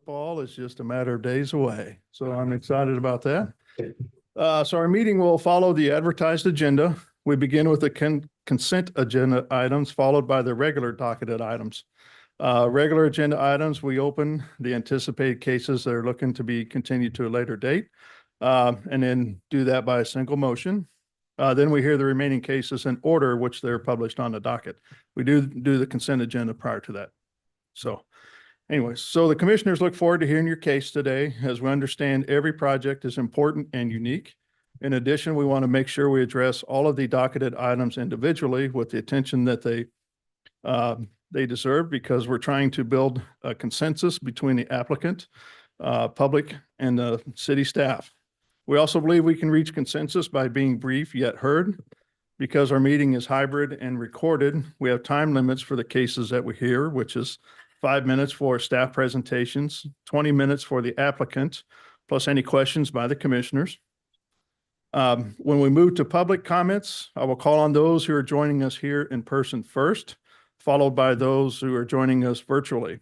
Football is just a matter of days away, so I'm excited about that. So our meeting will follow the advertised agenda. We begin with the consent agenda items, followed by the regular docketed items. Regular agenda items, we open the anticipated cases that are looking to be continued to a later date, and then do that by a single motion. Then we hear the remaining cases in order which they're published on the docket. We do the consent agenda prior to that. So anyways, so the commissioners look forward to hearing your case today, as we understand every project is important and unique. In addition, we want to make sure we address all of the docketed items individually with the attention that they deserve, because we're trying to build a consensus between the applicant, public, and the city staff. We also believe we can reach consensus by being brief yet heard. Because our meeting is hybrid and recorded, we have time limits for the cases that we hear, which is 5 minutes for staff presentations, 20 minutes for the applicant, plus any questions by the commissioners. When we move to public comments, I will call on those who are joining us here in person first, followed by those who are joining us virtually.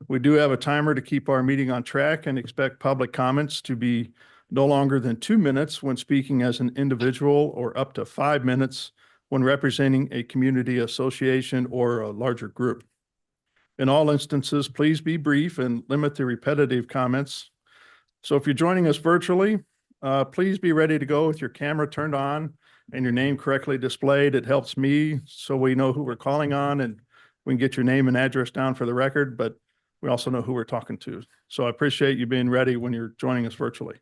We do have a timer to keep our meeting on track and expect public comments to be no longer than 2 minutes when speaking as an individual, or up to 5 minutes when representing a community association or a larger group. In all instances, please be brief and limit the repetitive comments. So if you're joining us virtually, please be ready to go with your camera turned on and your name correctly displayed. It helps me so we know who we're calling on and we can get your name and address down for the record, but we also know who we're talking to. So I appreciate you being ready when you're joining us virtually.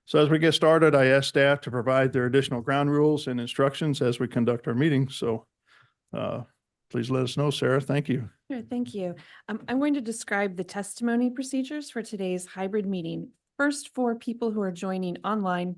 So as we get started, I ask staff to provide their additional ground rules and instructions as we conduct our meeting. So please let us know, Sarah. Thank you. Sure, thank you. I'm going to describe the testimony procedures for today's hybrid meeting. First, for people who are joining online,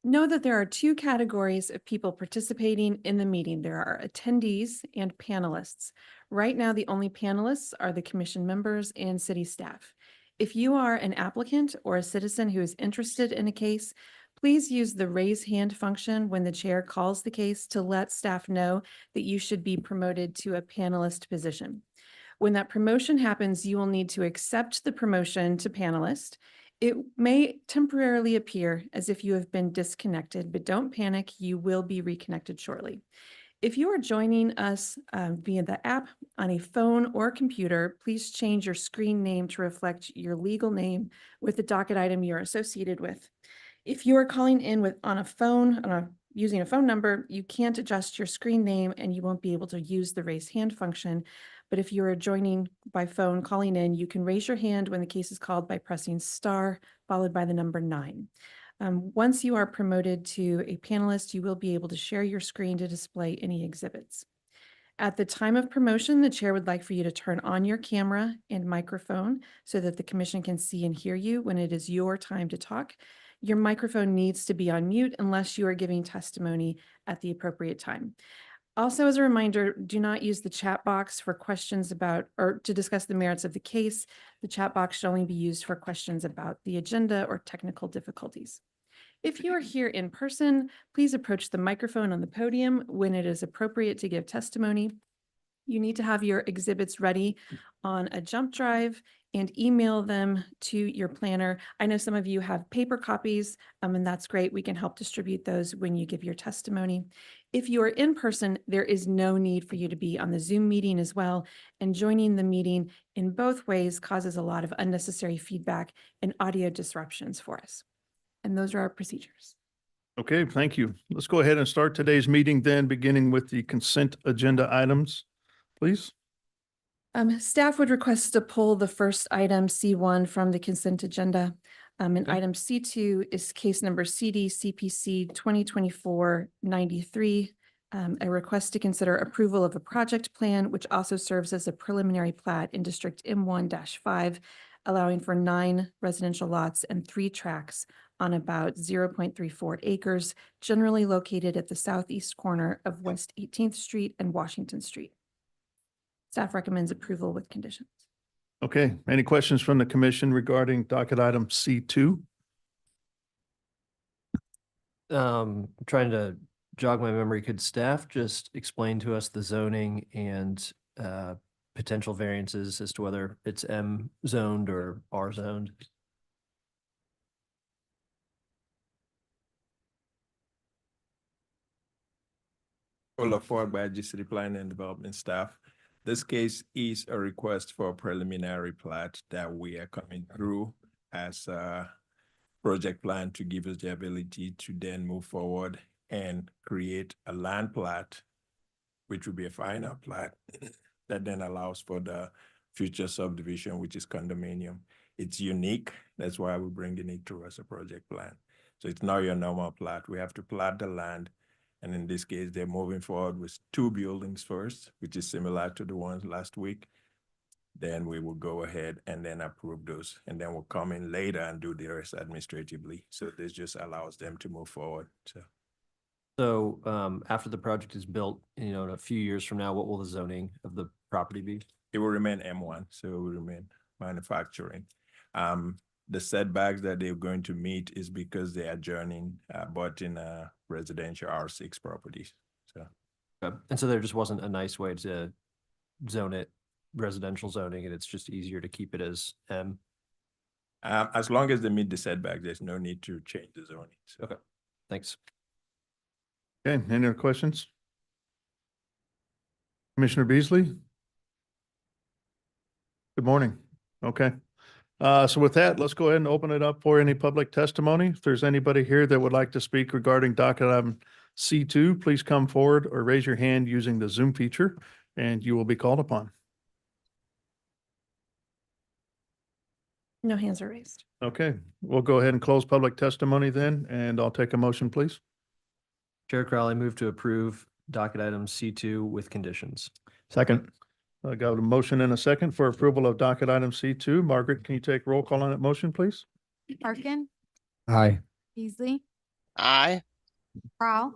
know that there are 2 categories of people participating in the meeting. There are attendees and panelists. Right now, the only panelists are the commission members and city staff. If you are an applicant or a citizen who is interested in a case, please use the raise hand function when the chair calls the case to let staff know that you should be promoted to a panelist position. When that promotion happens, you will need to accept the promotion to panelist. It may temporarily appear as if you have been disconnected, but don't panic, you will be reconnected shortly. If you are joining us via the app on a phone or computer, please change your screen name to reflect your legal name with the docket item you're associated with. If you are calling in on a phone, using a phone number, you can't adjust your screen name and you won't be able to use the raise hand function. But if you are joining by phone calling in, you can raise your hand when the case is called by pressing star followed by the number 9. Once you are promoted to a panelist, you will be able to share your screen to display any exhibits. At the time of promotion, the chair would like for you to turn on your camera and microphone so that the commission can see and hear you when it is your time to talk. Your microphone needs to be on mute unless you are giving testimony at the appropriate time. Also, as a reminder, do not use the chat box for questions about or to discuss the merits of the case. The chat box should only be used for questions about the agenda or technical difficulties. If you are here in person, please approach the microphone on the podium when it is appropriate to give testimony. You need to have your exhibits ready on a jump drive and email them to your planner. I know some of you have paper copies, and that's great. We can help distribute those when you give your testimony. If you are in person, there is no need for you to be on the Zoom meeting as well. And joining the meeting in both ways causes a lot of unnecessary feedback and audio disruptions for us. And those are our procedures. Okay, thank you. Let's go ahead and start today's meeting then, beginning with the consent agenda items, please. Staff would request to pull the first item C1 from the consent agenda. And item C2 is case number CD CPC 2024-93, a request to consider approval of a project plan, which also serves as a preliminary plat in District M1-5, allowing for 9 residential lots and 3 tracts on about 0.34 acres, generally located at the southeast corner of West 18th Street and Washington Street. Staff recommends approval with conditions. Okay, any questions from the commission regarding docket item C2? Trying to jog my memory. Could staff just explain to us the zoning and potential variances as to whether it's M zoned or R zoned? Call forward by the City Planning and Development staff. This case is a request for a preliminary plat that we are coming through as a project plan to give us the ability to then move forward and create a land plat, which will be a final plat that then allows for the future subdivision, which is condominium. It's unique. That's why we're bringing it through as a project plan. So it's not your normal plat. We have to plat the land. And in this case, they're moving forward with 2 buildings first, which is similar to the ones last week. Then we will go ahead and then approve those. And then we'll come in later and do the rest administratively. So this just allows them to move forward. So after the project is built, in a few years from now, what will the zoning of the property be? It will remain M1, so it will remain manufacturing. The setbacks that they're going to meet is because they are adjourning, but in a residential R6 properties. So And so there just wasn't a nice way to zone it residential zoning, and it's just easier to keep it as M. as long as they meet the setback, there's no need to change the zoning. So. Okay, thanks. Okay, any other questions? Commissioner Beasley? Good morning. Okay. So with that, let's go ahead and open it up for any public testimony. If there's anybody here that would like to speak regarding docket item C2, please come forward or raise your hand using the Zoom feature and you will be called upon. No hands are raised. Okay, we'll go ahead and close public testimony then, and I'll take a motion, please. Chair Crowley, move to approve docket item C2 with conditions. Second. I got a motion and a second for approval of docket item C2. Margaret, can you take roll call on that motion, please? Parkin, Aye. Beasley, Aye. Prowl,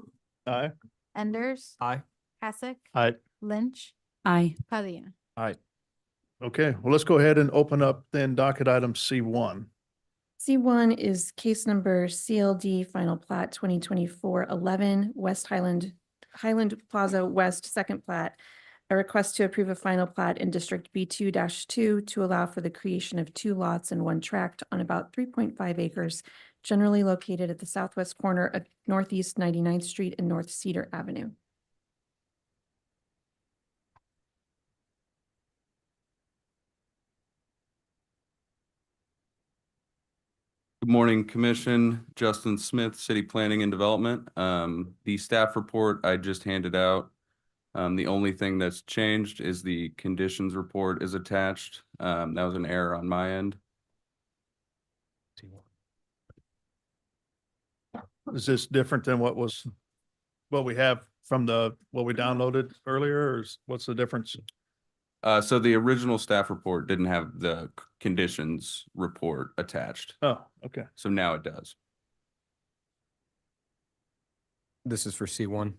Aye. Enders, Aye. Hasek, Aye. Lynch, Aye. Padilla. Aye. Okay, well, let's go ahead and open up then docket item C1. C1 is case number CLD Final Plat 2024-11 West Highland Plaza West Second Plat. A request to approve a final plat in District B2-2 to allow for the creation of 2 lots and 1 tract on about 3.5 acres, generally located at the southwest corner of Northeast 99th Street and North Cedar Avenue. Good morning, Commission. Justin Smith, City Planning and Development. The staff report I just handed out. The only thing that's changed is the conditions report is attached. That was an error on my end. Is this different than what we have from what we downloaded earlier, or what's the difference? So the original staff report didn't have the conditions report attached. Oh, okay. So now it does. This is for C1.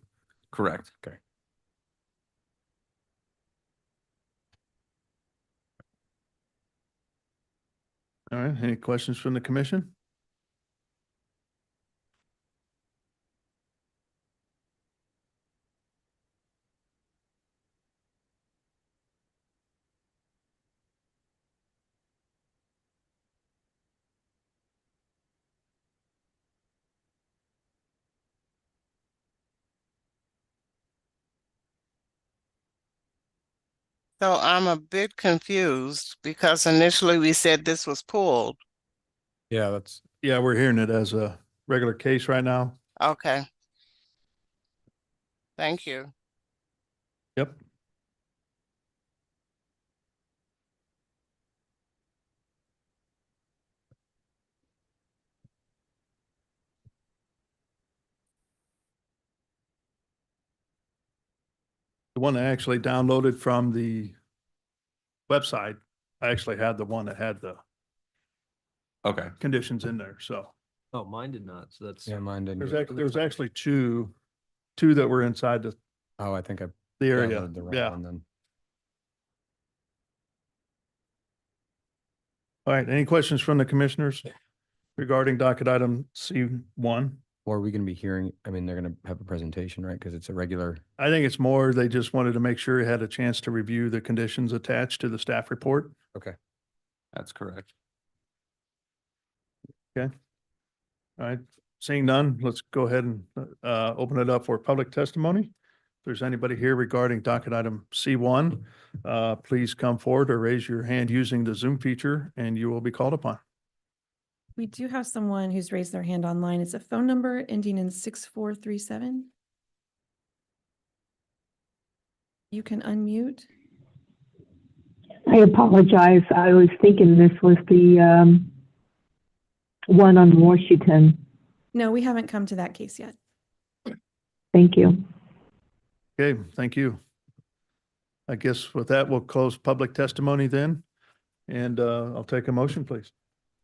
Correct. Okay. All right, any questions from the commission? So I'm a bit confused because initially we said this was pulled. Yeah, that's, Yeah, we're hearing it as a regular case right now. Okay. Thank you. Yep. The one I actually downloaded from the website, I actually had the one that had the Okay. conditions in there, so. Oh, mine did not. So that's yeah, mine didn't. There's actually two that were inside the Oh, I think I area. downloaded the wrong Yeah. one then. All right, any questions from the commissioners regarding docket item C1? Or are we gonna be hearing, I mean, they're gonna have a presentation, right? Because it's a regular, I think it's more, they just wanted to make sure he had a chance to review the conditions attached to the staff report. That's correct. All right, seeing none, let's go ahead and open it up for public testimony. If there's anybody here regarding docket item C1, please come forward or raise your hand using the Zoom feature and you will be called upon. We do have someone who's raised their hand online. It's a phone number ending in 6437. You can unmute. I apologize. I was thinking this was the one on Washington. No, we haven't come to that case yet. Thank you. Okay, thank you. I guess with that, we'll close public testimony then. And I'll take a motion, please.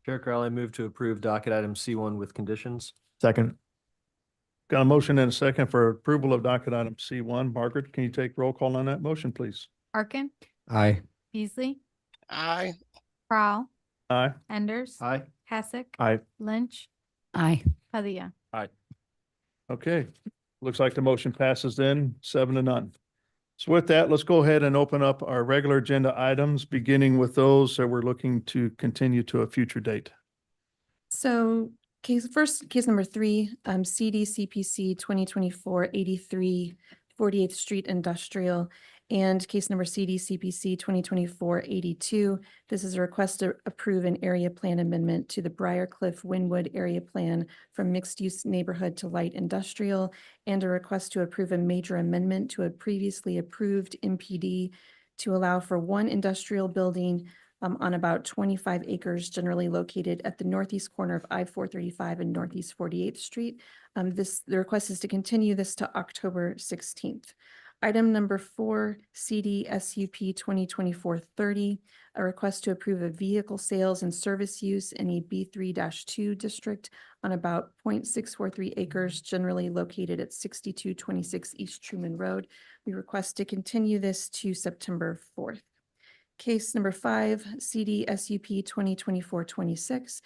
Chair Crowley, I move to approve docket item C1 with conditions. second, Got a motion and a second for approval of docket item C1. Margaret, can you take roll call on that motion, please? Arkin, aye. Beasley, Aye. Prowl, Aye. Enders. Aye. Hassick. Aye. Lynch, Aye. Padilla. Okay, looks like the motion passes then 7-0. So with that, let's go ahead and open up our regular agenda items, beginning with those that we're looking to continue to a future date. So case number 3, CDCPC 2024-83 48th Street Industrial, and case number CDCPC 2024-82. This is a request to approve an area plan amendment to the Briarcliff Wynwood area plan from mixed use neighborhood to light industrial, and a request to approve a major amendment to a previously approved MPD to allow for one industrial building on about 25 acres generally located at the northeast corner of I-435 and Northeast 48th Street. The request is to continue this to October 16th. Item number 4, CDSUP 2024-30, a request to approve a vehicle sales and service use in a B3-2 district on about 0.643 acres generally located at 6226 East Truman Road. We request to continue this to September 4th. Case number 5, CDSUP 2024-26,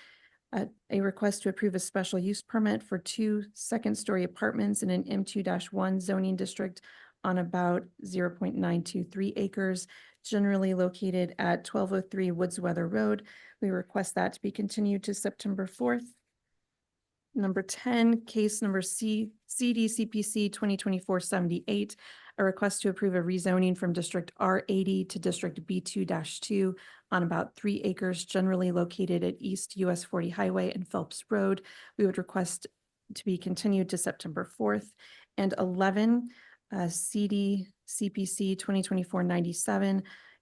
a request to approve a special use permit for 2 second-story apartments in an M2-1 zoning district on about 0.923 acres, generally located at 1203 Woodsweather Road. We request that to be continued to September 4th. Number 10, case number CDCPC 2024-78, a request to approve a rezoning from District R80 to District B2-2 on about 3 acres generally located at East US 40 Highway and Phelps Road. We would request to be continued to September 4th. And 11, CDCPC 2024-97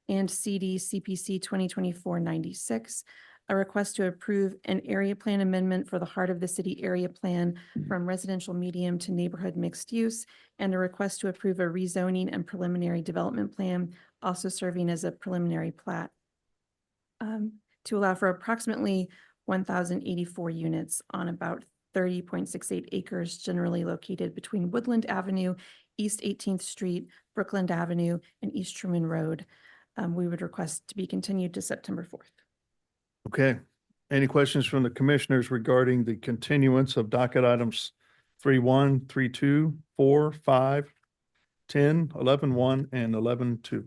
and CDCPC 2024-96. A request to approve an area plan amendment for the heart of the city area plan from residential medium to neighborhood mixed use, and a request to approve a rezoning and preliminary development plan, also serving as a preliminary plat, to allow for approximately 1,084 units on about 30.68 acres generally located between Woodland Avenue, East 18th Street, Brookland Avenue, and East Truman Road. We would request to be continued to September 4th. Okay, any questions from the commissioners regarding the continuance of docket items 3-1, 3-2, 4, 5, 10, 11-1, and 11-2?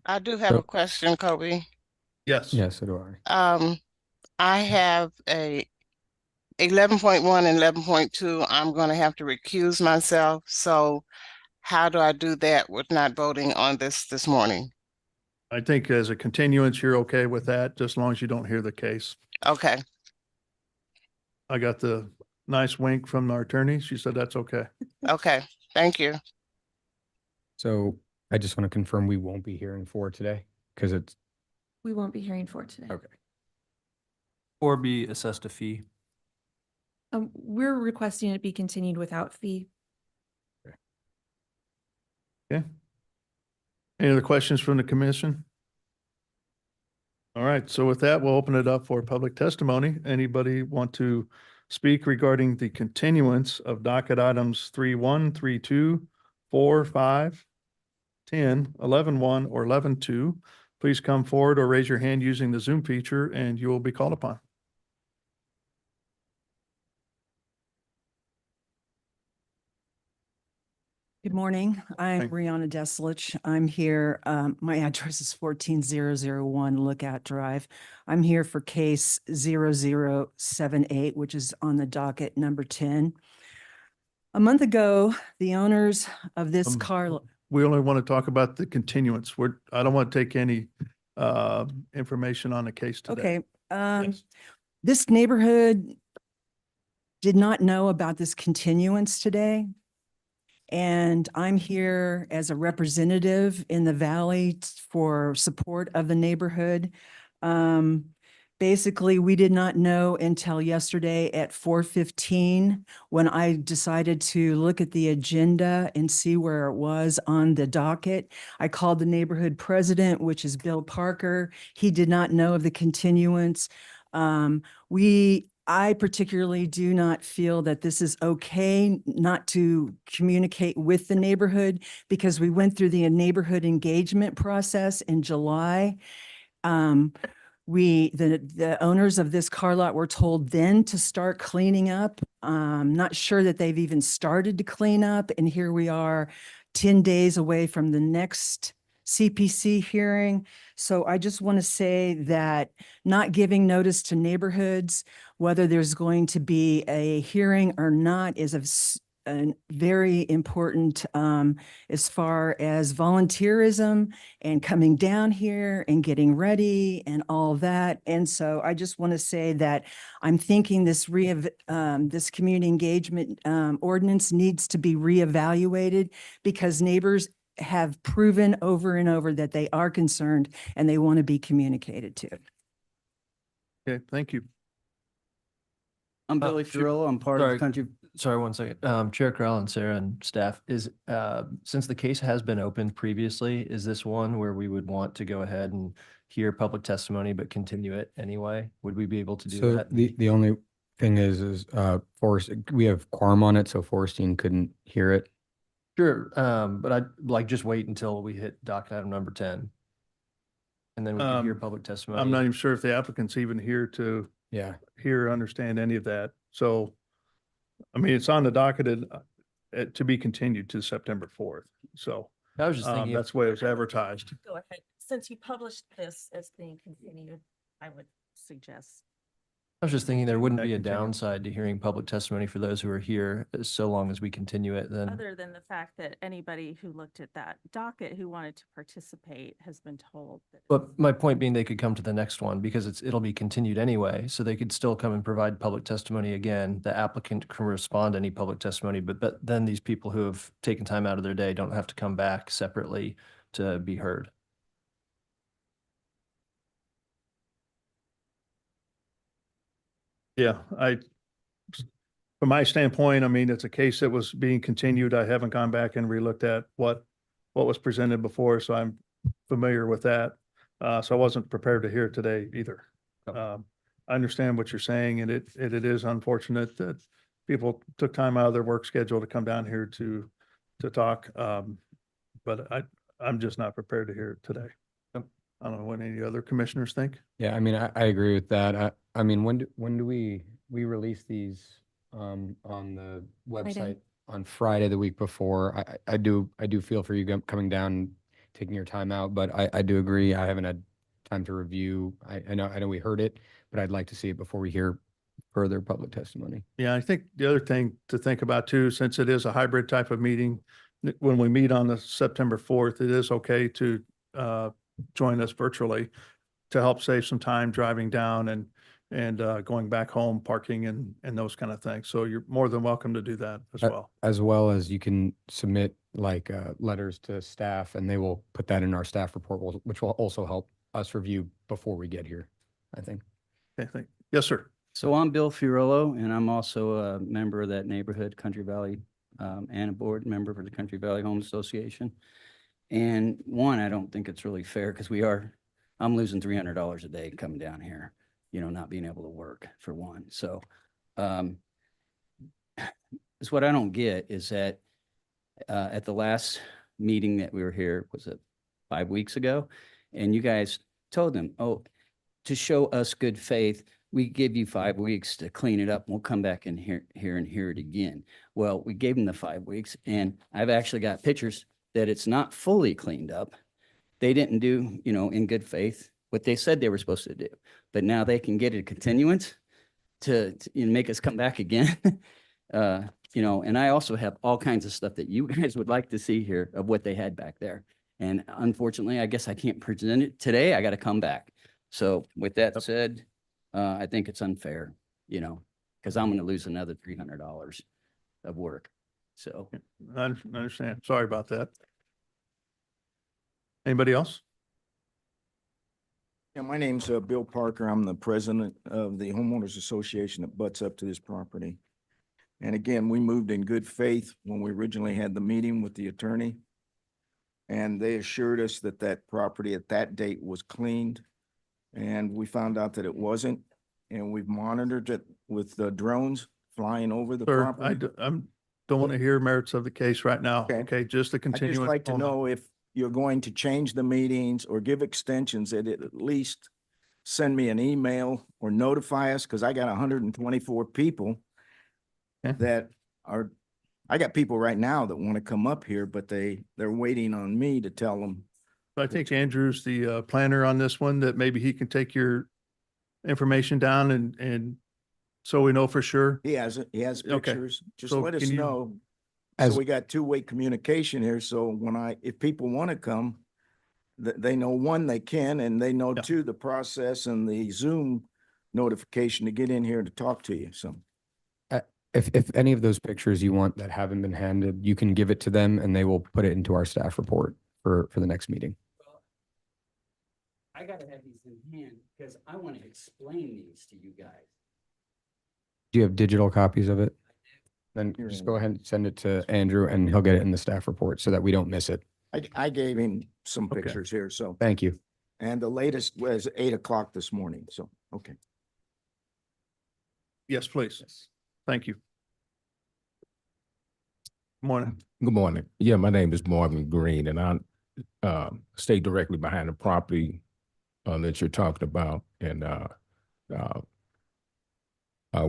I do have a So- question, Kobe. Yes. Yeah, so do I. I have a 11.1 and 11.2. I'm going to have to recuse myself. So how do I do that with not voting on this morning? I think as a continuance, you're okay with that, just as long as you don't hear the case. Okay, I got the nice wink from our attorney. She said that's okay. okay, thank you. So I just want to confirm we won't be hearing 4 today because it's, We won't be hearing 4 today. okay. Or be assessed a fee. We're requesting it be continued without fee. Okay. Any other questions from the commission? All right, so with that, we'll open it up for public testimony. Anybody want to speak regarding the continuance of docket items 3-1, 3-2, 4, 5, 10, 11-1, or 11-2? Please come forward or raise your hand using the Zoom feature and you will be called upon. morning. I'm Thank- Brianna Deselich. I'm here. My address is 14001 Lookout Drive. I'm here for case 0078, which is on the docket number 10. A month ago, the owners of this Um, car. We only want to talk about the continuance. I don't want to take any information on the case today. Okay, Yes. this neighborhood did not know about this continuance today. And I'm here as a representative in the valley for support of the neighborhood. Basically, we did not know until yesterday at 4:15 when I decided to look at the agenda and see where it was on the docket. I called the neighborhood president, which is Bill Parker. He did not know of the continuance. I particularly do not feel that this is okay not to communicate with the neighborhood because we went through the neighborhood engagement process in July. The owners of this car lot were told then to start cleaning up. Not sure that they've even started to clean up, and here we are 10 days away from the next CPC hearing. So I just want to say that not giving notice to neighborhoods, whether there's going to be a hearing or not, is a very important as far as volunteerism and coming down here and getting ready and all that. And so I just want to say that I'm thinking this community engagement ordinance needs to be reevaluated because neighbors have proven over and over that they are concerned and they want to be communicated to. Okay, thank you. I'm Billy sure. Furillo. I'm part of Sorry. the country. Sorry, one second. Chair Corral and Sarah and staff, since the case has been opened previously, is this one where we would want to go ahead and hear public testimony but continue it anyway? Would we be able to do So that? the only thing is Forrest, we have quorum on it, so Forrestine couldn't hear it. Sure, but I'd like just wait until we hit docket item number 10. And then we can hear public testimony. I'm not even sure if the applicant's even here to Yeah. hear or understand any of that. So, I mean, it's on the docket to be continued to September 4th. So I was just thinking, that's the way it was advertised. Go ahead. Since you published this as being continued, I would suggest. I was just thinking there wouldn't Yeah, be a continue. downside to hearing public testimony for those who are here, so long as we continue it then. Other than the fact that anybody who looked at that docket who wanted to participate has been told that. But my point being, they could come to the next one because it'll be continued anyway, so they could still come and provide public testimony again. The applicant can respond to any public testimony, but then these people who have taken time out of their day don't have to come back separately to be heard. Yeah, from my standpoint, I mean, it's a case that was being continued. I haven't gone back and relooked at what was presented before, so I'm familiar with that. So I wasn't prepared to hear it today either. I understand what you're saying, and it is unfortunate that people took time out of their work schedule to come down here to talk. But I'm just not prepared to hear it today. I don't know what any other commissioners think. Yeah, I mean, I agree with that. I mean, when do we release these on the website? Friday. On Friday, the week before? I do feel for you coming down, taking your time out, but I do agree. I haven't had time to review. I know we heard it, but I'd like to see it before we hear further public testimony. Yeah, I think the other thing to think about too, since it is a hybrid type of meeting, when we meet on the September 4th, it is okay to join us virtually to help save some time driving down and going back home, parking and those kind of things. So you're more than welcome to do that as well. As well as you can submit like letters to staff, and they will put that in our staff report, which will also help us review before we get here, I think. Okay, yes, sir. So I'm Bill Furillo, and I'm also a member of that neighborhood, Country Valley, and a board member for the Country Valley Home Association. And one, I don't think it's really fair because I'm losing $300 a day coming down here, not being able to work for one. So it's what I don't get is that at the last meeting that we were here, was it 5 weeks ago? And you guys told them, to show us good faith, we give you 5 weeks to clean it up. We'll come back in here and hear it again. Well, we gave them the 5 weeks, and I've actually got pictures that it's not fully cleaned up. They didn't do, in good faith, what they said they were supposed to do. But now they can get a continuance to make us come back again. And I also have all kinds of stuff that you guys would like to see here of what they had back there. And unfortunately, I guess I can't present it today. I got to come back. So with that said, I think it's unfair, because I'm going to lose another $300 of work. So. I understand. Sorry about that. Anybody else? Yeah, my name's Bill Parker. I'm the president of the homeowners association that butts up to this property. And again, we moved in good faith when we originally had the meeting with the attorney. And they assured us that that property at that date was cleaned. And we found out that it wasn't. And we've monitored it with the drones flying over the Sir, property. don't want to hear merits of the case right now. Okay. Okay, just the I'd continuance. just like to only. know if you're going to change the meetings or give extensions, that it at least send me an email or notify us, because I got 124 people Okay. that are, I got people right now that want to come up here, but they're waiting on me to tell them. I think Andrew's the planner on this one, that maybe he can take your information down and so we know for sure. He has it. He has Okay. pictures. Just So let us can you- know. As- So we got two-way communication here. So if people want to come, they know, one, they can, and they know, Yeah. two, the process and the Zoom notification to get in here to talk to you. So. If any of those pictures you want that haven't been handed, you can give it to them and they will put it into our staff report for the next meeting. I gotta have these in hand because I want to explain these to you guys. Do you have digital copies of it? Then Here, just go ahead and send it to Andrew and he'll get it in the staff report so that we don't miss it. I gave him some Okay. pictures here, so, Thank you. and the latest was 8 o'clock this morning, so, okay. Yes, please. Thank you. Morning. Good morning. Yeah, my name is Marvin Green, and I stay directly behind the property that you're talking about. And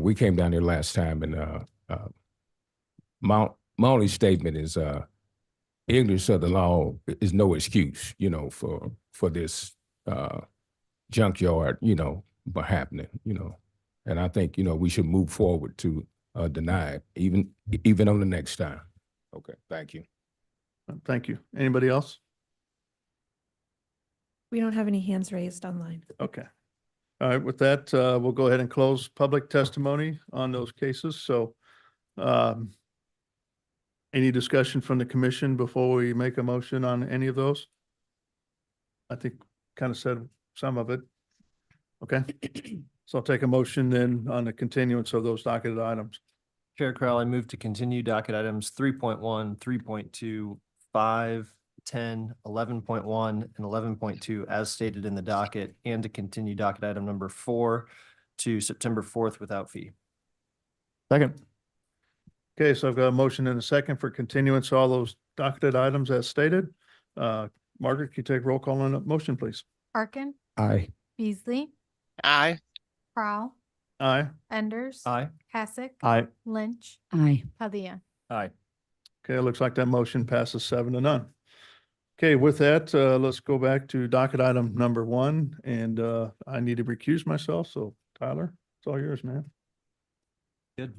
we came down here last time, and my only statement is ignorance of the law is no excuse, for this junkyard, but happening, And I think, we should move forward to deny it, even on the next time. Okay, thank you. Thank you. Anybody else? We don't have any hands raised online. Okay. All right, with that, we'll go ahead and close public testimony on those cases. So any discussion from the commission before we make a motion on any of those? I think kind of said some of it. Okay. So I'll take a motion then on the continuance of those docketed items. Chair Crowell, I move to continue docket items 3.1, 3.2, 5, 10, 11.1, and 11.2 as stated in the docket, and to continue docket item number 4 to September 4th without fee. Second. Okay, so I've got a motion and a second for continuance, all those docketed items as stated. Margaret, can you take roll call on that motion, please? Parkin, Aye. Beasley, Aye. Prowl, Aye. Enders. Aye. Hasek. Aye. Lynch, Aye. Padilla. Aye. Okay, it looks like that motion passes 7-0. Okay, with that, let's go back to docket item number 1, and I need to recuse myself, so Tyler, it's all yours, man. Good.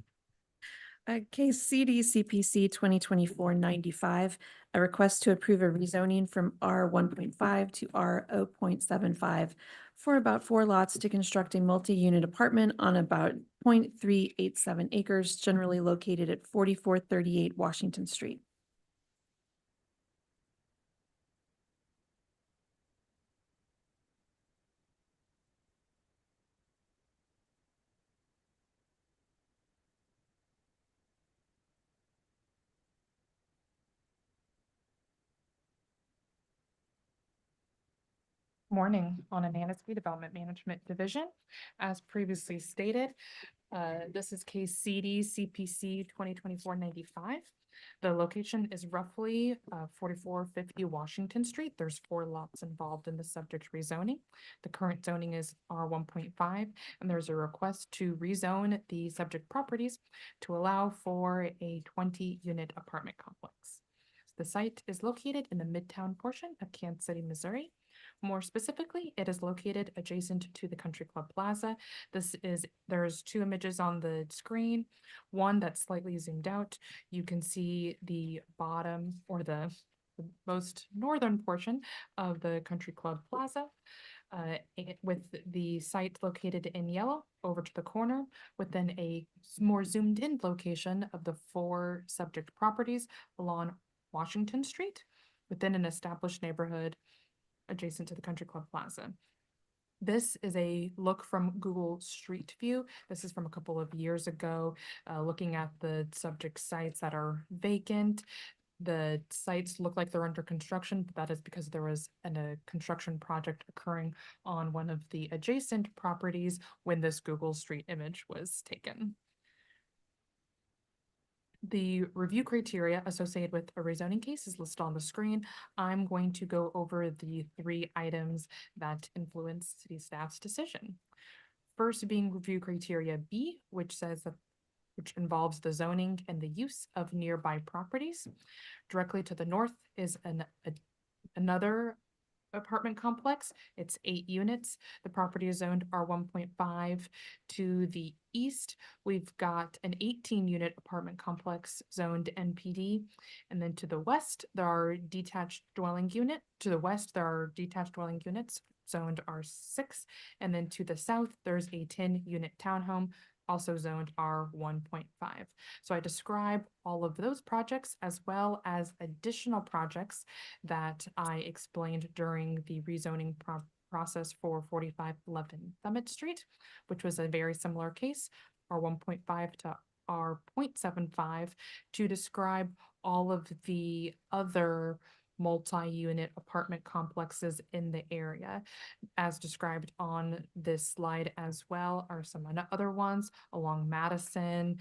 Case CD CPC 2024-95, a request to approve a rezoning from R 1.5 to R 0.75 for about 4 lots to construct a multi-unit apartment on about 0.387 acres, generally located at 4438 Washington Street. Morning on Ananasby Development Management Division. As previously stated, this is case CD CPC 2024-95. The location is roughly 4450 Washington Street. There's 4 lots involved in the subject rezoning. The current zoning is R 1.5, and there's a request to rezone the subject properties to allow for a 20-unit apartment complex. The site is located in the midtown portion of Kansas City, Missouri. More specifically, it is located adjacent to the Country Club Plaza. There's 2 images on the screen, one that's slightly zoomed out. You can see the bottom or the most northern portion of the Country Club Plaza. With the site located in yellow over to the corner, with then a more zoomed in location of the 4 subject properties along Washington Street within an established neighborhood adjacent to the Country Club Plaza. This is a look from Google Street View. This is from a couple of years ago, looking at the subject sites that are vacant. The sites look like they're under construction, but that is because there was a construction project occurring on one of the adjacent properties when this Google Street image was taken. The review criteria associated with a rezoning case is listed on the screen. I'm going to go over the 3 items that influence city staff's decision. First being review criteria B, which involves the zoning and the use of nearby properties. Directly to the north is another apartment complex. It's 8 units. The property is zoned R 1.5. To the east, we've got an 18-unit apartment complex zoned NPD. And then to the west, there are detached dwelling units zoned R6. And then to the south, there's a 10-unit townhome also zoned R 1.5. So I describe all of those projects as well as additional projects that I explained during the rezoning process for 4511 Summit Street, which was a very similar case, R 1.5 to R 0.75, to describe all of the other multi-unit apartment complexes in the area. As described on this slide as well are some other ones along Madison.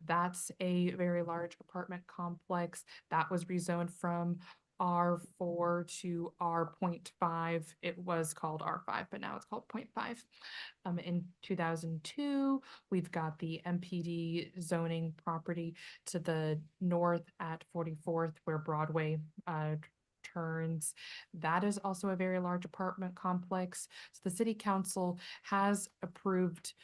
That's a very large apartment complex that was rezoned from R4 to R.5. It was called R5, but now it's called 0.5. In 2002, we've got the MPD zoning property to the north at 44th, where Broadway turns. That is also a very large apartment complex. So the city council has approved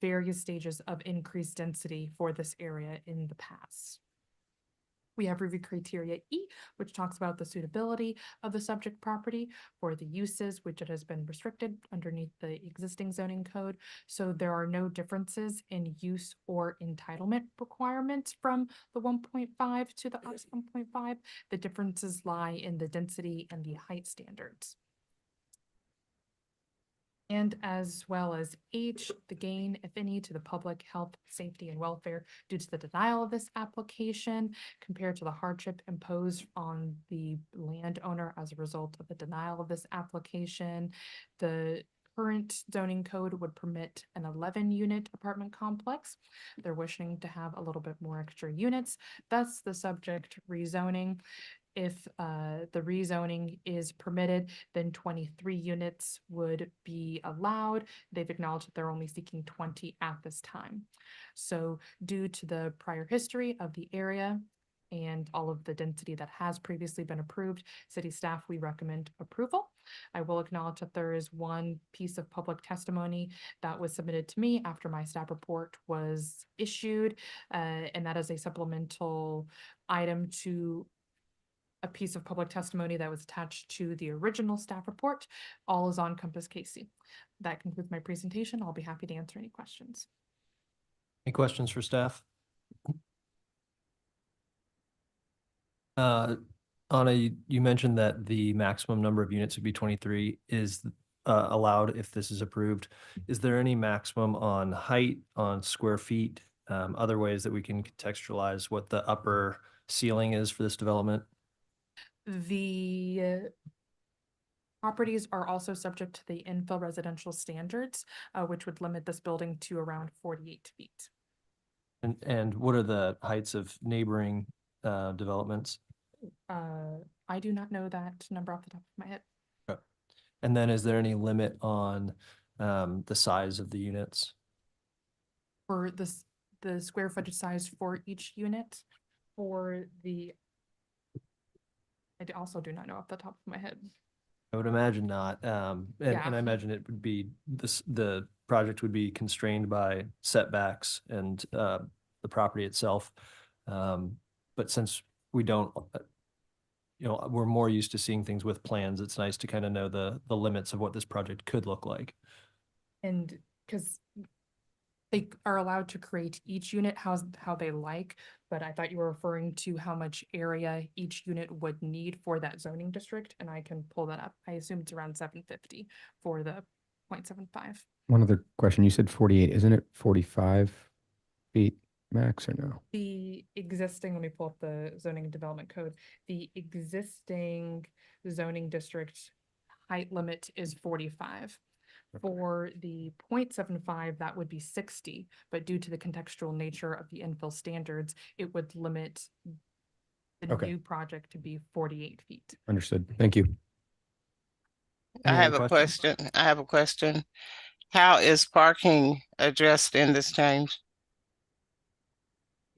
various stages of increased density for this area in the past. We have review criteria E, which talks about the suitability of the subject property for the uses, which it has been restricted underneath the existing zoning code. So there are no differences in use or entitlement requirements from the 1.5 to the RS 1.5. The differences lie in the density and the height standards. And as well as H, the gain, if any, to the public health, safety, and welfare due to the denial of this application compared to the hardship imposed on the landowner as a result of the denial of this application. The current zoning code would permit an 11-unit apartment complex. They're wishing to have a little bit more extra units. That's the subject rezoning. If the rezoning is permitted, then 23 units would be allowed. They've acknowledged that they're only seeking 20 at this time. So due to the prior history of the area and all of the density that has previously been approved, city staff, we recommend approval. I will acknowledge that there is one piece of public testimony that was submitted to me after my staff report was issued, and that is a supplemental item to a piece of public testimony that was attached to the original staff report. All is on Compass Casey. That concludes my presentation. I'll be happy to answer any questions. Any questions for staff? Anna, you mentioned that the maximum number of units would be 23 is allowed if this is approved. Is there any maximum on height, on square feet, other ways that we can contextualize what the upper ceiling is for this development? The properties are also subject to the infill residential standards, which would limit this building to around 48 feet. And what are the heights of neighboring developments? I do not know that number off the top of my head. And then is there any limit on the size of the units? For this, the square footage size for each unit, for the, also do not know off the top of my head. I would imagine not. And I Yeah. imagine it would be the project would be constrained by setbacks and the property itself. But since we don't, we're more used to seeing things with plans, it's nice to kind of know the limits of what this project could look like. And because they are allowed to create each unit how they like, but I thought you were referring to how much area each unit would need for that zoning district, and I can pull that up. I assume it's around 750 for the 0.75. One other question. You said 48, isn't it 45 feet max or no? The existing, let me pull up the zoning and development code. The existing zoning district height limit is 45. For the 0.75, that would be 60, but due to the contextual nature of the infill standards, it would limit the Okay. new project to be 48 feet. Understood. Thank you. I Any have other a questions? question. I have a question. How is parking addressed in this change?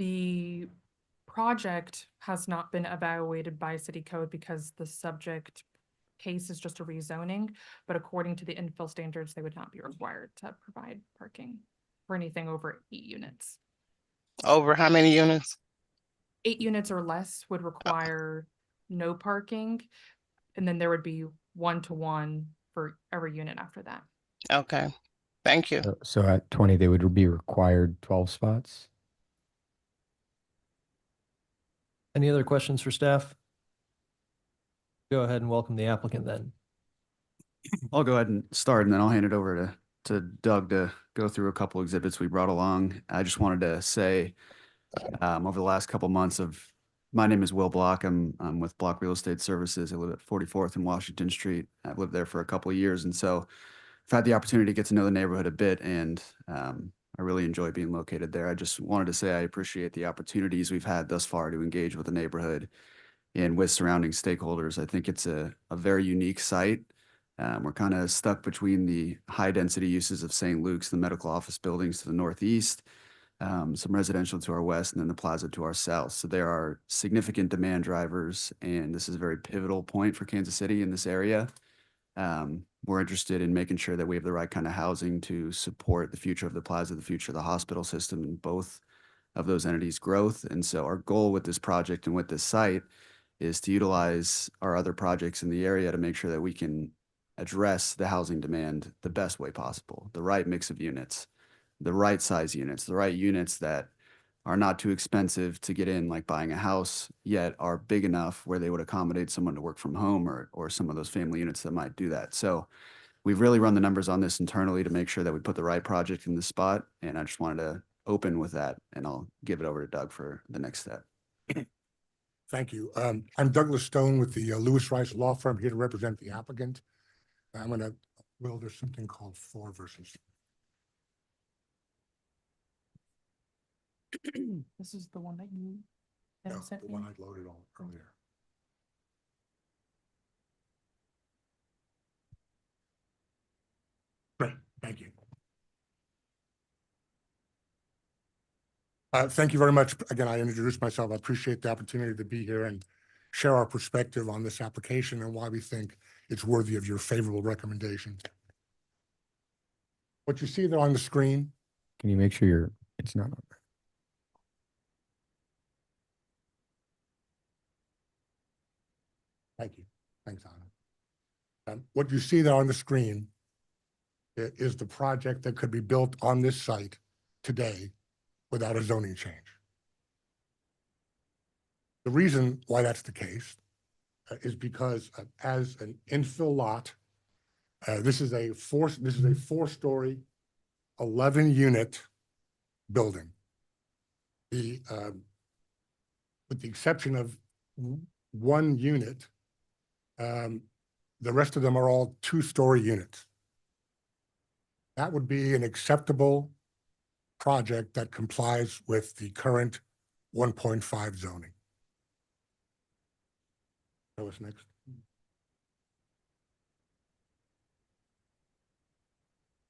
The project has not been evaluated by city code because the subject case is just a rezoning, but according to the infill standards, they would not be required to provide parking for anything over 8 units. Over how many units? 8 units or less would require no parking, and then there would be 1-to-1 for every unit after that. Okay, thank you. So at 20, they would be required 12 spots? Any other questions for staff? Go ahead and welcome the applicant then. I'll go ahead and start and then I'll hand it over to Doug to go through a couple exhibits we brought along. I just wanted to say, over the last couple months my name is Will Block. I'm with Block Real Estate Services. I live at 44th and Washington Street. I've lived there for a couple of years. And so I've had the opportunity to get to know the neighborhood a bit, and I really enjoy being located there. I just wanted to say I appreciate the opportunities we've had thus far to engage with the neighborhood and with surrounding stakeholders. I think it's a very unique site. We're kind of stuck between the high density uses of St. Luke's, the medical office buildings to the northeast, some residential to our west, and then the plaza to our south. So there are significant demand drivers, and this is a very pivotal point for Kansas City in this area. We're interested in making sure that we have the right kind of housing to support the future of the plaza, the future of the hospital system, and both of those entities' growth. And so our goal with this project and with this site is to utilize our other projects in the area to make sure that we can address the housing demand the best way possible, the right mix of units, the right size units, the right units that are not too expensive to get in, like buying a house, yet are big enough where they would accommodate someone to work from home or some of those family units that might do that. So we've really run the numbers on this internally to make sure that we put the right project in the spot. And I just wanted to open with that, and I'll give it over to Doug for the next step. Thank you. I'm Douglas Stone with the Lewis Rice Law Firm, here to represent the applicant. There's something called 4 versus. This is the one that you No, sent the me? one I loaded on earlier. Great, thank you. Thank you very much. Again, I introduced myself. I appreciate the opportunity to be here and share our perspective on this application and why we think it's worthy of your favorable recommendation. What you see there on the screen. Can you make sure it's not on? Thank you. Thanks, Anna. What you see there on the screen is the project that could be built on this site today without a zoning change. The reason why that's the case is because as an infill lot, this is a 4-story, 11-unit building. With the exception of one unit, the rest of them are all 2-story units. That would be an acceptable project that complies with the current 1.5 zoning. What's next?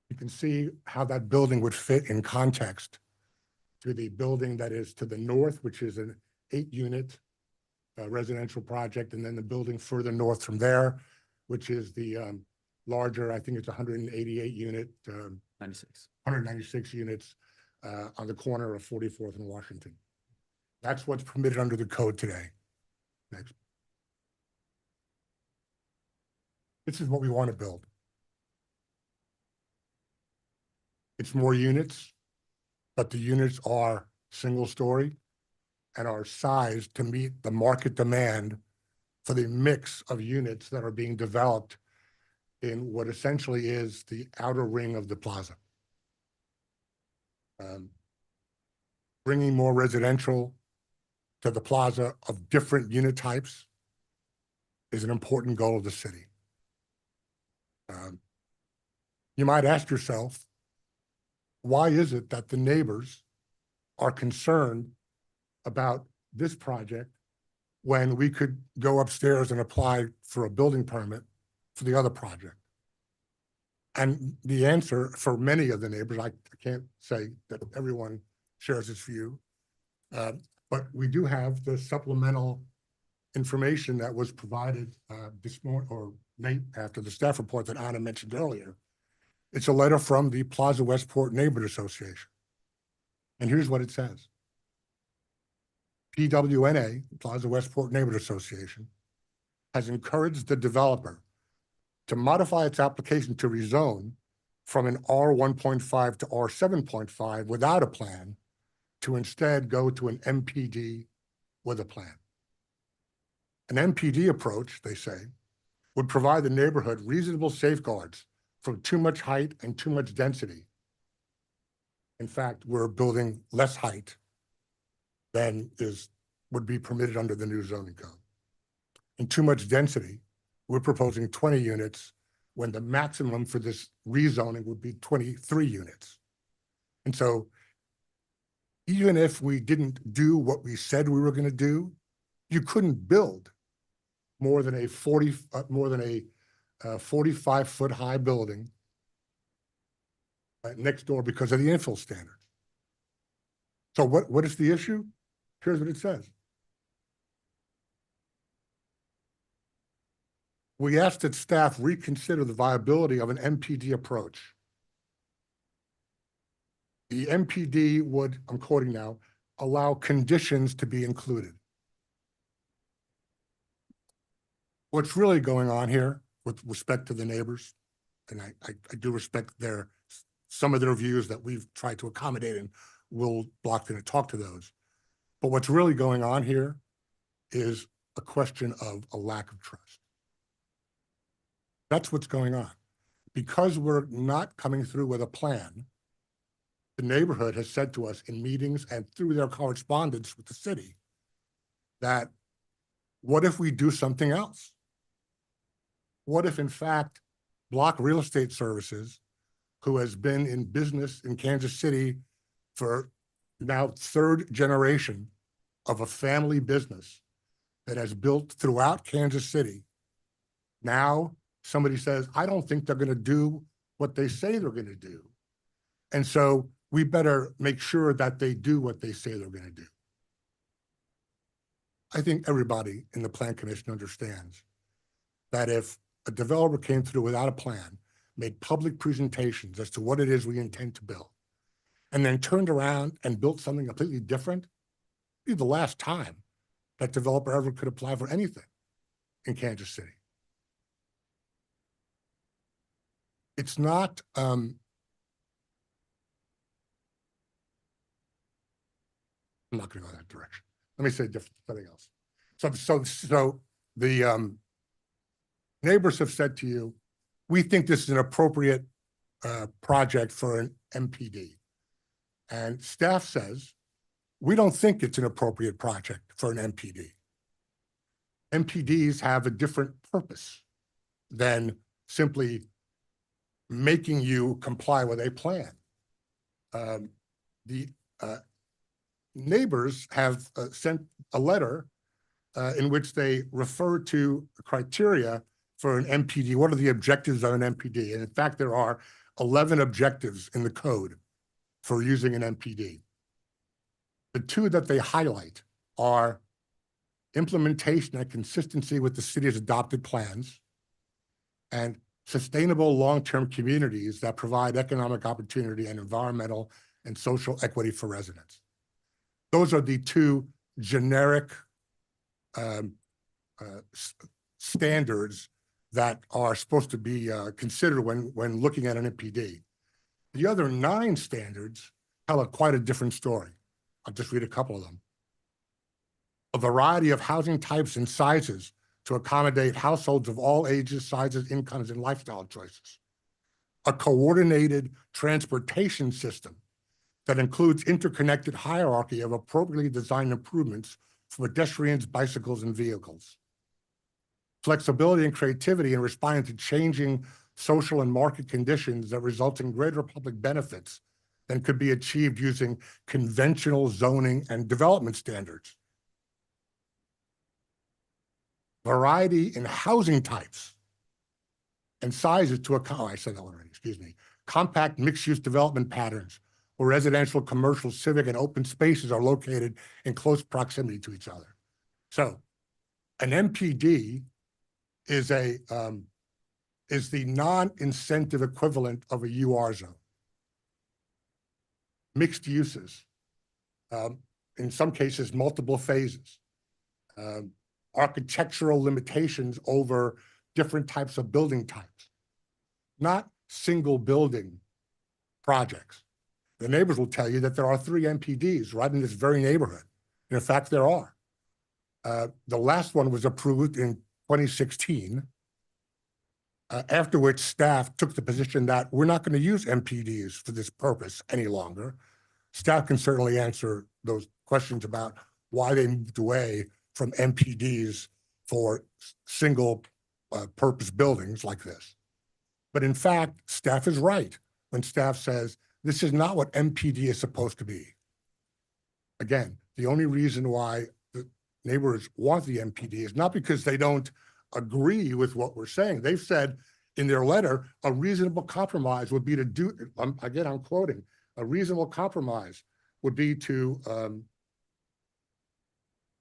You can see how that building would fit in context to the building that is to the north, which is an 8-unit residential project, and then the building further north from there, which is the larger, I think it's 188 unit, 196 units on the corner of 44th and Washington. That's what's permitted under the code today. Next. This is what we want to build. It's more units, but the units are single story and are sized to meet the market demand for the mix of units that are being developed in what essentially is the outer ring of the plaza. Bringing more residential to the plaza of different unit types is an important goal of the city. You might ask yourself, why is it that the neighbors are concerned about this project when we could go upstairs and apply for a building permit for the other project? And the answer for many of the neighbors, I can't say that everyone shares this view, but we do have the supplemental information that was provided this morning or late after the staff report that Anna mentioned earlier. It's a letter from the Plaza Westport Neighborhood Association. And here's what it says. PWNA, Plaza Westport Neighborhood Association, has encouraged the developer to modify its application to rezone from an R1.5 to R7.5 without a plan to instead go to an MPD with a plan. An MPD approach, they say, would provide the neighborhood reasonable safeguards from too much height and too much density. In fact, we're building less height than would be permitted under the new zoning code. And too much density, we're proposing 20 units when the maximum for this rezoning would be 23 units. And so even if we didn't do what we said we were going to do, you couldn't build more than a 45-foot high building next door because of the infill standard. So what is the issue? Here's what it says. We asked that staff reconsider the viability of an MPD approach. The MPD would, I'm quoting now, allow conditions to be included. What's really going on here with respect to the neighbors, and I do respect some of their views that we've tried to accommodate, and we'll block in and talk to those. But what's really going on here is a question of a lack of trust. That's what's going on. Because we're not coming through with a plan, the neighborhood has said to us in meetings and through their correspondence with the city that, what if we do something else? What if, in fact, Block Real Estate Services, who has been in business in Kansas City for now 3rd generation of a family business that has built throughout Kansas City, now somebody says, I don't think they're going to do what they say they're going to do. And so we better make sure that they do what they say they're going to do. I think everybody in the Plan Commission understands that if a developer came through without a plan, made public presentations as to what it is we intend to build, and then turned around and built something completely different, it'd be the last time that developer ever could apply for anything in Kansas City. It's not, I'm not going to go that direction. Let me say something else. So the neighbors have said to you, we think this is an appropriate project for an MPD. And staff says, we don't think it's an appropriate project for an MPD. MPDs have a different purpose than simply making you comply with a plan. The neighbors have sent a letter in which they refer to criteria for an MPD. What are the objectives of an MPD? And in fact, there are 11 objectives in the code for using an MPD. The two that they highlight are implementation and consistency with the city's adopted plans and sustainable long-term communities that provide economic opportunity and environmental and social equity for residents. Those are the two generic standards that are supposed to be considered when looking at an MPD. The other 9 standards tell quite a different story. I'll just read a couple of them. A variety of housing types and sizes to accommodate households of all ages, sizes, incomes, and lifestyle choices. A coordinated transportation system that includes interconnected hierarchy of appropriately designed improvements for pedestrians, bicycles, and vehicles. Flexibility and creativity in responding to changing social and market conditions that result in greater public benefits than could be achieved using conventional zoning and development standards. Variety in housing types and sizes to account, I said that already, excuse me. Compact mixed-use development patterns where residential, commercial, civic, and open spaces are located in close proximity to each other. So an MPD is the non-incentive equivalent of a UR zone. Mixed uses, in some cases, multiple phases, architectural limitations over different types of building types, not single building projects. The neighbors will tell you that there are 3 MPDs right in this very neighborhood. And in fact, there are. The last one was approved in 2016, after which staff took the position that we're not going to use MPDs for this purpose any longer. Staff can certainly answer those questions about why they moved away from MPDs for single purpose buildings like this. But in fact, staff is right when staff says this is not what MPD is supposed to be. Again, the only reason why the neighbors want the MPD is not because they don't agree with what we're saying. They've said in their letter, a reasonable compromise would be to do, again, I'm quoting, a reasonable compromise would be to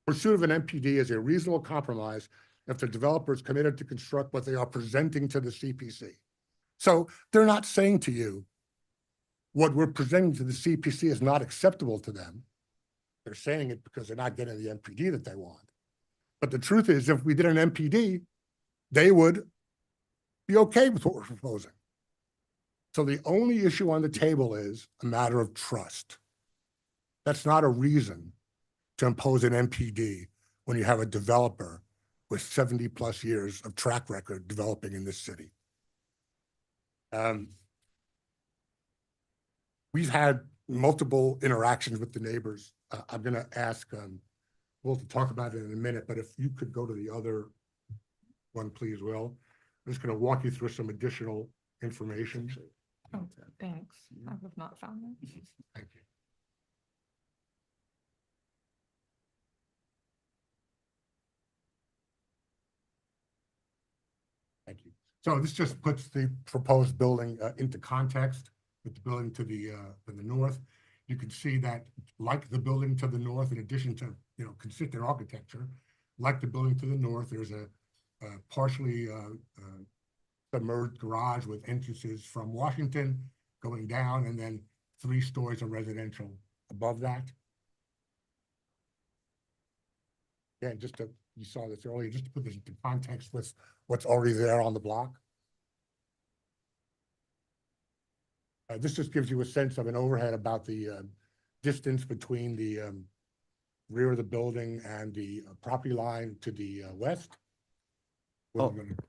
pursuit of an MPD is a reasonable compromise if the developer is committed to construct what they are presenting to the CPC. So they're not saying to you, what we're presenting to the CPC is not acceptable to them. They're saying it because they're not getting the MPD that they want. But the truth is, if we did an MPD, they would be okay with what we're proposing. So the only issue on the table is a matter of trust. That's not a reason to impose an MPD when you have a developer with 70+ years of track record developing in this city. We've had multiple interactions with the neighbors. I'm going to ask Will to talk about it in a minute, but if you could go to the other one, please, Will. I'm just going to walk you through some additional information. Oh, thanks. I have not found that. Thank you. Thank you. So this just puts the proposed building into context with the building to the north. You can see that, like the building to the north, in addition to consistent architecture, like the building to the north, there's a partially submerged garage with entrances from Washington going down, and then 3 stories of residential above that. Yeah, you saw this earlier, just to put this into context with what's already there on the block. This just gives you a sense of an overhead about the distance between the rear of the building and the property line to the west.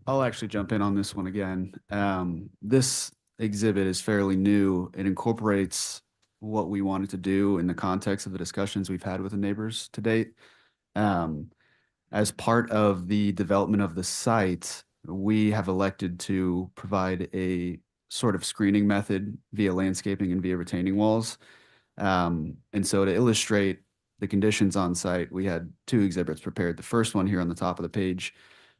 I'll actually jump in on this one again. This exhibit is fairly new. It incorporates what we wanted to do in the context of the discussions we've had with the neighbors to date. As part of the development of the site, we have elected to provide a sort of screening method via landscaping and via retaining walls. And so to illustrate the conditions on site, we had two exhibits prepared. The first one here on the top of the page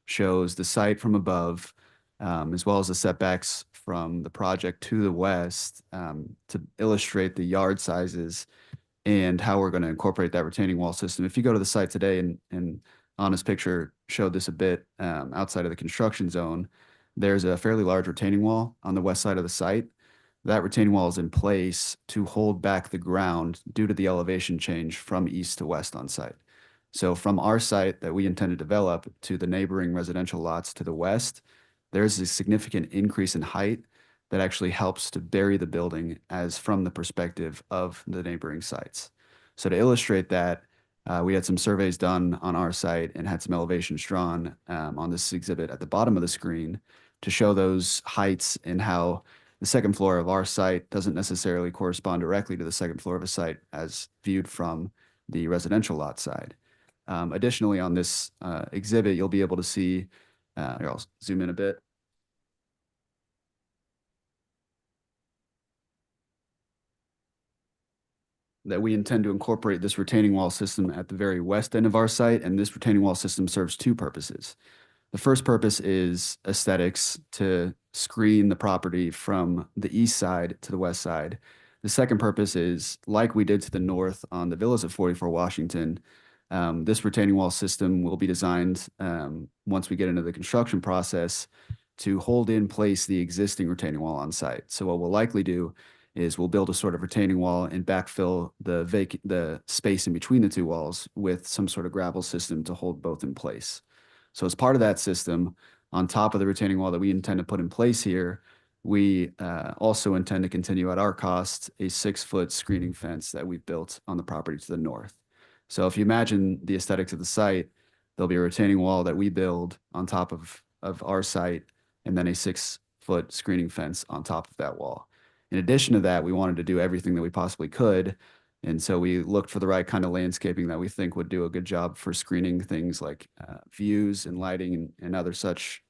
shows the site from above, as well as the setbacks from the project to the west, to illustrate the yard sizes and how we're going to incorporate that retaining wall system. If you go to the site today, and Anna's picture showed this a bit, outside of the construction zone, there's a fairly large retaining wall on the west side of the site. That retaining wall is in place to hold back the ground due to the elevation change from east to west on site. So from our site that we intend to develop to the neighboring residential lots to the west, there's a significant increase in height that actually helps to bury the building as from the perspective of the neighboring sites. So to illustrate that, we had some surveys done on our site and had some elevations drawn on this exhibit at the bottom of the screen to show those heights and how the second floor of our site doesn't necessarily correspond directly to the second floor of a site as viewed from the residential lot side. Additionally, on this exhibit, you'll be able to see, here, I'll zoom in a bit. That we intend to incorporate this retaining wall system at the very west end of our site, and this retaining wall system serves two purposes. The first purpose is aesthetics, to screen the property from the east side to the west side. The second purpose is, like we did to the north on the villas at 44 Washington, this retaining wall system will be designed, once we get into the construction process, to hold in place the existing retaining wall on site. So what we'll likely do is we'll build a sort of retaining wall and backfill the space in between the two walls with some sort of gravel system to hold both in place. So as part of that system, on top of the retaining wall that we intend to put in place here, we also intend to continue at our cost a 6-foot screening fence that we've built on the property to the north. So if you imagine the aesthetics of the site, there'll be a retaining wall that we build on top of our site, and then a 6-foot screening fence on top of that wall. In addition to that, we wanted to do everything that we possibly could. And so we looked for the right kind of landscaping that we think would do a good job for screening things like views and lighting and other such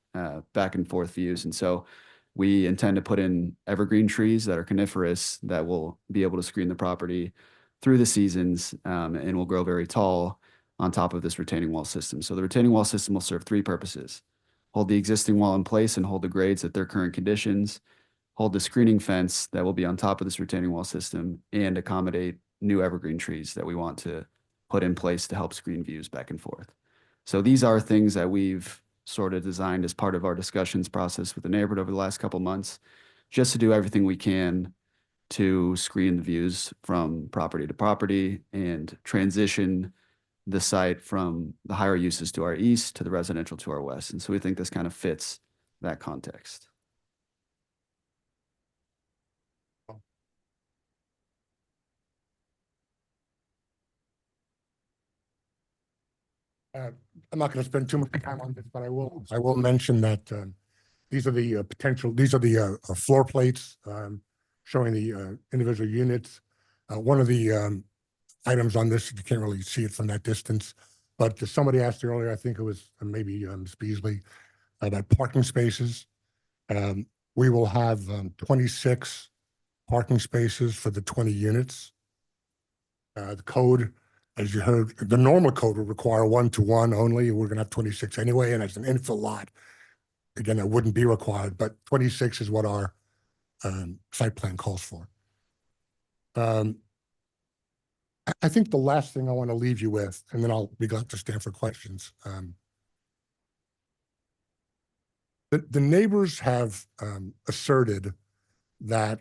back and forth views. And so we intend to put in evergreen trees that are coniferous that will be able to screen the property through the seasons, and will grow very tall on top of this retaining wall system. So the retaining wall system will serve three purposes: hold the existing wall in place and hold the grades at their current conditions, hold the screening fence that will be on top of this retaining wall system, and accommodate new evergreen trees that we want to put in place to help screen views back and forth. So these are things that we've sort of designed as part of our discussions process with the neighborhood over the last couple of months, just to do everything we can to screen the views from property to property and transition the site from the higher uses to our east to the residential to our west. And so we think this kind of fits that context. I'm not going to spend too much time on this, but I will mention that these are the floor plates showing the individual units. One of the items on this, you can't really see it from that distance, but somebody asked earlier, I think it was maybe Ms. Beasley, about parking spaces. We will have 26 parking spaces for the 20 units. The code, as you heard, the normal code would require 1-to-1 only. We're going to have 26 anyway, and as an infill lot, again, that wouldn't be required, but 26 is what our site plan calls for. I think the last thing I want to leave you with, and then I'll be glad to stand for questions. The neighbors have asserted that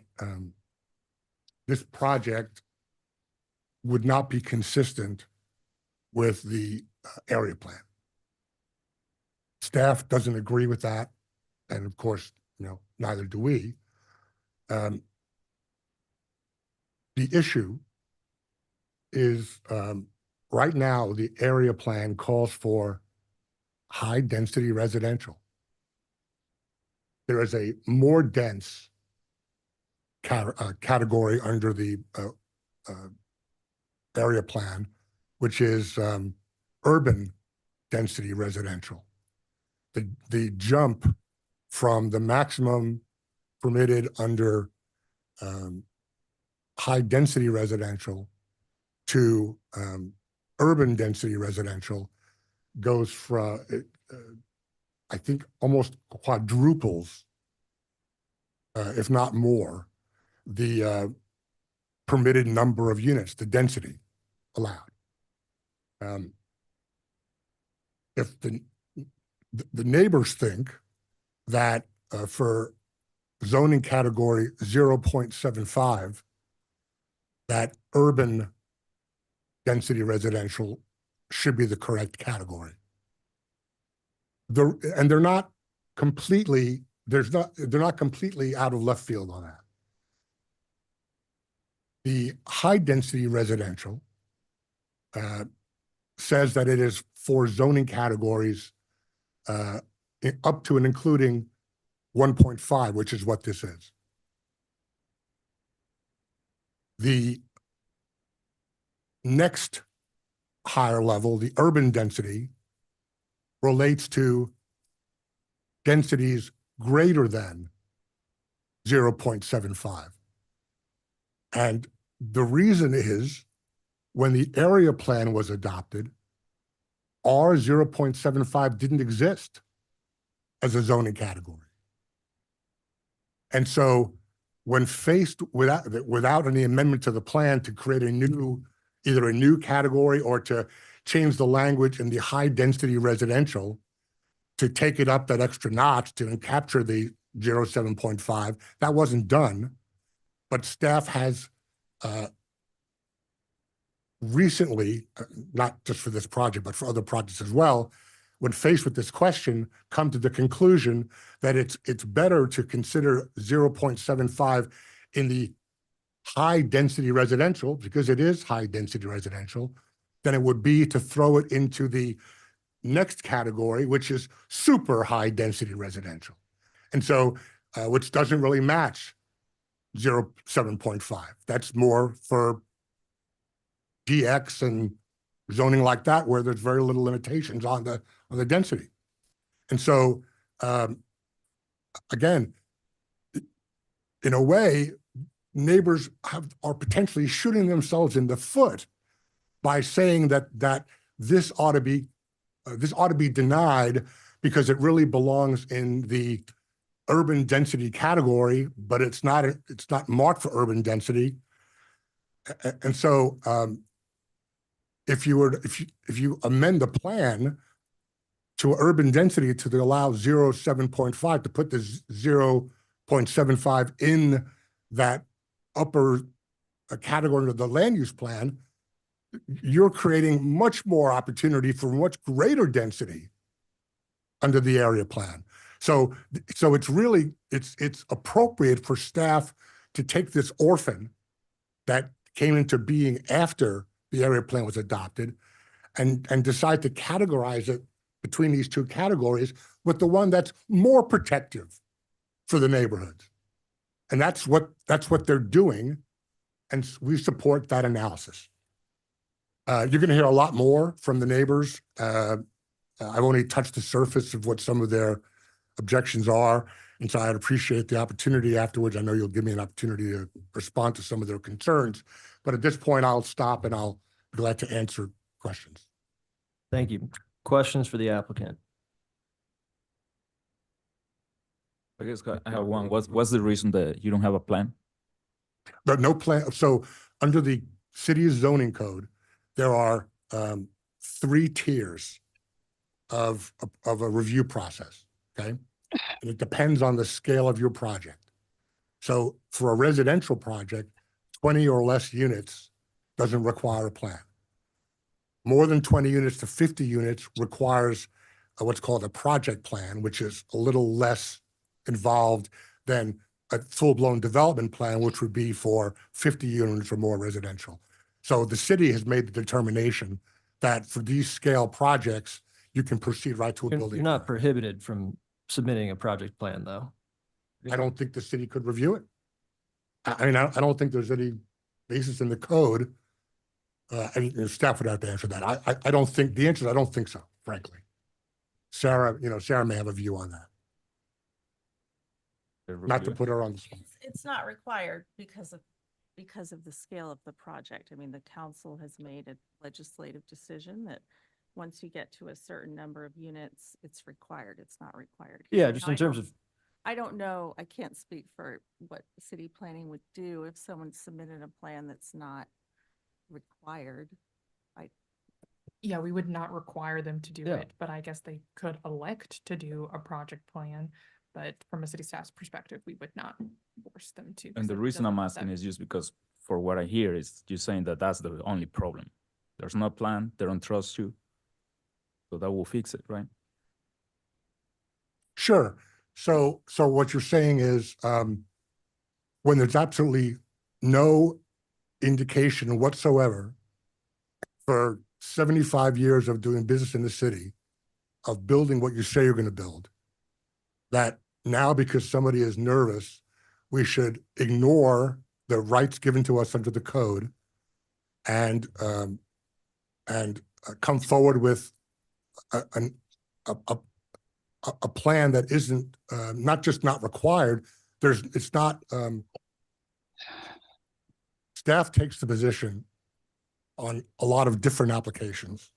this project would not be consistent with the area plan. Staff doesn't agree with that, and of course, neither do we. The issue is right now the area plan calls for high density residential. There is a more dense category under the area plan, which is urban density residential. The jump from the maximum permitted under high density residential to urban density residential goes from, I think, almost quadruples, if not more, the permitted number of units, the density allowed. If the neighbors think that for zoning category 0.75, that urban density residential should be the correct category. And they're not completely, they're not completely out of left field on that. The high density residential says that it is for zoning categories up to and including 1.5, which is what this is. The next higher level, the urban density, relates to densities greater than 0.75. And the reason is, when the area plan was adopted, R 0.75 didn't exist as a zoning category. And so when faced without any amendment to the plan to create a new, either a new category or to change the language in the high density residential to take it up that extra notch to capture the 0.75, that wasn't done. But staff has recently, not just for this project, but for other projects as well, when faced with this question, come to the conclusion that it's better to consider 0.75 in the high density residential, because it is high density residential, than it would be to throw it into the next category, which is super high density residential. And so, which doesn't really match 0.7.5. That's more for DX and zoning like that, where there's very little limitations on the density. And so, again, in a way, neighbors are potentially shooting themselves in the foot by saying that this ought to be denied because it really belongs in the urban density category, but it's not marked for urban density. And so, if you amend the plan to urban density to allow 0.7.5, to put the 0.75 in that upper category of the land use plan, you're creating much more opportunity for much greater density under the area plan. So it's really, it's appropriate for staff to take this orphan that came into being after the area plan was adopted and decide to categorize it between these two categories with the one that's more protective for the neighborhoods. And that's what they're doing. And we support that analysis. You're going to hear a lot more from the neighbors. I've only touched the surface of what some of their objections are. And so I'd appreciate the opportunity afterwards. I know you'll give me an opportunity to respond to some of their concerns. But at this point, I'll stop and I'll be glad to answer questions. Thank you. Questions for the applicant? I guess I have one. What's the reason that you don't have a plan? But no plan. So under the city's zoning code, there are 3 tiers of a review process, okay? And it depends on the scale of your project. So for a residential project, 20 or less units doesn't require a plan. More than 20 units to 50 units requires what's called a project plan, which is a little less involved than a full-blown development plan, which would be for 50 units or more residential. So the city has made the determination that for these scale projects, you can proceed right to a building. You're not prohibited from submitting a project plan, though. I don't think the city could review it. I mean, I don't think there's any basis in the code. I mean, staff would have to answer that. I don't think, the answer is I don't think so, frankly. Sarah may have a view on that. Not to put her on the spot. It's not required because of because of the scale of the project. I mean, the council has made a legislative decision that once you get to a certain number of units, it's required. It's not required. Yeah, just Now, in terms of, I don't know, I can't speak for what city planning would do if someone submitted a plan that's not required. Yeah, we would not require them to do Yeah. it, but I guess they could elect to do a project plan. But from a city staff's perspective, we would not force them to. 'cause And the it reason doesn't I'm fit asking them. is just because for what I hear is you saying that that's the only problem. There's no plan, they don't trust you. So that will fix it, right? Sure. So what you're saying is, when there's absolutely no indication whatsoever for 75 years of doing business in the city, of building what you say you're going to build, that now because somebody is nervous, we should ignore the rights given to us under the code and come forward with a plan that isn't not just not required. It's not. Staff takes the position on a lot of different applications,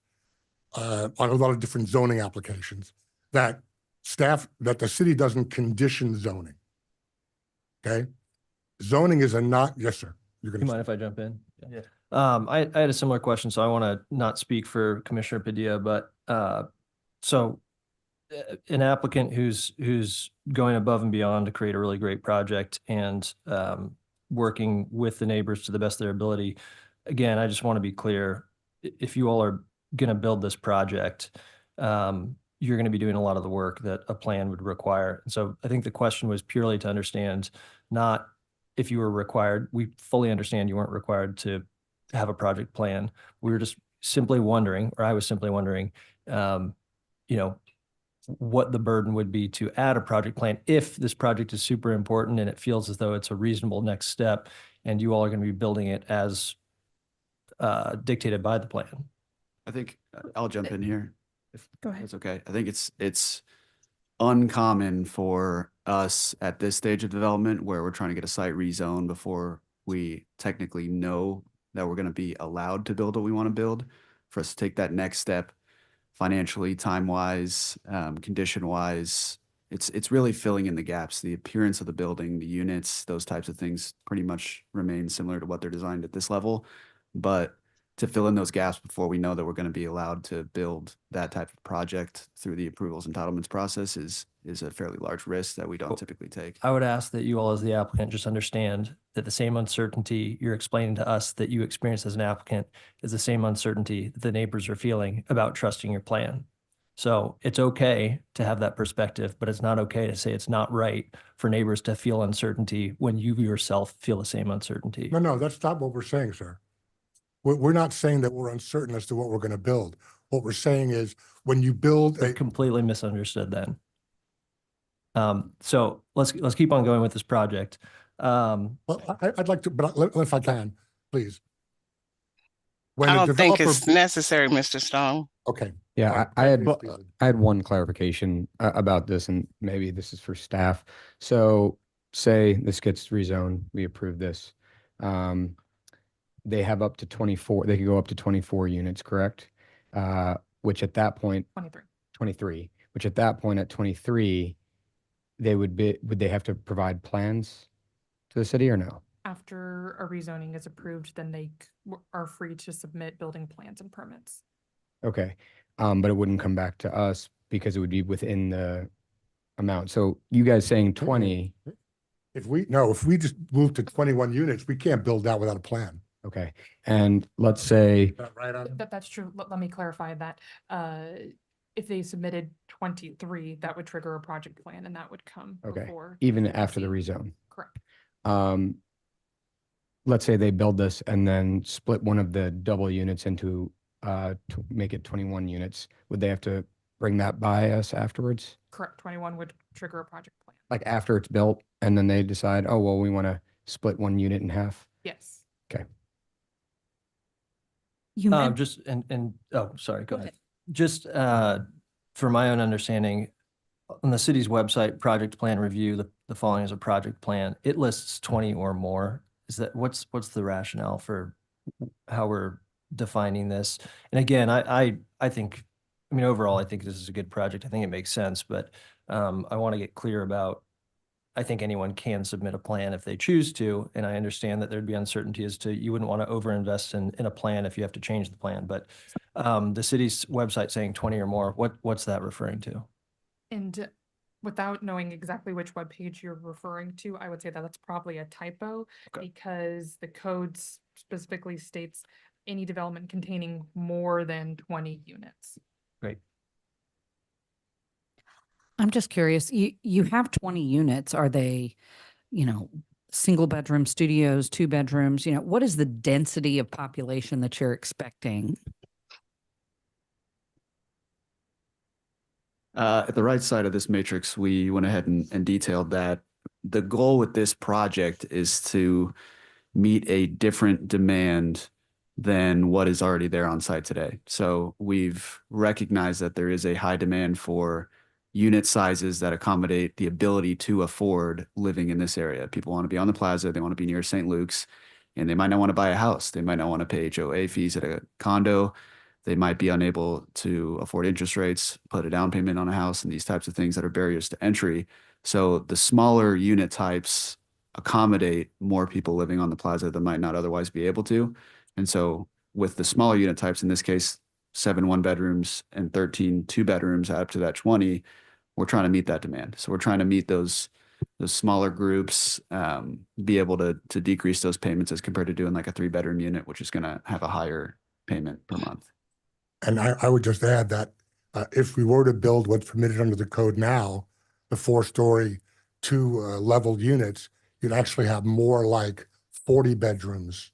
on a lot of different zoning applications, that the city doesn't condition zoning. Okay, zoning is yes, sir. You're you gonna. mind if I jump in? Yeah. I had a similar question, so I want to not speak for Commissioner Padilla, but so an applicant who's going above and beyond to create a really great project and working with the neighbors to the best of their ability. Again, I just want to be clear, if you all are going to build this project, you're going to be doing a lot of the work that a plan would require. And so I think the question was purely to understand, not if you were required. We fully understand you weren't required to have a project plan. We were just simply wondering, or I was simply wondering, what the burden would be to add a project plan if this project is super important and it feels as though it's a reasonable next step and you all are going to be building it as dictated by the plan. I think I'll jump in here. If Go ahead. that's okay. I think it's uncommon for us at this stage of development where we're trying to get a site rezoned before we technically know that we're going to be allowed to build what we want to build, for us to take that next step financially, time-wise, condition-wise. It's really filling in the gaps. The appearance of the building, the units, those types of things pretty much remain similar to what they're designed at this level. But to fill in those gaps before we know that we're going to be allowed to build that type of project through the approvals entitlements process is a fairly large risk that we don't typically take. I would ask that you all as the applicant just understand that the same uncertainty you're explaining to us that you experience as an applicant is the same uncertainty that the neighbors are feeling about trusting your plan. So it's okay to have that perspective, but it's not okay to say it's not right for neighbors to feel uncertainty when you yourself feel the same uncertainty. No, that's not what we're saying, sir. We're not saying that we're uncertain as to what we're going to build. What we're saying is when you build I completely misunderstood then. So let's keep on going with this project. Well, I'd like to, but if I can, please. When I a don't think developer- it's necessary, Mr. Stone. Okay. Yeah, I had one clarification about this, and maybe this is for staff. So say this gets rezoned, we approve this. They have up to 24, they could go up to 24 units, correct? Which at that point, 23, which at that point at 23, would they have to provide plans to the city or no? After a rezoning is approved, then they are free to submit building plans and permits. Okay, but it wouldn't come back to us because it would be within the amount. So you guys saying 20? If we just move to 21 units, we can't build that without a plan. Okay, and let's say, That's true. Let me clarify that. If they submitted 23, that would trigger a project plan and that would come okay, before. even after the rezone. Correct. Let's say they build this and then split one of the double units into to make it 21 units. Would they have to bring that by us afterwards? Correct. 21 would trigger a project plan. Like after it's built and then they decide, oh, well, we want to split one unit in half? Yes. Okay. Sorry, go ahead. Just for my own understanding, on the city's website, project plan review, the following is a project plan. It lists 20 or more. Is that, what's the rationale for how we're defining this? And again, I think, I mean, overall, I think this is a good project. I think it makes sense, but I want to get clear about, I think anyone can submit a plan if they choose to, and I understand that there'd be uncertainty as to, you wouldn't want to overinvest in a plan if you have to change the plan, but the city's website saying 20 or more, what's that referring to? And without knowing exactly which webpage you're referring to, I would say that that's probably a typo because the code specifically states any development containing more than 20 units. Great. I'm just curious, you have 20 units. Are they, single bedroom studios, 2 bedrooms? What is the density of population that you're expecting? At the right side of this matrix, we went ahead and detailed that the goal with this project is to meet a different demand than what is already there on site today. So we've recognized that there is a high demand for unit sizes that accommodate the ability to afford living in this area. People want to be on the plaza, they want to be near St. Luke's, and they might not want to buy a house. They might not want to pay HOA fees at a condo. They might be unable to afford interest rates, put a down payment on a house, and these types of things that are barriers to entry. So the smaller unit types accommodate more people living on the plaza that might not otherwise be able to. And so with the smaller unit types, in this case, 7 1-bedrooms and 13 2-bedrooms up to that 20, we're trying to meet that demand. So we're trying to meet those smaller groups, be able to decrease those payments as compared to doing like a 3-bedroom unit, which is going to have a higher payment per month. And I would just add that if we were to build what's permitted under the code now, the 4-story, 2 level units, you'd actually have more like 40 bedrooms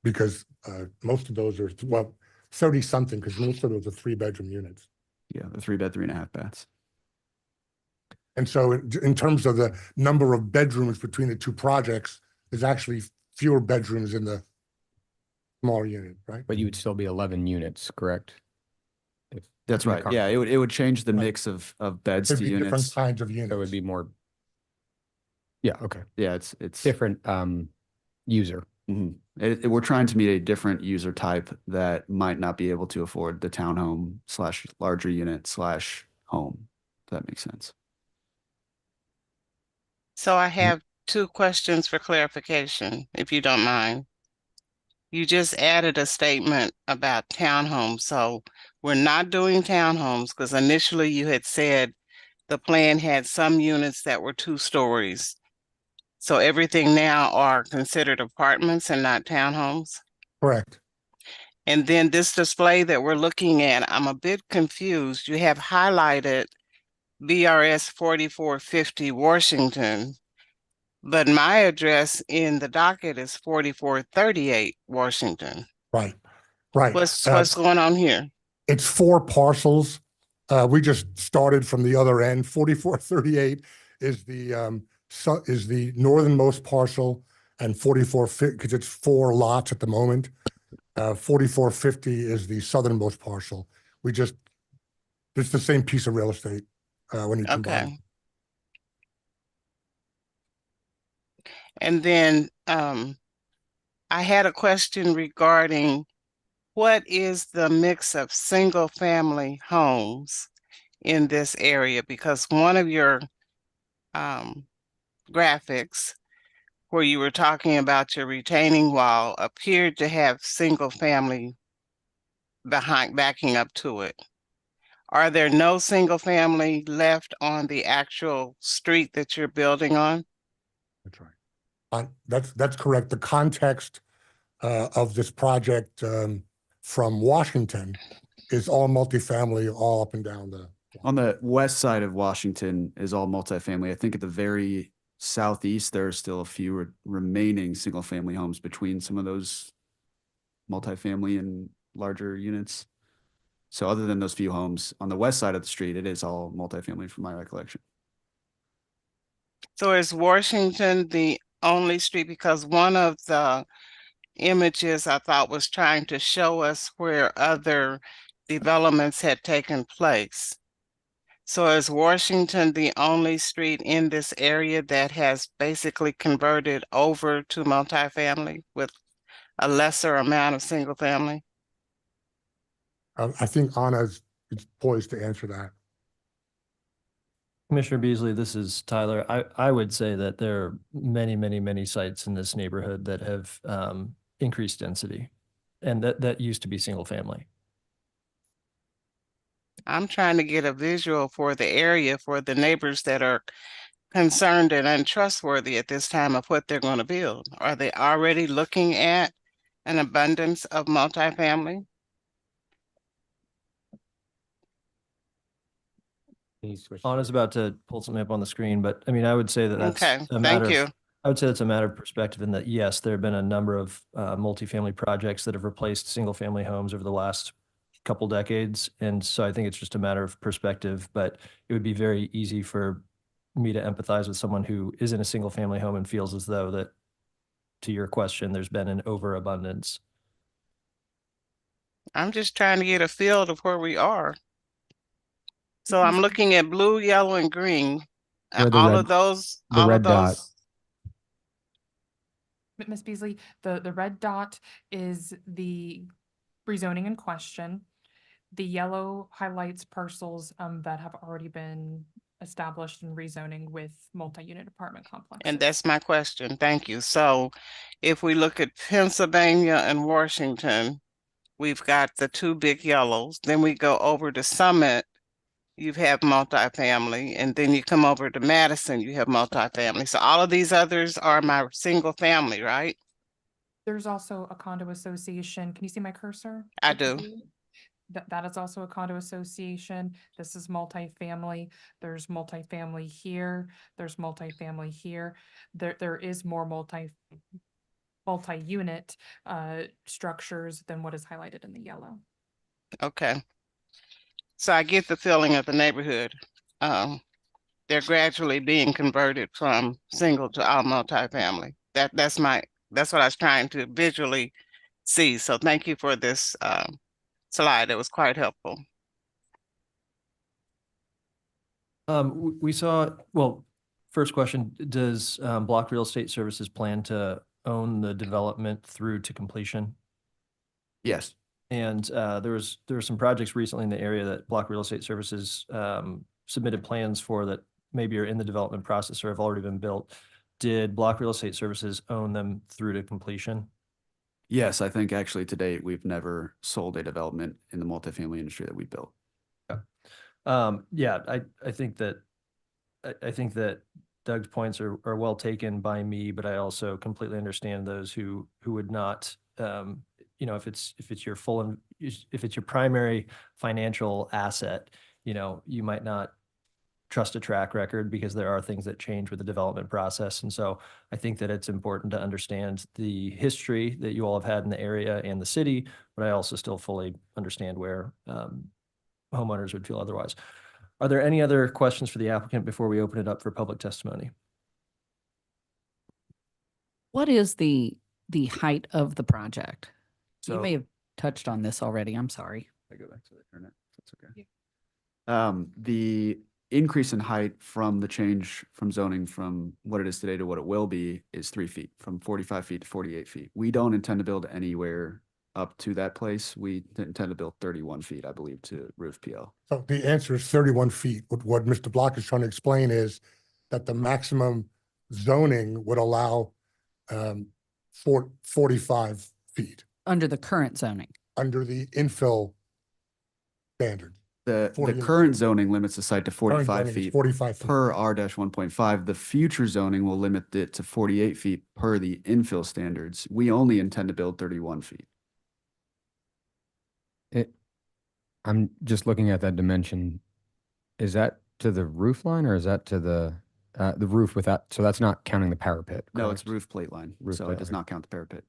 because most of those are, 30 something, because most of those are 3-bedroom units. Yeah, the 3-bed, 3.5 baths. And so in terms of the number of bedrooms between the 2 projects, there's actually fewer bedrooms in the smaller unit, right? But you would still be 11 units, correct? That's right. Yeah, it would change the mix of beds There'd to be units. different kinds of units. So it would be more. Yeah, okay. Yeah, it's different user. We're trying to meet a different user type that might not be able to afford the townhome / larger unit / home. If that makes sense. So I have 2 questions for clarification, if you don't mind. You just added a statement about townhomes. So we're not doing townhomes because initially you had said the plan had some units that were 2 stories. So everything now are considered apartments and not townhomes? Correct. And then this display that we're looking at, I'm a bit confused. You have highlighted BRS 4450 Washington, but my address in the docket is 4438 Washington. Right, right. What's going on here? It's 4 parcels. We just started from the other end. 4438 is the northernmost parcel, and 4450, because it's 4 lots at the moment. 4450 is the southernmost parcel. It's the same piece of real estate when you combine. Okay. And then I had a question regarding what is the mix of single family homes in this area? Because one of your graphics where you were talking about your retaining wall appeared to have single family backing up to it. Are there no single family left on the actual street that you're building on? That's right. That's correct. The context of this project from Washington is all multifamily, all up and down the. On the west side of Washington is all multifamily. I think at the very southeast, there are still a few remaining single family homes between some of those multifamily and larger units. So other than those few homes on the west side of the street, it is all multifamily from my recollection. So is Washington the only street? Because one of the images I thought was trying to show us where other developments had taken place. So is Washington the only street in this area that has basically converted over to multifamily with a lesser amount of single family? I think Anna's is poised to answer that. Commissioner Beasley, this is Tyler. I would say that there are many, many, many sites in this neighborhood that have increased density. And that used to be single family. I'm trying to get a visual for the area for the neighbors that are concerned and untrustworthy at this time of what they're going to build. Are they already looking at an abundance of multifamily? Anna's about to pull something up on the screen, but I mean, I would say that that's Okay, a thank matter you. of, I would say that's a matter of perspective in that, yes, there have been a number of multifamily projects that have replaced single family homes over the last couple decades. And so I think it's just a matter of perspective, but it would be very easy for me to empathize with someone who is in a single family home and feels as though that, to your question, there's been an overabundance. I'm just trying to get a feel of where we are. So I'm looking at blue, yellow, and green. Where the All red- of those, the all red of dot. those. Ms. Beasley, the red dot is the rezoning in question. The yellow highlights parcels that have already been established in rezoning with multi-unit apartment complexes. And that's my question. Thank you. So if we look at Pennsylvania and Washington, we've got the two big yellows. Then we go over to Summit, you have multifamily, and then you come over to Madison, you have multifamily. So all of these others are my single family, right? There's also a condo association. Can you see my cursor? I do. That is also a condo association. This is multifamily. There's multifamily here. There's multifamily here. There is more multi-unit structures than what is highlighted in the yellow. Okay. So I get the feeling of the neighborhood. They're gradually being converted from single to all multifamily. That's what I was trying to visually see. So thank you for this slide. It was quite helpful. We saw, well, first question, does Block Real Estate Services plan to own the development through to completion? Yes. And there were some projects recently in the area that Block Real Estate Services submitted plans for that maybe are in the development process or have already been built. Did Block Real Estate Services own them through to completion? Yes, I think actually to date, we've never sold a development in the multifamily industry that we built. Yeah, I think that Doug's points are well taken by me, but I also completely understand those who would not, you know, if it's your if it's your primary financial asset, you know, you might not trust a track record because there are things that change with the development process. And so I think that it's important to understand the history that you all have had in the area and the city, but I also still fully understand where homeowners would feel otherwise. Are there any other questions for the applicant before we open it up for public testimony? What is the height of the project? You So- may have touched on this already. I'm sorry. I go back to the internet. That's okay. The increase in height from the change from zoning from what it is today to what it will be is 3 feet, from 45 feet to 48 feet. We don't intend to build anywhere up to that place. We intend to build 31 feet, I believe, to roof PL. So the answer is 31 feet. What Mr. Block is trying to explain is that the maximum zoning would allow 45 feet Under the current zoning. under the infill standard. The 40 current zoning limits the site to Current 45 zoning is feet 45 feet. per R-1.5. The future zoning will limit it to 48 feet per the infill standards. We only intend to build 31 feet. I'm just looking at that dimension. Is that to the roof line or is that to the roof without, so that's not counting the parapet? No, it's correct? roof plate line, Roof so plate, it does okay. not count the parapet.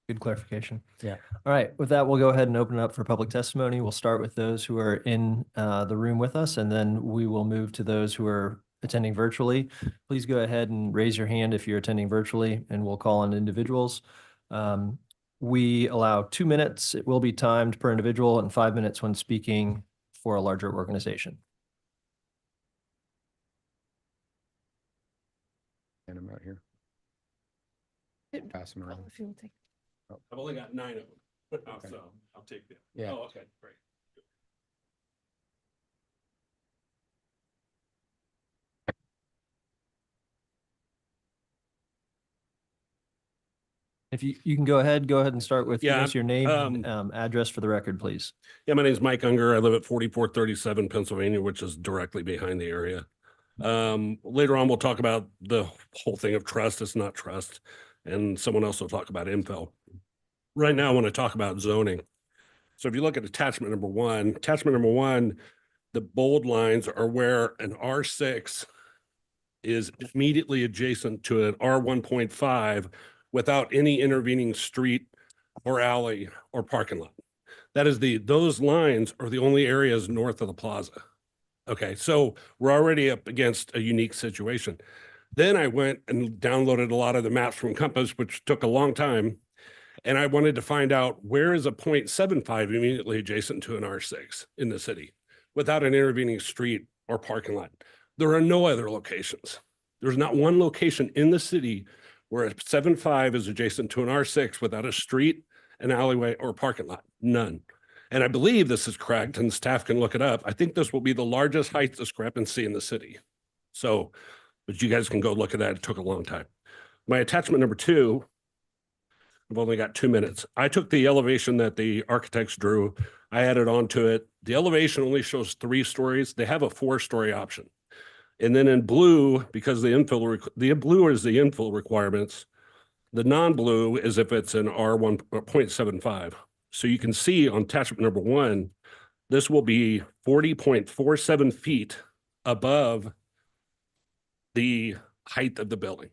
Good clarification. Yeah. All right, with that, we'll go ahead and open it up for public testimony. We'll start with those who are in the room with us, and then we will move to those who are attending virtually. Please go ahead and raise your hand if you're attending virtually, and we'll call on individuals. We allow 2 minutes. It will be timed per individual and 5 minutes when speaking for a larger organization. And I'm out here. Pass them around. If you will take. I've only got 9 of them, so I'll take them. Yeah. Oh, okay, great. If you can go ahead and start with Yeah, your name and address for the record, please. Yeah, my name is Mike Unger. I live at 4437 Pennsylvania, which is directly behind the area. Later on, we'll talk about the whole thing of trust. It's not trust. And someone else will talk about info. Right now, I want to talk about zoning. So if you look at attachment number one, the bold lines are where an R6 is immediately adjacent to an R1.5 without any intervening street or alley or parking lot. That is those lines are the only areas north of the plaza. Okay, so we're already up against a unique situation. Then I went and downloaded a lot of the maps from Compass, which took a long time. And I wanted to find out where is a 0.75 immediately adjacent to an R6 in the city without an intervening street or parking lot. There are no other locations. There's not one location in the city where a 7.5 is adjacent to an R6 without a street, an alleyway, or parking lot. None. And I believe this is correct, and staff can look it up. I think this will be the largest height discrepancy in the city. So, but you guys can go look at that. It took a long time. My attachment number 2, I've only got 2 minutes. I took the elevation that the architects drew. I added on to it. The elevation only shows 3 stories. They have a 4-story option. And then in blue, because the blue is the infill requirements, the non-blue is if it's an R1.75. So you can see on attachment number 1, this will be 40.47 feet above the height of the building.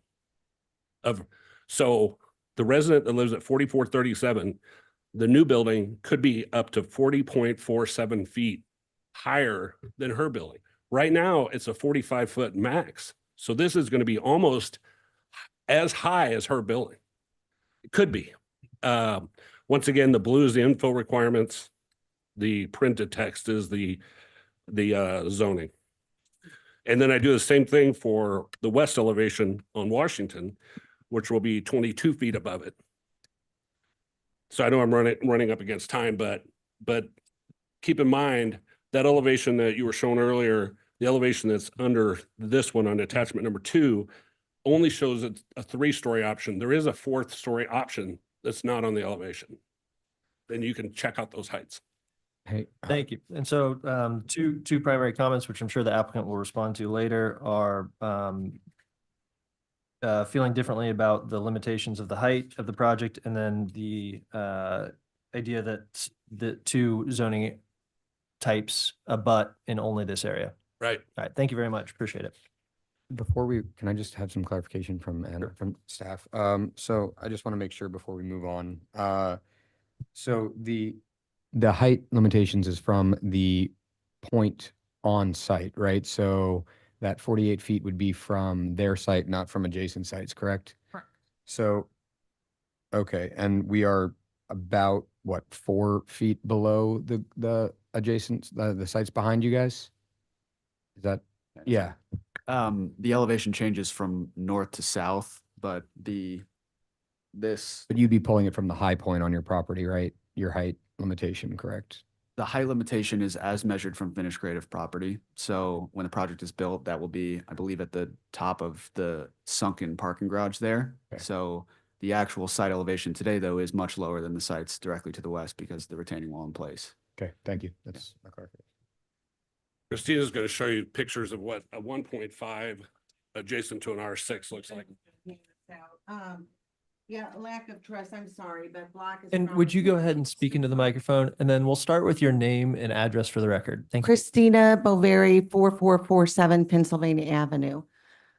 So the resident that lives at 4437, the new building could be up to 40.47 feet higher than her building. Right now, it's a 45-foot max. So this is going to be almost as high as her building. It could be. Once again, the blue is the info requirements. The printed text is the zoning. And then I do the same thing for the west elevation on Washington, which will be 22 feet above it. So I know I'm running up against time, but keep in mind that elevation that you were shown earlier, the elevation that's under this one on attachment number 2, only shows a 3-story option. There is a 4th-story option that's not on the elevation. Then you can check out those heights. Hey, Thank you. And so two primary comments, which I'm sure the applicant will respond to later, are feeling differently about the limitations of the height of the project, and then the idea that the 2 zoning types abut in only this area. Right. All right. Thank you very much. Appreciate it. can I just have some clarification from Anna, from staff? So I just want to make sure before we move on. So the height limitations is from the point on site, right? So that 48 feet would be from their site, not from adjacent sites, correct? Correct. So, okay, and we are about, what, 4 feet below the adjacent, the sites behind you guys? Is that, yeah, The elevation changes from north to south, but but you'd be pulling it from the high point on your property, right? Your height limitation, correct? the height limitation is as measured from finished grade of property. So when the project is built, that will be, I believe, at the top of the sunken parking garage there. Okay. So the actual site elevation today, though, is much lower than the sites directly to the west because of the retaining wall in place. Okay, thank you. That's my clarification. Christina's going to show you pictures of what a 1.5 adjacent to an R6 looks like. Yeah, lack of trust, I'm sorry, but block is. And would you go ahead and speak into the microphone, and then we'll start with your name and address for the record. Thank you. Christina Boveri, 4447 Pennsylvania Avenue.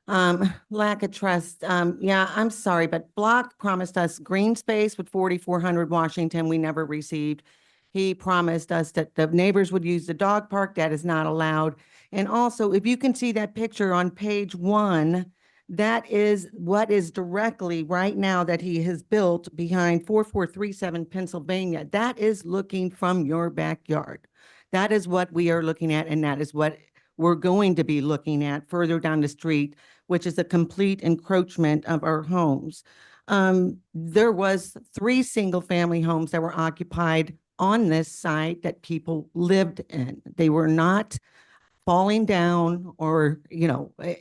Lack of trust. Yeah, I'm sorry, but Block promised us green space with 4400 Washington. We never received. He promised us that the neighbors would use the dog park. That is not allowed. And also, if you can see that picture on page 1, that is what is directly right now that he has built behind 4437 Pennsylvania. That is looking from your backyard. That is what we are looking at, and that is what we're going to be looking at further down the street, which is a complete encroachment of our homes. There was 3 single-family homes that were occupied on this site that people lived in. They were not falling down or,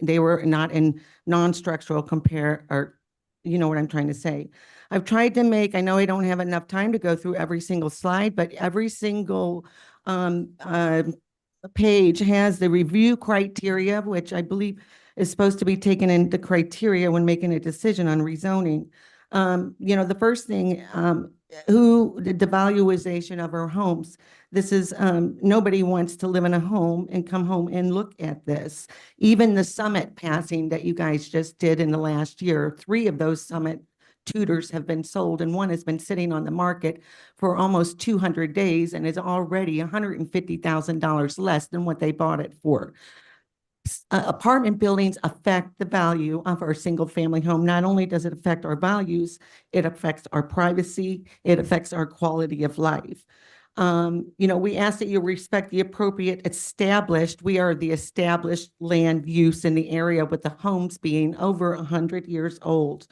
they were not in non-structural compare, or, you know what I'm trying to say. I've tried to make, I know I don't have enough time to go through every single slide, but every single page has the review criteria, which I believe is supposed to be taken into criteria when making a decision on rezoning. The first thing, the devaluation of our homes. This is, nobody wants to live in a home and come home and look at this. Even the summit passing that you guys just did in the last year, 3 of those summit tutors have been sold, and 1 has been sitting on the market for almost 200 days and is already $150,000 less than what they bought it for. Apartment buildings affect the value of our single-family home. Not only does it affect our values, it affects our privacy, it affects our quality of life. We ask that you respect the appropriate established, we are the established land use in the area, with the homes being over 100 years old.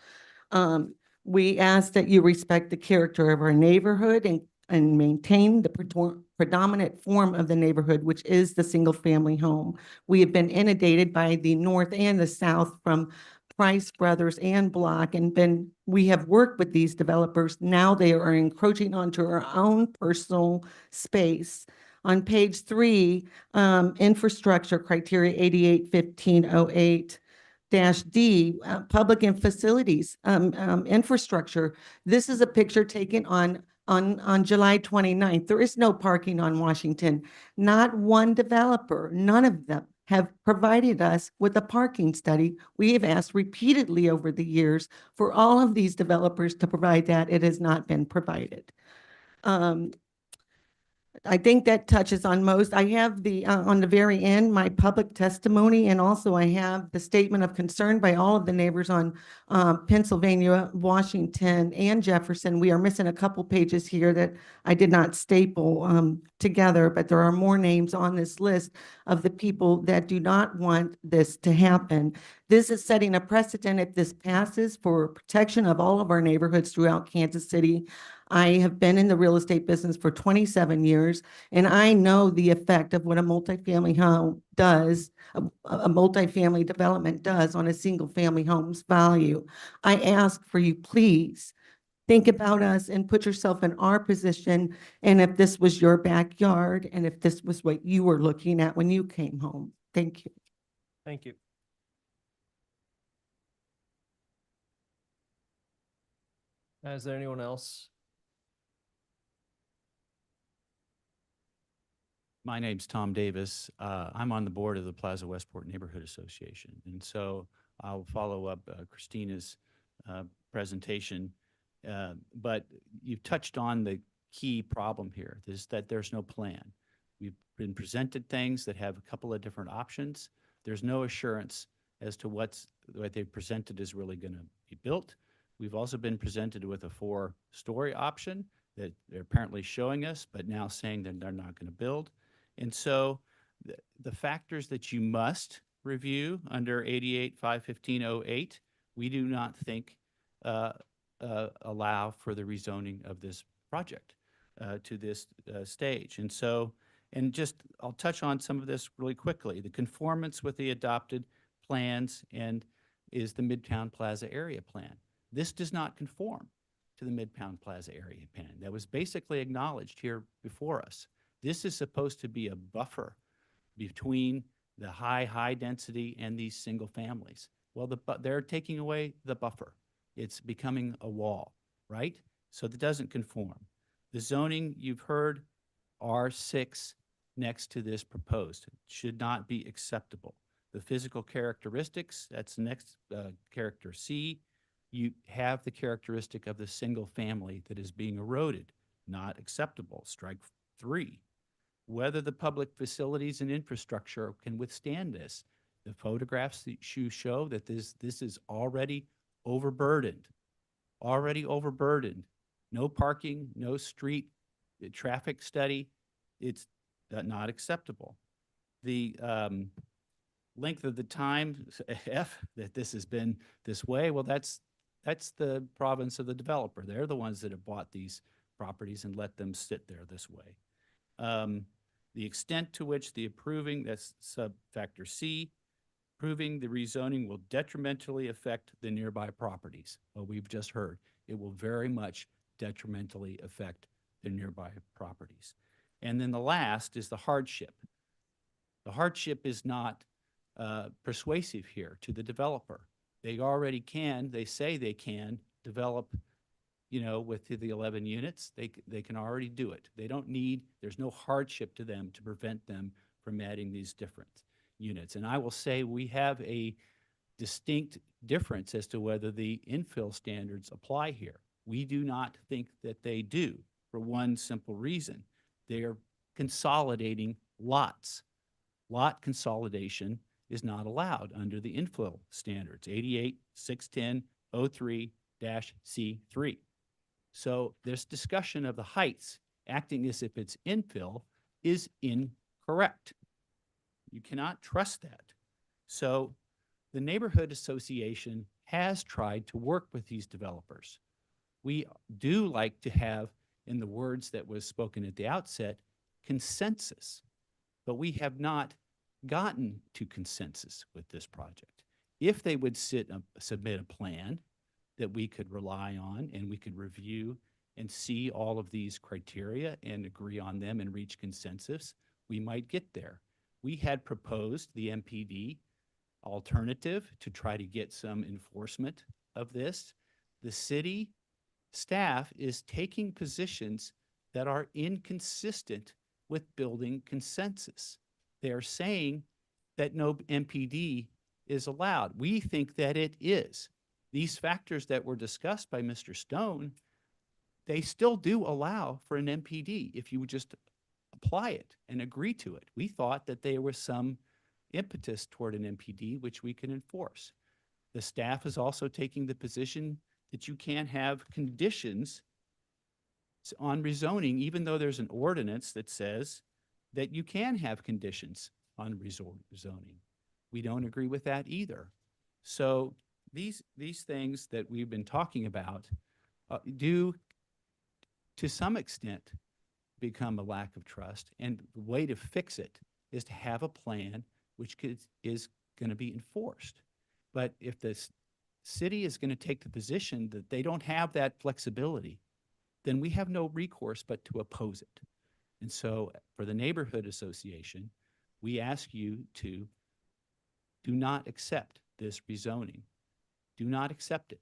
We ask that you respect the character of our neighborhood and maintain the predominant form of the neighborhood, which is the single-family home. We have been inundated by the north and the south from Price Brothers and Block, and we have worked with these developers. Now they are encroaching onto our own personal space. On page 3, infrastructure criteria 881508. -D, public and facilities, infrastructure. This is a picture taken on July 29th. There is no parking on Washington. Not one developer, none of them have provided us with a parking study. We have asked repeatedly over the years for all of these developers to provide that. It has not been provided. I think that touches on most. I have on the very end, my public testimony, and also I have the statement of concern by all of the neighbors on Pennsylvania, Washington, and Jefferson. We are missing a couple pages here that I did not staple together, but there are more names on this list of the people that do not want this to happen. This is setting a precedent if this passes for protection of all of our neighborhoods throughout Kansas City. I have been in the real estate business for 27 years, and I know the effect of what a multifamily home does, a multifamily development does on a single-family home's value. I ask for you, please, think about us and put yourself in our position, and if this was your backyard, and if this was what you were looking at when you came home. Thank you. Thank you. Is there anyone else? My name's Tom Davis. I'm on the board of the Plaza Westport Neighborhood Association. And so I'll follow up Christina's presentation. But you've touched on the key problem here, is that there's no plan. We've been presented things that have a couple of different options. There's no assurance as to what they've presented is really going to be built. We've also been presented with a 4-story option that they're apparently showing us, but now saying that they're not going to build. And so the factors that you must review under 88-515-08, we do not think allow for the rezoning of this project to this stage. And so, I'll touch on some of this really quickly. The conformance with the adopted plans is the Midtown Plaza area plan. This does not conform to the Midtown Plaza area plan. That was basically acknowledged here before us. This is supposed to be a buffer between the high density and these single families. Well, they're taking away the buffer. It's becoming a wall, right? So that doesn't conform. The zoning, you've heard, R6 next to this proposed should not be acceptable. The physical characteristics, that's next character C, you have the characteristic of the single family that is being eroded, not acceptable, strike 3. Whether the public facilities and infrastructure can withstand this. The photographs that you show that this is already overburdened. No parking, no street traffic study. not acceptable. The length of the time, F, that this has been this way, well, that's the province of the developer. They're the ones that have bought these properties and let them sit there this way. The extent to which the approving, that's subfactor C, approving the rezoning will detrimentally affect the nearby properties. Well, we've just heard, it will very much detrimentally affect the nearby properties. And then the last is the hardship. The hardship is not persuasive here to the developer. They already can, they say they can develop, you know, with the 11 units, they can already do it. They don't need, there's no hardship to them to prevent them from adding these different units. And I will say we have a distinct difference as to whether the infill standards apply here. We do not think that they do for one simple reason. They are consolidating lots. Lot consolidation is not allowed under the infill standards, 88-610-03-C3. So this discussion of the heights acting as if it's infill is incorrect. You cannot trust that. So the neighborhood association has tried to work with these developers. We do like to have, in the words that was spoken at the outset, consensus, but we have not gotten to consensus with this project. If they would submit a plan that we could rely on and we could review and see all of these criteria and agree on them and reach consensus, we might get there. We had proposed the MPD alternative to try to get some enforcement of this. The city staff is taking positions that are inconsistent with building consensus. They're saying that no MPD is allowed. We think that it is. These factors that were discussed by Mr. Stone, they still do allow for an MPD if you would just apply it and agree to it. We thought that there was some impetus toward an MPD which we can enforce. The staff is also taking the position that you can't have conditions on rezoning, even though there's an ordinance that says that you can have conditions on rezoning. We don't agree with that either. So these things that we've been talking about do, to some extent, become a lack of trust. And the way to fix it is to have a plan which is going to be enforced. But if the city is going to take the position that they don't have that flexibility, then we have no recourse but to oppose it. And so for the neighborhood association, we ask you to do not accept this rezoning. Do not accept it.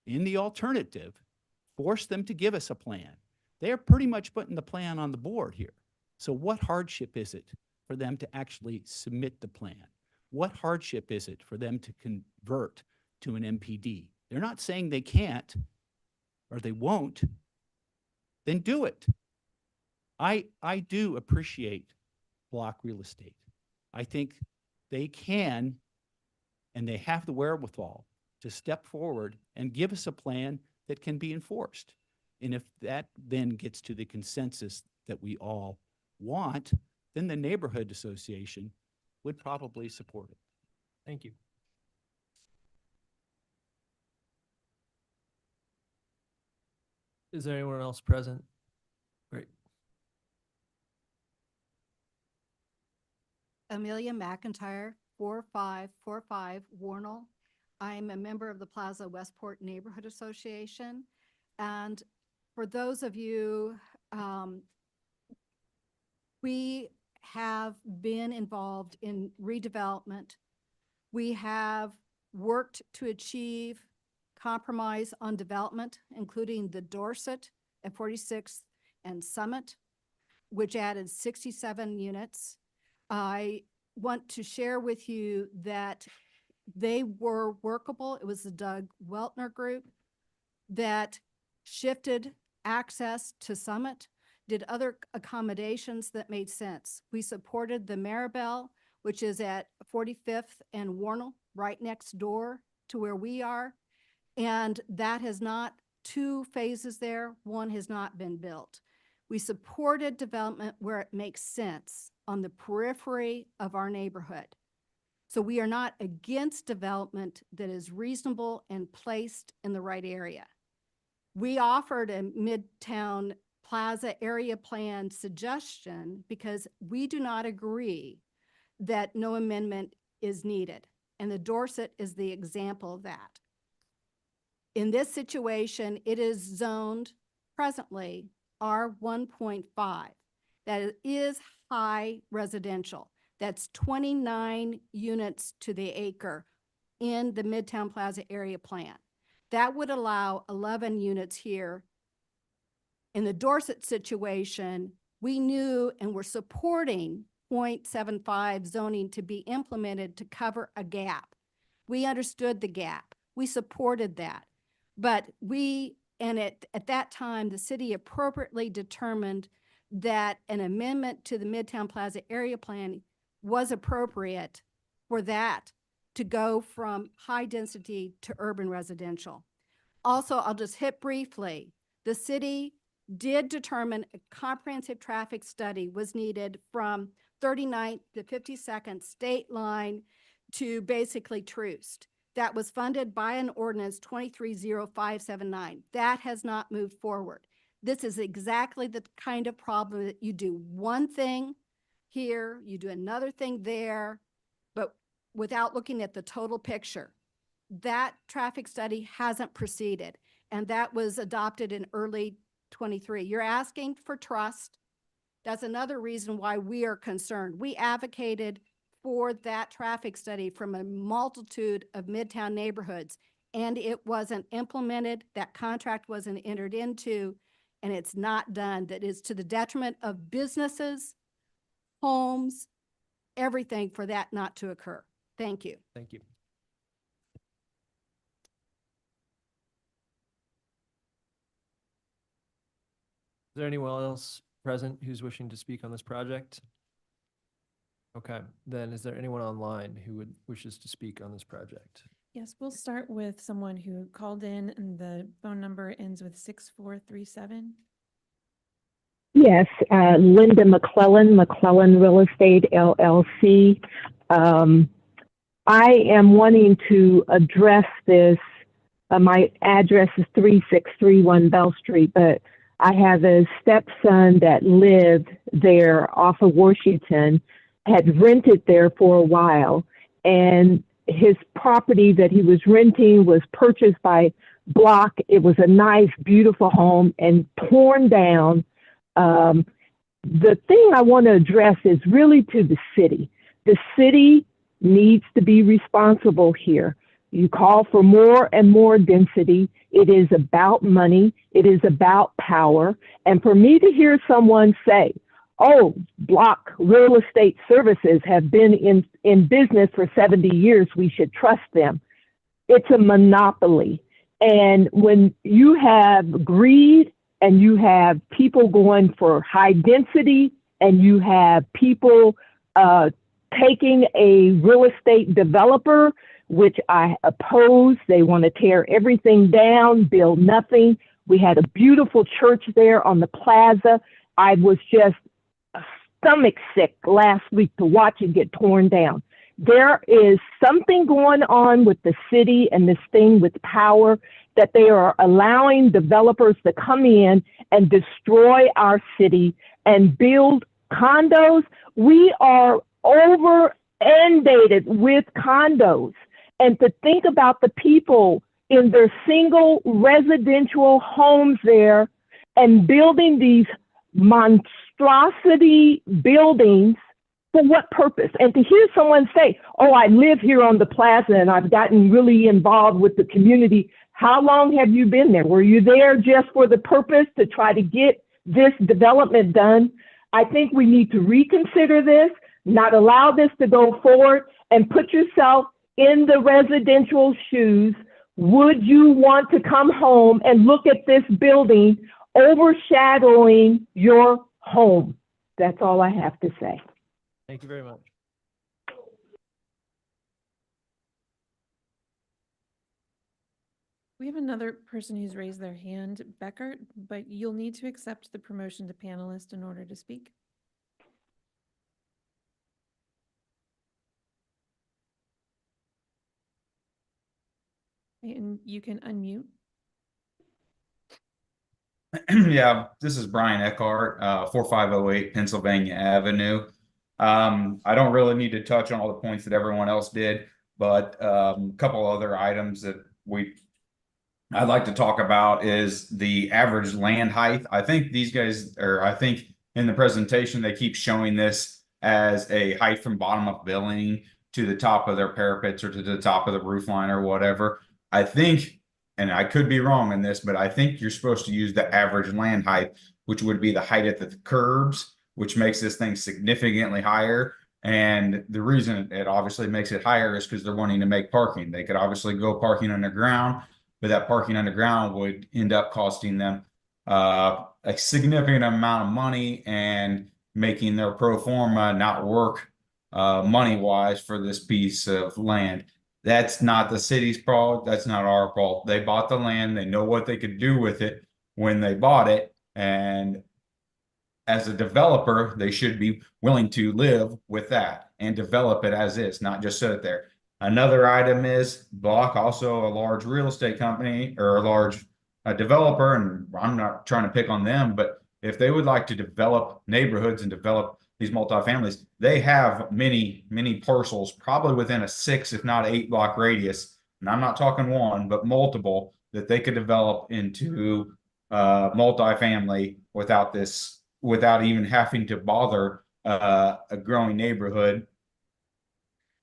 In the alternative, force them to give us a plan. They are pretty much putting the plan on the board here. So what hardship is it for them to actually submit the plan? What hardship is it for them to convert to an MPD? They're not saying they can't or they won't. Then do it. I do appreciate block real estate. I think they can and they have the wherewithal to step forward and give us a plan that can be enforced. And if that then gets to the consensus that we all want, then the neighborhood association would probably support it. Thank you. Is there anyone else present? Great. Amelia McIntyre, 4545 Warnell. I'm a member of the Plaza Westport Neighborhood Association. And for those of you, we have been involved in redevelopment. We have worked to achieve compromise on development, including the Dorset at 46th and Summit, which added 67 units. I want to share with you that they were workable. It was the Doug Weltner group that shifted access to Summit, did other accommodations that made sense. We supported the Maribel, which is at 45th and Warnell, right next door to where we are. And that has not, two phases there, one has not been built. We supported development where it makes sense on the periphery of our neighborhood. So we are not against development that is reasonable and placed in the right area. We offered a Midtown Plaza area plan suggestion because we do not agree that no amendment is needed. And the Dorset is the example of that. In this situation, it is zoned presently R1.5. That is high residential. That's 29 units to the acre in the Midtown Plaza area plan. That would allow 11 units here. In the Dorset situation, we knew and were supporting 0.75 zoning to be implemented to cover a gap. We understood the gap. We supported that. But at that time, the city appropriately determined that an amendment to the Midtown Plaza area plan was appropriate for that to go from high density to urban residential. Also, I'll just hit briefly, the city did determine a comprehensive traffic study was needed from 39th to 52nd state line to basically Troost. That was funded by an ordinance 230579. That has not moved forward. This is exactly the kind of problem that you do one thing here, you do another thing there, but without looking at the total picture. That traffic study hasn't proceeded, and that was adopted in early 23. You're asking for trust. That's another reason why we are concerned. We advocated for that traffic study from a multitude of Midtown neighborhoods, and it wasn't implemented. That contract wasn't entered into, and it's not done. That is to the detriment of businesses, homes, everything for that not to occur. Thank you. Thank you. Is there anyone else present who's wishing to speak on this project? Okay, then is there anyone online who wishes to speak on this project? Yes, we'll start with someone who called in and the phone number ends with 6437. Yes, Linda McClellan Real Estate LLC. I am wanting to address this. My address is 3631 Bell Street, but I have a stepson that lived there off of Washington, had rented there for a while, and his property that he was renting was purchased by Block. It was a nice, beautiful home and torn down. The thing I want to address is really to the city. The city needs to be responsible here. You call for more and more density. It is about money. It is about power. And for me to hear someone say, oh, Block Real Estate Services have been in business for 70 years, we should trust them. It's a monopoly. And when you have greed and you have people going for high density and you have people taking a real estate developer, which I oppose, they want to tear everything down, build nothing. We had a beautiful church there on the plaza. I was just stomach sick last week to watch it get torn down. There is something going on with the city and this thing with power that they are allowing developers to come in and destroy our city and build condos. We are over inundated with condos. And to think about the people in their single residential homes there and building these monstrosity buildings, for what purpose? And to hear someone say, oh, I live here on the plaza and I've gotten really involved with the community. How long have you been there? Were you there just for the purpose to try to get this development done? I think we need to reconsider this, not allow this to go forward, and put yourself in the residential shoes. Would you want to come home and look at this building overshadowing your home? That's all I have to say. Thank you very much. We have another person who's raised their hand, Beckert, but you'll need to accept the promotion to panelist in order to speak. And you can unmute. Yeah, this is Brian Eckhart, 4508 Pennsylvania Avenue. I don't really need to touch on all the points that everyone else did, but a couple other items that I'd like to talk about is the average land height. I think these guys, or I think in the presentation, they keep showing this as a height from bottom of building to the top of their parapets or to the top of the roof line or whatever. I think, and I could be wrong in this, but I think you're supposed to use the average land height, which would be the height at the curbs, which makes this thing significantly higher. And the reason it obviously makes it higher is because they're wanting to make parking. They could obviously go parking underground, but that parking underground would end up costing them a significant amount of money and making their pro forma not work money wise for this piece of land. That's not the city's fault. That's not our fault. They bought the land. They know what they could do with it when they bought it. And as a developer, they should be willing to live with that and develop it as is, not just sit it there. Another item is Block, also a large real estate company or a large developer, and I'm not trying to pick on them, but if they would like to develop neighborhoods and develop these multifamilies, they have many, many parcels, probably within a 6, if not 8 block radius. And I'm not talking one, but multiple that they could develop into multifamily without even having to bother a growing neighborhood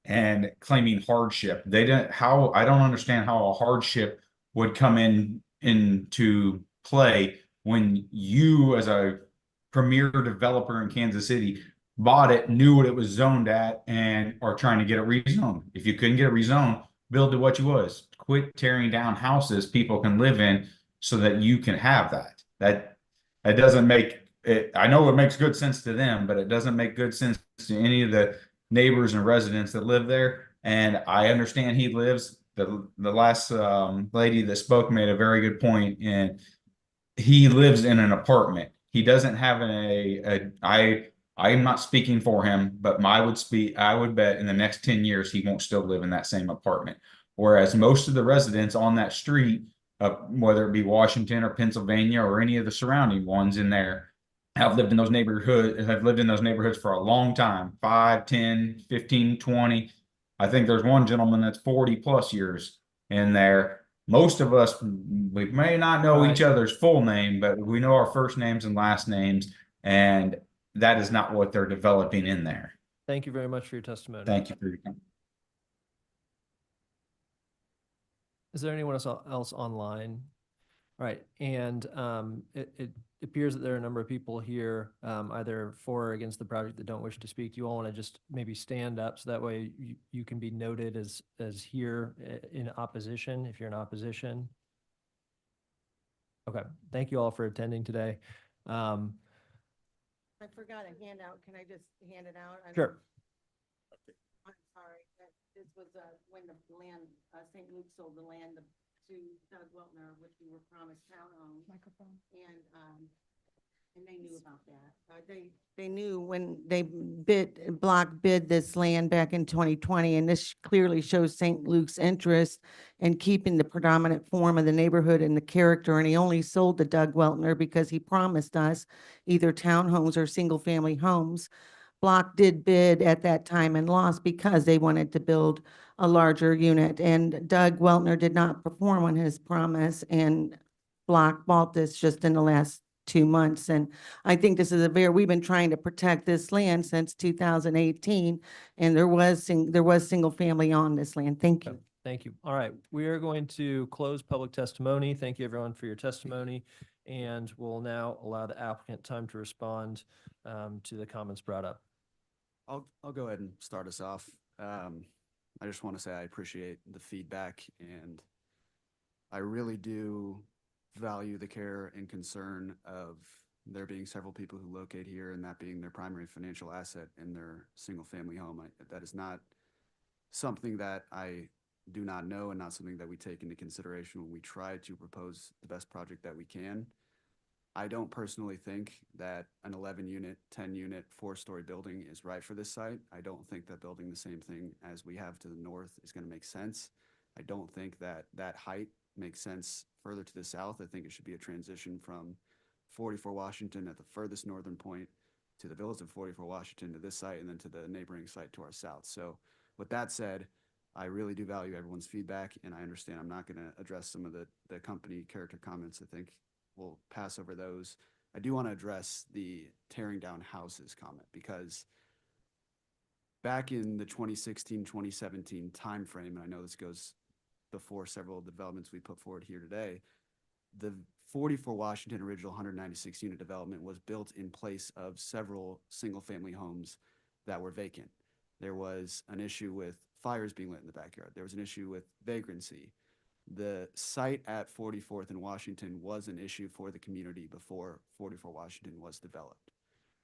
and claiming hardship. I don't understand how a hardship would come into play when you, as a premier developer in Kansas City, bought it, knew what it was zoned at, and are trying to get it rezoned. If you couldn't get it rezoned, build to what you was. Quit tearing down houses people can live in so that you can have that. That doesn't make it. I know it makes good sense to them, but it doesn't make good sense to any of the neighbors and residents that live there. And I understand he lives. The last lady that spoke made a very good point, and he lives in an apartment. He doesn't have I'm not speaking for him, but I would bet in the next 10 years he won't still live in that same apartment. Whereas most of the residents on that street, whether it be Washington or Pennsylvania or any of the surrounding ones in there, have lived in those neighborhoods for a long time, 5, 10, 15, 20. I think there's one gentleman that's 40 plus years in there. Most of us, we may not know each other's full name, but we know our first names and last names, and that is not what they're developing in there. Thank you very much for your testimony. Thank you for your time. Is there anyone else online? All right, and it appears that there are a number of people here, either for or against the project, that don't wish to speak. Do you all want to just maybe stand up so that way you can be noted as here in opposition, if you're in opposition? Okay, thank you all for attending today. I forgot a handout. Can I just hand it out? Sure. I'm sorry, this was when the land, St. Luke sold the land to Doug Weltner, which we were promised townhomes. Microphone. And they knew about that. They knew when Block bid this land back in 2020, and this clearly shows St. Luke's interest in keeping the predominant form of the neighborhood and the character, and he only sold to Doug Weltner because he promised us either townhomes or single-family homes. Block did bid at that time and lost because they wanted to build a larger unit, and Doug Weltner did not perform on his promise, and Block bought this just in the last 2 months. And I think this is we've been trying to protect this land since 2018, and there was single family on this land. Thank you. Thank you. All right, we are going to close public testimony. Thank you everyone for your testimony, and we'll now allow the applicant time to respond to the comments brought up. I'll go ahead and start us off. I just want to say I appreciate the feedback, and I really do value the care and concern of there being several people who locate here and that being their primary financial asset in their single family home. That is not something that I do not know and not something that we take into consideration when we try to propose the best project that we can. I don't personally think that an 11-unit, 10-unit, 4-story building is right for this site. I don't think that building the same thing as we have to the north is going to make sense. I don't think that that height makes sense further to the south. I think it should be a transition from 44 Washington at the furthest northern point to the village of 44 Washington to this site and then to the neighboring site to our south. So with that said, I really do value everyone's feedback, and I understand I'm not going to address some of the company character comments. I think we'll pass over those. I do want to address the tearing down houses comment, because back in the 2016, 2017 timeframe, and I know this goes before several developments we put forward here today, the 44 Washington original 196 unit development was built in place of several single family homes that were vacant. There was an issue with fires being lit in the backyard. There was an issue with vagrancy. The site at 44th and Washington was an issue for the community before 44 Washington was developed.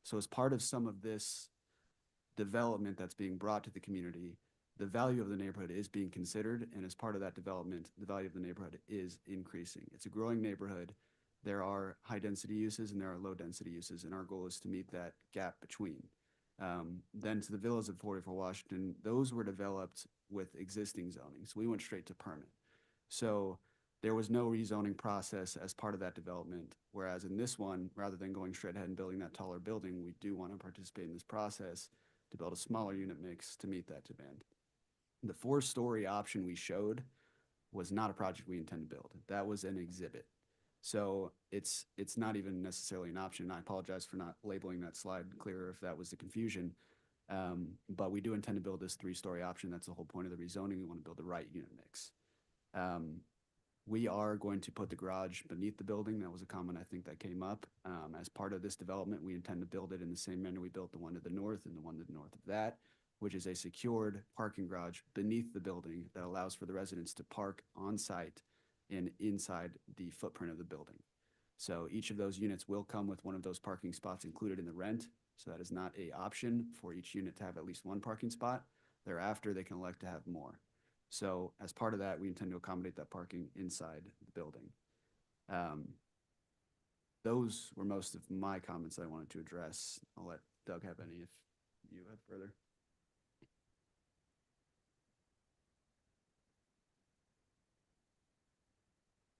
So as part of some of this development that's being brought to the community, the value of the neighborhood is being considered, and as part of that development, the value of the neighborhood is increasing. It's a growing neighborhood. There are high density uses and there are low density uses, and our goal is to meet that gap between. Then to the villas of 44 Washington, those were developed with existing zoning, so we went straight to permit. So there was no rezoning process as part of that development, whereas in this one, rather than going straight ahead and building that taller building, we do want to participate in this process to build a smaller unit mix to meet that demand. The 4-story option we showed was not a project we intend to build. That was an exhibit. So it's not even necessarily an option. I apologize for not labeling that slide clearer if that was the confusion. But we do intend to build this 3-story option. That's the whole point of the rezoning. We want to build the right unit mix. We are going to put the garage beneath the building. That was a comment I think that came up. As part of this development, we intend to build it in the same manner we built the one to the north and the one to the north of that, which is a secured parking garage beneath the building that allows for the residents to park on site and inside the footprint of the building. So each of those units will come with one of those parking spots included in the rent. So that is not an option for each unit to have at least one parking spot. Thereafter, they can elect to have more. So as part of that, we intend to accommodate that parking inside the building. Those were most of my comments I wanted to address. I'll let Doug have any if you have further.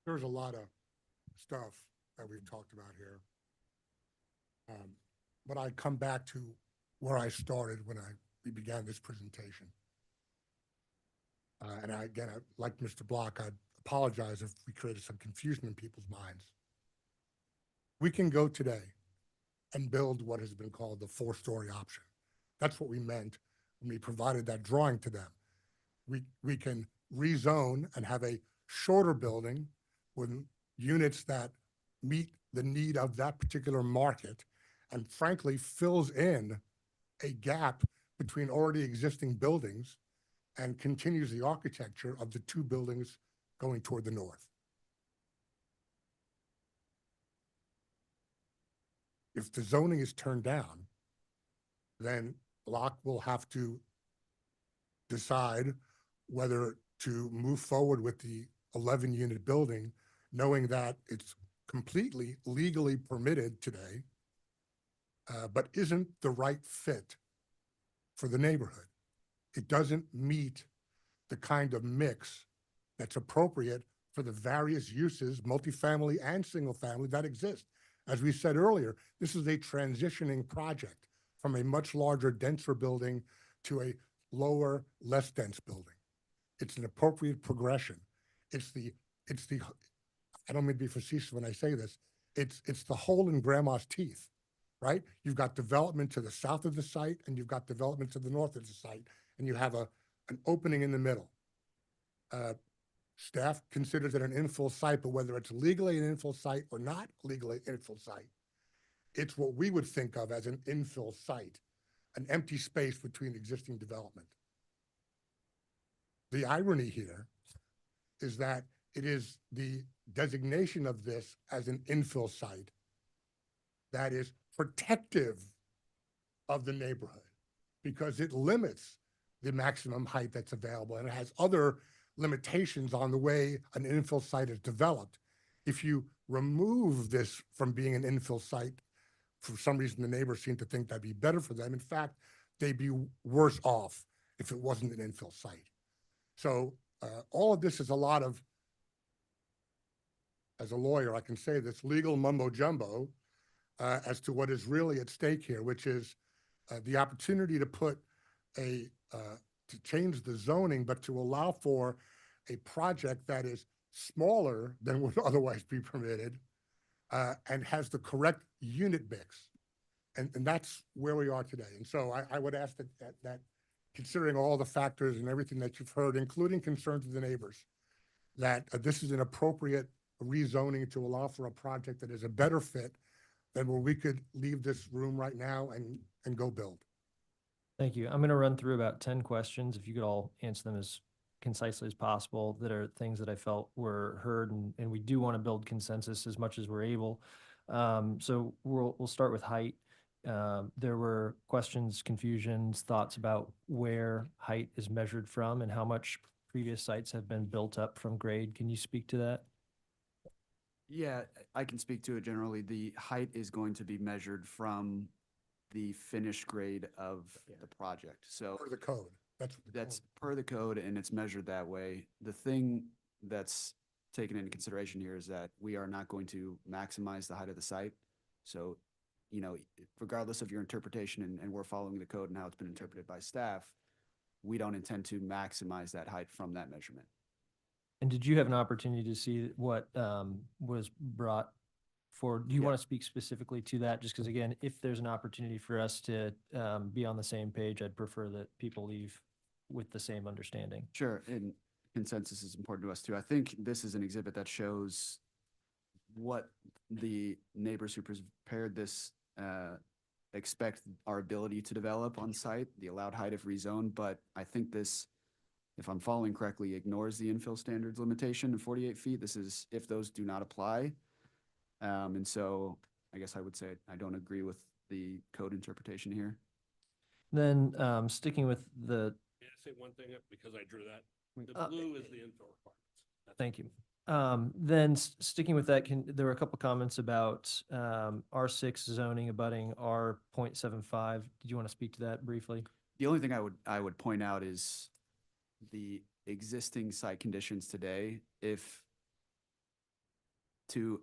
There's a lot of stuff that we've talked about here. But I come back to where I started when we began this presentation. And again, like Mr. Block, I apologize if we created some confusion in people's minds. We can go today and build what has been called the 4-story option. That's what we meant when we provided that drawing to them. We can rezone and have a shorter building with units that meet the need of that particular market and frankly fills in a gap between already existing buildings and continues the architecture of the 2 buildings going toward the north. If the zoning is turned down, then Block will have to decide whether to move forward with the 11-unit building, knowing that it's completely legally permitted today, but isn't the right fit for the neighborhood. It doesn't meet the kind of mix that's appropriate for the various uses, multifamily and single family, that exist. As we said earlier, this is a transitioning project from a much larger, denser building to a lower, less dense building. It's an appropriate progression. It's the, I don't mean to be facetious when I say this, it's the hole in grandma's teeth, right? You've got development to the south of the site and you've got development to the north of the site, and you have an opening in the middle. Staff considers it an infill site, but whether it's legally an infill site or not legally an infill site, it's what we would think of as an infill site, an empty space between existing development. The irony here is that it is the designation of this as an infill site that is protective of the neighborhood because it limits the maximum height that's available, and it has other limitations on the way an infill site is developed. If you remove this from being an infill site, for some reason, the neighbors seem to think that'd be better for them. In fact, they'd be worse off if it wasn't an infill site. So all of this is a lot of, as a lawyer, I can say this, legal mumbo jumbo as to what is really at stake here, which is the opportunity to put to change the zoning, but to allow for a project that is smaller than would otherwise be permitted and has the correct unit mix. And that's where we are today. And so I would ask that considering all the factors and everything that you've heard, including concerns of the neighbors, that this is an appropriate rezoning to allow for a project that is a better fit than where we could leave this room right now and go build. Thank you. I'm going to run through about 10 questions. If you could all answer them as concisely as possible, that are things that I felt were heard, and we do want to build consensus as much as we're able. So we'll start with height. There were questions, confusions, thoughts about where height is measured from and how much previous sites have been built up from grade. Can you speak to that? Yeah, I can speak to it generally. The height is going to be measured from the finished grade of the project. So Per the code. That's per the code, and it's measured that way. The thing that's taken into consideration here is that we are not going to maximize the height of the site. So, you know, regardless of your interpretation, and we're following the code and how it's been interpreted by staff, we don't intend to maximize that height from that measurement. And did you have an opportunity to see what was brought forward? Do you want to speak specifically to that? Just because, again, if there's an opportunity for us to be on the same page, I'd prefer that people leave with the same understanding. Sure, and consensus is important to us too. I think this is an exhibit that shows what the neighbors who prepared this expect our ability to develop on site, the allowed height if rezoned, but I think this, if I'm following correctly, ignores the infill standards limitation of 48 feet. This is if those do not apply. And so I guess I would say I don't agree with the code interpretation here. Then sticking with the. May I say one thing because I drew that? The blue is the infill requirements. Thank you. Then sticking with that, there were a couple comments about R6 zoning abutting R.75. Did you want to speak to that briefly? The only thing I would point out is the existing site conditions today. If to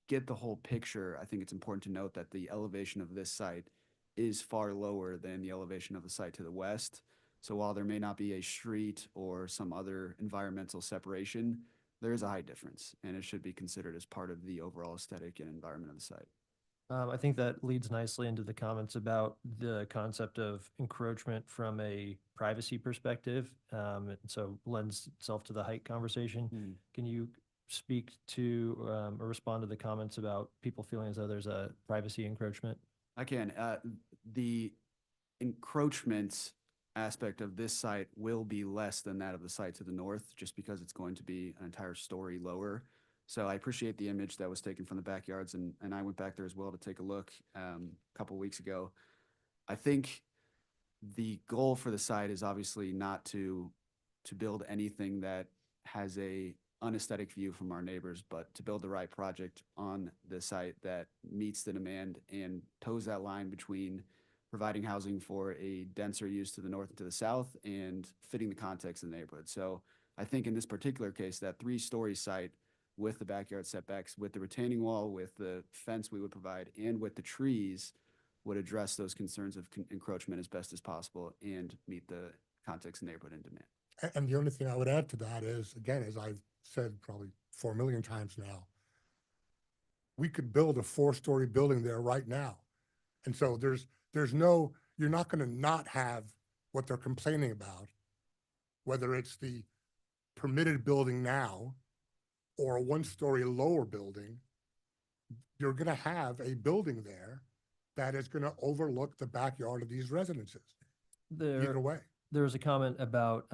get the whole picture, I think it's important to note that the elevation of this site is far lower than the elevation of the site to the west. So while there may not be a street or some other environmental separation, there is a height difference, and it should be considered as part of the overall aesthetic and environment of the site. I think that leads nicely into the comments about the concept of encroachment from a privacy perspective. And so lends itself to the height conversation. Can you speak to or respond to the comments about people feeling as though there's a privacy encroachment? I can. The encroachment aspect of this site will be less than that of the site to the north, just because it's going to be an entire story lower. So I appreciate the image that was taken from the backyards, and I went back there as well to take a look a couple weeks ago. I think the goal for the site is obviously not to build anything that has a unaesthetic view from our neighbors, but to build the right project on the site that meets the demand and toes that line between providing housing for a denser use to the north and to the south and fitting the context of the neighborhood. So I think in this particular case, that 3-story site with the backyard setbacks, with the retaining wall, with the fence we would provide, and with the trees would address those concerns of encroachment as best as possible and meet the context of neighborhood and demand. And the only thing I would add to that is, again, as I've said probably 4 million times now, we could build a 4-story building there right now. And so there's no, you're not going to not have what they're complaining about, whether it's the permitted building now or a 1-story lower building. You're going to have a building there that is going to overlook the backyard of these residences. Either way. There was a comment about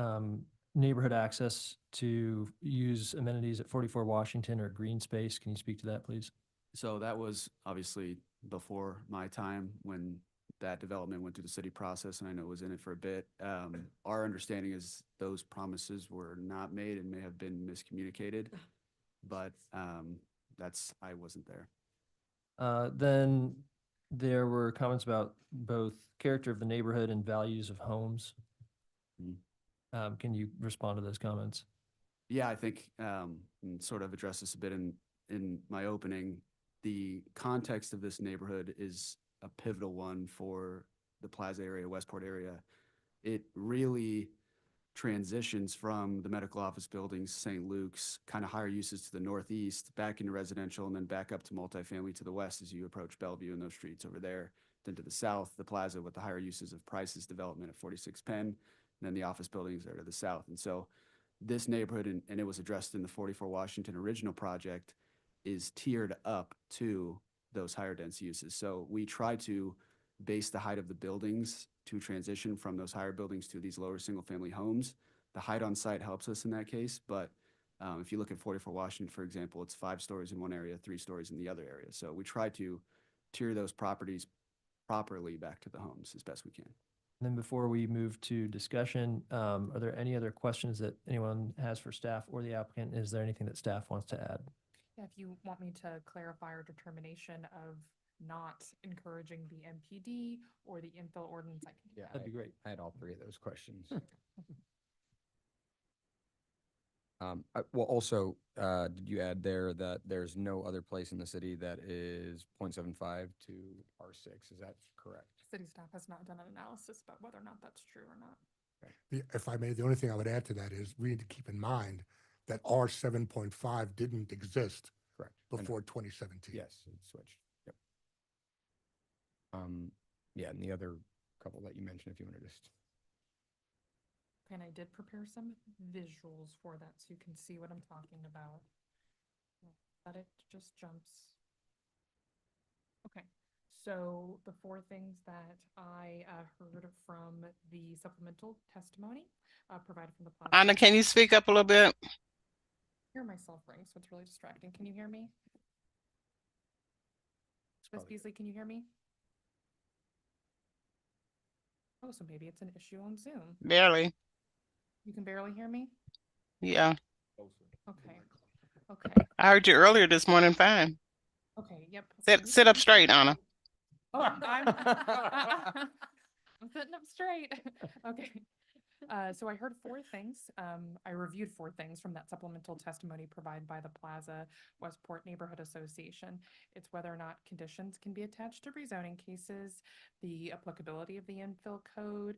neighborhood access to use amenities at 44 Washington or green space. Can you speak to that, please? So that was obviously before my time when that development went through the city process, and I know it was in it for a bit. Our understanding is those promises were not made and may have been miscommunicated, but I wasn't there. Then there were comments about both character of the neighborhood and values of homes. Can you respond to those comments? Yeah, I think, and sort of address this a bit in my opening, the context of this neighborhood is a pivotal one for the Plaza area, Westport area. It really transitions from the medical office buildings, St. Luke's, kind of higher uses to the northeast, back into residential, and then back up to multifamily to the west as you approach Bellevue and those streets over there. Then to the south, the plaza with the higher uses of Price's development at 46 Penn, and then the office buildings are to the south. And so this neighborhood, and it was addressed in the 44 Washington original project, is tiered up to those higher dense uses. So we try to base the height of the buildings to transition from those higher buildings to these lower single family homes. The height on site helps us in that case, but if you look at 44 Washington, for example, it's 5 stories in one area, 3 stories in the other area. So we try to tier those properties properly back to the homes as best we can. And then before we move to discussion, are there any other questions that anyone has for staff or the applicant? Is there anything that staff wants to add? Yeah, if you want me to clarify our determination of not encouraging the MPD or the infill ordinance, I can do that. That'd be great. I had all 3 of those questions. Well, also, did you add there that there's no other place in the city that is 0.75 to R6? Is that correct? City staff has not done an analysis about whether or not that's true or not. If I may, the only thing I would add to that is we need to keep in mind that R 7.5 didn't exist Correct. I know. before 2017. Yes, it switched. Yep. Yeah, and the other couple that you mentioned, if you want to just. And I did prepare some visuals for that so you can see what I'm talking about. But it just jumps. Okay, so the 4 things that I heard from the supplemental testimony provided from the Plaza. Anna, can you speak up a little bit? I hear myself ring, so it's really distracting. Can you hear me? Ms. Beasley, can you hear me? Oh, so maybe it's an issue on Zoom. Barely. You can barely hear me? Yeah. Okay. Okay. I heard you earlier this morning, fine. Okay, yep. Sit up straight, Anna. Oh, I'm sitting up straight. Okay. So I heard 4 things. I reviewed 4 things from that supplemental testimony provided by the Plaza Westport Neighborhood Association. It's whether or not conditions can be attached to rezoning cases, the applicability of the infill code,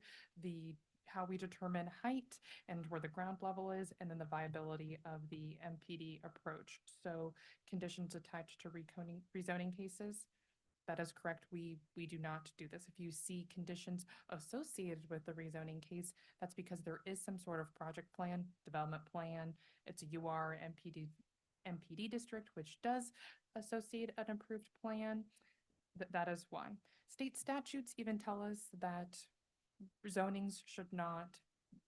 how we determine height and where the ground level is, and then the viability of the MPD approach. So conditions attached to rezoning cases. That is correct. We do not do this. If you see conditions associated with the rezoning case, that's because there is some sort of project plan, development plan. It's a UR MPD district, which does associate an approved plan. That is why. State statutes even tell us that zonings should not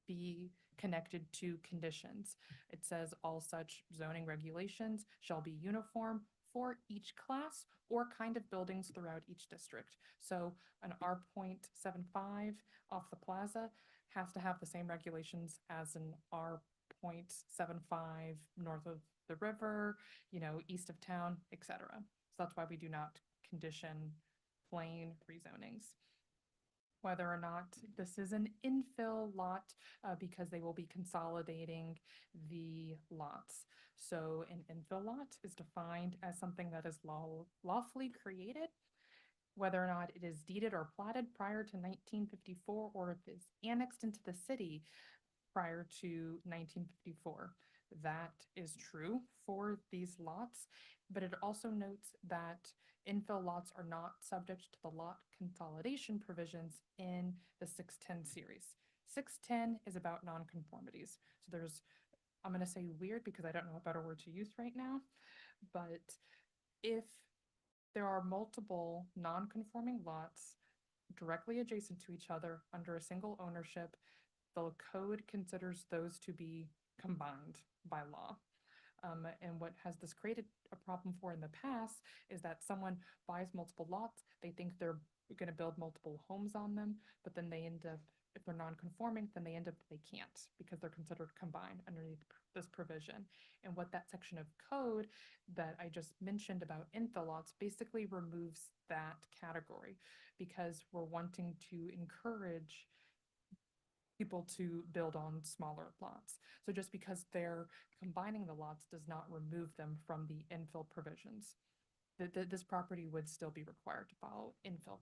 be connected to conditions. It says all such zoning regulations shall be uniform for each class or kind of buildings throughout each district. So an R.75 off the plaza has to have the same regulations as an R.75 north of the river, east of town, etc. So that's why we do not condition plain rezonings. Whether or not this is an infill lot because they will be consolidating the lots. So an infill lot is defined as something that is lawfully created, whether or not it is deeded or platted prior to 1954 or if it's annexed into the city prior to 1954. That is true for these lots, but it also notes that infill lots are not subject to the lot consolidation provisions in the 610 series. 610 is about nonconformities. So I'm going to say weird because I don't know a better word to use right now, but if there are multiple non-conforming lots directly adjacent to each other under a single ownership, the code considers those to be combined by law. And what has this created a problem for in the past is that someone buys multiple lots, they think they're going to build multiple homes on them, but then they end up, if they're non-conforming, then they end up, they can't because they're considered combined underneath this provision. And what that section of code that I just mentioned about infill lots basically removes that category because we're wanting to encourage people to build on smaller lots. So just because they're combining the lots does not remove them from the infill provisions. This property would still be required to follow infill.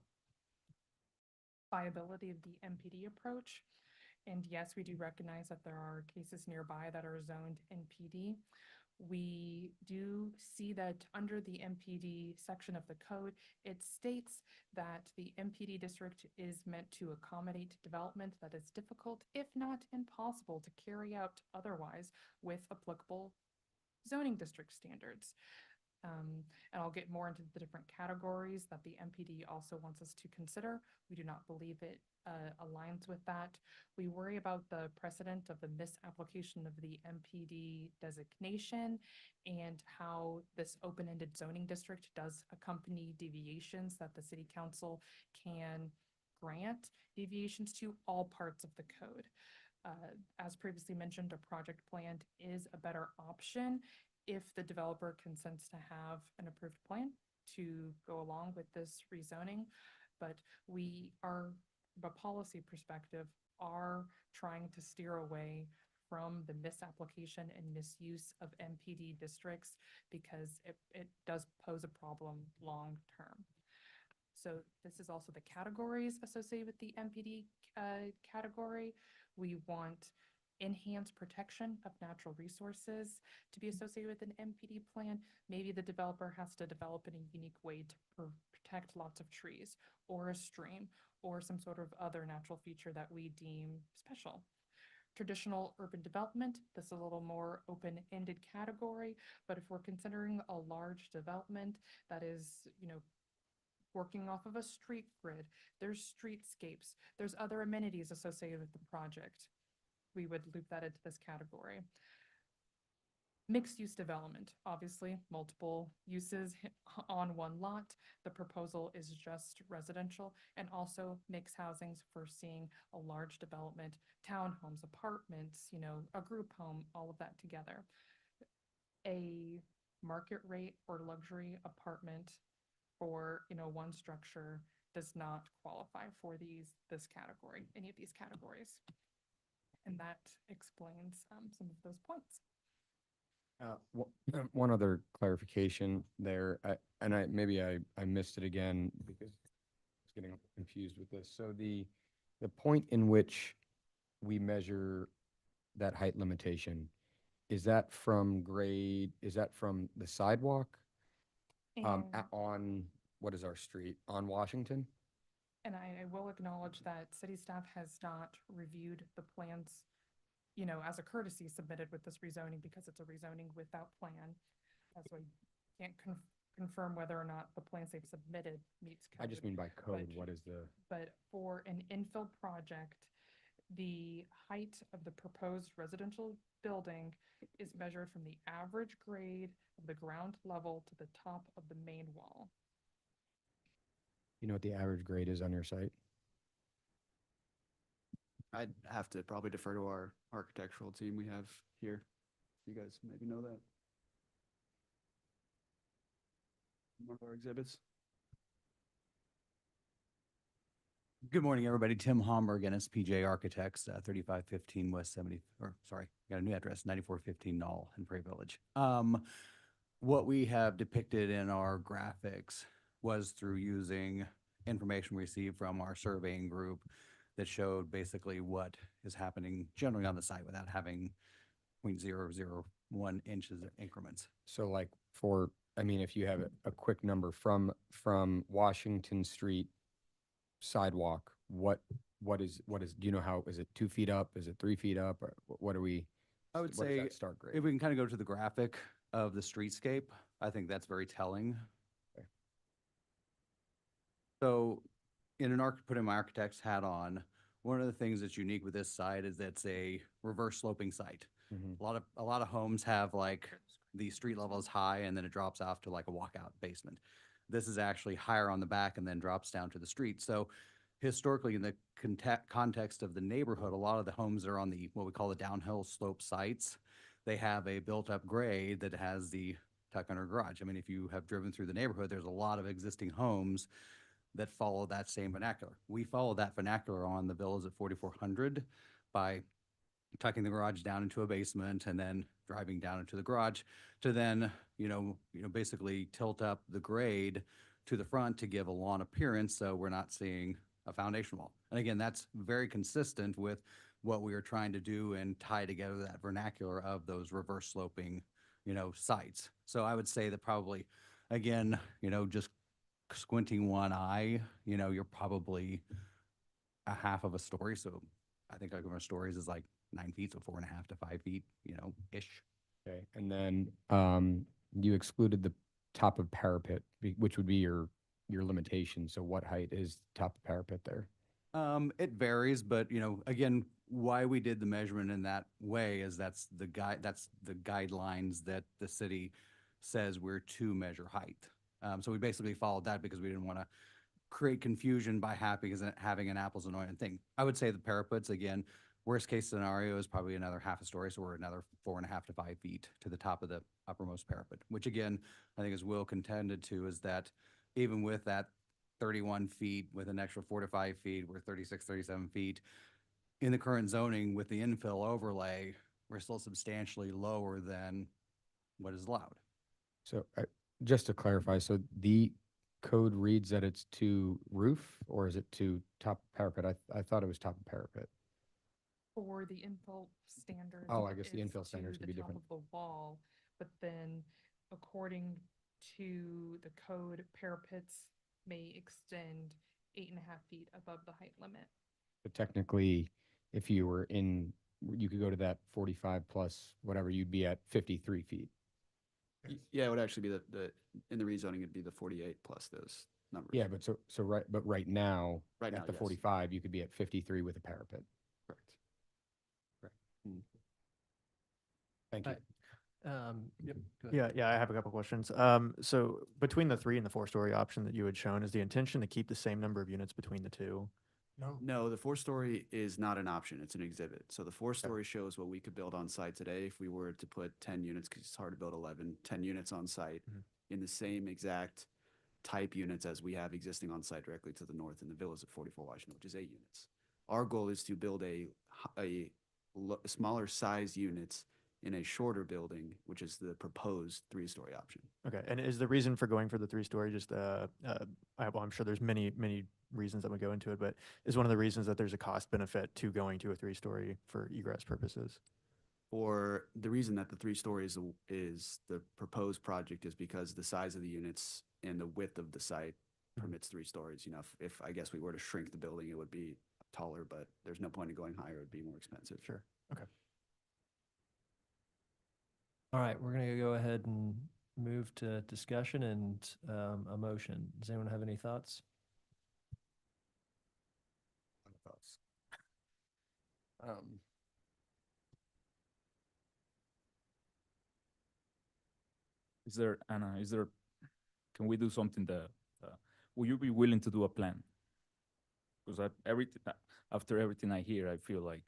Viability of the MPD approach. And yes, we do recognize that there are cases nearby that are zoned NPD. We do see that under the MPD section of the code, it states that the MPD district is meant to accommodate development that is difficult, if not impossible, to carry out otherwise with applicable zoning district standards. And I'll get more into the different categories that the MPD also wants us to consider. We do not believe it aligns with that. We worry about the precedent of the misapplication of the MPD designation and how this open-ended zoning district does accompany deviations that the city council can grant deviations to all parts of the code. As previously mentioned, a project plan is a better option if the developer consents to have an approved plan to go along with this rezoning. But we are, from a policy perspective, are trying to steer away from the misapplication and misuse of MPD districts because it does pose a problem long term. So this is also the categories associated with the MPD category. We want enhanced protection of natural resources to be associated with an MPD plan. Maybe the developer has to develop in a unique way to protect lots of trees or a stream or some sort of other natural feature that we deem special. Traditional urban development, this is a little more open-ended category, but if we're considering a large development that is, working off of a street grid, there's streetscapes, there's other amenities associated with the project, we would loop that into this category. Mixed use development, obviously multiple uses on one lot. The proposal is just residential and also mixed housings for seeing a large development, townhomes, apartments, a group home, all of that together. A market rate or luxury apartment for, one structure does not qualify for this category, any of these categories. And that explains some of those points. One other clarification there, maybe I missed it again because I was getting confused with this. So the point in which we measure that height limitation, is that from grade, is that from the sidewalk? On, what is our street, on Washington? And I will acknowledge that city staff has not reviewed the plans, as a courtesy submitted with this rezoning because it's a rezoning without plan. So I can't confirm whether or not the plans they've submitted meets code. I just mean by code, what is the? But for an infill project, the height of the proposed residential building is measured from the average grade of the ground level to the top of the main wall. You know what the average grade is on your site? I'd have to probably defer to our architectural team we have here. You guys maybe know that. One of our exhibits. Good morning, everybody. Tim Homburg, NSPJ Architects, 3515 West 70, or sorry, got a new address, 9415 Knoll in Prairie Village. What we have depicted in our graphics was through using information received from our surveying group that showed basically what is happening generally on the site without having 0.001 inches increments. So like if you have a quick number from Washington Street sidewalk, what is, do you know how, is it 2 feet up? Is it 3 feet up? Or what are we? I would what is say that start grade? if we can kind of go to the graphic of the streetscape, I think that's very telling. Okay. So putting my architect's hat on, one of the things that's unique with this site is that it's a reverse sloping site. Mhm. A lot of homes have like the street level is high and then it drops off to like a walkout basement. This is actually higher on the back and then drops down to the street. So historically, in the context of the neighborhood, a lot of the homes are on the, what we call the downhill slope sites. They have a built-up grade that has the tuck under garage. I mean, if you have driven through the neighborhood, there's a lot of existing homes that follow that same vernacular. We follow that vernacular on the villas at 4400 by tucking the garage down into a basement and then driving down into the garage to then, basically tilt up the grade to the front to give a lawn appearance, so we're not seeing a foundation wall. And again, that's very consistent with what we are trying to do and tie together that vernacular of those reverse sloping, sites. So I would say that probably, again, just squinting one eye, you're probably a half of a story. So I think like our stories is like 9 feet, so 4.5 to 5 feet, ish. Okay, and then you excluded the top of parapet, which would be your limitation. So what height is top of parapet there? It varies, but again, why we did the measurement in that way is that's the guidelines that the city says we're to measure height. So we basically followed that because we didn't want to create confusion by having an apples and oranges thing. I would say the parapets, again, worst case scenario is probably another half a story, so we're another 4.5 to 5 feet to the top of the uppermost parapet, which again, I think as Will contended to, is that even with that 31 feet with an extra 4 to 5 feet, we're 36, 37 feet. In the current zoning with the infill overlay, we're still substantially lower than what is allowed. So just to clarify, so the code reads that it's to roof, or is it to top parapet? I thought it was top of parapet. For the infill standards. Oh, I guess the it's infill standards to would be the top different. of the wall, but then according to the code, parapets may extend 8.5 feet above the height limit. But technically, if you were in, you could go to that 45 plus whatever, you'd be at 53 feet. Yeah, it would actually be in the rezoning, it'd be the 48 plus those numbers. Yeah, but right now, Right at now, the yes. 45, you could be at 53 with a parapet. Correct. Thank you. Yep. Go ahead. Yeah, I have a couple questions. So between the 3 and the 4-story option that you had shown, is the intention to keep the same number of units between the two? No, the 4-story is not an option. It's an exhibit. So the 4-story shows what we could build on site today if we were to put 10 units, because it's hard to build 10 units on site in the same exact type units as we have existing on site directly to the north in the villas at 44 Washington, which is 8 units. Our goal is to build a smaller size units in a shorter building, which is the proposed 3-story option. Okay, and is the reason for going for the 3-story just, I'm sure there's many reasons that would go into it, but is one of the reasons that there's a cost benefit to going to a 3-story for egress purposes? For the reason that the 3 stories is the proposed project is because the size of the units and the width of the site permits 3 stories. If I guess we were to shrink the building, it would be taller, but there's no point in going higher. It would be more expensive. Sure. Okay. All right, we're going to go ahead and move to discussion and a motion. Does anyone have any thoughts? Is there, Anna, can we do something that, will you be willing to do a plan? Because after everything I hear, I feel like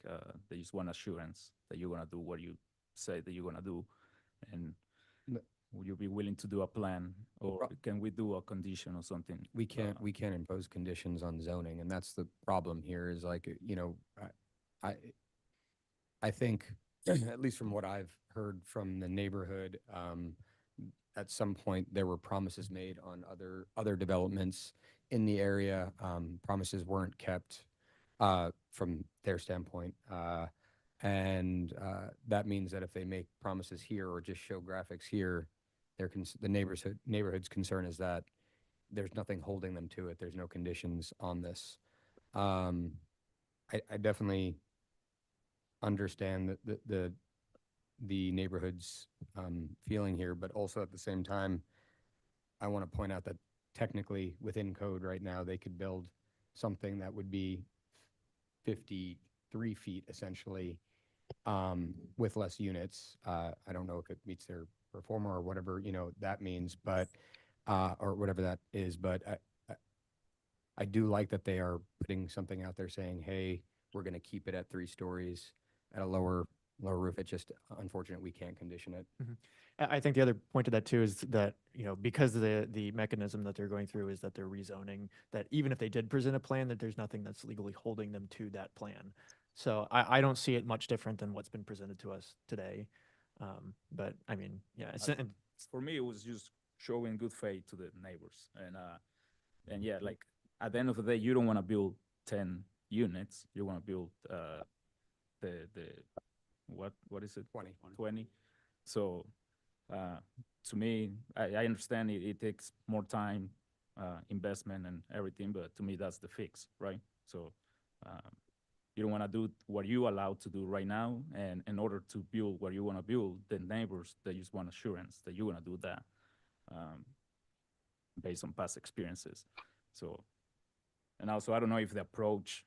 they just want assurance that you're gonna do what you say that you're gonna do. And will you be willing to do a plan, or can we do a condition or something? We can't impose conditions on zoning, and that's the problem here is like, I think, at least from what I've heard from the neighborhood, at some point there were promises made on other developments in the area. Promises weren't kept from their standpoint. And that means that if they make promises here or just show graphics here, the neighborhood's concern is that there's nothing holding them to it. There's no conditions on this. I definitely understand the neighborhood's feeling here, but also at the same time, I want to point out that technically within code right now, they could build something that would be 53 feet essentially with less units. I don't know if it meets their performer or whatever, that means, but or whatever that is, but I do like that they are putting something out there saying, hey, we're going to keep it at 3 stories at a lower roof. It's just unfortunate we can't condition it. I think the other point to that too is that, you know, because the mechanism that they're going through is that they're rezoning, that even if they did present a plan, that there's nothing that's legally holding them to that plan. So I don't see it much different than what's been presented to us today. But I mean, yeah, For me, it was just showing good faith to the neighbors, and yeah, like at the end of the day, you don't want to build 10 units. You want to build the what is it? 20. So to me, I understand it takes more time, investment and everything, but to me that's the fix, right? So you don't want to do what you allowed to do right now, and in order to build what you want to build, the neighbors, they just want assurance that you're going to do that based on past experiences. So, and also I don't know if the approach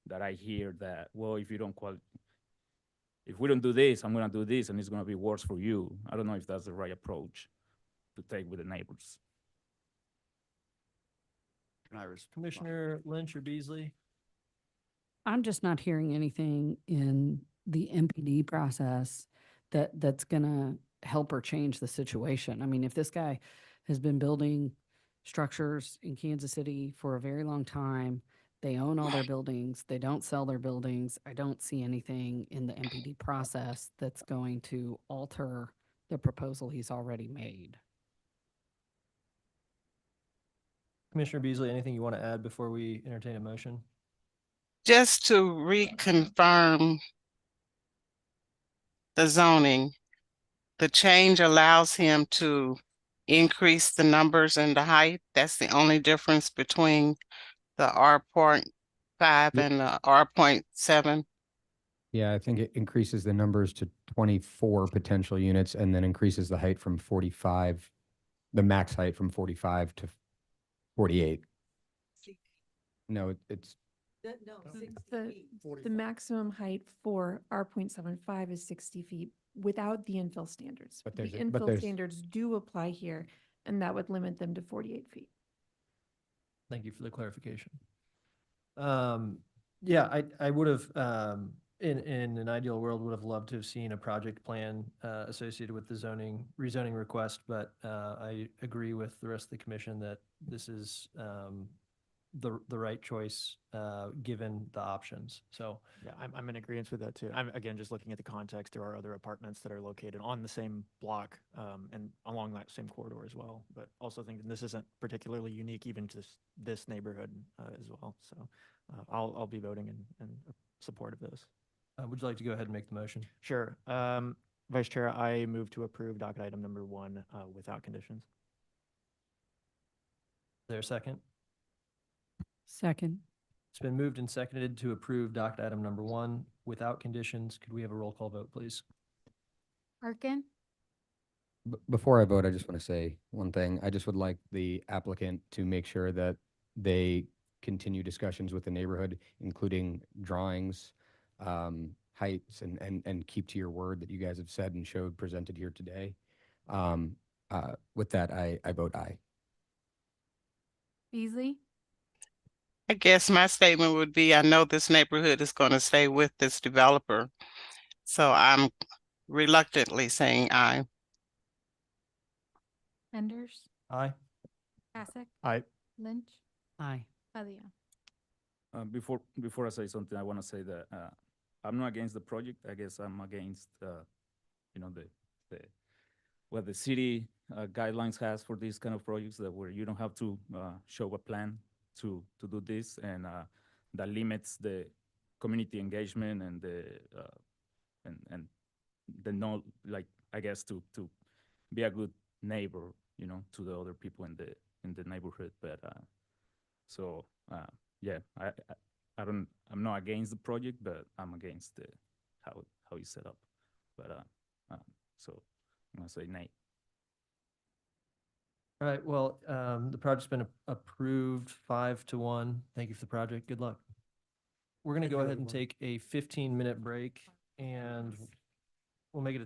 that I hear that, well, if we don't do this, I'm going to do this, and it's going to be worse for you. I don't know if that's the right approach to take with the neighbors. Can I respond? Commissioner Lynch or Beasley? I'm just not hearing anything in the MPD process that's gonna help or change the situation. I mean, if this guy has been building structures in Kansas City for a very long time, they own all their buildings, they don't sell their buildings, I don't see anything in the MPD process that's going to alter the proposal he's already made. Commissioner Beasley, anything you want to add before we entertain a motion? Just to reconfirm the zoning, the change allows him to increase the numbers and the height. That's the only difference between the R.5 and the R.7. Yeah, I think it increases the numbers to 24 potential units and then increases the height from 45, the max height from 45 to 48. No, it's The maximum height for R.75 is 60 feet without the infill standards. But The there's a- but infill there's- standards do apply here, and that would limit them to 48 feet. Thank you for the clarification. Yeah, I would have, in an ideal world, would have loved to have seen a project plan associated with the rezoning request, but I agree with the rest of the commission that this is the right choice given the options. So yeah, I'm in agreement with that too. I'm again just looking at the context. There are other apartments that are located on the same block and along that same corridor as well. But also think this isn't particularly unique even to this neighborhood as well. So I'll be voting in support of this. would you like to go ahead and make the motion? Sure. Vice Chair, I move to approve docket item number 1 without conditions. Is there a second? Second. It's been moved and seconded to approve docket item number 1 without conditions. Could we have a roll call vote, please? Arkin, Before I vote, I just want to say one thing. I just would like the applicant to make sure that they continue discussions with the neighborhood, including drawings, heights, and keep to your word that you guys have said and showed presented here today. With that, I vote aye. Beasley, I guess my statement would be, I know this neighborhood is going to stay with this developer, so I'm reluctantly saying aye. Enders, Aye. Kasich, Aye. Lynch, Aye. Padilla. Before I say something, I want to say that I'm not against the project. I guess I'm against you know, what the city guidelines has for these kind of projects, that where you don't have to show a plan to do this, and that limits the community engagement and the no, like, I guess to be a good neighbor, you know, to the other people in the neighborhood. But so yeah, I'm not against the project, but I'm against how it's set up. But so I'm gonna say nay. All right, well, the project's been approved 5-1. Thank you for the project. Good luck. We're gonna go ahead and take a 15-minute break, and we'll make it a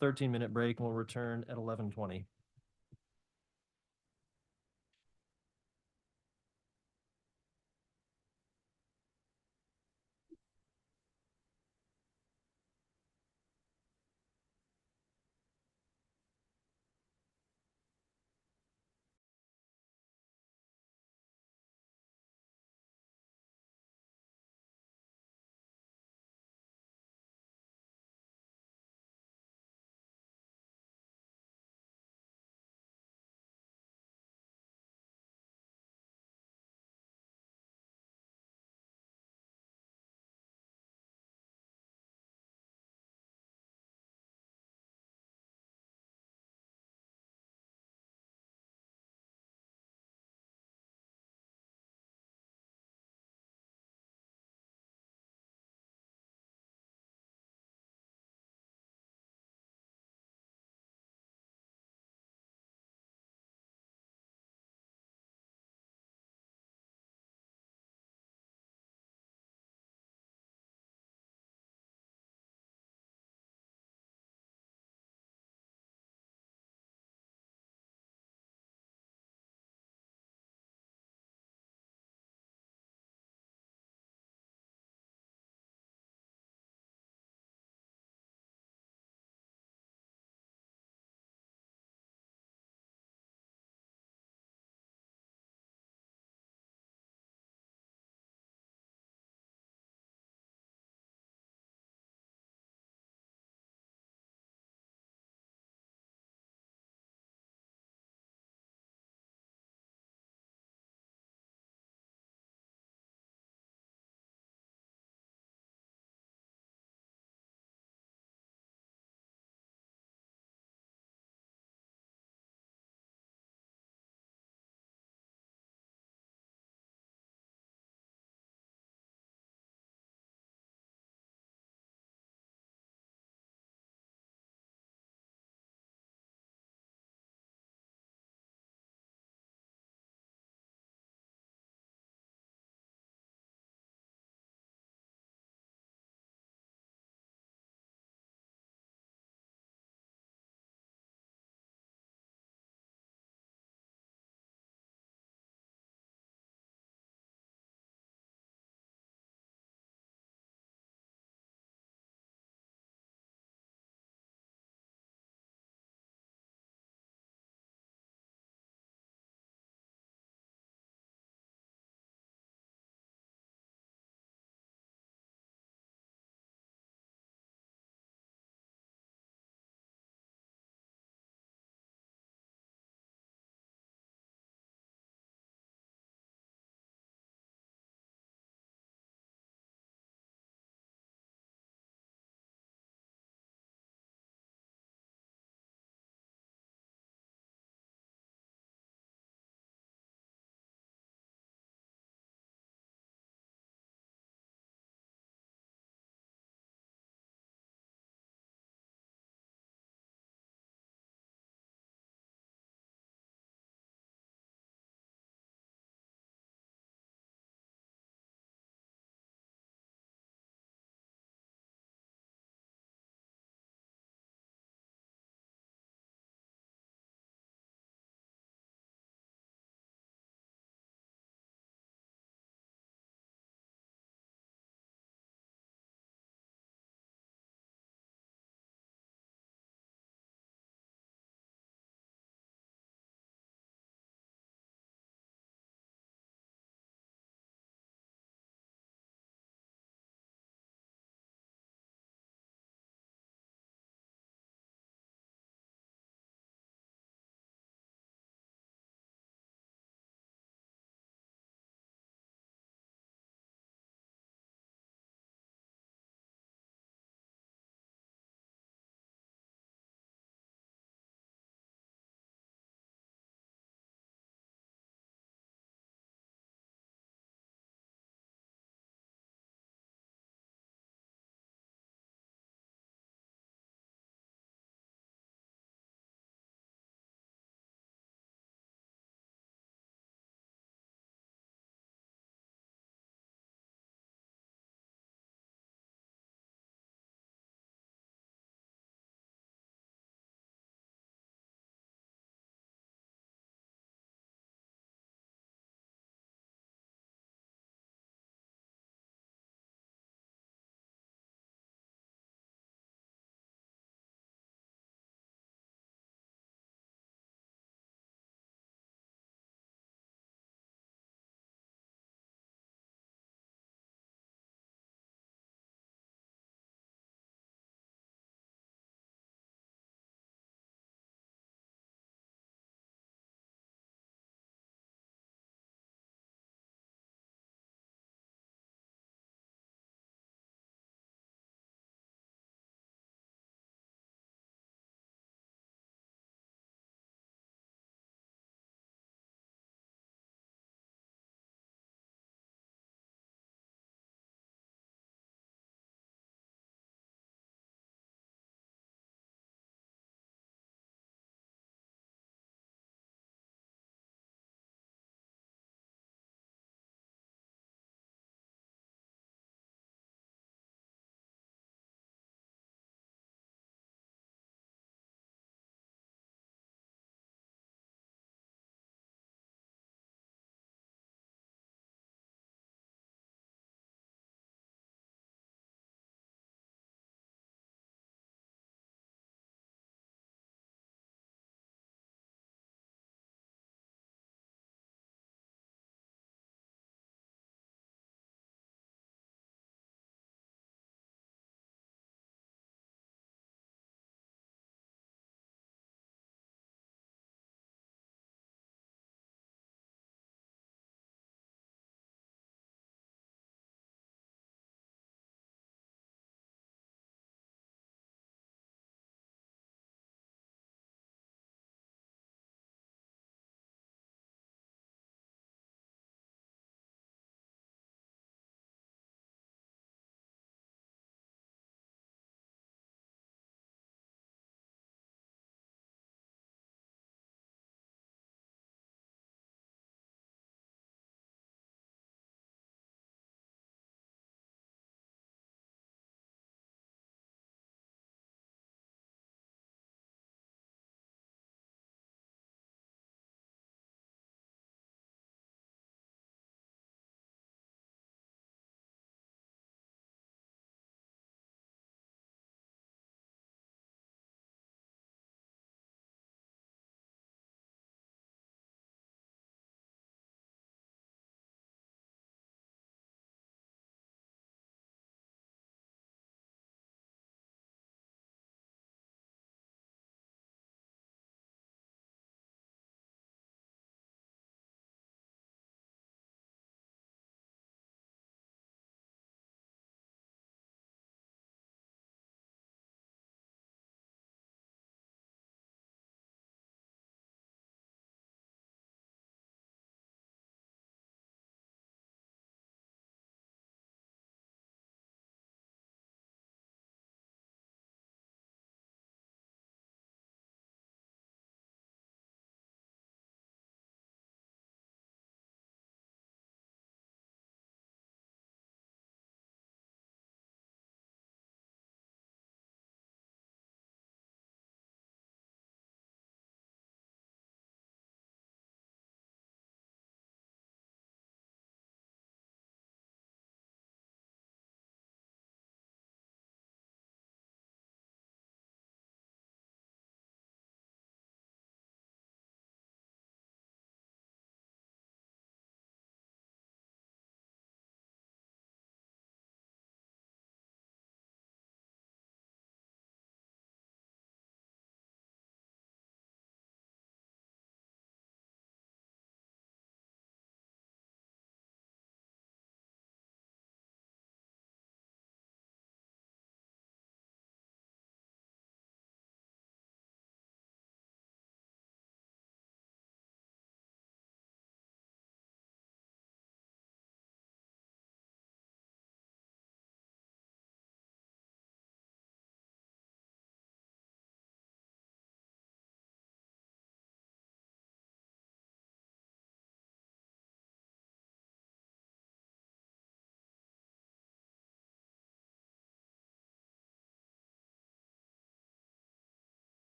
13-minute break, and we'll return at 11:20.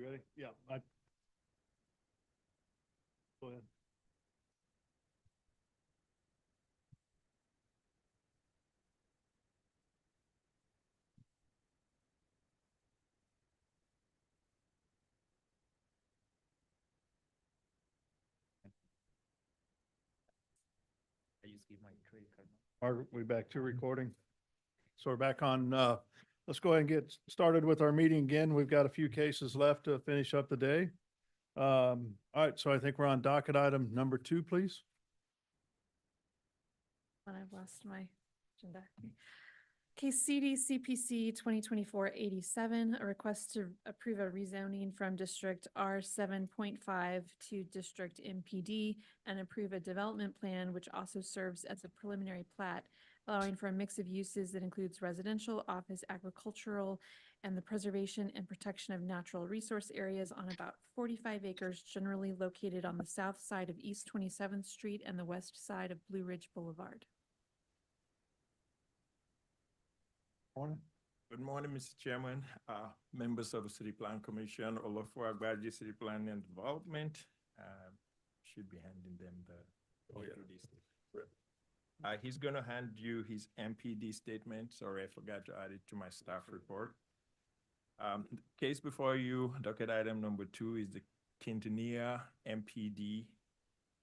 You ready? Yeah. Go ahead. I just give my credit card. Margaret, we back to recording. So we're back on, let's go ahead and get started with our meeting again. We've got a few cases left to finish up the day. All right, so I think we're on docket item number 2, please. And I've lost my agenda. Case CD CPC 2024-87, a request to approve a rezoning from District R7.5 to District MPD and approve a development plan which also serves as a preliminary plat, allowing for a mix of uses that includes residential, office, agricultural, and the preservation and protection of natural resource areas on about 45 acres generally located on the south side of East 27th Street and the west side of Blue Ridge Boulevard. Morning. Good morning, Mr. Chairman, members of the City Plan Commission, Olafur Agbaji, City Planning and Development. Should be handing them the. He's gonna hand you his MPD statement. Sorry, I forgot to add it to my staff report. The case before you, docket item number 2 is the Quintanilla MPD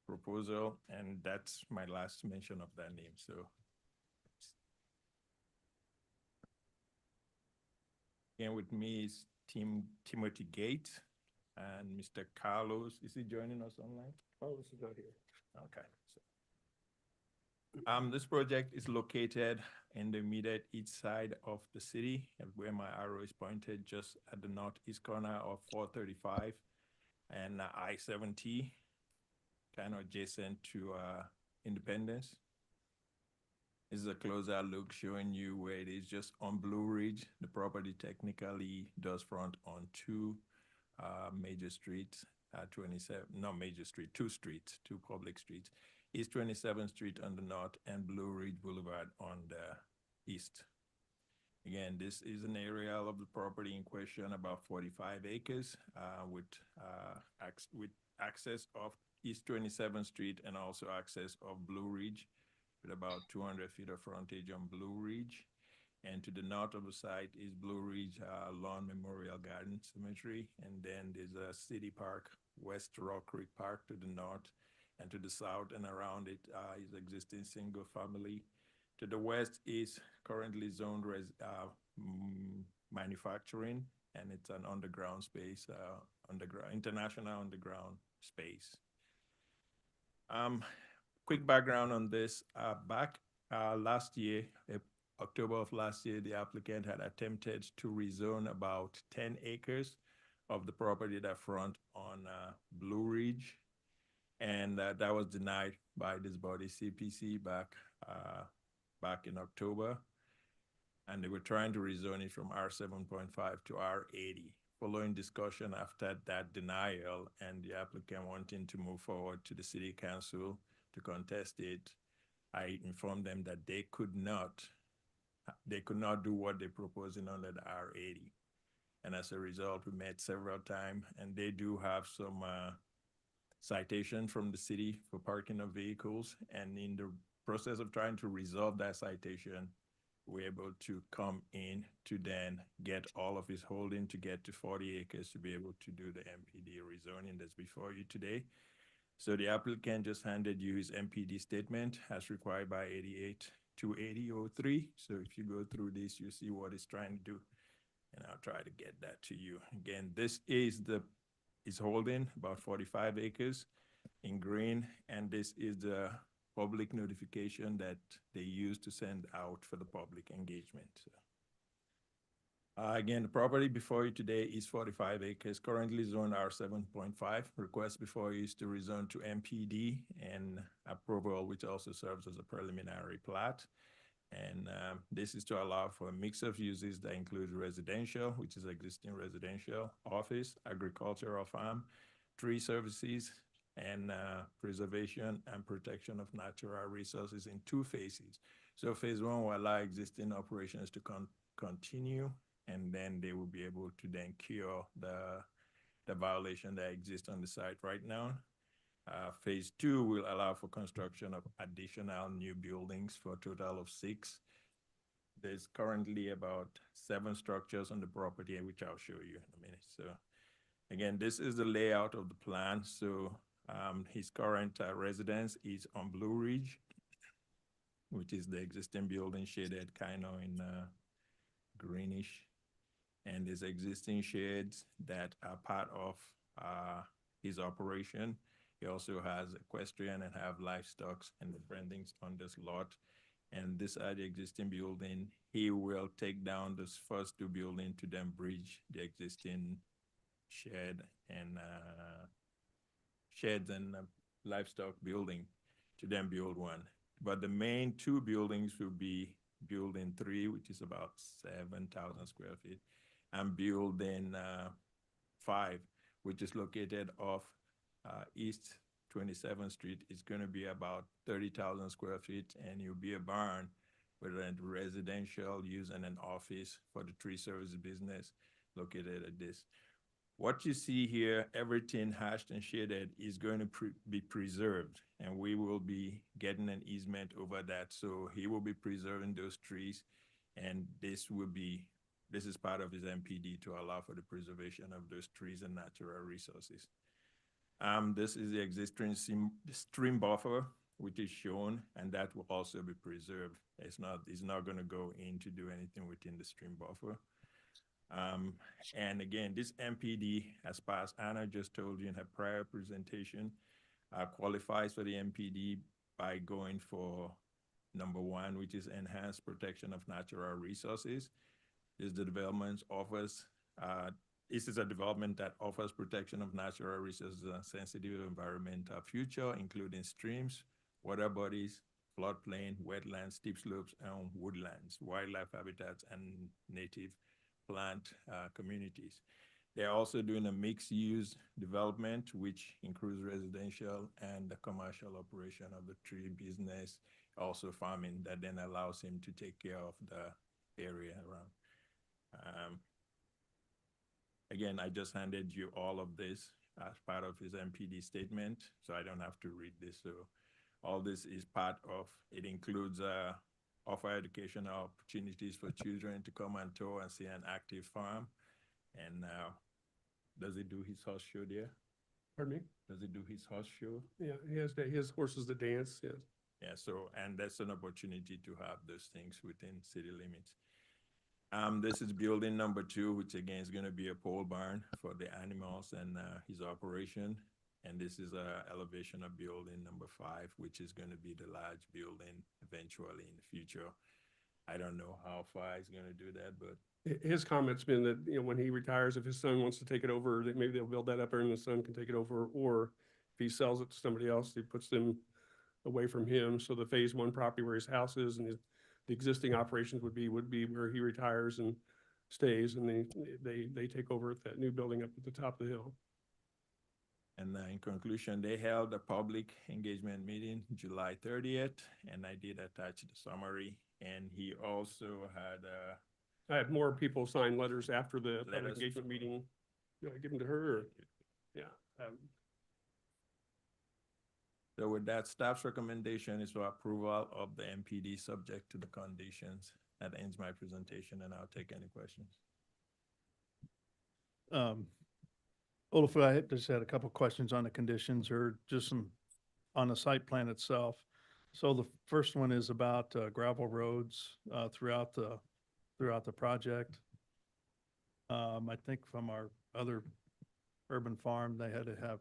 proposal, and that's my last mention of that name, so. Again, with me is Timothy Gate and Mr. Carlos. Is he joining us online? Carlos is out here. Okay. So, this project is located in the immediate east side of the city, where my arrow is pointed, just at the northeast corner of 435 and I-70, kind of adjacent to Independence. This is a closer look showing you where it is just on Blue Ridge. The property technically does front on 2 major streets, 2 streets, 2 public streets. East 27th Street on the north and Blue Ridge Boulevard on the east. Again, this is an area of the property in question, about 45 acres with access of East 27th Street and also access of Blue Ridge, with about 200 feet of frontage on Blue Ridge. And to the north of the site is Blue Ridge Lawn Memorial Garden Cemetery. And then there's a city park, West Rock Creek Park to the north. And to the south and around it is existing single family. To the west is currently zoned manufacturing, and it's an underground space, international underground space. Quick background on this, back last year, October of last year, the applicant had attempted to rezone about 10 acres of the property that front on Blue Ridge. And that was denied by this body, CPC, back in October. And they were trying to rezone it from R7.5 to R80. Following discussion after that denial and the applicant wanting to move forward to the city council to contest it, I informed them that they could not do what they're proposing under the R80. And as a result, we met several times, and they do have some citation from the city for parking of vehicles. And in the process of trying to resolve that citation, we're able to come in to then get all of his holding to get to 40 acres to be able to do the MPD rezoning that's before you today. So the applicant just handed you his MPD statement as required by 88-280-03. So if you go through this, you see what it's trying to do, and I'll try to get that to you. Again, this is holding about 45 acres in green, and this is the public notification that they use to send out for the public engagement. So, again, the property before you today is 45 acres, currently zoned R7.5. Request before you is to rezone to MPD and approval, which also serves as a preliminary plat. And this is to allow for a mix of uses that includes residential, which is existing residential, office, agricultural farm, tree services, and preservation and protection of natural resources in 2 phases. So phase 1 will allow existing operations to continue, and then they will be able to then cure the the violation that exists on the site right now. Phase 2 will allow for construction of additional new buildings for a total of 6. There's currently about 7 structures on the property, which I'll show you in a minute. So again, this is the layout of the plan. So his current residence is on Blue Ridge, which is the existing building shaded kind of in greenish. And there's existing shades that are part of his operation. He also has equestrian and have livestock and the brandings on this lot. And this are the existing building. He will take down this first 2 buildings to then bridge the existing shed and sheds and livestock building to then build one. But the main 2 buildings will be building 3, which is about 7,000 square feet, and building 5, which is located off East 27th Street. Is going to be about 30,000 square feet, and it'll be a barn with a residential use and an office for the tree service business located at this. What you see here, everything hashed and shaded, is going to be preserved, and we will be getting an easement over that. So he will be preserving those trees, and this is part of his MPD to allow for the preservation of those trees and natural resources. This is the existing stream buffer, which is shown, and that will also be preserved. It's not going to go in to do anything within the stream buffer. And again, this MPD, as far as Anna just told you in her prior presentation, qualifies for the MPD by going for number 1, which is enhanced protection of natural resources. This is a development that offers protection of natural resources and sensitive environmental future, including streams, water bodies, floodplain, wetlands, steep slopes, and woodlands, wildlife habitats, and native plant communities. They're also doing a mixed-use development, which includes residential and the commercial operation of the tree business, also farming, that then allows him to take care of the area around. Again, I just handed you all of this as part of his MPD statement, so I don't have to read this. So all this is part of, it includes offer educational opportunities for children to come and tour and see an active farm. And does he do his horse show there? Pardon me? Does he do his horse show? Yeah, he has horses that dance, yes. Yeah, so, and that's an opportunity to have those things within city limits. This is building number 2, which again is going to be a pole barn for the animals and his operation. And this is a elevation of building number 5, which is going to be the large building eventually in the future. I don't know how far he's going to do that, but His comment's been that, when he retires, if his son wants to take it over, that maybe they'll build that up there and the son can take it over, or if he sells it to somebody else, he puts them away from him. So the phase 1 property where his house is and the existing operations would be where he retires and stays, and they take over at that new building up at the top of the hill. And in conclusion, they held a public engagement meeting July 30th, and I did attach the summary. And he also had I had more people sign letters after the public Letters. engagement meeting. Do I give them to her, or? Yeah. So with that, staff's recommendation is for approval of the MPD subject to the conditions. That ends my presentation, and I'll take any questions. Olaf, I just had a couple questions on the conditions, or just some on the site plan itself. So the first one is about gravel roads throughout the project. I think from our other urban farm, they had to have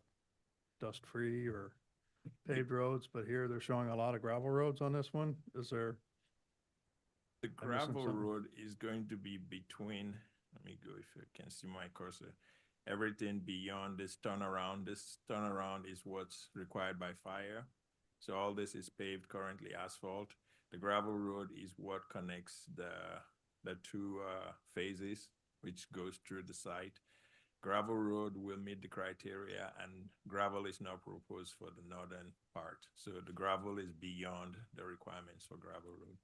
dust-free or paved roads, but here they're showing a lot of gravel roads on this one. Is there? The I'm missing gravel something? road is going to be between, let me go if you can see my cursor. Everything beyond this turnaround is what's required by fire. So all this is paved, currently asphalt. The gravel road is what connects the 2 phases, which goes through the site. Gravel road will meet the criteria, and gravel is now proposed for the northern part. So the gravel is beyond the requirements for gravel road.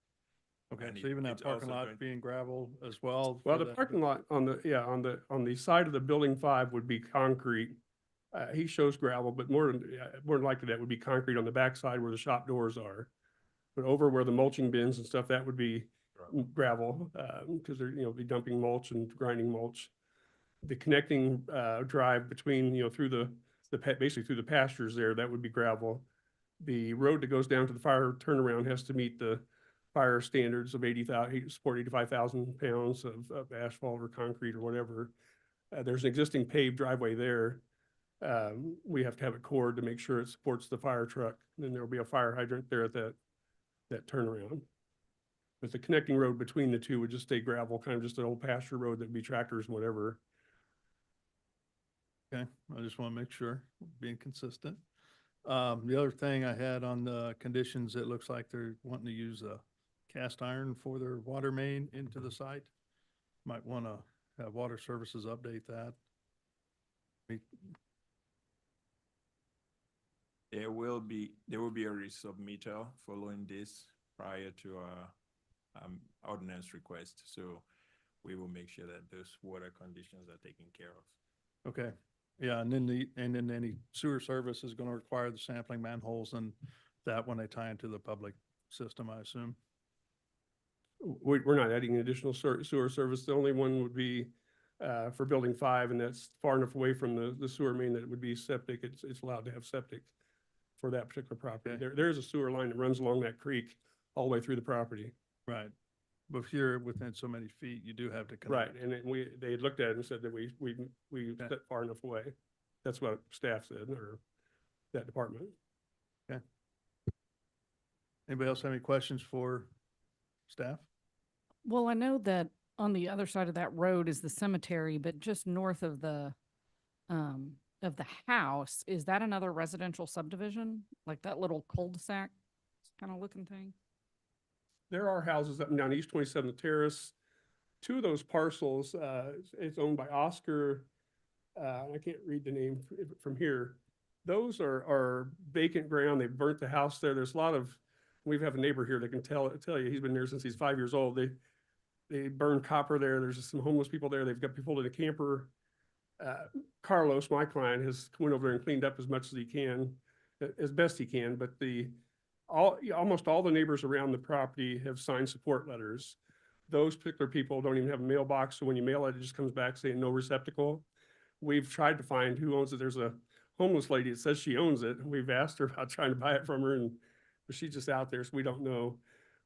Okay, And so even that it's parking also lot going- being gravel as well? Well, for the that- parking lot on on the side of the building 5 would be concrete. He shows gravel, but more than likely that would be concrete on the backside where the shop doors are. But over where the mulching bins and stuff, that would be gravel, because they're, be dumping mulch and grinding mulch. The connecting, drive between, through basically through the pastures there, that would be gravel. The road that goes down to the fire turnaround has to meet the fire standards of 85,000 pounds of asphalt or concrete or whatever. There's an existing paved driveway there. We have to have it cored to make sure it supports the fire truck. And then there'll be a fire hydrant there at that turnaround. But the connecting road between the two would just stay gravel, kind of just an old pasture road that'd be tractors and whatever. Okay, I just want to make sure, being consistent. The other thing I had on the conditions, it looks like they're wanting to use a cast iron for their water main into the site. Might want to have water services update that. There will be a resubmittal following this prior to our ordinance request. So we will make sure that those water conditions are taken care of. Okay, yeah, and then any sewer service is going to require the sampling manholes and that when they tie into the public system, I assume. We're not adding additional sewer service. The only one would be for building 5, and that's far enough away from the sewer main that it would be septic. It's allowed to have septic for that particular property. Okay. There is a sewer line that runs along that creek all the way through the property. Right. But if you're within so many feet, you do have to Right, connect. and then they had looked at it and said that we set far enough away. That's what staff said, or that department. Okay. Anybody else have any questions for staff? Well, I know that on the other side of that road is the cemetery, but just north of the house, is that another residential subdivision? Like that little cul-de-sac kind of looking thing? There are houses up and down East 27th Terrace. 2 of those parcels, it's owned by Oscar. I can't read the name from here. Those are vacant ground. They've burnt the house there. There's a lot of, we have a neighbor here that can tell you, he's been there since he's 5 years old. They burn copper there. There's some homeless people there. They've got people in a camper. Carlos, my client, has went over there and cleaned up as much as he can, as best he can, but almost all the neighbors around the property have signed support letters. Those particular people don't even have a mailbox, so when you mail it, it just comes back saying no receptacle. We've tried to find who owns it. There's a homeless lady that says she owns it. We've asked her about trying to buy it from her, but she's just out there, so we don't know.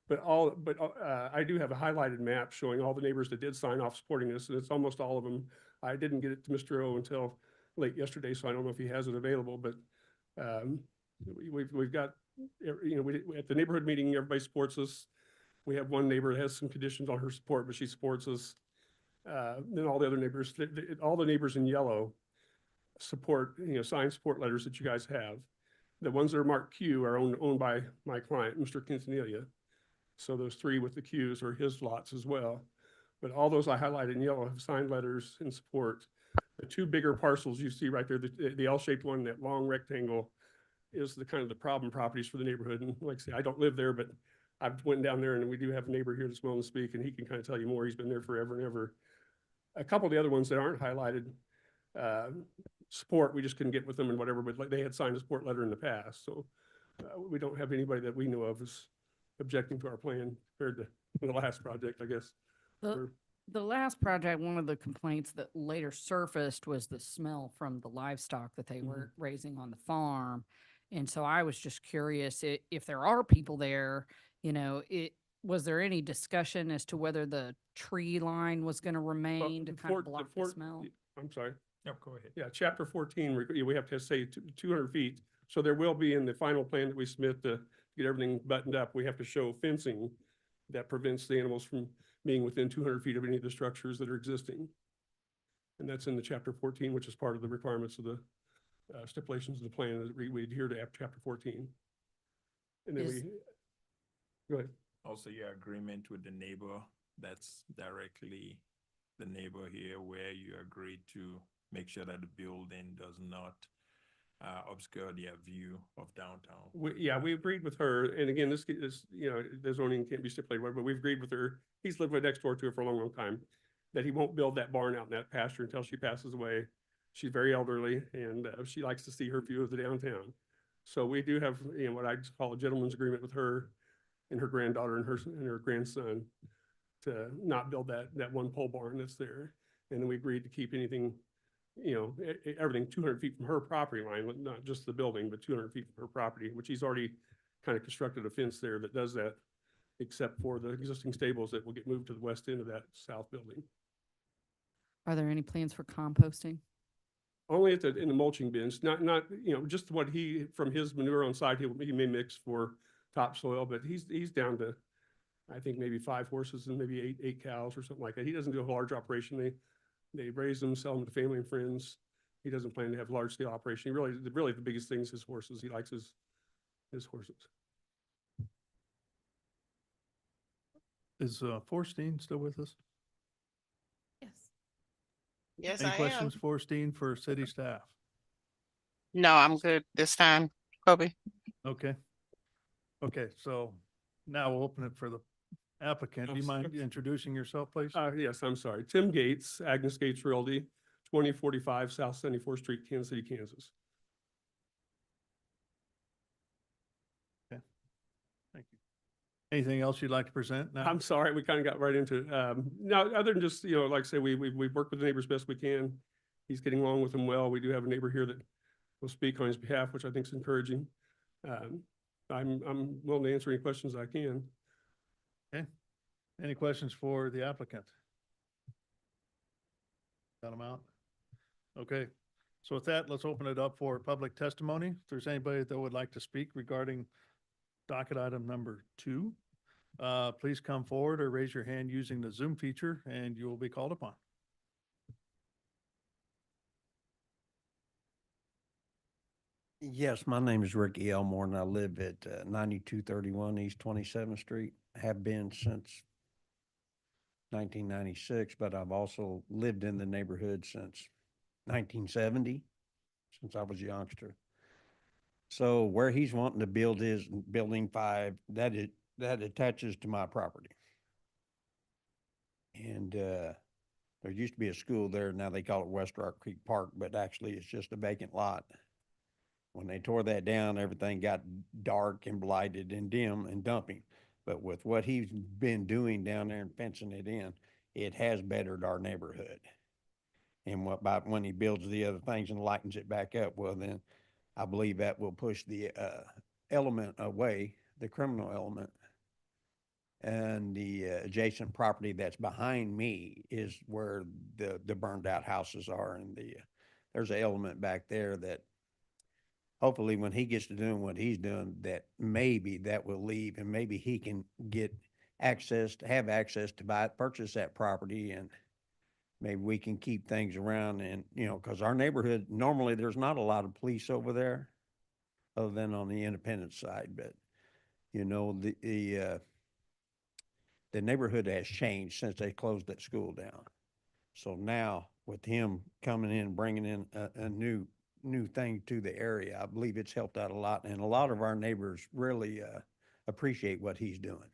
But I do have a highlighted map showing all the neighbors that did sign off supporting this, and it's almost all of them. I didn't get it to Mr. O until late yesterday, so I don't know if he has it available, but we've got, at the neighborhood meeting, everybody supports us. We have one neighbor that has some conditions on her support, but she supports us. Then all the other neighbors, all the neighbors in yellow support, signed support letters that you guys have. The ones that are marked Q are owned by my client, Mr. Quintanilla. So those 3 with the Qs are his lots as well. But all those I highlighted in yellow have signed letters in support. The 2 bigger parcels you see right there, the L-shaped one, that long rectangle, is the kind of the problem properties for the neighborhood. And like I say, I don't live there, but I've went down there and we do have a neighbor here that's willing to speak, and he can kind of tell you more. He's been there forever and ever. A couple of the other ones that aren't highlighted, support, we just couldn't get with them and whatever, but they had signed a support letter in the past. So we don't have anybody that we know of is objecting to our plan compared to the last project, I guess. The last project, one of the complaints that later surfaced was the smell from the livestock that they were raising on the farm. And so I was just curious if there are people there, was there any discussion as to whether the tree line was going to remain to kind of block the smell? I'm sorry. No, go ahead. Yeah, chapter 14, we have to say 200 feet. So there will be in the final plan that we submit to get everything buttoned up, we have to show fencing that prevents the animals from being within 200 feet of any of the structures that are existing. And that's in the chapter 14, which is part of the requirements of the stipulations of the plan that we adhere to chapter 14. And then go ahead. Also, your agreement with the neighbor, that's directly the neighbor here where you agreed to make sure that the building does not obscure their view of downtown. We agreed with her, and again, this, the zoning can't be stipulated, but we've agreed with her. He's lived right next door to her for a long, long time, that he won't build that barn out in that pasture until she passes away. She's very elderly, and she likes to see her view of the downtown. So we do have, what I call a gentleman's agreement with her and her granddaughter and her grandson to not build that one pole barn that's there. And then we agreed to keep anything, everything 200 feet from her property line, not just the building, but 200 feet from her property, which he's already kind of constructed a fence there that does that, except for the existing stables that will get moved to the west end of that south building. Are there any plans for composting? Only in the mulching bins, not, just what from his manure on site, he may mix for topsoil, but he's down to, I think, maybe 5 horses and maybe eight cows or something like that. He doesn't do a large operation. They raise them, sell them to family and friends. He doesn't plan to have large scale operation. Really the biggest thing is his horses. He likes his horses. Is Forstein still with us? Yes. Yes, Any I am. questions, Forstein, for city staff? No, I'm good this time. Kobe? Okay. Okay, so now we'll open it for the applicant. Do you mind introducing yourself, please? Yes, I'm sorry. Tim Gates, Agnes Gates Realty, 2045 South 74th Street, Kansas City, Kansas. Okay. Thank you. Anything else you'd like to present now? I'm sorry, we kind of got right into it. No, other than just, like I say, we work with the neighbors best we can. He's getting along with them well. We do have a neighbor here that will speak on his behalf, which I think is encouraging. I'm willing to answer any questions I can. Okay. Any questions for the applicant? Got them out? Okay. So with that, let's open it up for public testimony. If there's anybody that would like to speak regarding docket item number 2, please come forward or raise your hand using the Zoom feature and you will be called upon. Yes, my name is Ricky Elmore and I live at 9231 East 27th Street. Have been since 1996, but I've also lived in the neighborhood since 1970, since I was a youngster. So where he's wanting to build his building 5, that attaches to my property. And there used to be a school there. Now they call it West Rock Creek Park, but actually it's just a vacant lot. When they tore that down, everything got dark and blighted and dim and dumping. But with what he's been doing down there and fencing it in, it has bettered our neighborhood. And when he builds the other things and lightens it back up, well, then I believe that will push the element away, the criminal element. And the adjacent property that's behind me is where the burned out houses are. And there's an element back there that hopefully when he gets to doing what he's doing, that maybe that will leave and maybe he can have access to purchase that property, and maybe we can keep things around. And, cause our neighborhood, normally there's not a lot of police over there other than on the independent side, but the neighborhood has changed since they closed that school down. So now with him coming in, bringing in a new thing to the area, I believe it's helped out a lot. And a lot of our neighbors really appreciate what he's doing.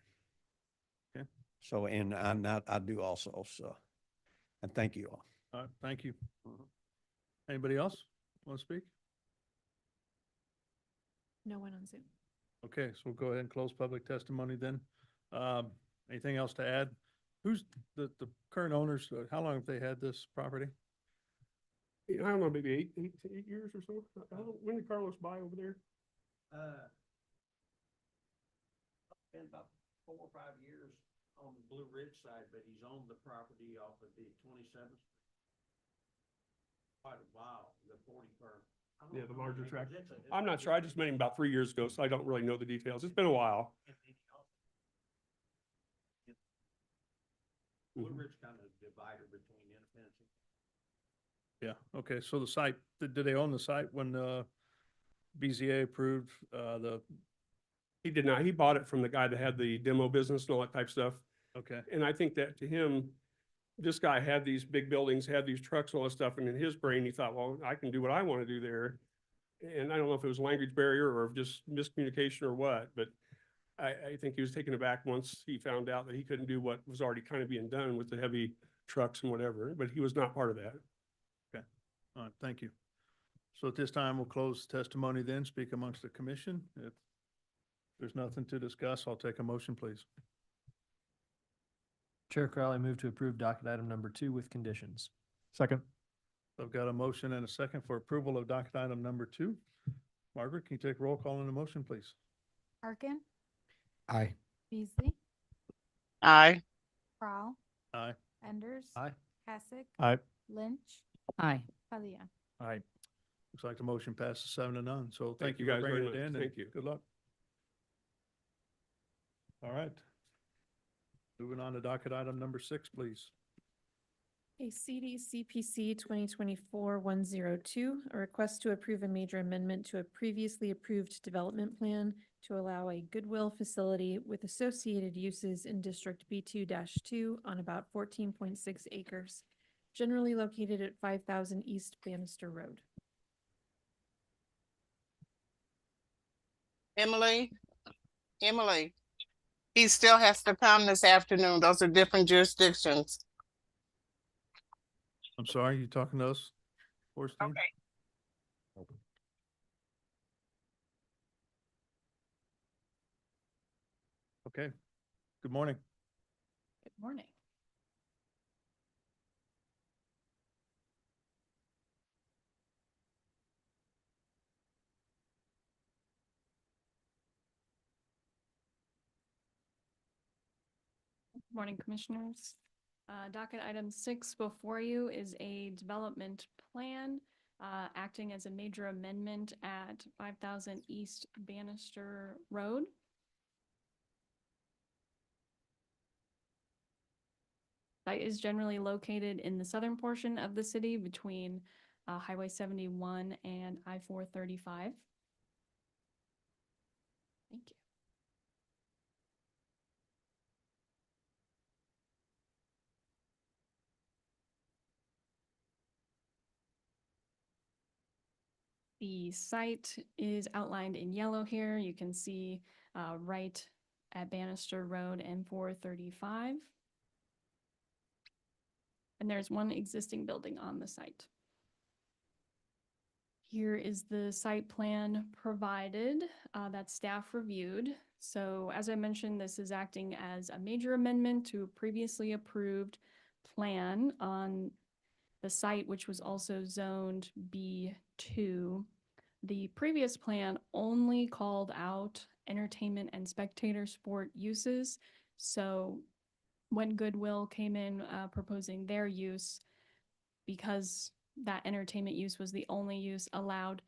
Okay. So, and I do also. So, and thank you all. All right, thank you. Anybody else want to speak? No one on Zoom. Okay, so we'll go ahead and close public testimony then. Anything else to add? Who's the current owners? How long have they had this property? I don't know, maybe eight years or so. When did Carlos buy over there? Been about 4 or 5 years on the Blue Ridge side, but he's owned the property off of the 27th. Quite a while, the 40 firm. Yeah, the larger tract. I'm not sure. I just met him about 3 years ago, so I don't really know the details. It's been a while. Blue Ridge kind of divided between independence. Yeah, okay, so the site, did they own the site when BZA approved He did not. He bought it from the guy that had the demo business and all that type of stuff. Okay. And I think that to him, this guy had these big buildings, had these trucks, all this stuff, and in his brain, he thought, well, I can do what I want to do there. and I don't know if it was language barrier or just miscommunication or what, but I think he was taken aback once he found out that he couldn't do what was already kind of being done with the heavy trucks and whatever, but he was not part of that. Okay, all right, thank you. So at this time, we'll close testimony then, speak amongst the commission. If there's nothing to discuss, I'll take a motion, please. Chair Crowley, move to approve docket item number 2 with conditions. Second. I've got a motion and a second for approval of docket item number 2. Margaret, can you take roll call on the motion, please? Arkin, Aye. Beasley, Aye. Prowl, Aye. Enders. Aye. Kasich, Aye. Lynch, Aye. Palia. Aye. Looks like the motion passes 7-0. So Thank thank you you for guys very bringing it much. in. and Thank you. Good luck. All right. Moving on to docket item number 6, please. A CD CPC 2024-102, a request to approve a major amendment to a previously approved development plan to allow a Goodwill facility with associated uses in District B2-2 on about 14.6 acres, generally located at 5,000 East Bannister Road. Emily, he still has to come this afternoon. Those are different jurisdictions. I'm sorry, you talking to us, Orstein? Okay. Okay. Good morning. Good morning. Morning, Commissioners. Docket item 6 before you is a development plan acting as a major amendment at 5,000 East Bannister Road. Site is generally located in the southern portion of the city between Highway 71 and I-435. Thank you. The site is outlined in yellow here. You can see right at Bannister Road and 435. And there's one existing building on the site. Here is the site plan provided that staff reviewed. So as I mentioned, this is acting as a major amendment to a previously approved plan on the site, which was also zoned B2. The previous plan only called out entertainment and spectator sport uses. So when Goodwill came in proposing their use, because that entertainment use was the only use allowed,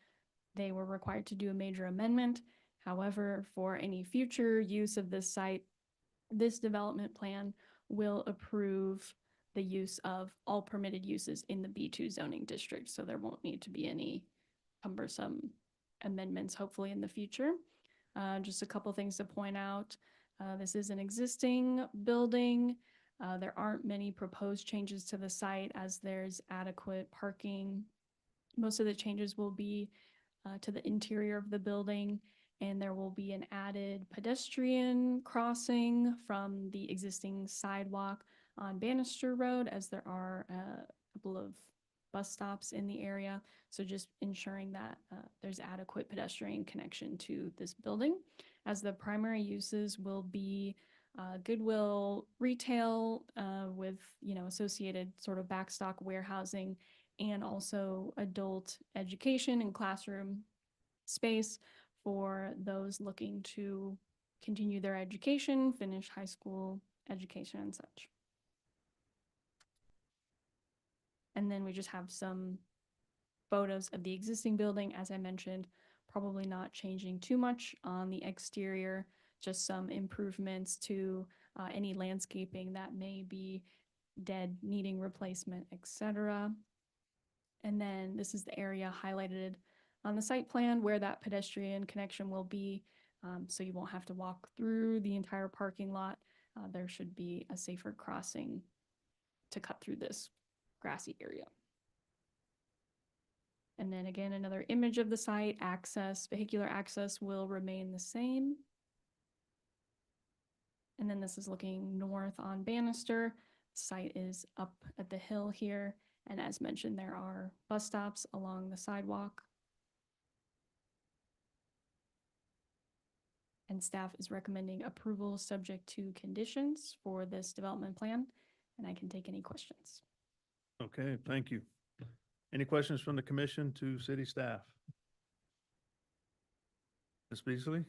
they were required to do a major amendment. However, for any future use of this site, this development plan will approve the use of all permitted uses in the B2 zoning district. So there won't need to be any cumbersome amendments, hopefully in the future. Just a couple things to point out. This is an existing building. There aren't many proposed changes to the site as there's adequate parking. Most of the changes will be to the interior of the building, and there will be an added pedestrian crossing from the existing sidewalk on Bannister Road, as there are a couple of bus stops in the area. So just ensuring that there's adequate pedestrian connection to this building, as the primary uses will be Goodwill retail with, associated sort of backstock warehousing, and also adult education and classroom space for those looking to continue their education, finish high school education and such. And then we just have some photos of the existing building, as I mentioned, probably not changing too much on the exterior, just some improvements to any landscaping that may be dead, needing replacement, etc. And then this is the area highlighted on the site plan where that pedestrian connection will be. So you won't have to walk through the entire parking lot. There should be a safer crossing to cut through this grassy area. And then again, another image of the site. Vehicular access will remain the same. And then this is looking north on Bannister. Site is up at the hill here. And as mentioned, there are bus stops along the sidewalk. And staff is recommending approval subject to conditions for this development plan. And I can take any questions. Okay, thank you. Any questions from the commission to city staff? Ms. Beasley?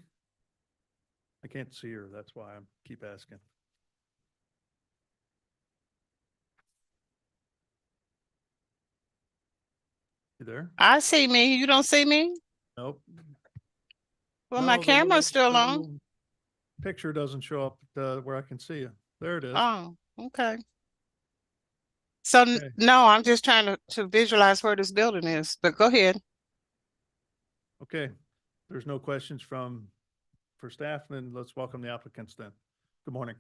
I can't see her, that's why I keep asking. You there? I see me. You don't see me? Nope. Well, my No, the camera's little- still the on. little Picture doesn't show up where I can see you. There it is. Oh, okay. So Okay. no, I'm just trying to visualize where this building is, but go ahead. Okay, there's no questions for staff, then let's welcome the applicants then. Good morning.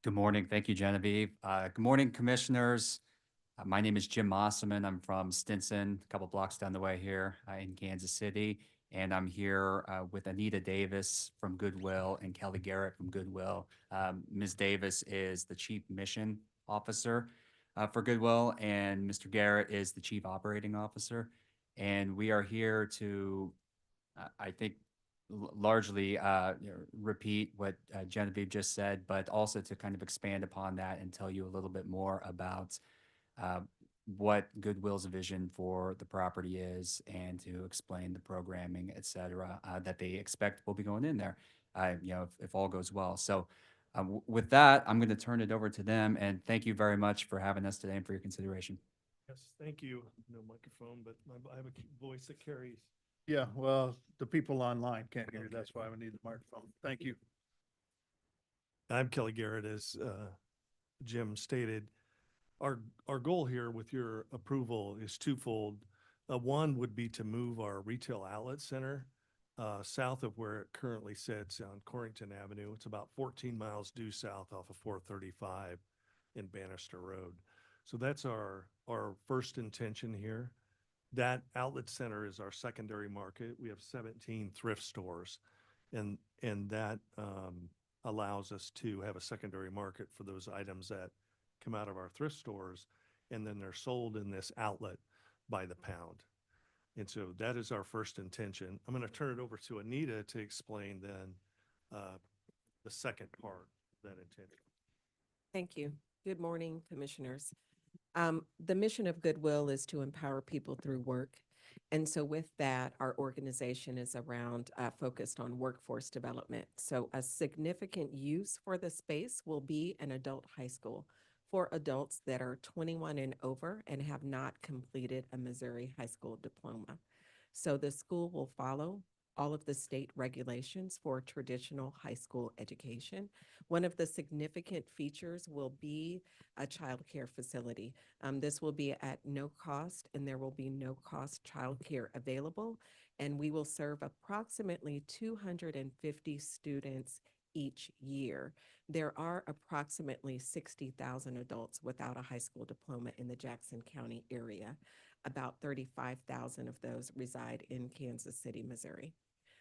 Good morning. Thank you, Genevieve. Good morning, commissioners. My name is Jim Mosselman. I'm from Stinson, a couple blocks down the way here in Kansas City. And I'm here with Anita Davis from Goodwill and Kelly Garrett from Goodwill. Ms. Davis is the Chief Mission Officer for Goodwill, and Mr. Garrett is the Chief Operating Officer. And we are here to, I think, largely repeat what Genevieve just said, but also to kind of expand upon that and tell you a little bit more about what Goodwill's vision for the property is, and to explain the programming, et cetera, that they expect will be going in there, if all goes well. So with that, I'm going to turn it over to them, and thank you very much for having us today and for your consideration. Yes, thank you. No microphone, but I have a voice that carries. Yeah, well, the people online can't hear you. That's why we need the microphone. Thank you. I'm Kelly Garrett, as Jim stated. Our goal here with your approval is twofold. One would be to move our retail outlet center south of where it currently sits on Corrington Avenue. It's about 14 miles due south off of 435 in Bannister Road. So that's our first intention here. That outlet center is our secondary market. We have 17 thrift stores, and that allows us to have a secondary market for those items that come out of our thrift stores, and then they're sold in this outlet by the pound. And so that is our first intention. I'm going to turn it over to Anita to explain then the second part of that intention. Thank you. Good morning, commissioners. The mission of Goodwill is to empower people through work. And so with that, our organization is focused on workforce development. So a significant use for the space will be an adult high school for adults that are 21 and over and have not completed a Missouri high school diploma. So the school will follow all of the state regulations for traditional high school education. One of the significant features will be a child care facility. This will be at no cost, and there will be no cost child care available. And we will serve approximately 250 students each year. There are approximately 60,000 adults without a high school diploma in the Jackson County area. About 35,000 of those reside in Kansas City, Missouri.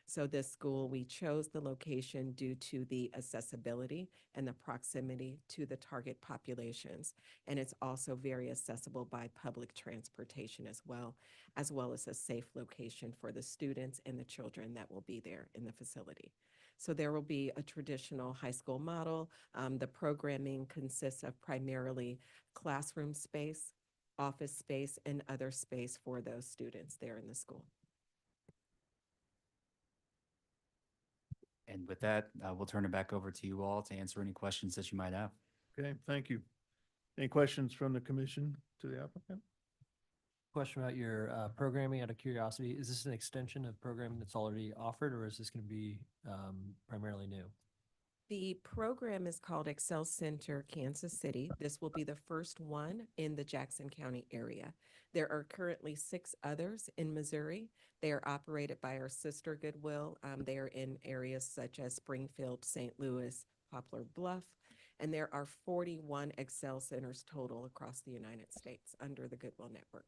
So this school, we chose the location due to the accessibility and the proximity to the target populations. And it's also very accessible by public transportation as well as a safe location for the students and the children that will be there in the facility. So there will be a traditional high school model. The programming consists of primarily classroom space, office space, and other space for those students there in the school. And with that, we'll turn it back over to you all to answer any questions that you might have. Okay, thank you. Any questions from the commission to the applicant? Question about your programming, out of curiosity. Is this an extension of programming that's already offered, or is this going to be primarily new? The program is called Excel Center Kansas City. This will be the first one in the Jackson County area. There are currently 6 others in Missouri. They are operated by our sister Goodwill. They are in areas such as Springfield, St. Louis, Poplar Bluff, and there are 41 Excel Centers total across the United States under the Goodwill network.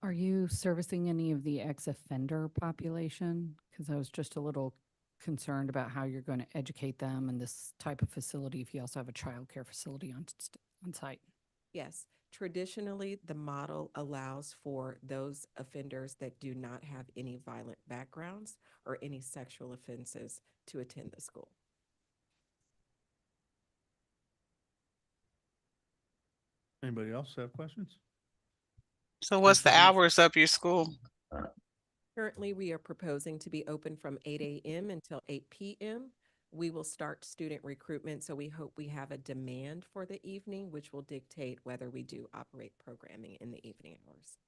Are you servicing any of the ex-offender population? Because I was just a little concerned about how you're going to educate them in this type of facility if you also have a childcare facility on site. Yes, traditionally, the model allows for those offenders that do not have any violent backgrounds or any sexual offenses to attend the school. Anybody else have questions? So what's the Commissioner Reese? hours of your school? Currently, we are proposing to be open from 8 a.m. until 8 p.m. We will start student recruitment, so we hope we have a demand for the evening, which will dictate whether we do operate programming in the evening hours.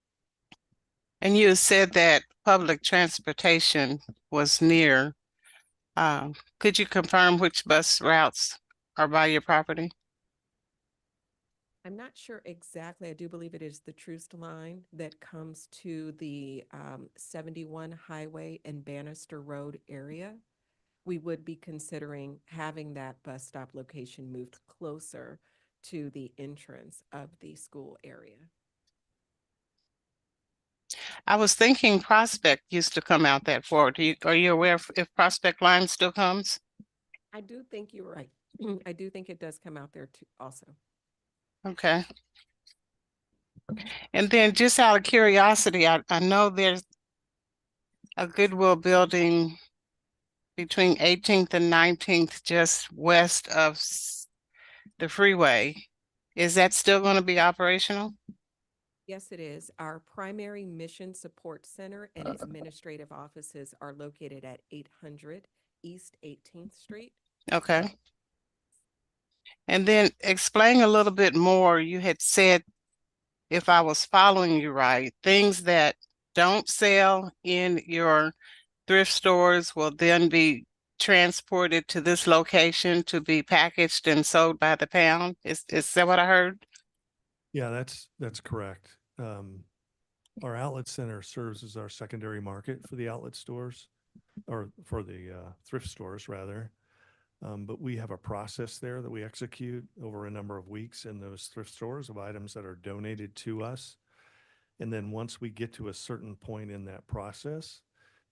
And you said that public transportation was near. Could you confirm which bus routes are by your property? I'm not sure exactly. I do believe it is the Troost line that comes to the 71 Highway and Bannister Road area. We would be considering having that bus stop location moved closer to the entrance of the school area. I was thinking Prospect used to come out that far. Are you aware if Prospect line still comes? I do think you're right. I do think it does come out there too also. Okay. And then just out of curiosity, I know there's a Goodwill building between 18th and 19th, just west of the freeway. Is that still going to be operational? Yes, it is. Our primary mission support center and administrative offices are located at 800 East 18th Street. Okay. And then explain a little bit more. You had said, if I was following you right, things that don't sell in your thrift stores will then be transported to this location to be packaged and sold by the pound. Is that what I heard? Yeah, that's correct. Our outlet center serves as our secondary market for the outlet stores, or for the thrift stores rather. But we have a process there that we execute over a number of weeks in those thrift stores of items that are donated to us. And then once we get to a certain point in that process,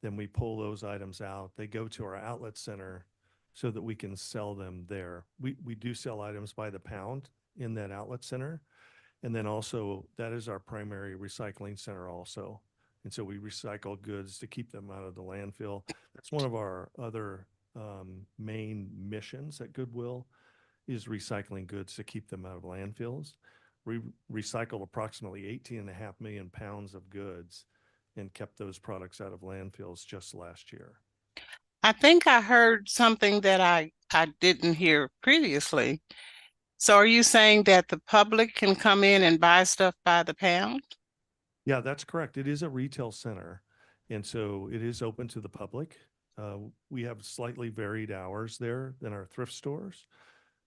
then we pull those items out. They go to our outlet center so that we can sell them there. We do sell items by the pound in that outlet center. And then also that is our primary recycling center also. And so we recycle goods to keep them out of the landfill. That's one of our other main missions at Goodwill, is recycling goods to keep them out of landfills. We recycled approximately 18.5 million pounds of goods and kept those products out of landfills just last year. I think I heard something that I didn't hear previously. So are you saying that the public can come in and buy stuff by the pound? Yeah, that's correct. It is a retail center. And so it is open to the public. We have slightly varied hours there than our thrift stores.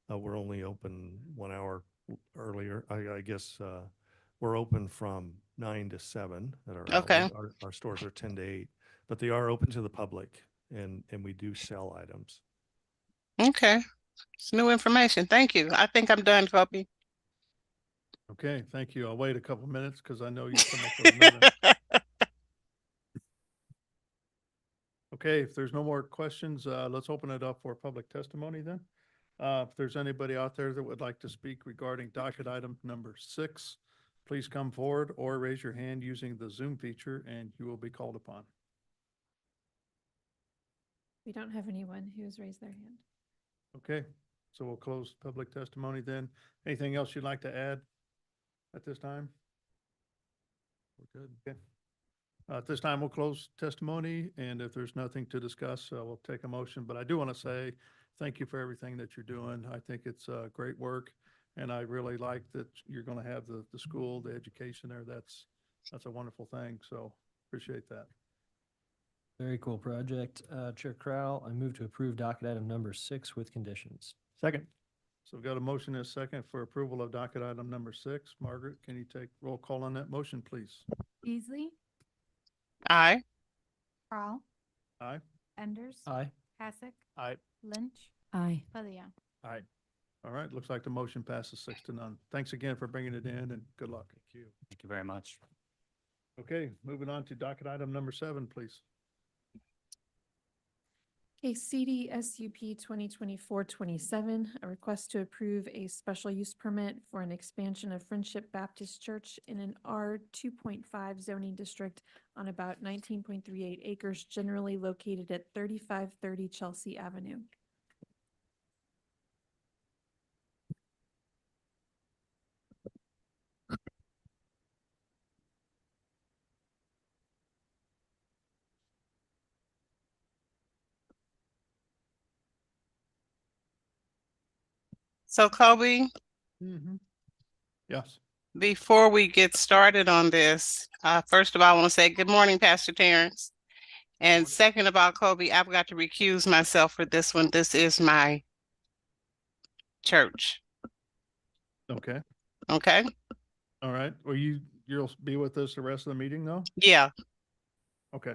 We're only open 1 hour earlier. I guess we're open from 9 to 7 at our outlet. Our stores are 10 to 8, but they are open to the public, and we do sell items. Okay. It's new information. Thank you. I think I'm done, Kobe. Okay, thank you. I'll wait a couple minutes because I know you come up with another. Okay, if there's no more questions, let's open it up for public testimony then. If there's anybody out there that would like to speak regarding docket item number 6, please come forward or raise your hand using the Zoom feature and you will be called upon. We don't have anyone who has raised their hand. Okay, so we'll close public testimony then. Anything else you'd like to add at this time? We're good. Okay. At this time, we'll close testimony, and if there's nothing to discuss, we'll take a motion. But I do want to say thank you for everything that you're doing. I think it's great work, and I really like that you're going to have the school, the education there. That's a wonderful thing, so appreciate that. Very cool project. Chair Crowell, I move to approve docket item number 6 with conditions. Second. So we've got a motion and a second for approval of docket item number 6. Margaret, can you take roll call on that motion, please? Beasley, Aye. Crowell, Aye. Enders. Aye. Hasek. Aye. Lynch. Aye. Padilla. Aye. All right, looks like the motion passes 6-0. Thanks again for bringing it in, and good luck. Thank you very much. Okay, moving on to docket item number 7, please. Okay, CDSUP 2024-27, a request to approve a special use permit for an expansion of Friendship Baptist Church in an R 2.5 zoning district on about 19.38 acres generally located at 3530 Chelsea Avenue. So Kobe, Yes. before we get started on this, first of all, I want to say good morning, Pastor Terrence. And second of all, Kobe, I've got to recuse myself for this one. This is my church. Okay. Okay? All right. Well, you'll be with us the rest of the meeting though? Yeah. Okay.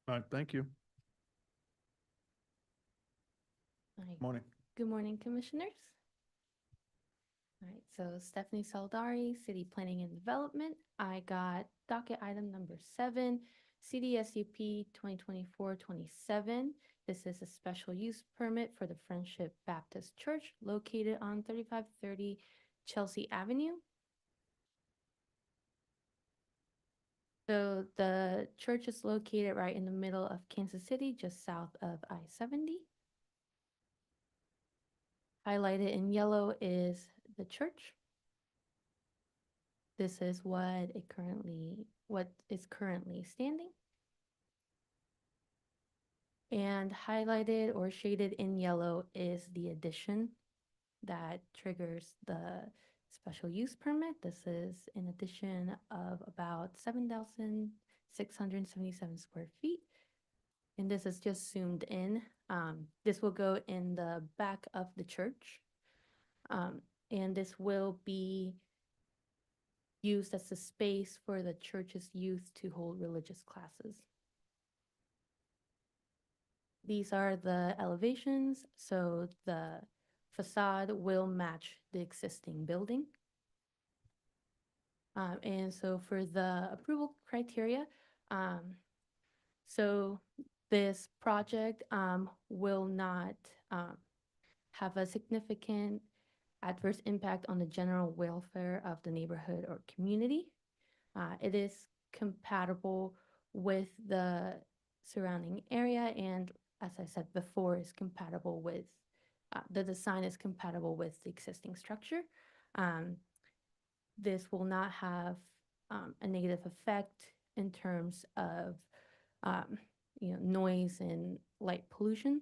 All right, thank you. Hi. Morning. Good morning, Commissioners. All right, so Stephanie Saldari, City Planning and Development. I got docket item number 7, CDSUP 2024-27. This is a special use permit for the Friendship Baptist Church located on 3530 Chelsea Avenue. So the church is located right in the middle of Kansas City, just south of I-70. Highlighted in yellow is the church. This is what is currently standing. And highlighted or shaded in yellow is the addition that triggers the special use permit. This is an addition of about 7,677 square feet. And this is just zoomed in. This will go in the back of the church. And this will be used as a space for the church's youth to hold religious classes. These are the elevations, so the facade will match the existing building. And so for the approval criteria, so this project will not have a significant adverse impact on the general welfare of the neighborhood or community. It is compatible with the surrounding area, and as I said before, is compatible with the design is compatible with the existing structure. This will not have a negative effect in terms of noise and light pollution,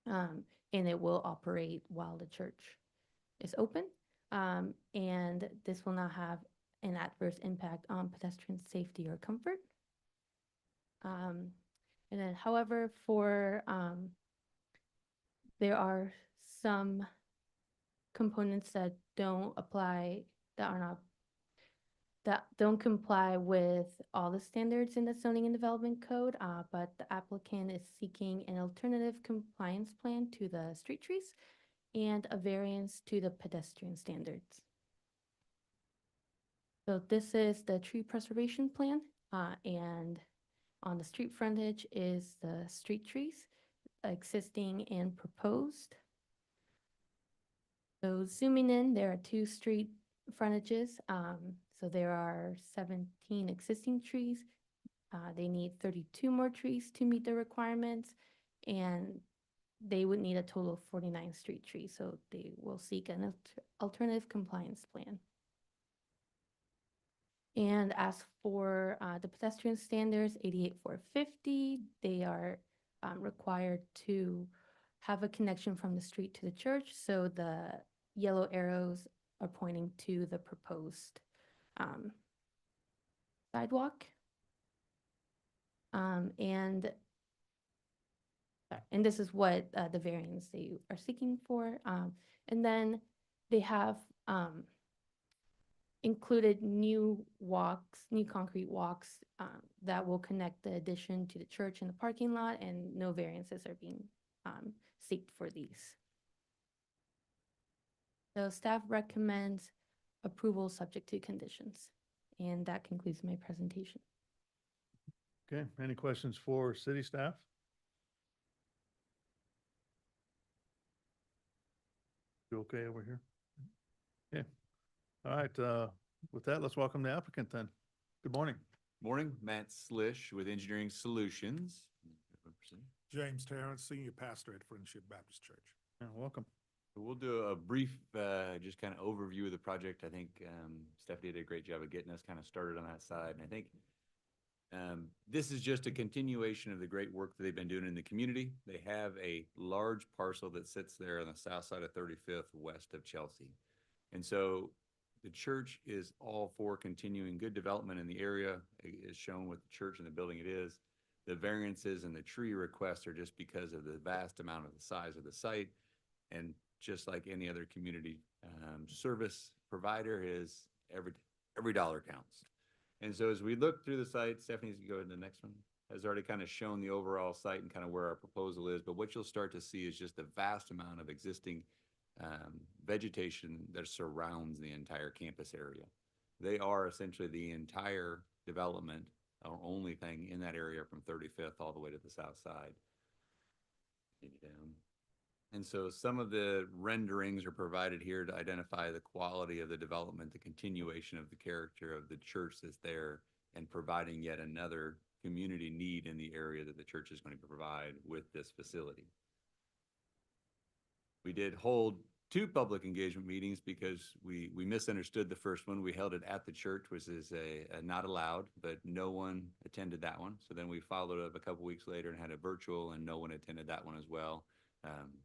and it will operate while the church is open. And this will not have an adverse impact on pedestrian safety or comfort. And then, however, there are some components that don't comply with all the standards in the zoning and development code, but the applicant is seeking an alternative compliance plan to the street trees and a variance to the pedestrian standards. So this is the tree preservation plan, and on the street frontage is the street trees, existing and proposed. So zooming in, there are 2 street frontages. So there are 17 existing trees. They need 32 more trees to meet the requirements, and they would need a total of 49 street trees. So they will seek an alternative compliance plan. And as for the pedestrian standards, 88-450, they are required to have a connection from the street to the church. So the yellow arrows are pointing to the proposed sidewalk. And this is what the variance they are seeking for. And then they have included new concrete walks that will connect the addition to the church and the parking lot, and no variances are being sought for these. So staff recommends approval subject to conditions. And that concludes my presentation. Okay, any questions for city staff? You okay over here? Okay. All right, with that, let's welcome the applicant then. Good morning. Morning, Matt Slish with Engineering Solutions. James Terrence, Senior Pastor at Friendship Baptist Church. Yeah, welcome. We'll do a brief, just kind of overview of the project. I think Stephanie did a great job of getting us kind of started on that side. And I think this is just a continuation of the great work that they've been doing in the community. They have a large parcel that sits there on the south side of 35th west of Chelsea. And so the church is all for continuing good development in the area, as shown with the church and the building it is. The variances and the tree requests are just because of the vast amount of the size of the site. And just like any other community service provider, is every dollar counts. And so as we look through the site, Stephanie's gonna go to the next one, has already kind of shown the overall site and kind of where our proposal is. But what you'll start to see is just the vast amount of existing vegetation that surrounds the entire campus area. They are essentially the entire development or only thing in that area from 35th all the way to the south side. And so some of the renderings are provided here to identify the quality of the development, the continuation of the character of the church that's there, and providing yet another community need in the area that the church is going to provide with this facility. We did hold 2 public engagement meetings because we misunderstood the first one. We held it at the church, which is a not allowed, but no one attended that one. So then we followed up a couple weeks later and had a virtual, and no one attended that one as well.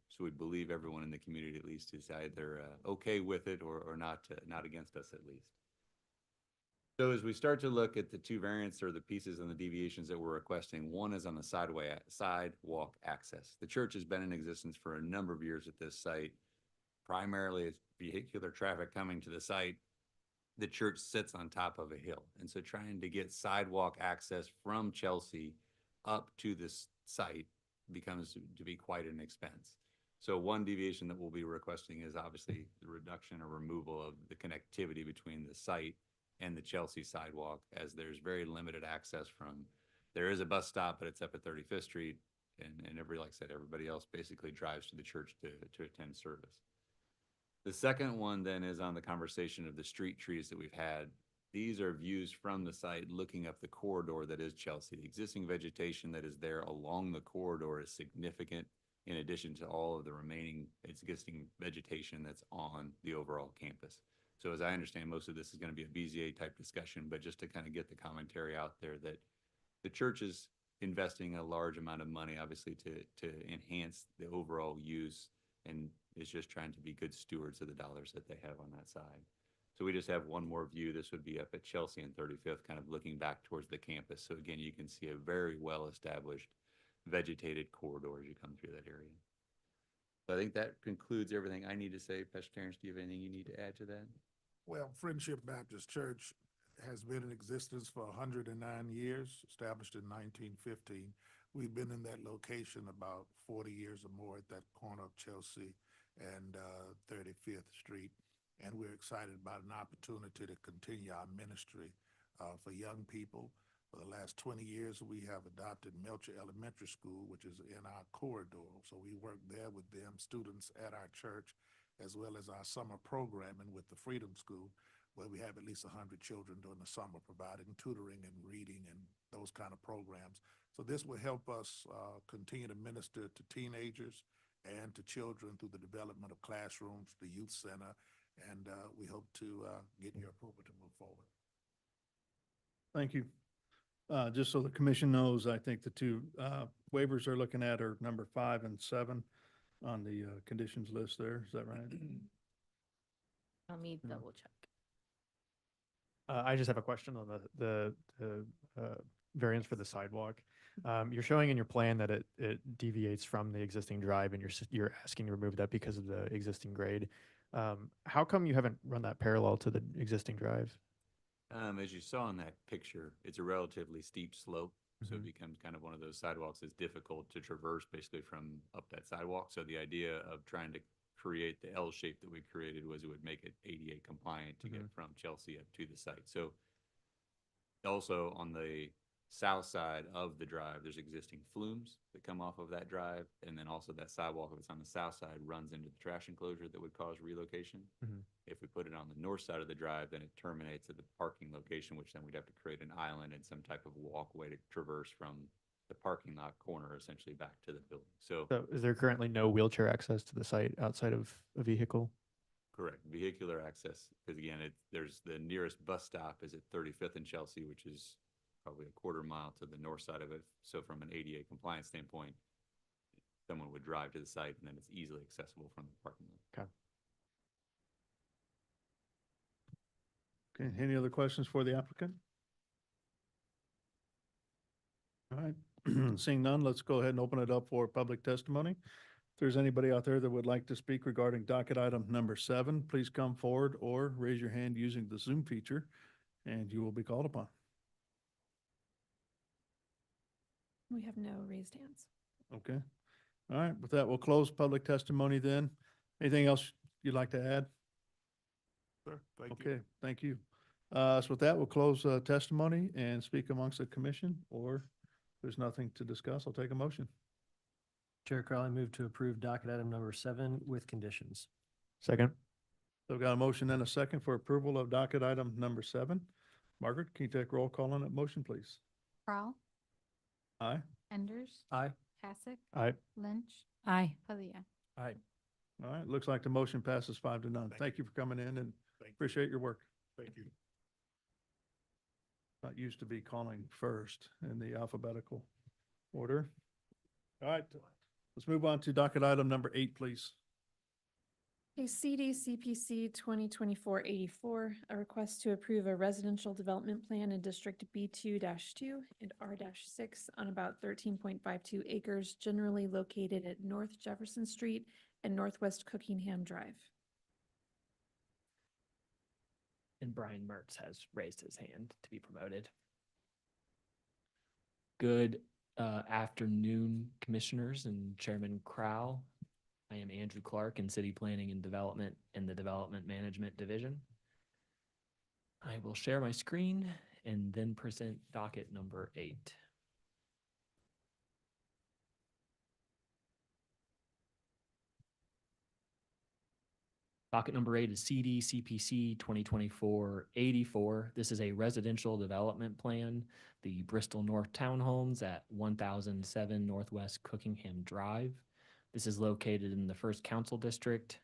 So we believe everyone in the community at least is either okay with it or not against us at least. So as we start to look at the 2 variants or the pieces and the deviations that we're requesting, one is on the sidewalk access. The church has been in existence for a number of years at this site. Primarily it's vehicular traffic coming to the site. The church sits on top of a hill. And so trying to get sidewalk access from Chelsea up to this site becomes to be quite an expense. So one deviation that we'll be requesting is obviously the reduction or removal of the connectivity between the site and the Chelsea sidewalk, as there's very limited access from, there is a bus stop, but it's up at 35th Street. And like I said, everybody else basically drives to the church to attend service. The second one then is on the conversation of the street trees that we've had. These are views from the site looking up the corridor that is Chelsea. The existing vegetation that is there along the corridor is significant, in addition to all of the remaining existing vegetation that's on the overall campus. So as I understand, most of this is going to be a BZA type discussion, but just to kind of get the commentary out there that the church is investing a large amount of money, obviously, to enhance the overall use, and is just trying to be good stewards of the dollars that they have on that side. So we just have one more view. This would be up at Chelsea and 35th, kind of looking back towards the campus. So again, you can see a very well-established vegetated corridor as you come through that area. So I think that concludes everything I need to say. Pastor Terrence, do you have anything you need to add to that? Well, Friendship Baptist Church has been in existence for 109 years, established in 1915. We've been in that location about 40 years or more at that corner of Chelsea and 35th Street. And we're excited about an opportunity to continue our ministry for young people. For the last 20 years, we have adopted Melcher Elementary School, which is in our corridor. So we work there with them, students at our church, as well as our summer programming with the Freedom School, where we have at least 100 children during the summer providing tutoring and reading and those kind of programs. So this will help us continue to minister to teenagers and to children through the development of classrooms, the youth center, and we hope to get your approval to move forward. Thank you. Just so the commission knows, I think the 2 waivers they're looking at are number 5 and 7 on the conditions list there. Is that right? Let me Yeah. double check. I just have a question on the variance for the sidewalk. You're showing in your plan that it deviates from the existing drive, and you're asking to remove that because of the existing grade. How come you haven't run that parallel to the existing drive? As you saw in that picture, it's a relatively steep slope. So it becomes kind of one of those sidewalks that's difficult to traverse basically from up that sidewalk. So the idea of trying to create the L shape that we created was it would make it ADA compliant to get from Chelsea up to the site. So Also, on the south side of the drive, there's existing flumes that come off of that drive. And then also that sidewalk, if it's on the south side, runs into the trash enclosure that would cause relocation. If we put it on the north side of the drive, then it terminates at the parking location, which then we'd have to create an island and some type of walkway to traverse from the parking lot corner essentially back to the building. So So is there currently no wheelchair access to the site outside of a vehicle? correct, vehicular access, because again, there's the nearest bus stop is at 35th and Chelsea, which is probably a quarter mile to the north side of it. So from an ADA compliance standpoint, someone would drive to the site and then it's easily accessible from the parking lot. Okay, any other questions for the applicant? All right, seeing none, let's go ahead and open it up for public testimony. If there's anybody out there that would like to speak regarding docket item number 7, please come forward or raise your hand using the Zoom feature and you will be called upon. We have no raised hands. Okay. All right, with that, we'll close public testimony then. Anything else you'd like to add? Sir, thank you. Okay, thank you. So with that, we'll close testimony and speak amongst the commission, or if there's nothing to discuss, I'll take a motion. Chair Crowley, move to approve docket item number 7 with conditions. Second. So I've got a motion and a second for approval of docket item number 7. Margaret, can you take roll call on that motion, please? Crawl, Aye. Enders, Aye. Passick, Aye. Lynch, Aye. Padilla. Aye. All right, looks like the motion passes 5-0. Thank you for coming in and Thank you. appreciate your work. Thank you. Not used to be calling first in the alphabetical order. All right, let's move on to docket item number 8, please. A CDCPC 2024-84, a request to approve a residential development plan in District B2-2 and R-6 on about 13.52 acres generally located at North Jefferson Street and Northwest Cookingham Drive. And Brian Mertz has raised his hand to be promoted. Good afternoon, commissioners and Chairman Crowell. I am Andrew Clark in City Planning and Development in the Development Management Division. I will share my screen and then present docket number 8. Docket number 8 is CD CPC 2024-84. This is a residential development plan, the Bristol North Townhomes at 1007 Northwest Cookingham Drive. This is located in the First Council District.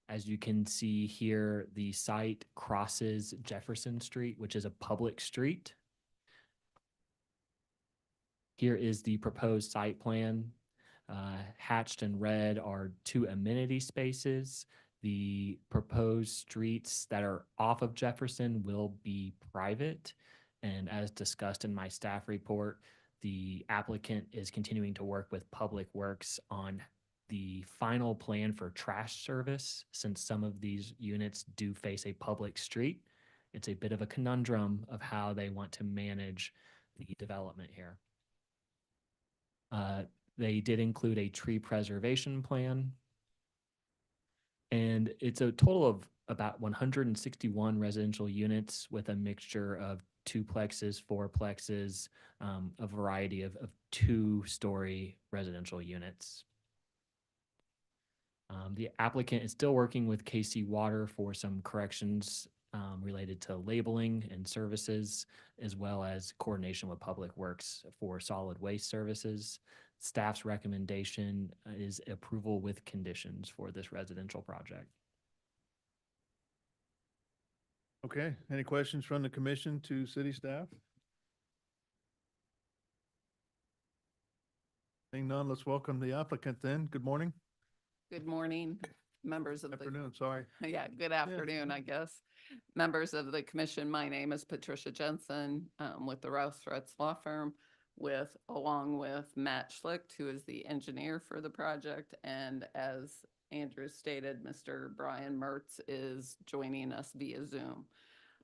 As you can see here, the site crosses Jefferson Street, which is a public street. Here is the proposed site plan. Hatched in red are 2 amenity spaces. The proposed streets that are off of Jefferson will be private. And as discussed in my staff report, the applicant is continuing to work with Public Works on the final plan for trash service, since some of these units do face a public street. It's a bit of a conundrum of how they want to manage the development here. They did include a tree preservation plan. And it's a total of about 161 residential units with a mixture of 2plexes, 4plexes, a variety of 2-story residential units. The applicant is still working with KC Water for some corrections related to labeling and services, as well as coordination with Public Works for solid waste services. Staff's recommendation is approval with conditions for this residential project. Okay, any questions from the commission to city staff? Seeing none, let's welcome the applicant then. Good morning. Good morning, members of the, Afternoon, sorry. yeah, good afternoon, I guess. Members of the commission, my name is Patricia Jensen with the Rouse Threats Law Firm, along with Matt Schlicht, who is the engineer for the project. And as Andrew stated, Mr. Brian Mertz is joining us via Zoom.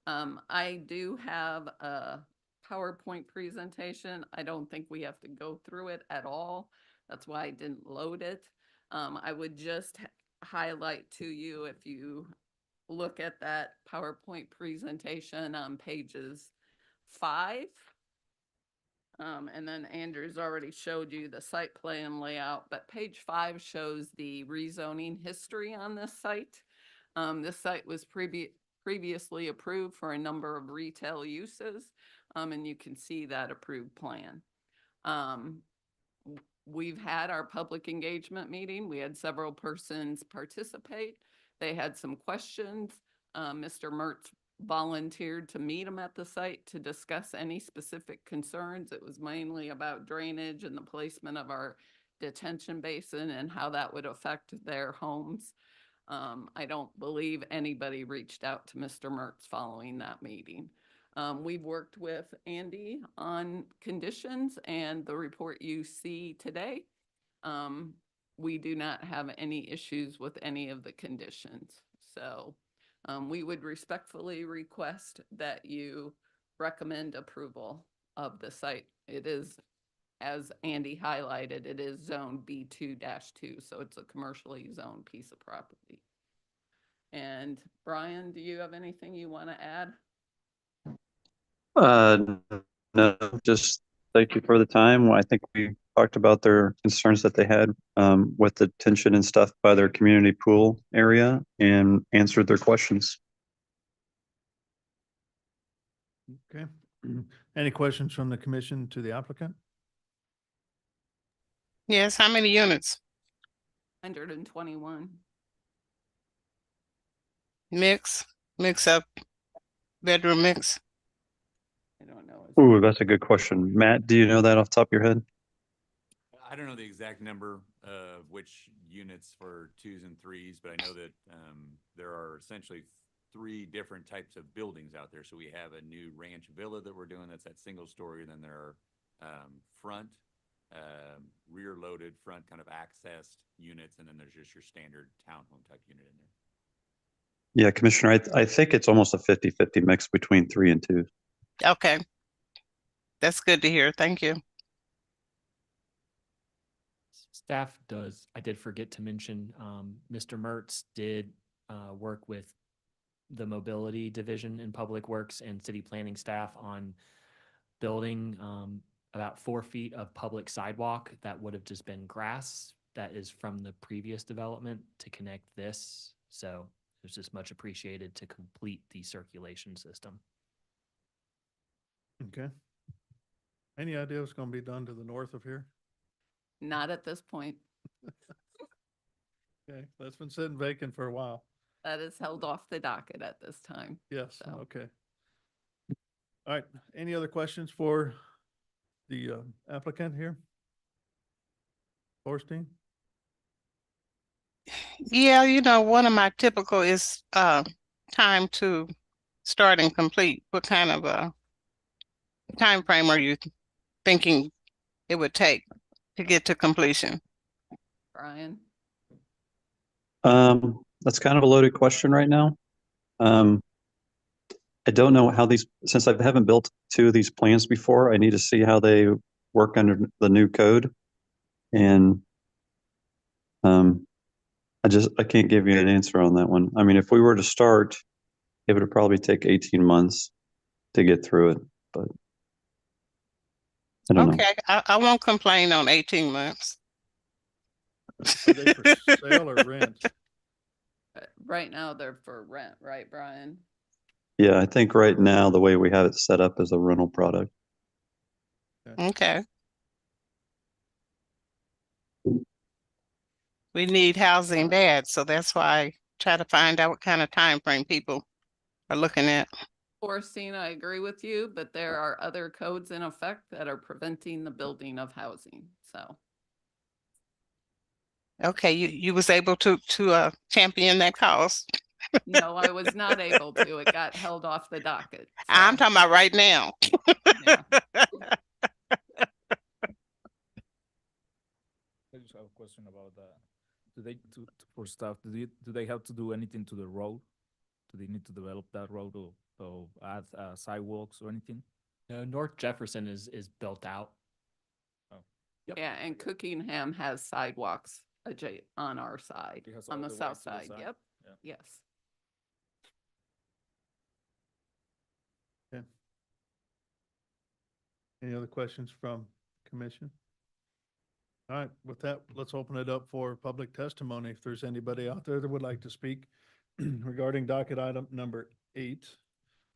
I do have a PowerPoint presentation. I don't think we have to go through it at all. That's why I didn't load it. I would just highlight to you, if you look at that PowerPoint presentation on pages 5. And then Andrew's already showed you the site plan layout, but page 5 shows the rezoning history on this site. This site was previously approved for a number of retail uses, and you can see that approved plan. We've had our public engagement meeting. We had several persons participate. They had some questions. Mr. Mertz volunteered to meet them at the site to discuss any specific concerns. It was mainly about drainage and the placement of our detention basin and how that would affect their homes. I don't believe anybody reached out to Mr. Mertz following that meeting. We've worked with Andy on conditions, and the report you see today, we do not have any issues with any of the conditions. So we would respectfully request that you recommend approval of the site. It is, as Andy highlighted, it is zone B2-2, so it's a commercially zoned piece of property. And Brian, do you have anything you want to add? No, just thank you for the time. I think we talked about their concerns that they had with the tension and stuff by their community pool area and answered their questions. Okay. Any questions from the commission to the applicant? Yes, how many units? 121. Mix up, bedroom mix? I don't know. Ooh, that's a good question. Matt, do you know that off the top of your head? I don't know the exact number of which units for 2s and 3s, but I know that there are essentially 3 different types of buildings out there. So we have a new ranch villa that we're doing that's that single story. And then there are front, rear loaded front kind of accessed units. And then there's just your standard townhome type unit in there. Yeah, Commissioner, I think it's almost a 50-50 mix between 3 and 2. Okay. That's good to hear. Thank you. Staff does, I did forget to mention, Mr. Mertz did work with the mobility division in Public Works and city planning staff on building about 4 feet of public sidewalk that would have just been grass that is from the previous development to connect this. So it was just much appreciated to complete the circulation system. Okay. Any idea what's going to be done to the north of here? Not at this point. Okay, that's been sitting vacant for a while. That is held off the docket at this time. Yes, So. okay. All right, any other questions for the applicant here? Orstein? Yeah, one of my typical is time to start and complete. What kind of a time frame are you thinking it would take to get to completion? Brian? That's kind of a loaded question right now. I don't know how since I haven't built 2 of these plans before, I need to see how they work under the new code. And I can't give you an answer on that one. I mean, if we were to start, it would probably take 18 months to get through it, but I don't know. Okay, I won't complain on 18 months. Are they for sale or rent? Right now they're for rent, right, Brian? Yeah, I think right now the way we have it set up is a rental product. Okay. We need housing bad, so that's why I try to find out what kind of time frame people are looking at. Orstein, I agree with you, but there are other codes in effect that are preventing the building of housing, so. Okay, you was able to champion that cause. No, I was not able to. It got held off the docket. I'm talking about right now. Yeah. I just have a question about that. Do they for staff? Do they have to do anything to the road? Do they need to develop that road or add sidewalks or anything? No, North Jefferson is built out. Oh. Yep. Yeah, and Cookingham has sidewalks on our side, It has on all the the south ways to the side. side? Yep. Yeah. Yes. Okay. Any other questions from commission? All right, with that, let's open it up for public testimony. If there's anybody out there that would like to speak regarding docket item number 8,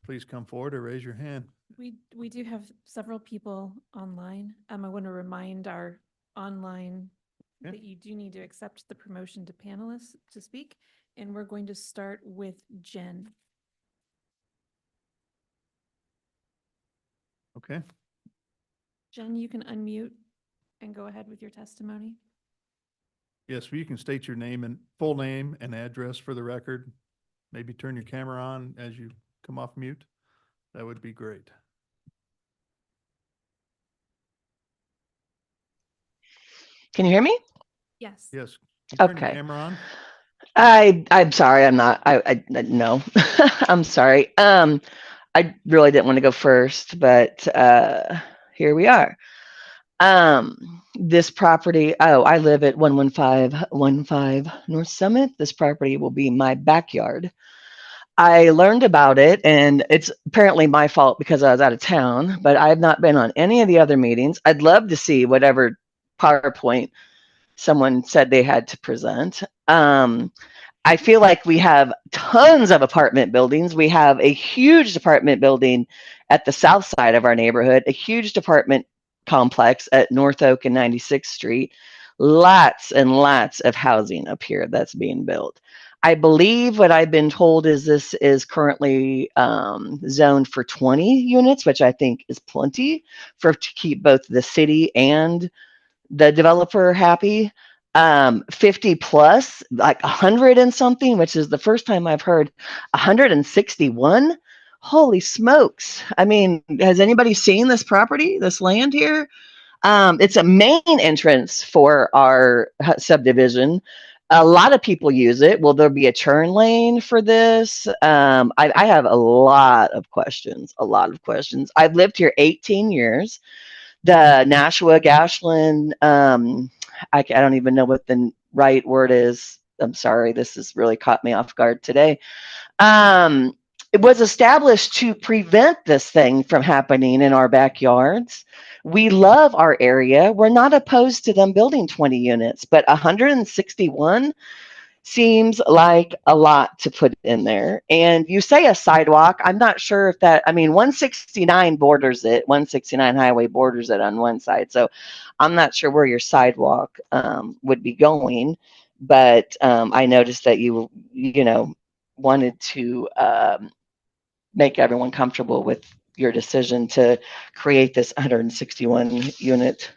please come forward or raise your hand. We do have several people online. I want to remind our online Okay. that you do need to accept the promotion to panelists to speak. And we're going to start with Jen. Okay, Jen, you can unmute and go ahead with your testimony. yes, if you can state your name and full name and address for the record. Maybe turn your camera on as you come off mute. That would be great. Can you hear me? Yes. Yes. Can you turn your Okay. camera on? I'm sorry. I'm not. No. I'm sorry. I really didn't want to go first, but here we are. This property. Oh, I live at 11515 North Summit. This property will be my backyard. I learned about it, and it's apparently my fault because I was out of town. But I have not been on any of the other meetings. I'd love to see whatever PowerPoint someone said they had to present. I feel like we have tons of apartment buildings. We have a huge apartment building at the south side of our neighborhood, a huge apartment complex at North Oak and 96th Street. Lots and lots of housing up here that's being built. I believe what I've been told is this is currently zoned for 20 units, which I think is plenty to keep both the city and the developer happy. 50 plus, like 100 and something, which is the first time I've heard 161. Holy smokes. I mean, has anybody seen this property, this land here? It's a main entrance for our subdivision. A lot of people use it. Will there be a turn lane for this? I have a lot of questions, I've lived here 18 years. The Nashua Gashland, I don't even know what the right word is. I'm sorry, this has really caught me off guard today. It was established to prevent this thing from happening in our backyards. We love our area. We're not opposed to them building 20 units, but 161 seems like a lot to put in there. And you say a sidewalk. I'm not sure if that, I mean, 169 borders it, 169 highway borders it on one side. So I'm not sure where your sidewalk would be going. But I noticed that you wanted to make everyone comfortable with your decision to create this 161 unit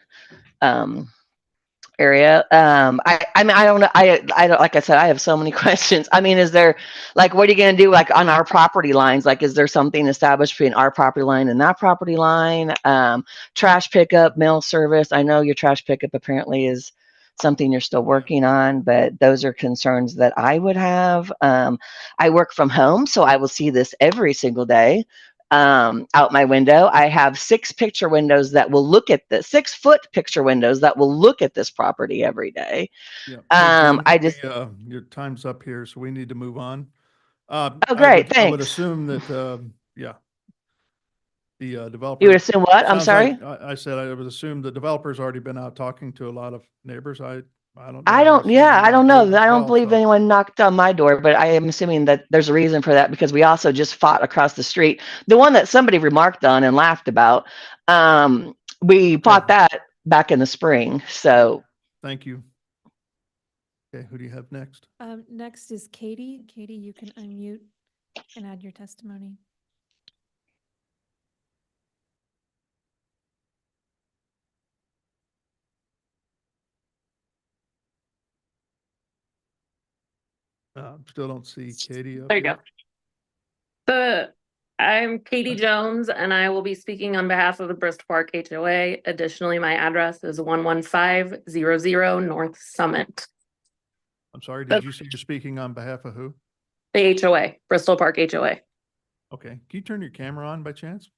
area. I mean, I don't know. I don't, like I said, I have so many questions. I mean, is there, like, what are you going to do, like, on our property lines? Like, is there something established between our property line and that property line? Trash pickup, mail service. I know your trash pickup apparently is something you're still working on, but those are concerns that I would have. I work from home, so I will see this every single day. Out my window, I have 6 picture windows that will look at this 6-foot picture windows that will look at this property every day. Yeah. Hey, Jen, I just, your time's up here, so we need to move on. oh, great, I would thanks. assume that, yeah, the developer. You would assume what? I'm sounds sorry? like- I said I would assume the developer's already been out talking to a lot of neighbors. I don't know. I don't, assume yeah, you I don't might know. do as I don't well, believe so. anyone knocked on my door, but I am assuming that there's a reason for that because we also just fought across the street. The one that somebody remarked on and laughed about, we fought that back in the spring. So Thank you. Okay, who do you have next? Next is Katie. Katie, you can unmute and add your testimony. Still don't see Katie up There you here. go. I'm Katie Jones, and I will be speaking on behalf of the Bristol Park HOA. Additionally, my address is 11500 North Summit. I'm sorry, did you say you're speaking on behalf of who? The HOA, Bristol Park HOA. Okay, can you turn your camera on by chance?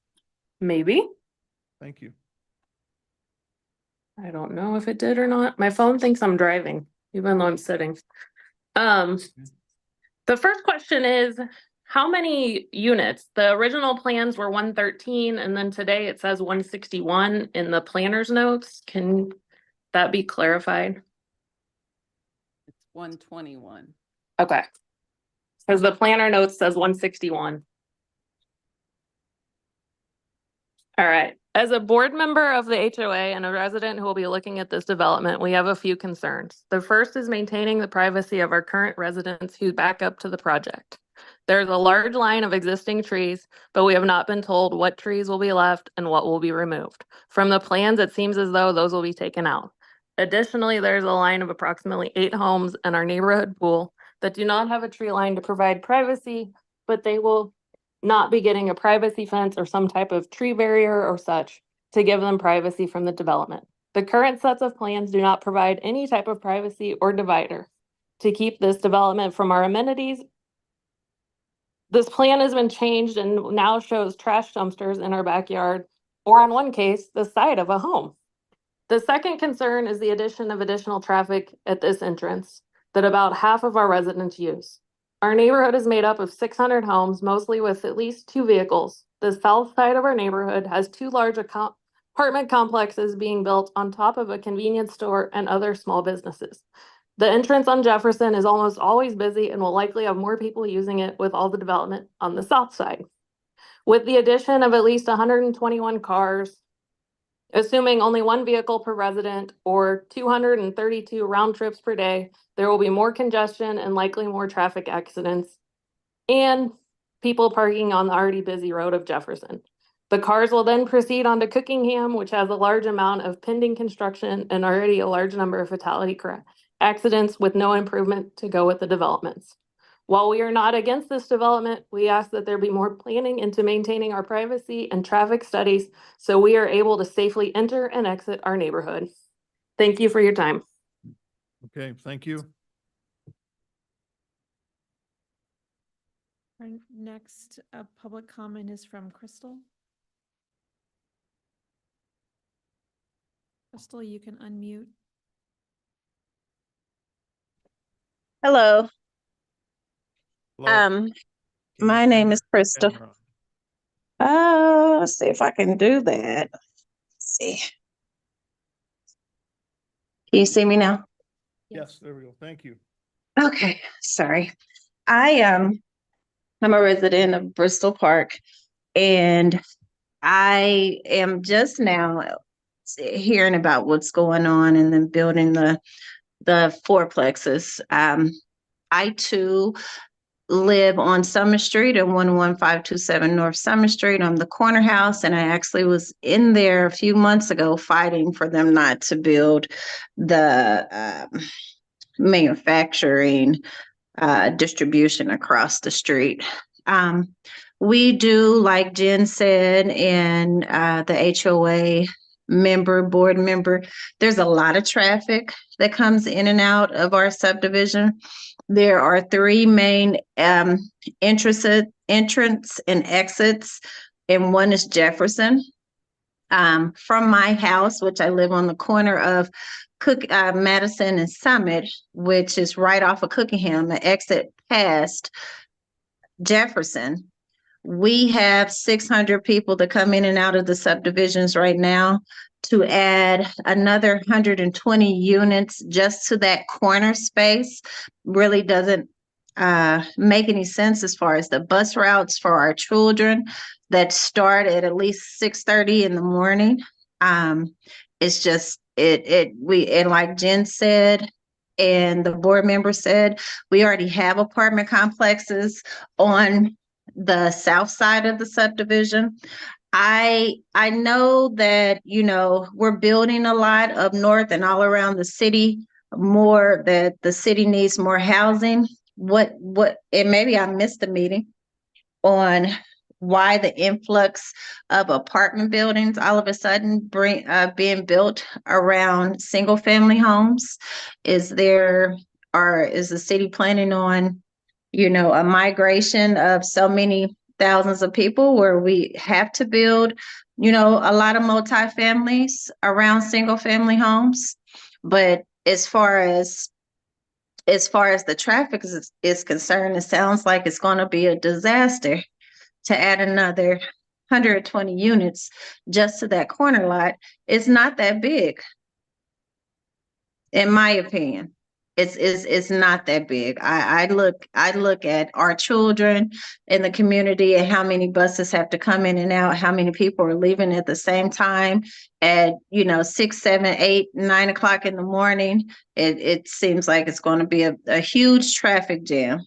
Maybe. Thank you. I don't know if it did or not. My phone thinks I'm driving, even though I'm sitting. The first question is, how many units? The original plans were 113, and then today it says 161 in the planner's notes. Can that be clarified? It's 121. Okay. Because the planner notes says 161. All right. As a board member of the HOA and a resident who will be looking at this development, we have a few concerns. The first is maintaining the privacy of our current residents who back up to the project. There's a large line of existing trees, but we have not been told what trees will be left and what will be removed. From the plans, it seems as though those will be taken out. Additionally, there's a line of approximately 8 homes in our neighborhood pool that do not have a tree line to provide privacy, but they will not be getting a privacy fence or some type of tree barrier or such to give them privacy from the development. The current sets of plans do not provide any type of privacy or divider to keep this development from our amenities. This plan has been changed and now shows trash dumpsters in our backyard, or in one case, the side of a home. The second concern is the addition of additional traffic at this entrance that about half of our residents use. Our neighborhood is made up of 600 homes, mostly with at least 2 vehicles. The south side of our neighborhood has 2 large apartment complexes being built on top of a convenience store and other small businesses. The entrance on Jefferson is almost always busy and will likely have more people using it with all the development on the south side. With the addition of at least 121 cars, assuming only 1 vehicle per resident or 232 round trips per day, there will be more congestion and likely more traffic accidents and people parking on the already busy road of Jefferson. The cars will then proceed on to Cookingham, which has a large amount of pending construction and already a large number of fatality accidents with no improvement to go with the developments. While we are not against this development, we ask that there be more planning into maintaining our privacy and traffic studies so we are able to safely enter and exit our neighborhood. Thank you for your time. Okay, thank you. Our next public comment is from Crystal. Crystal, you can unmute. Hello. Hello. My name is Crystal. Let's see if I can do that. Let's see. Can you see me now? Yes, there we go. Thank you. Okay, sorry. I'm a resident of Bristol Park, and I am just now hearing about what's going on and then building the fourplexes. I too live on Summer Street at 11527 North Summer Street. I'm the corner house, and I actually was in there a few months ago fighting for them not to build the manufacturing distribution across the street. We do, like Jen said, and the HOA board member, there's a lot of traffic that comes in and out of our subdivision. There are 3 main entrance and exits, and one is Jefferson. From my house, which I live on the corner of Madison and Summit, which is right off of Cookingham, the exit past Jefferson. We have 600 people that come in and out of the subdivisions right now. To add another 120 units just to that corner space really doesn't make any sense as far as the bus routes for our children that start at least 6:30 in the morning. It's just and like Jen said and the board member said, we already have apartment complexes on the south side of the subdivision. I know that, we're building a lot up north and all around the city, more that the city needs more housing. And maybe I missed the meeting on why the influx of apartment buildings all of a sudden being built around single family homes. Is the city planning on, a migration of so many thousands of people where we have to build, a lot of multifamilies around single family homes? But as far as as far as the traffic is concerned, it sounds like it's going to be a disaster to add another 120 units just to that corner lot. It's not that big, in my opinion. It's not that big. I look at our children in the community and how many buses have to come in and out, how many people are leaving at the same time at 6, 7, 8, 9 o'clock in the morning. It seems like it's going to be a huge traffic jam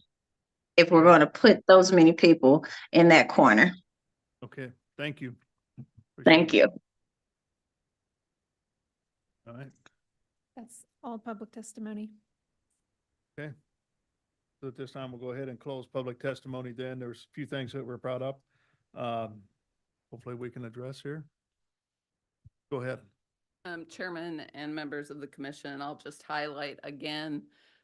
if we're going to put those many people in that corner. Okay, thank you. Thank you. All right, That's all public testimony. okay. So at this time, we'll go ahead and close public testimony then. There's a few things that were brought up. Hopefully we can address here. Go ahead. Chairman and members of the commission, I'll just highlight again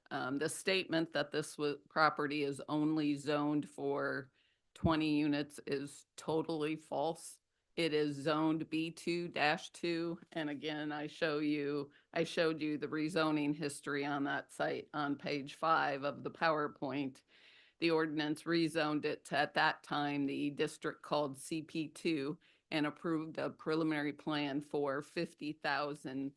the statement that this property is only zoned for 20 units is totally false. It is zoned B2-2. And again, I showed you the rezoning history on that site on page 5 of the PowerPoint. The ordinance rezoned it to, at that time, the district called CP2, and approved a preliminary plan for 50,000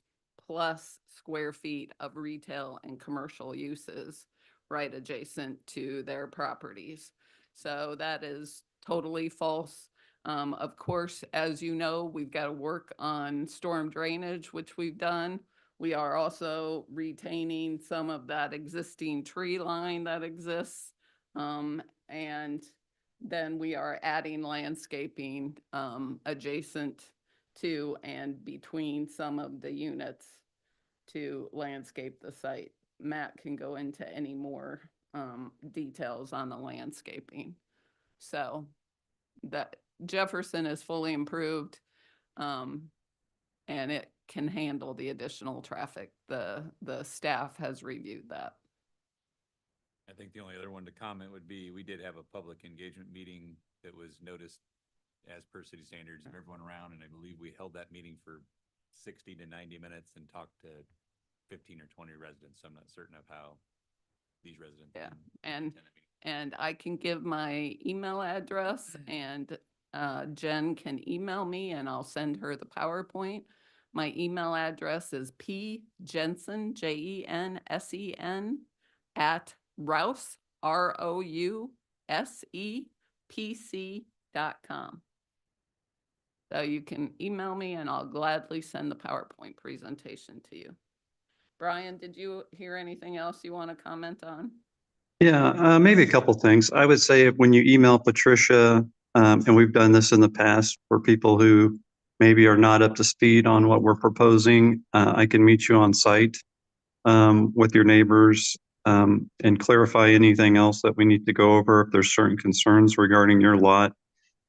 plus square feet of retail and commercial uses right adjacent to their properties. So that is totally false. Of course, as you know, we've got to work on storm drainage, which we've done. We are also retaining some of that existing tree line that exists. And then we are adding landscaping adjacent to and between some of the units to landscape the site. Matt can go into any more details on the landscaping. So that Jefferson is fully improved, and it can handle the additional traffic. The staff has reviewed that. I think the only other one to comment would be, we did have a public engagement meeting that was noticed as per city standards of everyone around, and I believe we held that meeting for 60 to 90 minutes and talked to 15 or 20 residents. So I'm not certain of how these residents. Yeah, and I can give my email address, and Jen can email me and I'll send her the PowerPoint. My email address is pjensen, JENSEN, at Rouse, ROUSEPC.com. So you can email me and I'll gladly send the PowerPoint presentation to you. Brian, did you hear anything else you want to comment on? Yeah, maybe a couple things. I would say when you email Patricia, and we've done this in the past for people who maybe are not up to speed on what we're proposing, I can meet you on site with your neighbors and clarify anything else that we need to go over. If there's certain concerns regarding your lot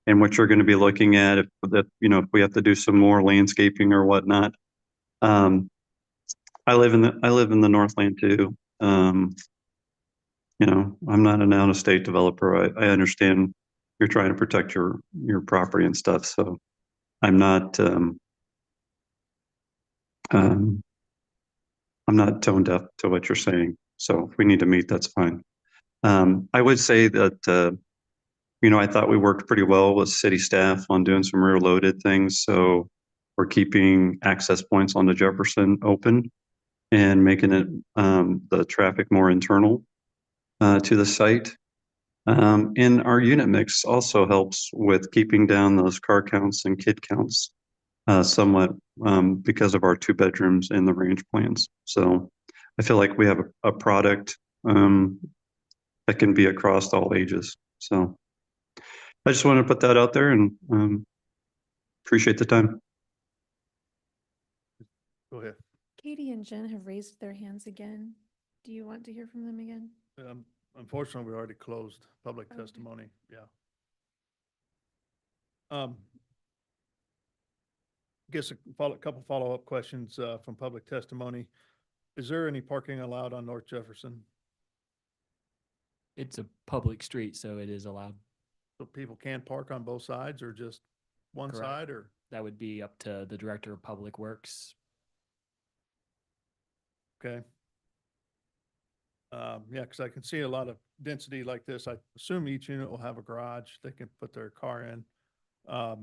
and what you're going to be looking at, if if we have to do some more landscaping or whatnot. I live in the Northland too. I'm not an out-of-state developer. I understand you're trying to protect your property and stuff. So I'm not I'm not tone deaf to what you're saying. So if we need to meet, that's fine. I would say that I thought we worked pretty well with city staff on doing some rear loaded things. So we're keeping access points onto Jefferson open and making it the traffic more internal to the site. And our unit mix also helps with keeping down those car counts and kid counts somewhat because of our 2 bedrooms in the range plans. So I feel like we have a product that can be across all ages. So I just want to put that out there and appreciate the time. Go ahead. Katie and Jen have raised their hands again. Do you want to hear from them again? Unfortunately, we already closed public testimony. Yeah. Guess a couple follow-up questions from public testimony. Is there any parking allowed on North Jefferson? It's a public street, so it is allowed. So people can park on both sides or just one Correct. side, or? That would be up to the Director of Public Works. Okay. Yeah, because I can see a lot of density like this. I assume each unit will have a garage they can put their car in. Okay.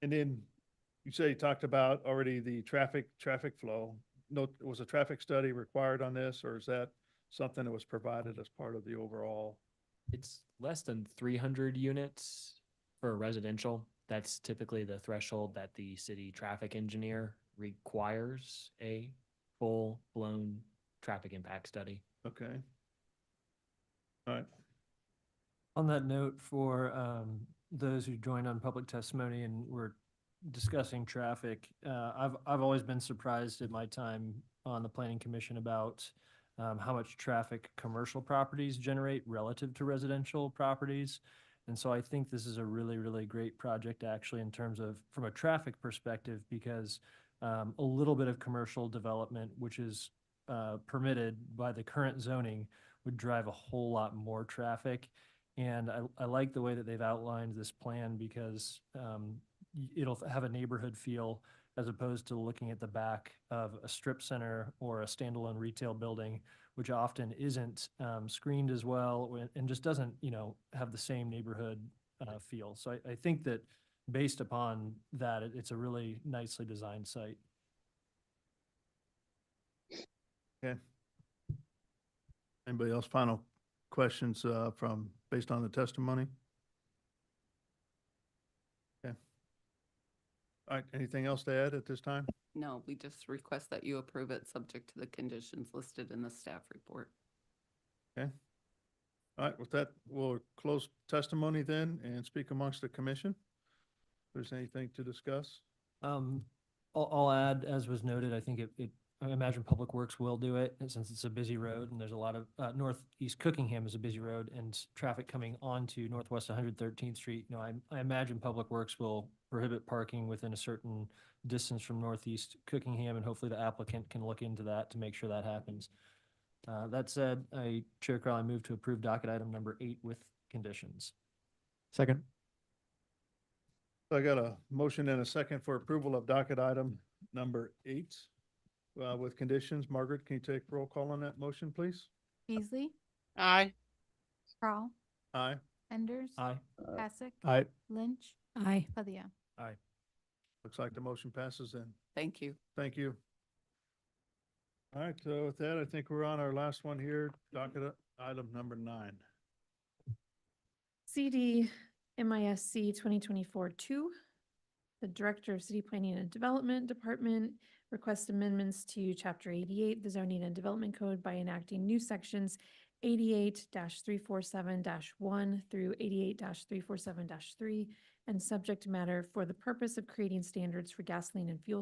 And then you say you talked about already the traffic flow. No, was a traffic study required on this, or is that something that was provided as part of the overall? It's less than 300 units for a residential. That's typically the threshold that the city traffic engineer requires a full-blown traffic impact study. Okay. All right. On that note, for those who joined on public testimony and were discussing traffic, I've always been surprised at my time on the planning commission about how much traffic commercial properties generate relative to residential properties. And so I think this is a really, really great project actually in terms of from a traffic perspective, because a little bit of commercial development, which is permitted by the current zoning, would drive a whole lot more traffic. And I like the way that they've outlined this plan because it'll have a neighborhood feel as opposed to looking at the back of a strip center or a standalone retail building, which often isn't screened as well and just doesn't, have the same neighborhood feel. So I think that based upon that, it's a really nicely designed site. Okay. Anybody else final questions based on the testimony? Okay. All right, anything else to add at this time? No, we just request that you approve it subject to the conditions listed in the staff report. Okay. All right, with that, we'll close testimony then and speak amongst the commission. If there's anything to discuss. I'll add, as was noted, I think I imagine Public Works will do it, and since it's a busy road and there's a lot of, Northeast Cookingham is a busy road and traffic coming onto Northwest 113th Street. I imagine Public Works will prohibit parking within a certain distance from Northeast Cookingham, and hopefully the applicant can look into that to make sure that happens. That said, Chair Crowley, move to approve docket item number 8 with conditions. Second. So I got a motion and a second for approval of docket item number 8 with conditions. Margaret, can you take roll call on that motion, please? Beasley, Aye. Crawl, Aye. Enders. Aye. Passick. Aye. Lynch, Aye. Padilla. Aye. Looks like the motion passes then. Thank you. Thank you. All right, so with that, I think we're on our last one here, docket item number 9. CD MISC 2024-2. The Director of City Planning and Development Department requests amendments to Chapter 88, the Zoning and Development Code, by enacting new sections 88-347-1 through 88-347-3 and subject matter for the purpose of creating standards for gasoline and fuel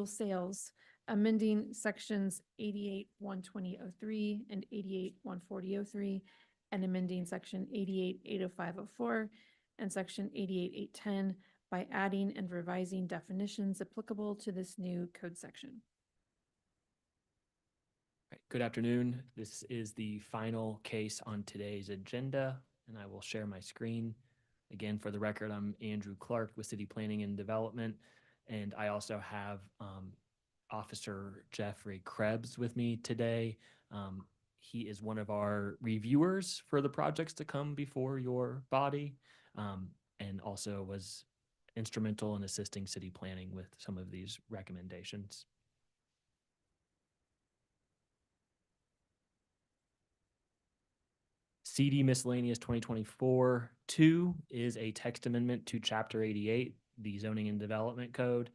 sales, amending sections 88-120-03 and 88-140-03, and amending section 88-805-04 and section 88-810 by adding and revising definitions applicable to this new code section. Right, good afternoon. This is the final case on today's agenda, and I will share my screen. Again, for the record, I'm Andrew Clark with City Planning and Development, and I also have Officer Jeffrey Krebs with me today. He is one of our reviewers for the projects to come before your body, and also was instrumental in assisting city planning with some of these recommendations. CD Miscellaneous 2024-2 is a text amendment to Chapter 88, the Zoning and Development Code.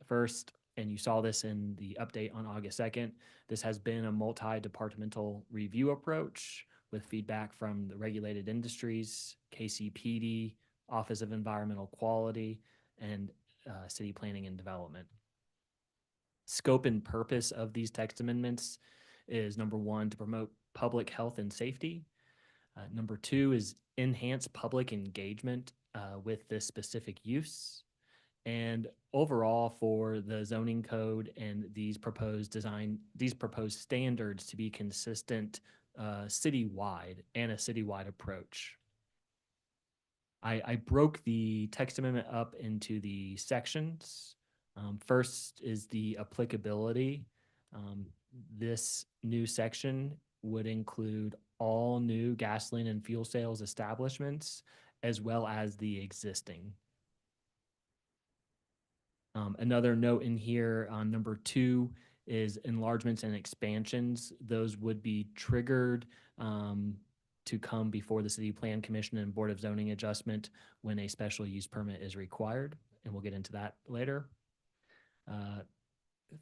First, and you saw this in the update on August 2nd, this has been a multi-departmental review approach with feedback from the regulated industries, KCPD, Office of Environmental Quality, and City Planning and Development. Scope and purpose of these text amendments is, number 1, to promote public health and safety. Number 2 is enhance public engagement with this specific use. And overall, for the zoning code and these proposed standards to be consistent citywide and a citywide approach. I broke the text amendment up into the sections. First is the applicability. This new section would include all new gasoline and fuel sales establishments, as well as the existing. Another note in here on number 2 is enlargements and expansions. Those would be triggered to come before the City Plan Commission and Board of Zoning Adjustment when a special use permit is required, and we'll get into that later.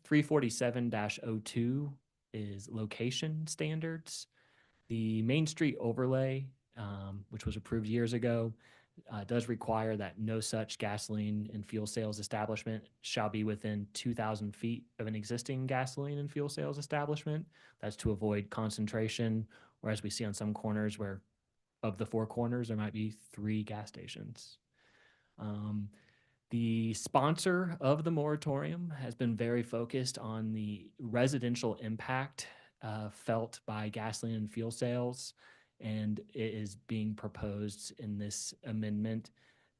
347-02 is location standards. The Main Street overlay, which was approved years ago, does require that no such gasoline and fuel sales establishment shall be within 2,000 feet of an existing gasoline and fuel sales establishment. That's to avoid concentration, or as we see on some corners where of the 4 corners, there might be 3 gas stations. The sponsor of the moratorium has been very focused on the residential impact felt by gasoline and fuel sales, and it is being proposed in this amendment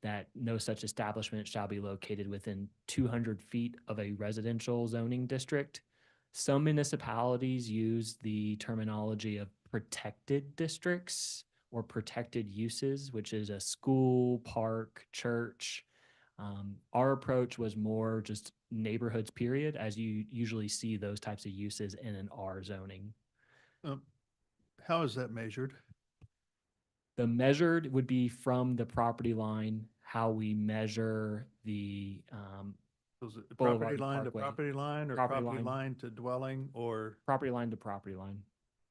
that no such establishment shall be located within 200 feet of a residential zoning district. Some municipalities use the terminology of protected districts or protected uses, which is a school, park, church. Our approach was more just neighborhoods, period, as you usually see those types of uses in an R zoning. How is that measured? The measured would be from the property line, how we measure the Was it Boulevard property to line to Parkway. property line, or Property property line. line to dwelling, or property line to property line.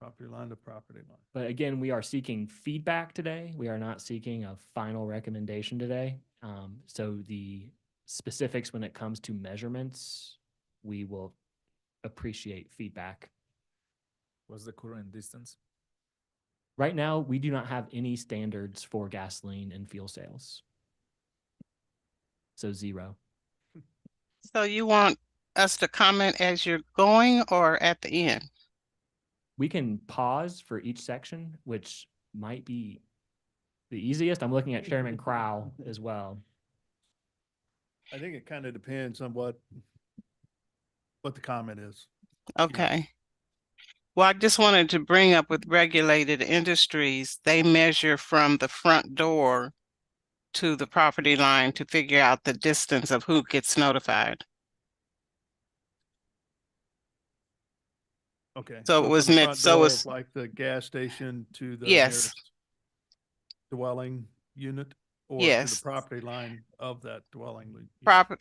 property line to property line? But again, we are seeking feedback today. We are not seeking a final recommendation today. So the specifics when it comes to measurements, we will appreciate feedback. What's the current distance? Right now, we do not have any standards for gasoline and fuel sales. So 0. So you want us to comment as you're going or at the end? We can pause for each section, which might be the easiest. I'm looking at Chairman Crowell as well. I think it kind of depends on what the comment is. Okay. Well, I just wanted to bring up with regulated industries, they measure from the front door to the property line to figure out the distance of who gets notified. Okay. So it from was the meant, front so door it's, of like the gas station to the Yes. nearest dwelling unit, or to the Yes. property line of that dwelling unit?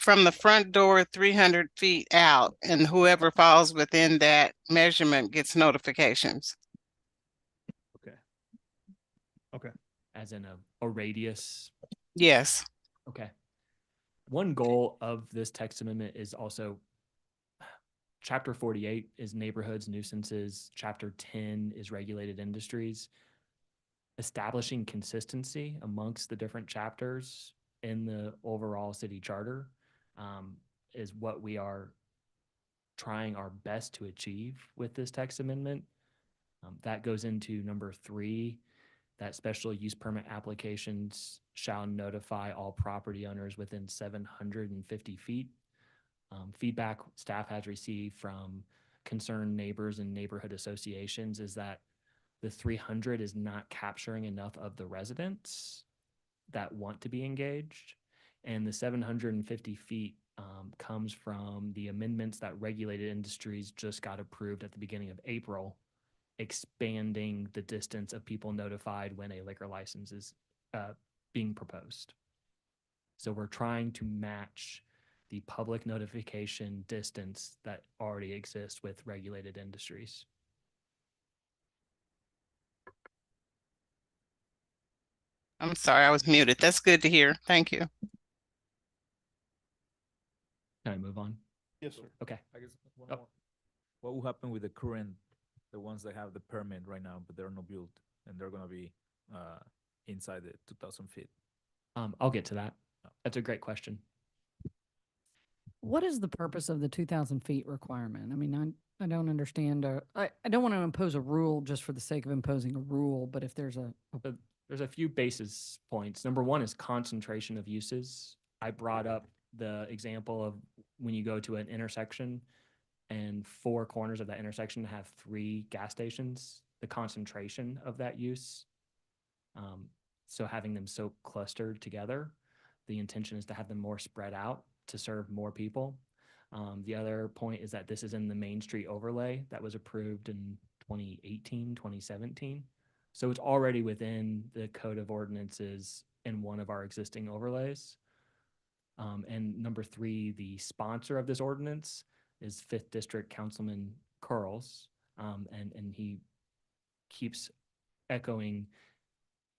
from the front door 300 feet out, and whoever falls within that measurement gets notifications. Okay. As in a radius. Yes. Okay. One goal of this text amendment is also Chapter 48 is neighborhoods, nuisances. Chapter 10 is regulated industries. Establishing consistency amongst the different chapters in the overall city charter is what we are trying our best to achieve with this text amendment. That goes into number 3, that special use permit applications shall notify all property owners within 750 feet. Feedback staff has received from concerned neighbors and neighborhood associations is that the 300 is not capturing enough of the residents that want to be engaged. And the 750 feet comes from the amendments that regulated industries just got approved at the beginning of April, expanding the distance of people notified when a liquor license is being proposed. So we're trying to match the public notification distance that already exists with regulated industries. I'm sorry, I was muted. That's good to hear. Thank you. Can I move on? Yes, sir. Okay. I guess one more. What will happen with the current, the ones that have the permit right now, but they're not built and they're gonna be inside the 2,000 feet? I'll get to that. That's a great question. What is the purpose of the 2,000 feet requirement? I mean, I don't understand. I don't want to impose a rule just for the sake of imposing a rule, but if there's There's a few basis points. Number 1 is concentration of uses. I brought up the example of when you go to an intersection and 4 corners of that intersection have 3 gas stations, the concentration of that use. So having them so clustered together, the intention is to have them more spread out to serve more people. The other point is that this is in the Main Street overlay that was approved in 2018, 2017. So it's already within the code of ordinances in one of our existing overlays. And number 3, the sponsor of this ordinance is 5th District Councilman Curls. And he keeps echoing,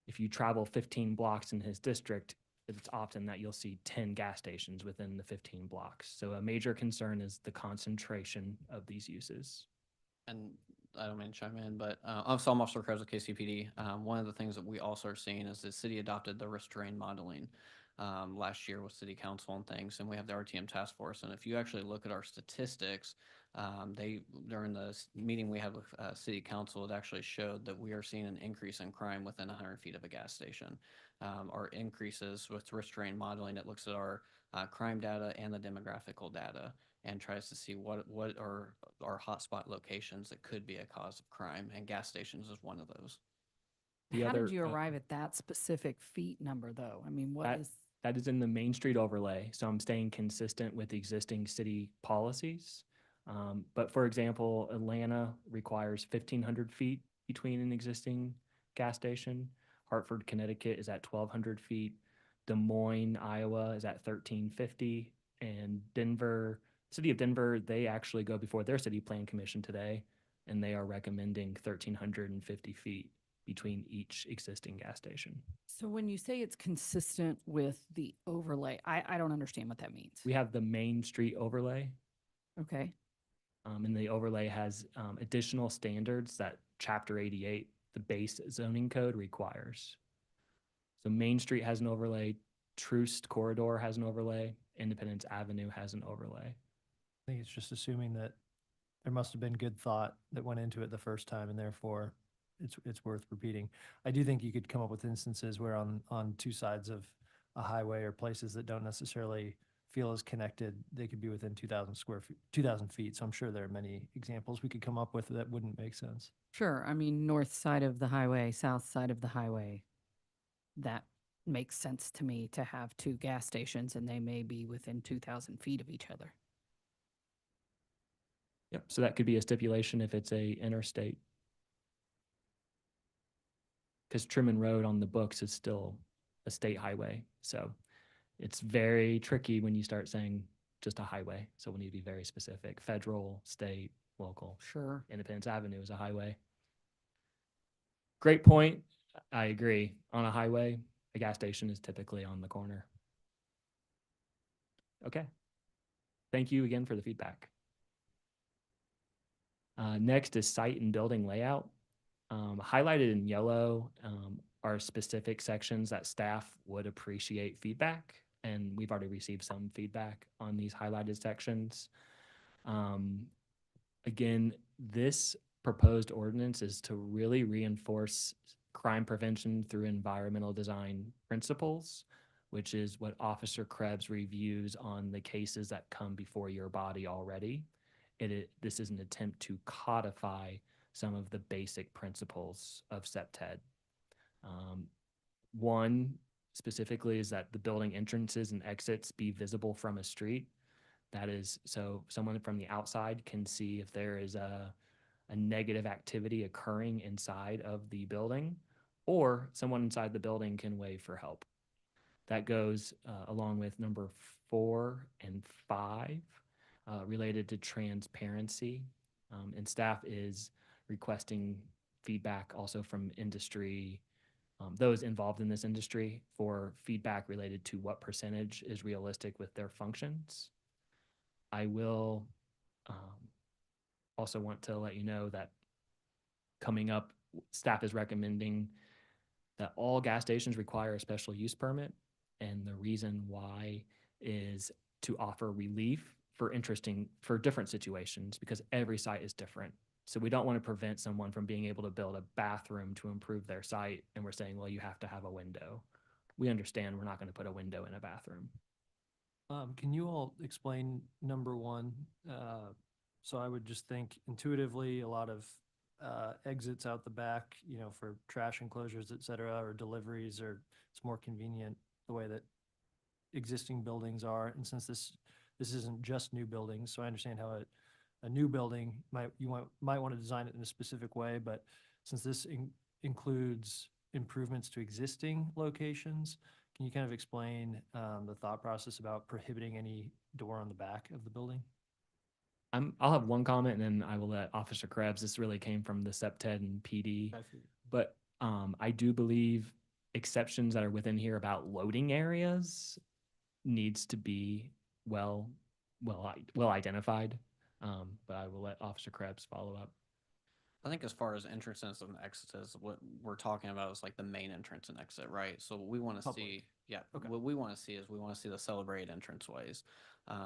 if you travel 15 blocks in his district, it's often that you'll see 10 gas stations within the 15 blocks. So a major concern is the concentration of these uses. And I don't mean to chime in, but I'm Officer Krebs with KCPD. One of the things that we also are seeing is the city adopted the risk terrain modeling last year with city council and things, and we have the RTM task force. And if you actually look at our statistics, during the meeting we had with city council, it actually showed that we are seeing an increase in crime within 100 feet of a gas station. Our increases with risk terrain modeling, it looks at our crime data and the demographical data, and tries to see what are our hotspot locations that could be a cause of crime, and gas stations is one of those. How did you arrive at that specific feet number, though? I mean, that is in the Main Street overlay, so I'm staying consistent with the existing city policies. But for example, Atlanta requires 1,500 feet between an existing gas station. Hartford, Connecticut is at 1,200 feet. Des Moines, Iowa is at 1,350, and Denver. City of Denver, they actually go before their city plan commission today, and they are recommending 1,350 feet between each existing gas station. So when you say it's consistent with the overlay, I don't understand what that means. We have the Main Street overlay. Okay. And the overlay has additional standards that Chapter 88, the base zoning code, requires. So Main Street has an overlay, Troost Corridor has an overlay, Independence Avenue has an overlay. I think it's just assuming that there must have been good thought that went into it the first time, and therefore it's worth repeating. I do think you could come up with instances where on 2 sides of a highway or places that don't necessarily feel as connected, they could be within 2,000 feet. So I'm sure there are many examples we could come up with that wouldn't make sense. Sure. I mean, north side of the highway, south side of the highway, that makes sense to me to have 2 gas stations, and they may be within 2,000 feet of each other. Yep. So that could be a stipulation if it's a interstate. Because Truman Road on the books is still a state highway. So it's very tricky when you start saying just a highway. So we need to be very specific. Federal, state, local. Sure. Independence Avenue is a highway. Great point. I agree. On a highway, a gas station is typically on the corner. Okay. Thank you again for the feedback. Next is site and building layout. Highlighted in yellow are specific sections that staff would appreciate feedback, and we've already received some feedback on these highlighted sections. Again, this proposed ordinance is to really reinforce crime prevention through environmental design principles, which is what Officer Krebs reviews on the cases that come before your body already. This is an attempt to codify some of the basic principles of CPTED. One specifically is that the building entrances and exits be visible from a street. That is, so someone from the outside can see if there is a negative activity occurring inside of the building, or someone inside the building can wave for help. That goes along with number 4 and 5, related to transparency. And staff is requesting feedback also from industry, those involved in this industry, for feedback related to what percentage is realistic with their functions. I will also want to let you know that coming up, staff is recommending that all gas stations require a special use permit. And the reason why is to offer relief for different situations, because every site is different. So we don't want to prevent someone from being able to build a bathroom to improve their site, and we're saying, well, you have to have a window. We understand we're not going to put a window in a bathroom. Can you all explain number 1, So I would just think intuitively, a lot of exits out the back, for trash enclosures, et cetera, or deliveries, or it's more convenient the way that existing buildings are. And since this isn't just new buildings, so I understand how a new building might want to design it in a specific way, but since this includes improvements to existing locations, can you kind of explain the thought process about prohibiting any door on the back of the building? I'll have one comment and then I will let Officer Krebs. This really came from the SEPTED and PD. But I do believe exceptions that are within here about loading areas needs to be well identified. But I will let Officer Krebs follow up. I think as far as entrances and exits, what we're talking about is like the main entrance and exit, right? So what we want to see, what we want to see is we want to see the celebrated entranceways.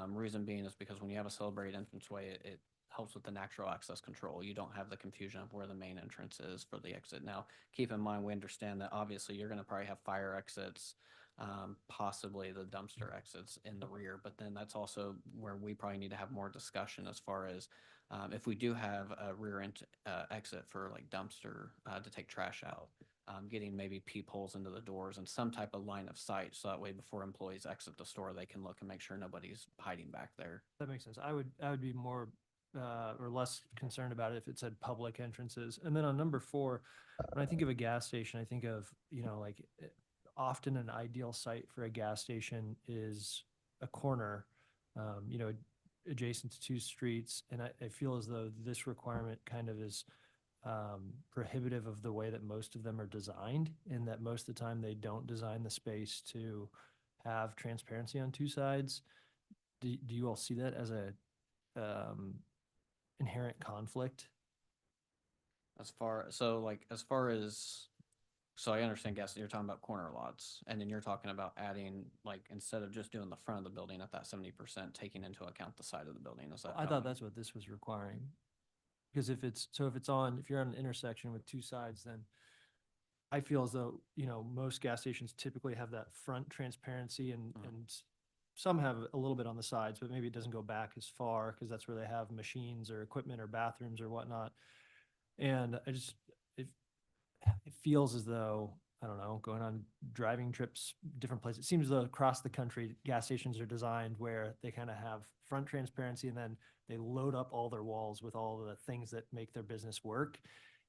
Reason being is because when you have a celebrated entranceway, it helps with the natural access control. You don't have the confusion of where the main entrance is for the exit. Now, keep in mind, we understand that obviously you're going to probably have fire exits, possibly the dumpster exits in the rear, but then that's also where we probably need to have more discussion as far as if we do have a exit for like dumpster to take trash out, getting maybe peepholes into the doors and some type of line of sight, so that way before employees exit the store, they can look and make sure nobody's hiding back there. That makes sense. I would be more or less concerned about it if it said public entrances. And then on number 4, when I think of a gas station, I think of, like often an ideal site for a gas station is a corner, adjacent to 2 streets. And I feel as though this requirement kind of is prohibitive of the way that most of them are designed, in that most of the time they don't design the space to have transparency on 2 sides. Do you all see that as a inherent conflict? So I understand, gas, you're talking about corner lots, and then you're talking about adding, like, instead of just doing the front of the building at that 70%, taking into account the side of the building. Is that? I thought that's what this was requiring. Because if you're on an intersection with 2 sides, then I feel as though, most gas stations typically have that front transparency and some have a little bit on the sides, but maybe it doesn't go back as far because that's where they have machines or equipment or bathrooms or whatnot. And it feels as though, I don't know, going on driving trips, different places, it seems as though across the country, gas stations are designed where they kind of have front transparency and then they load up all their walls with all the things that make their business work.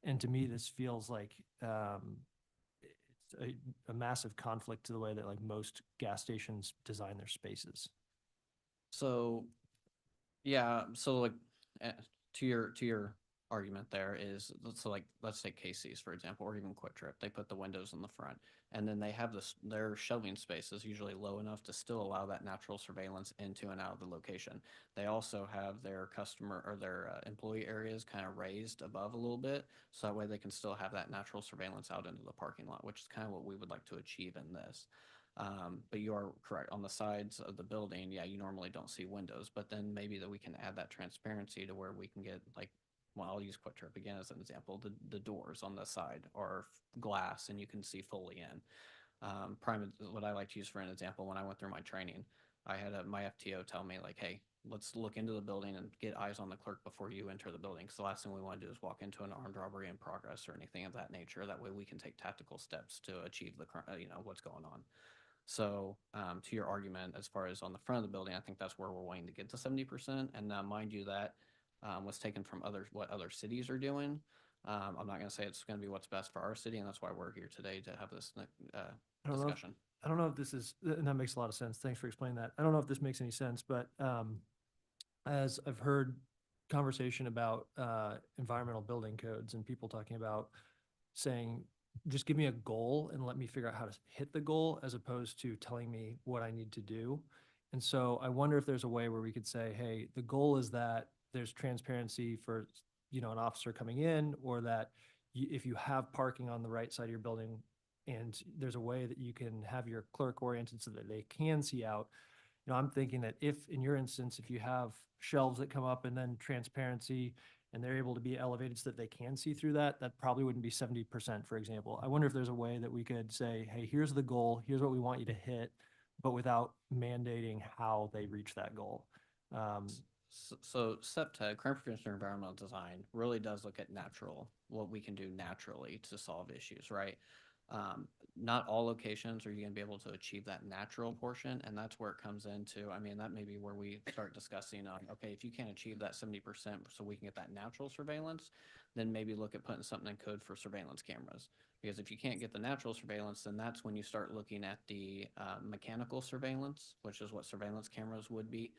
And to me, this feels like it's a massive conflict to the way that like most gas stations design their spaces. So, yeah, so like to your argument there is, so like let's take Casey's for example, or even Quick Trip. They put the windows in the front, and then they have their shelving space is usually low enough to still allow that natural surveillance into and out of the location. They also have their customer or their employee areas kind of raised above a little bit, so that way they can still have that natural surveillance out into the parking lot, which is kind of what we would like to achieve in this. But you are correct, on the sides of the building, yeah, you normally don't see windows, but then maybe that we can add that transparency to where we can get like, well, I'll use Quick Trip again as an example. The doors on the side are glass and you can see fully in. What I like to use for an example, when I went through my training, I had my FTO tell me like, hey, let's look into the building and get eyes on the clerk before you enter the building. Because the last thing we want to do is walk into an armed robbery in progress or anything of that nature. That way we can take tactical steps to achieve what's going on. So to your argument, as far as on the front of the building, I think that's where we're wanting to get to 70%. And now, mind you, that was taken from what other cities are doing. I'm not going to say it's going to be what's best for our city, and that's why we're here today to have this discussion. I don't know if this is, and that makes a lot of sense. Thanks for explaining that. I don't know if this makes any sense, but as I've heard conversation about environmental building codes and people talking about saying, just give me a goal and let me figure out how to hit the goal, as opposed to telling me what I need to do. And so I wonder if there's a way where we could say, hey, the goal is that there's transparency for, an officer coming in, or that if you have parking on the right side of your building and there's a way that you can have your clerk oriented so that they can see out. I'm thinking that if, in your instance, if you have shelves that come up and then transparency and they're able to be elevated so that they can see through that, that probably wouldn't be 70%, for example. I wonder if there's a way that we could say, hey, here's the goal, here's what we want you to hit, but without mandating how they reach that goal. So CEPTED, Crime Prevention and Environmental Design, really does look at what we can do naturally to solve issues, right? Not all locations are you going to be able to achieve that natural portion, and that's where it comes into, I mean, that may be where we start discussing on, okay, if you can't achieve that 70% so we can get that natural surveillance, then maybe look at putting something in code for surveillance cameras. Because if you can't get the natural surveillance, then that's when you start looking at the mechanical surveillance, which is what surveillance cameras would be.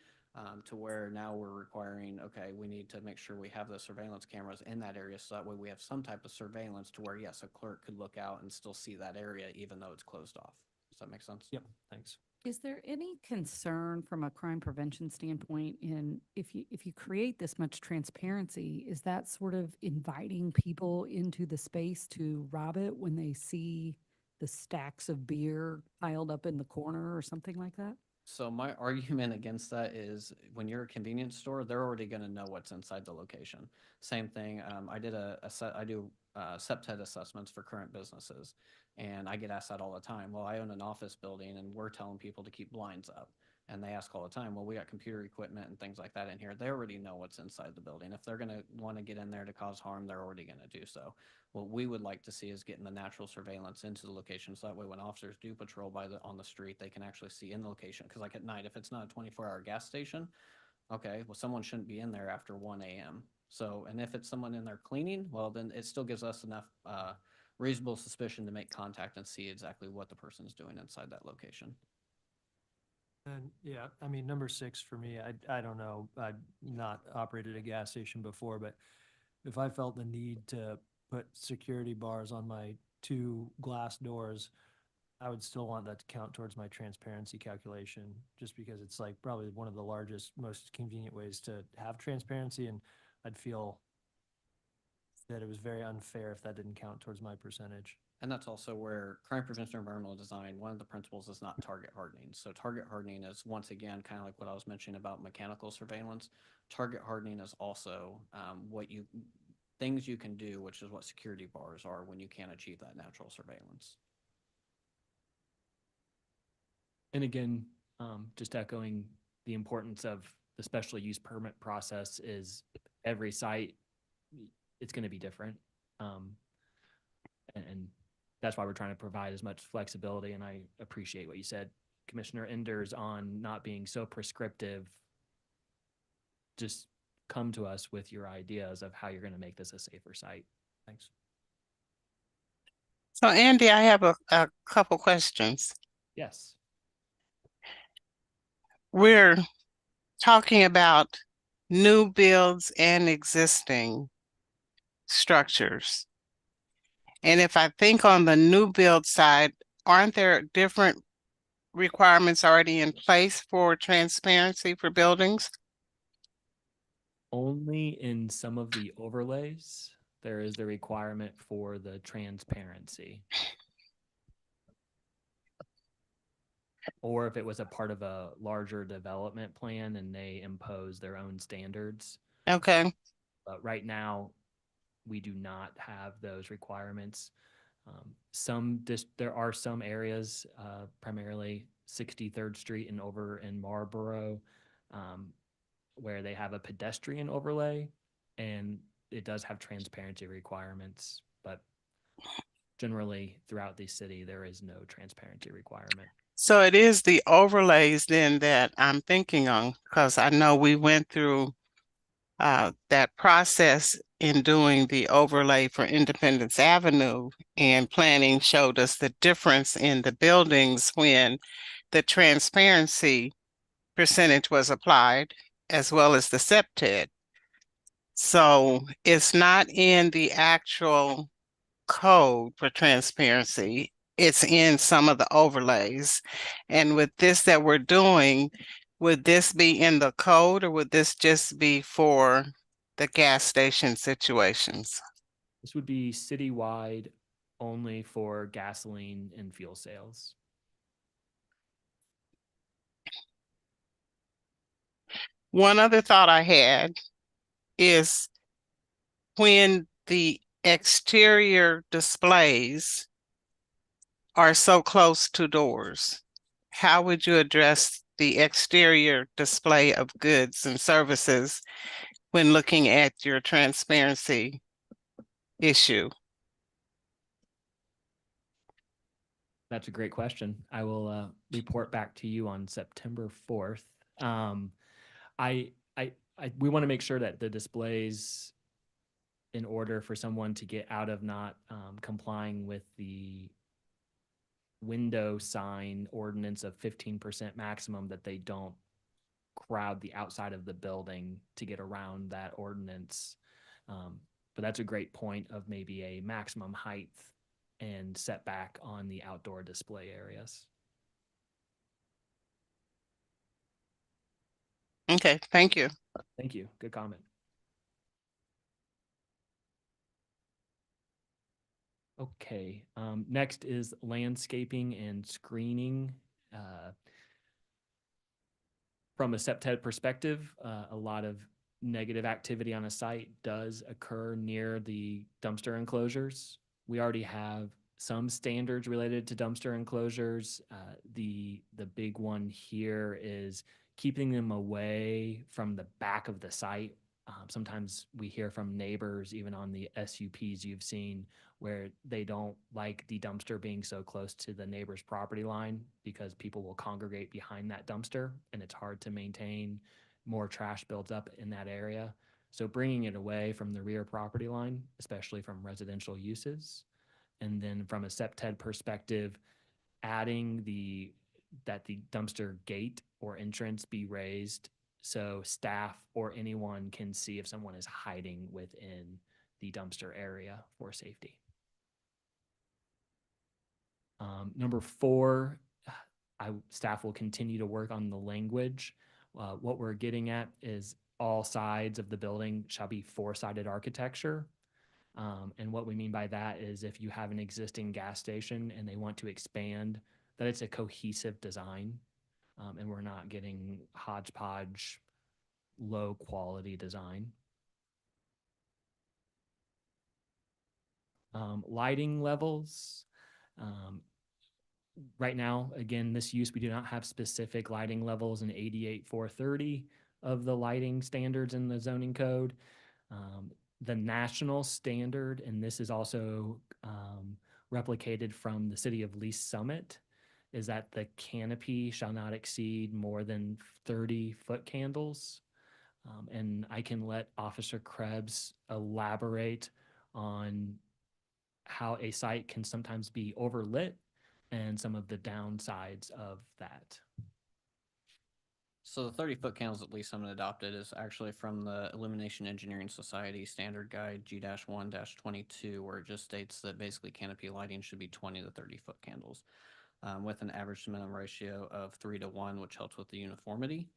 To where now we're requiring, okay, we need to make sure we have the surveillance cameras in that area so that way we have some type of surveillance to where, yes, a clerk could look out and still see that area even though it's closed off. Does that make sense? Yep, thanks. Is there any concern from a crime prevention standpoint in if you create this much transparency, is that sort of inviting people into the space to rob it when they see the stacks of beer piled up in the corner or something like that? So my argument against that is when you're a convenience store, they're already going to know what's inside the location. Same thing. I do CEPTED assessments for current businesses, and I get asked that all the time. Well, I own an office building, and we're telling people to keep blinds up. And they ask all the time, well, we got computer equipment and things like that in here. They already know what's inside the building. If they're going to want to get in there to cause harm, they're already going to do so. What we would like to see is getting the natural surveillance into the location. So that way when officers do patrol on the street, they can actually see in the location. Because like at night, if it's not a 24-hour gas station, okay, well, someone shouldn't be in there after 1 a.m. So, and if it's someone in there cleaning, well, then it still gives us enough reasonable suspicion to make contact and see exactly what the person's doing inside that location. And yeah, I mean, number 6 for me, I don't know, I've not operated a gas station before, but if I felt the need to put security bars on my 2 glass doors, I would still want that to count towards my transparency calculation, just because it's like probably one of the largest, most convenient ways to have transparency, and I'd feel that it was very unfair if that didn't count towards my percentage. And that's also where crime prevention and environmental design, one of the principles is not target hardening. So target hardening is, once again, kind of like what I was mentioning about mechanical surveillance. Target hardening is also things you can do, which is what security bars are when you can't achieve that natural surveillance. And again, just echoing the importance of the special use permit process is every site, it's going to be different. And that's why we're trying to provide as much flexibility. And I appreciate what you said, Commissioner Enders, on not being so prescriptive. Just come to us with your ideas of how you're going to make this a safer site. Thanks. So Andy, I have a couple questions. Yes. We're talking about new builds and existing structures. And if I think on the new build side, aren't there different requirements already in place for transparency for buildings? Only in some of the overlays, there is the requirement for the transparency. Or if it was a part of a larger development plan and they impose their own standards. Okay. But right now, we do not have those requirements. There are some areas, primarily 63rd Street and over in Marlboro, where they have a pedestrian overlay, and it does have transparency requirements, but generally throughout the city, there is no transparency requirement. So it is the overlays then that I'm thinking on, because I know we went through that process in doing the overlay for Independence Avenue, and planning showed us the difference in the buildings when the transparency percentage was applied, as well as the CEPTED. So it's not in the actual code for transparency. It's in some of the overlays. And with this that we're doing, would this be in the code, or would this just be for the gas station situations? This would be citywide only for gasoline and fuel sales. One other thought I had is when the exterior displays are so close to doors, how would you address the exterior display of goods and services when looking at your transparency issue? That's a great question. I will report back to you on September 4th. We want to make sure that the displays, in order for someone to get out of not complying with the window sign ordinance of 15% maximum, that they don't crowd the outside of the building to get around that ordinance. But that's a great point of maybe a maximum height and setback on the outdoor display areas. Okay, thank you. Thank you. Good comment. Okay, next is landscaping and screening. From a SEPTED perspective, a lot of negative activity on a site does occur near the dumpster enclosures. We already have some standards related to dumpster enclosures. The big one here is keeping them away from the back of the site. Sometimes we hear from neighbors, even on the SUPs you've seen, where they don't like the dumpster being so close to the neighbor's property line because people will congregate behind that dumpster and it's hard to maintain. More trash builds up in that area. So bringing it away from the rear property line, especially from residential uses. And then from a SEPTED perspective, adding that the dumpster gate or entrance be raised so staff or anyone can see if someone is hiding within the dumpster area for safety. Number 4, staff will continue to work on the language. What we're getting at is all sides of the building shall be 4-sided architecture. And what we mean by that is if you have an existing gas station and they want to expand, that it's a cohesive design. And we're not getting hodgepodge, low quality design. Lighting levels. Right now, again, this use, we do not have specific lighting levels in 88-430 of the lighting standards in the zoning code. The national standard, and this is also replicated from the city of Lee's Summit, is that the canopy shall not exceed more than 30 foot candles. And I can let Officer Krebs elaborate on how a site can sometimes be overlit and some of the downsides of that. So the 30-foot candles that Lee's Summit adopted is actually from the Illumination Engineering Society Standard Guide G-1-22, where it just states that basically canopy lighting should be 20 to 30-foot candles, with an average to minimum ratio of 3-to-1, which helps with the uniformity.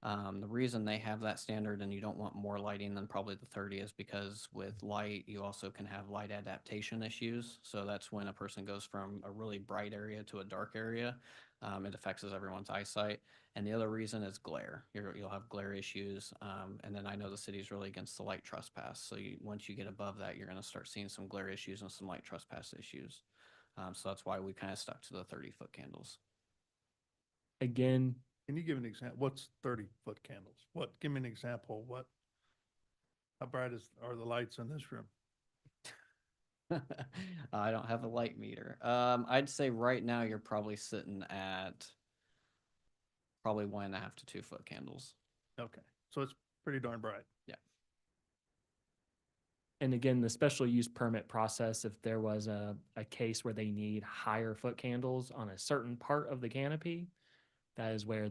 The reason they have that standard and you don't want more lighting than probably the 30 is because with light, you also can have light adaptation issues. So that's when a person goes from a really bright area to a dark area. It affects everyone's eyesight. And the other reason is glare. You'll have glare issues. And then I know the city is really against the light trespass. So once you get above that, you're going to start seeing some glare issues and some light trespass issues. So that's why we kind of stuck to the 30-foot candles. Again, can you give an example? What's 30-foot candles? Give me an example. How bright are the lights in this room? I don't have a light meter. I'd say right now you're probably sitting at probably 1.5 to 2 foot candles. Okay, so it's pretty darn bright. Yeah. And again, the special use permit process, if there was a case where they need higher foot candles on a certain part of the canopy, that is where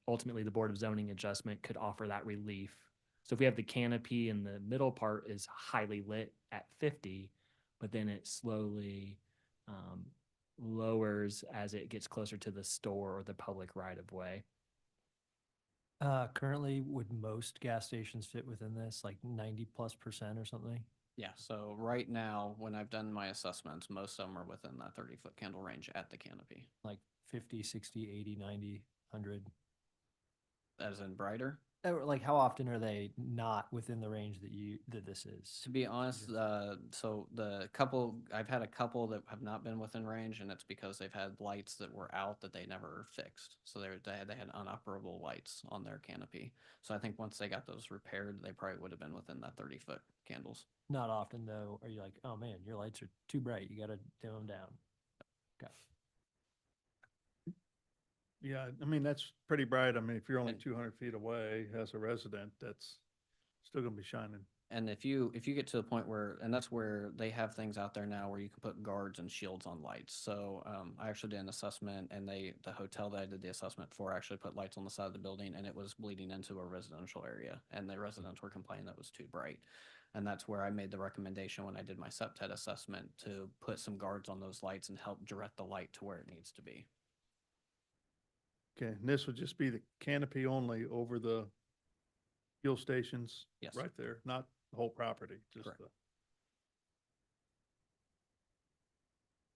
ultimately the Board of Zoning Adjustment could offer that relief. So if we have the canopy and the middle part is highly lit at 50, but then it slowly lowers as it gets closer to the store or the public right of way. Currently, would most gas stations fit within this, like 90+% or something? Yeah, so right now, when I've done my assessments, most of them are within that 30-foot candle range at the canopy. Like 50, 60, 80, 90, 100. As in brighter? Like, how often are they not within the range that this is? To be honest, so I've had a couple that have not been within range, and it's because they've had lights that were out that they never fixed. So they had unoperable lights on their canopy. So I think once they got those repaired, they probably would have been within that 30-foot candles. Not often, though, are you like, oh man, your lights are too bright, you gotta dim them down? Okay. Yeah, I mean, that's pretty bright. I mean, if you're only 200 feet away as a resident, that's still gonna be shining. And if you get to the point where, and that's where they have things out there now where you can put guards and shields on lights. So I actually did an assessment, and the hotel that I did the assessment for actually put lights on the side of the building, and it was bleeding into a residential area, and the residents were complaining that it was too bright. And that's where I made the recommendation when I did my septet assessment to put some guards on those lights and help direct the light to where it needs to be. Okay, and this would just be the canopy only over the fuel stations? Yes. Right there, not the whole property, just Correct. the.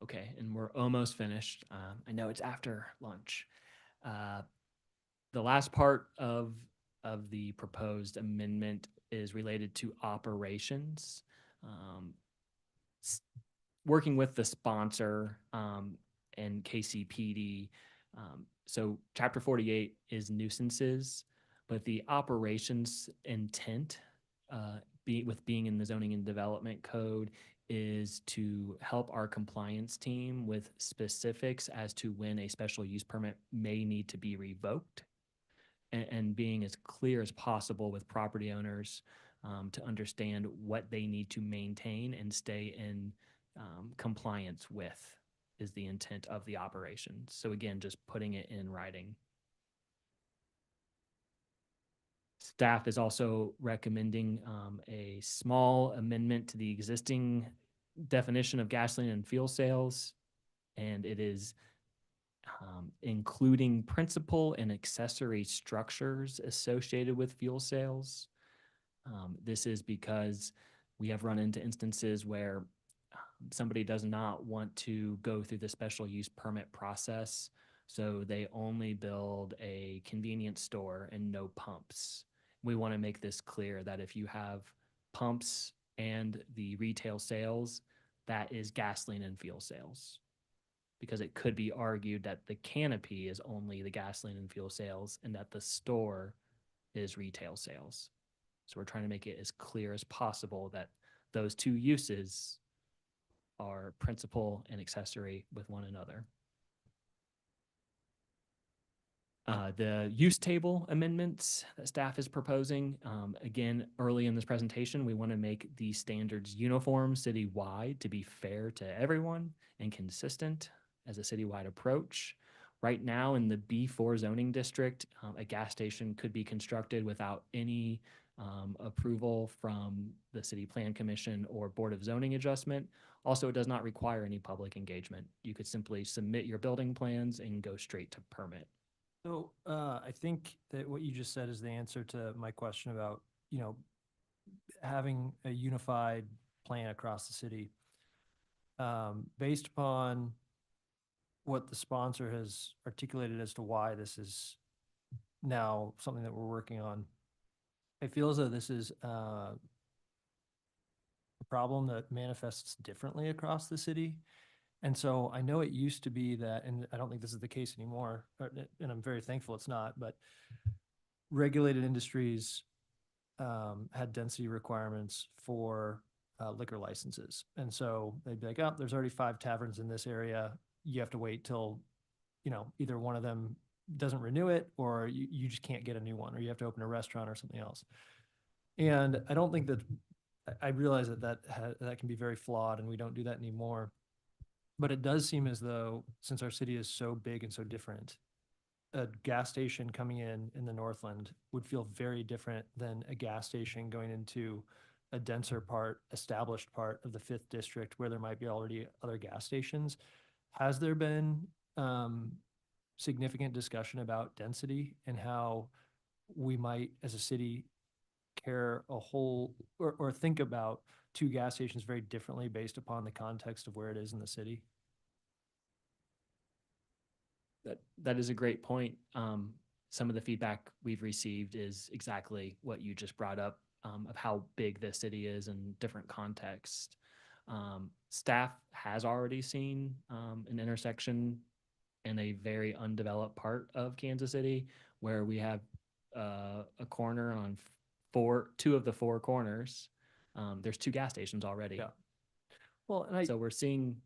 Okay, and we're almost finished. I know it's after lunch. The last part of the proposed amendment is related to operations. Working with the sponsor and KCPD. So Chapter 48 is nuisances, but the operations intent being in the zoning and development code is to help our compliance team with specifics as to when a special use permit may need to be revoked, and being as clear as possible with property owners to understand what they need to maintain and stay in compliance with is the intent of the operations. So again, just putting it in writing. Staff is also recommending a small amendment to the existing definition of gasoline and fuel sales, and it is including principal and accessory structures associated with fuel sales. This is because we have run into instances where somebody does not want to go through the special use permit process, so they only build a convenience store and no pumps. We want to make this clear that if you have pumps and the retail sales, that is gasoline and fuel sales. Because it could be argued that the canopy is only the gasoline and fuel sales and that the store is retail sales. So we're trying to make it as clear as possible that those two uses are principal and accessory with one another. The use table amendments that staff is proposing, again, early in this presentation, we want to make the standards uniform citywide to be fair to everyone and consistent as a citywide approach. Right now in the B4 zoning district, a gas station could be constructed without any approval from the City Plan Commission or Board of Zoning Adjustment. Also, it does not require any public engagement. You could simply submit your building plans and go straight to permit. So I think that what you just said is the answer to my question about, having a unified plan across the city. Based upon what the sponsor has articulated as to why this is now something that we're working on, I feel as though this is a problem that manifests differently across the city. And so I know it used to be that, and I don't think this is the case anymore, and I'm very thankful it's not, but regulated industries had density requirements for liquor licenses. And so they'd be like, oh, there's already 5 taverns in this area. You have to wait till, either one of them doesn't renew it, or you just can't get a new one, or you have to open a restaurant or something else. And I don't think that, I realize that can be very flawed, and we don't do that anymore. But it does seem as though, since our city is so big and so different, a gas station coming in the Northland would feel very different than a gas station going into a denser part, established part of the 5th district where there might be already other gas stations. Has there been significant discussion about density and how we might, as a city, care a whole or think about 2 gas stations very differently based upon the context of where it is in the city? That is a great point. some of the feedback we've received is exactly what you just brought up, of how big the city is in different contexts. Staff has already seen an intersection in a very undeveloped part of Kansas City where we have a corner on two of the four corners. There's 2 gas stations already. Yeah. Well, and So we're seeing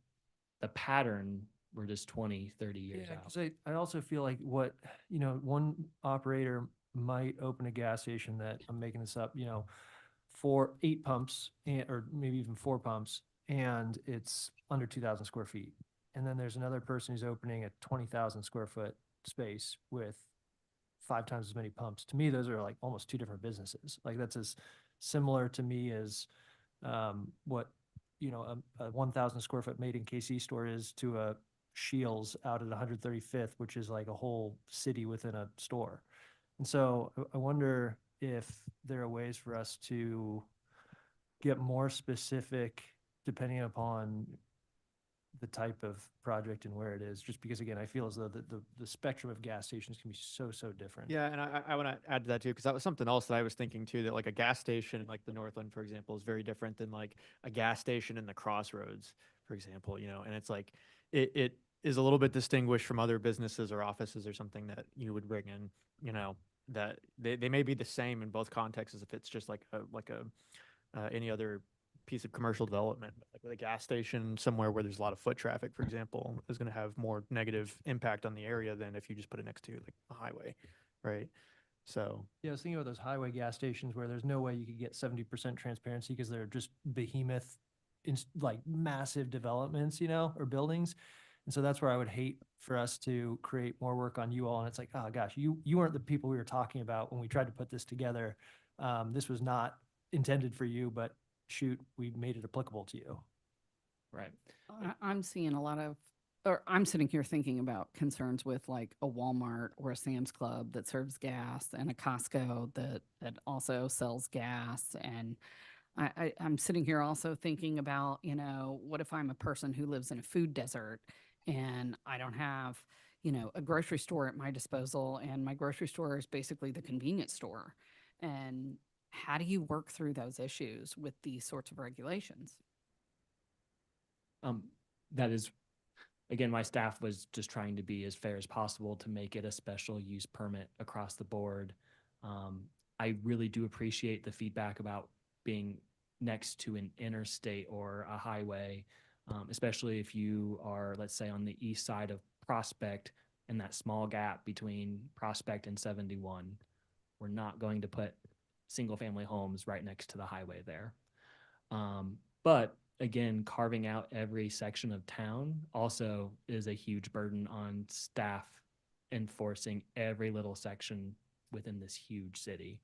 the pattern. We're just 20, 30 years Yeah, out. because I also feel like one operator might open a gas station that, I'm making this up, for 8 pumps or maybe even 4 pumps, and it's under 2,000 square feet. And then there's another person who's opening a 20,000 square foot space with 5 times as many pumps. To me, those are like almost 2 different businesses. Like that's as similar to me as what a 1,000 square foot made in KC store is to a Shields out at 135th, which is like a whole city within a store. And so I wonder if there are ways for us to get more specific depending upon the type of project and where it is, just because again, I feel as though the spectrum of gas stations can be so different. Yeah, and I want to add to that too, because that was something else that I was thinking too, that like a gas station like the Northland, for example, is very different than like a gas station in the Crossroads, for example, and it's like it is a little bit distinguished from other businesses or offices or something that you would bring in, that they may be the same in both contexts as if it's just like any other piece of commercial development. Like with a gas station somewhere where there's a lot of foot traffic, for example, is going to have more negative impact on the area than if you just put it next to like a highway, right? So Yeah, I was thinking about those highway gas stations where there's no way you could get 70% transparency because they're just behemoth, like massive developments, or buildings. And so that's where I would hate for us to create more work on you all. And it's like, oh gosh, you weren't the people we were talking about when we tried to put this together. This was not intended for you, but shoot, we made it applicable to you. Right. I'm seeing a lot of, or I'm sitting here thinking about concerns with like a Walmart or a Sam's Club that serves gas and a Costco that also sells gas. And I'm sitting here also thinking about, what if I'm a person who lives in a food desert and I don't have, a grocery store at my disposal, and my grocery store is basically the convenience store. And how do you work through those issues with these sorts of regulations? That is, again, my staff was just trying to be as fair as possible to make it a special use permit across the board. I really do appreciate the feedback about being next to an interstate or a highway, especially if you are, let's say, on the east side of Prospect and that small gap between Prospect and 71. We're not going to put single family homes right next to the highway there. But again, carving out every section of town also is a huge burden on staff enforcing every little section within this huge city.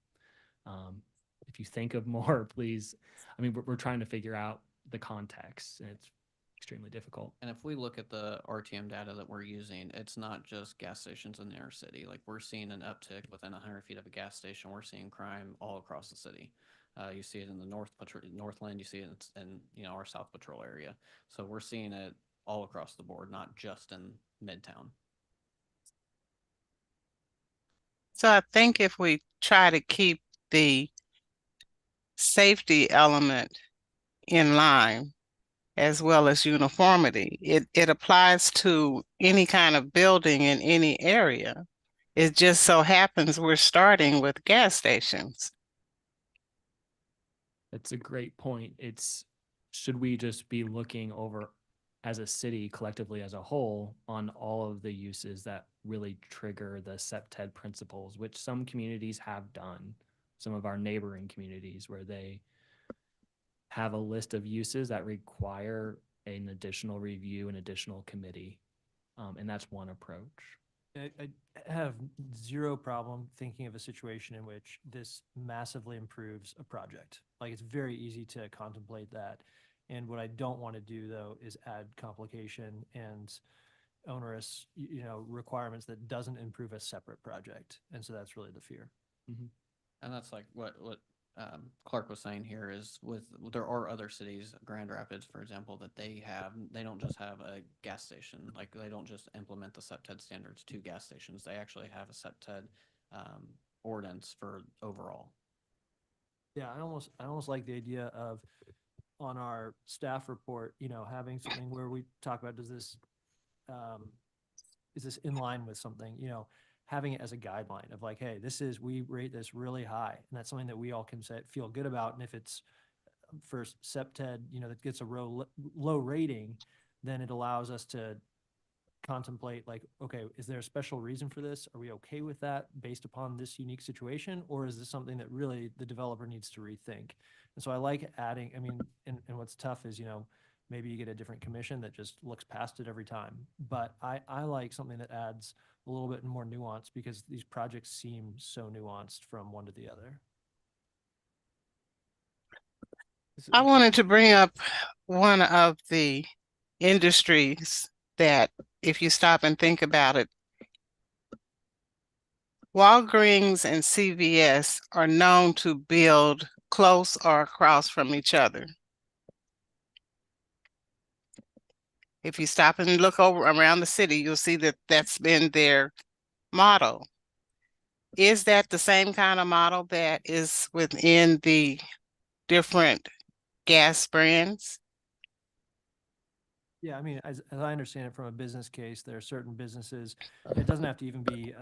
If you think of more, please. I mean, we're trying to figure out the context, and it's extremely difficult. And if we look at the RTM data that we're using, it's not just gas stations in the inner city. Like we're seeing an uptick within 100 feet of a gas station. We're seeing crime all across the city. You see it in the Northland. You see it in our South Patrol area. So we're seeing it all across the board, not just in Midtown. So I think if we try to keep the safety element in line as well as uniformity, it applies to any kind of building in any area. It just so happens we're starting with gas stations. That's a great point. Should we just be looking over as a city collectively as a whole on all of the uses that really trigger the SEPTED principles, which some communities have done, some of our neighboring communities where they have a list of uses that require an additional review, an additional committee. And that's one approach. I have zero problem thinking of a situation in which this massively improves a project. Like it's very easy to contemplate that. And what I don't want to do though is add complication and onerous, requirements that doesn't improve a separate project. And so that's really the fear. And that's like what Clark was saying here is there are other cities, Grand Rapids, for example, that they don't just have a gas station, like they don't just implement the SEPTED standards to gas stations. They actually have a SEPTED ordinance for overall. Yeah, I almost like the idea of on our staff report, having something where we talk about, is this in line with something, having it as a guideline of like, hey, we rate this really high, and that's something that we all can feel good about. And if it's for SEPTED, that gets a low rating, then it allows us to contemplate like, okay, is there a special reason for this? Are we okay with that based upon this unique situation? Or is this something that really the developer needs to rethink? And so I like adding, and what's tough is, maybe you get a different commission that just looks past it every time. But I like something that adds a little bit more nuance, because these projects seem so nuanced from one to the other. I wanted to bring up one of the industries that, if you stop and think about it, Walgreens and CVS are known to build close or across from each other. If you stop and look over around the city, you'll see that that's been their model. Is that the same kind of model that is within the different gas brands? Yeah, as I understand it from a business case, there are certain businesses, it doesn't have to even be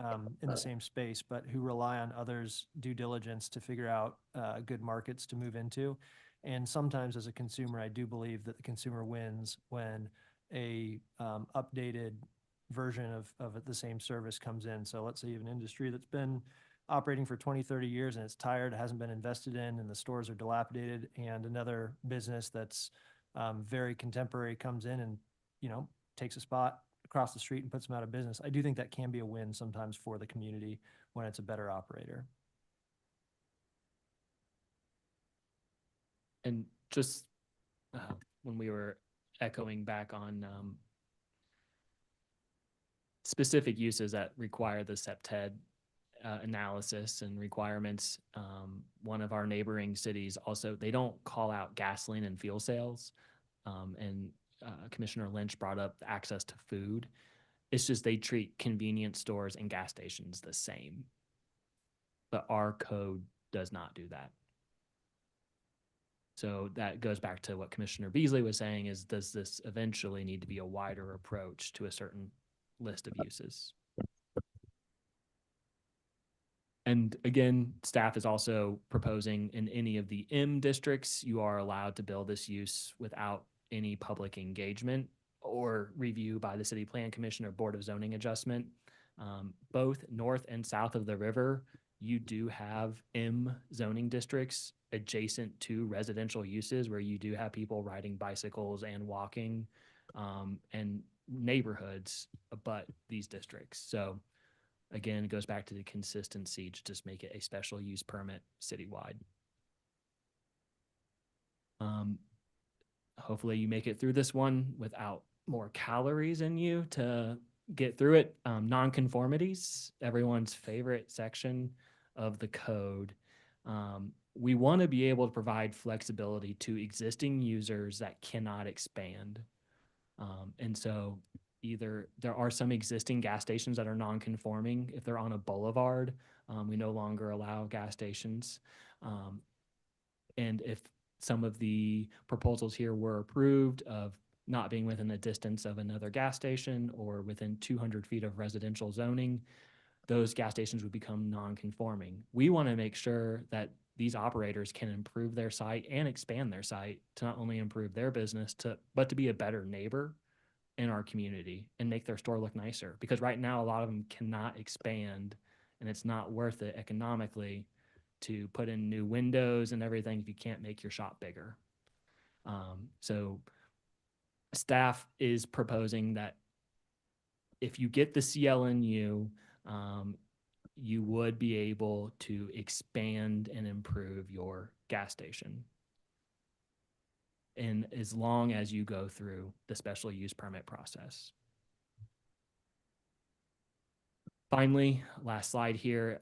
in the same space, but who rely on others' due diligence to figure out good markets to move into. And sometimes as a consumer, I do believe that the consumer wins when a updated version of the same service comes in. So let's say you have an industry that's been operating for 20, 30 years and it's tired, hasn't been invested in, and the stores are dilapidated, and another business that's very contemporary comes in and, takes a spot across the street and puts them out of business. I do think that can be a win sometimes for the community when it's a better operator. And just when we were echoing back on specific uses that require the SEPTED analysis and requirements, one of our neighboring cities also, they don't call out gasoline and fuel sales. And Commissioner Lynch brought up the access to food. It's just they treat convenience stores and gas stations the same. But our code does not do that. So that goes back to what Commissioner Beasley was saying, is does this eventually need to be a wider approach to a certain list of uses? And again, staff is also proposing in any of the M districts, you are allowed to build this use without any public engagement or review by the City Plan Commission or Board of Zoning Adjustment. Both north and south of the river, you do have M zoning districts adjacent to residential uses where you do have people riding bicycles and walking, and neighborhoods abut these districts. So again, it goes back to the consistency to just make it a special use permit citywide. Hopefully you make it through this one without more calories in you to get through it. Nonconformities, everyone's favorite section of the code. We want to be able to provide flexibility to existing users that cannot expand. And so either there are some existing gas stations that are non-conforming. If they're on a boulevard, we no longer allow gas stations. And if some of the proposals here were approved of not being within the distance of another gas station or within 200 feet of residential zoning, those gas stations would become non-conforming. We want to make sure that these operators can improve their site and expand their site to not only improve their business, but to be a better neighbor in our community and make their store look nicer. Because right now, a lot of them cannot expand, and it's not worth it economically to put in new windows and everything if you can't make your shop bigger. So staff is proposing that if you get the CLNU, you would be able to expand and improve your gas station. And as long as you go through the special use permit process. Finally, last slide here,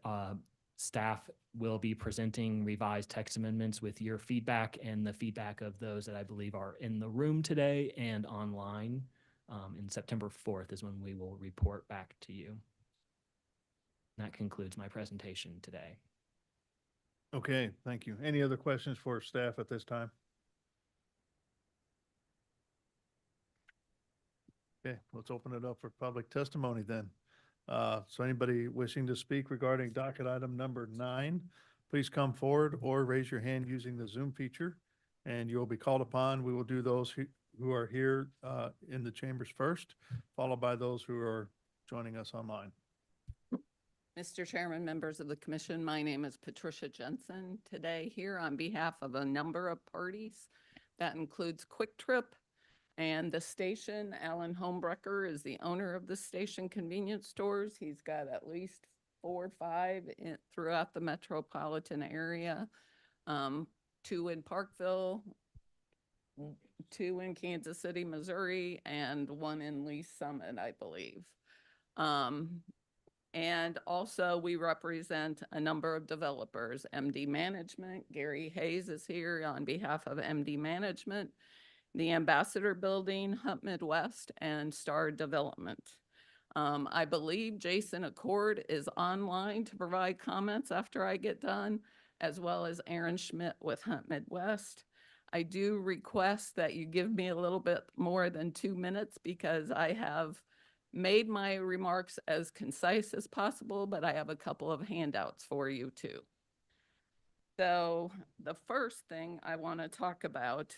Staff will be presenting revised text amendments with your feedback and the feedback of those that I believe are in the room today and online. And September 4th is when we will report back to you. That concludes my presentation today. Okay, thank you. Any other questions for staff at this time? Okay, let's open it up for public testimony then. So anybody wishing to speak regarding docket item number 9, please come forward or raise your hand using the Zoom feature, and you'll be called upon. We will do those who are here in the chambers first, followed by those who are joining us online. Mr. Chairman, members of the commission, my name is Patricia Jensen. Today here on behalf of a number of parties. That includes Quick Trip and the station. Alan Homebrecker is the owner of the station convenience stores. He's got at least 4 or 5 throughout the metropolitan area. 2 in Parkville, 2 in Kansas City, Missouri, and 1 in Lee Summit, I believe. And also we represent a number of developers. MD Management, Gary Hayes is here on behalf of MD Management, the Ambassador Building, Hunt Midwest, and Star Development. I believe Jason Accord is online to provide comments after I get done, as well as Aaron Schmidt with Hunt Midwest. I do request that you give me a little bit more than 2 minutes because I have made my remarks as concise as possible, but I have a couple of handouts for you too. So the first thing I want to talk about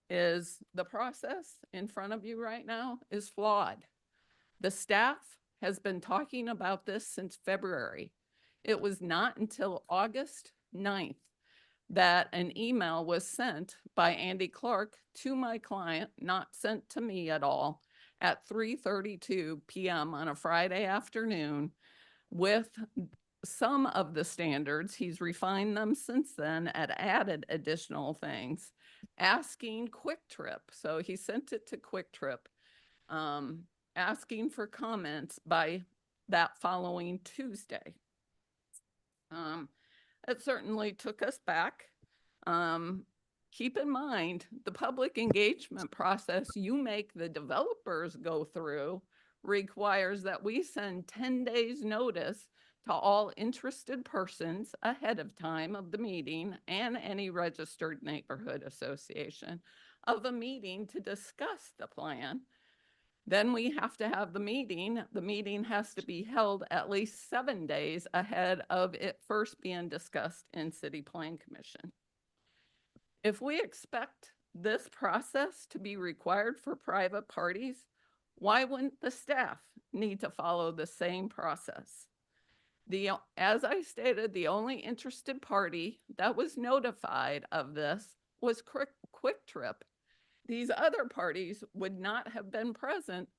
is the process in front of you right now is flawed. The staff has been talking about this since February. It was not until August 9th that an email was sent by Andy Clark to my client, not sent to me at all, at 3:32 p.m. on a Friday afternoon with some of the standards. He's refined them since then and added additional things, asking Quick Trip. So he sent it to Quick Trip, asking for comments by that following Tuesday. It certainly took us back. Keep in mind, the public engagement process you make the developers go through requires that we send 10 days notice to all interested persons ahead of time of the meeting and any registered neighborhood association of a meeting to discuss the plan. Then we have to have the meeting. The meeting has to be held at least 7 days ahead of it first being discussed in City Plan Commission. If we expect this process to be required for private parties, why wouldn't the staff need to follow the same process? As I stated, the only interested party that was notified of this was Quick Trip. These other parties would not have been present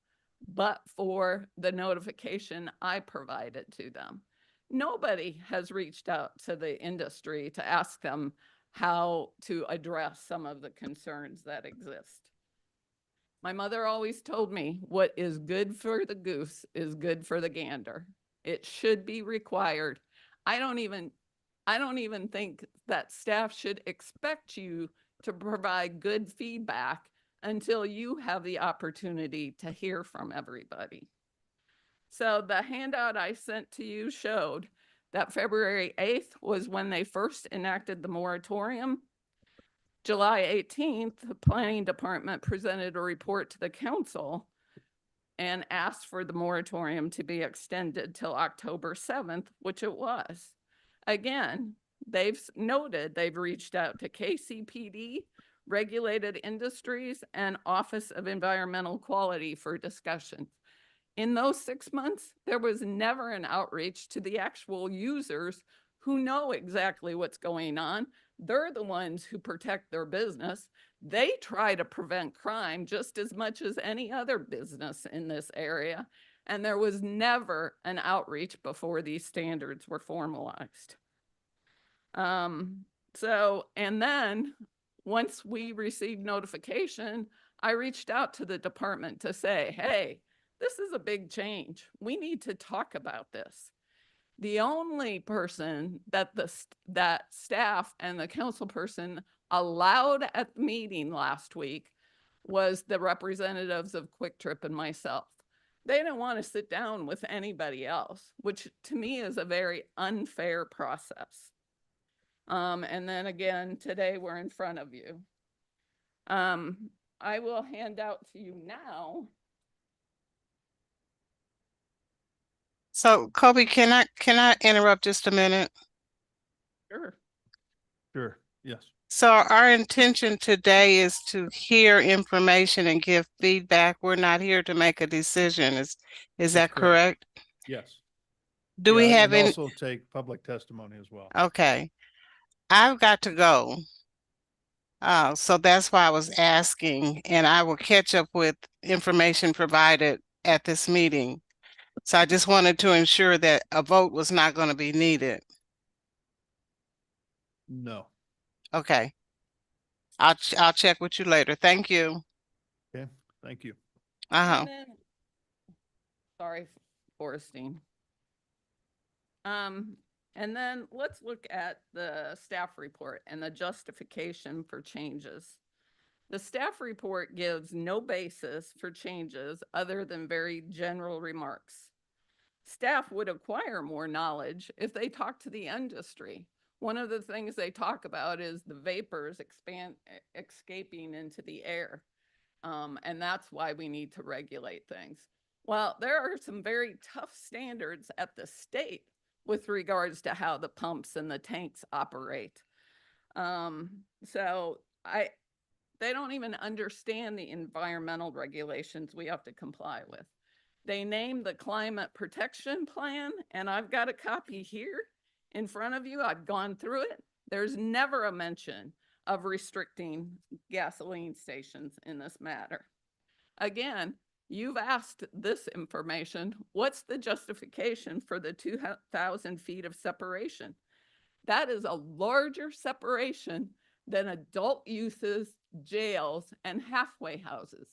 but for the notification I provided to them. Nobody has reached out to the industry to ask them how to address some of the concerns that exist. My mother always told me, what is good for the goose is good for the gander. It should be required. I don't even think that staff should expect you to provide good feedback until you have the opportunity to hear from everybody. So the handout I sent to you showed that February 8th was when they first enacted the moratorium. July 18th, the planning department presented a report to the council and asked for the moratorium to be extended till October 7th, which it was. Again, they've noted they've reached out to KCPD, Regulated Industries, and Office of Environmental Quality for discussion. In those 6 months, there was never an outreach to the actual users who know exactly what's going on. They're the ones who protect their business. They try to prevent crime just as much as any other business in this area. And there was never an outreach before these standards were formalized. And then once we received notification, I reached out to the department to say, hey, This is a big change. We need to talk about this. The only person that that staff and the council person allowed at the meeting last week was the representatives of Quick Trip and myself. They didn't want to sit down with anybody else, which to me is a very unfair process. And then again, today we're in front of you. I will hand out to you now. So Kobe, can I interrupt just a minute? Sure. Sure, yes. So our intention today is to hear information and give feedback. We're not here to make a decision. Is That's that correct? Yes. Do we Yeah, have and any? also take public testimony as well. Okay, I've got to go. So that's why I was asking, and I will catch up with information provided at this meeting. So I just wanted to ensure that a vote was not going to be needed. No. Okay. I'll check with you later. Thank you. Okay, thank you. Uh-huh. Sorry, Forrestine. And then let's look at the staff report and the justification for changes. The staff report gives no basis for changes other than very general remarks. Staff would acquire more knowledge if they talk to the industry. One of the things they talk about is the vapors escaping into the air. And that's why we need to regulate things. Well, there are some very tough standards at the state with regards to how the pumps and the tanks operate. So they don't even understand the environmental regulations we have to comply with. They named the climate protection plan, and I've got a copy here in front of you. I've gone through it. There's never a mention of restricting gasoline stations in this matter. Again, you've asked this information. What's the justification for the 2,000 feet of separation? That is a larger separation than adult uses, jails, and halfway houses.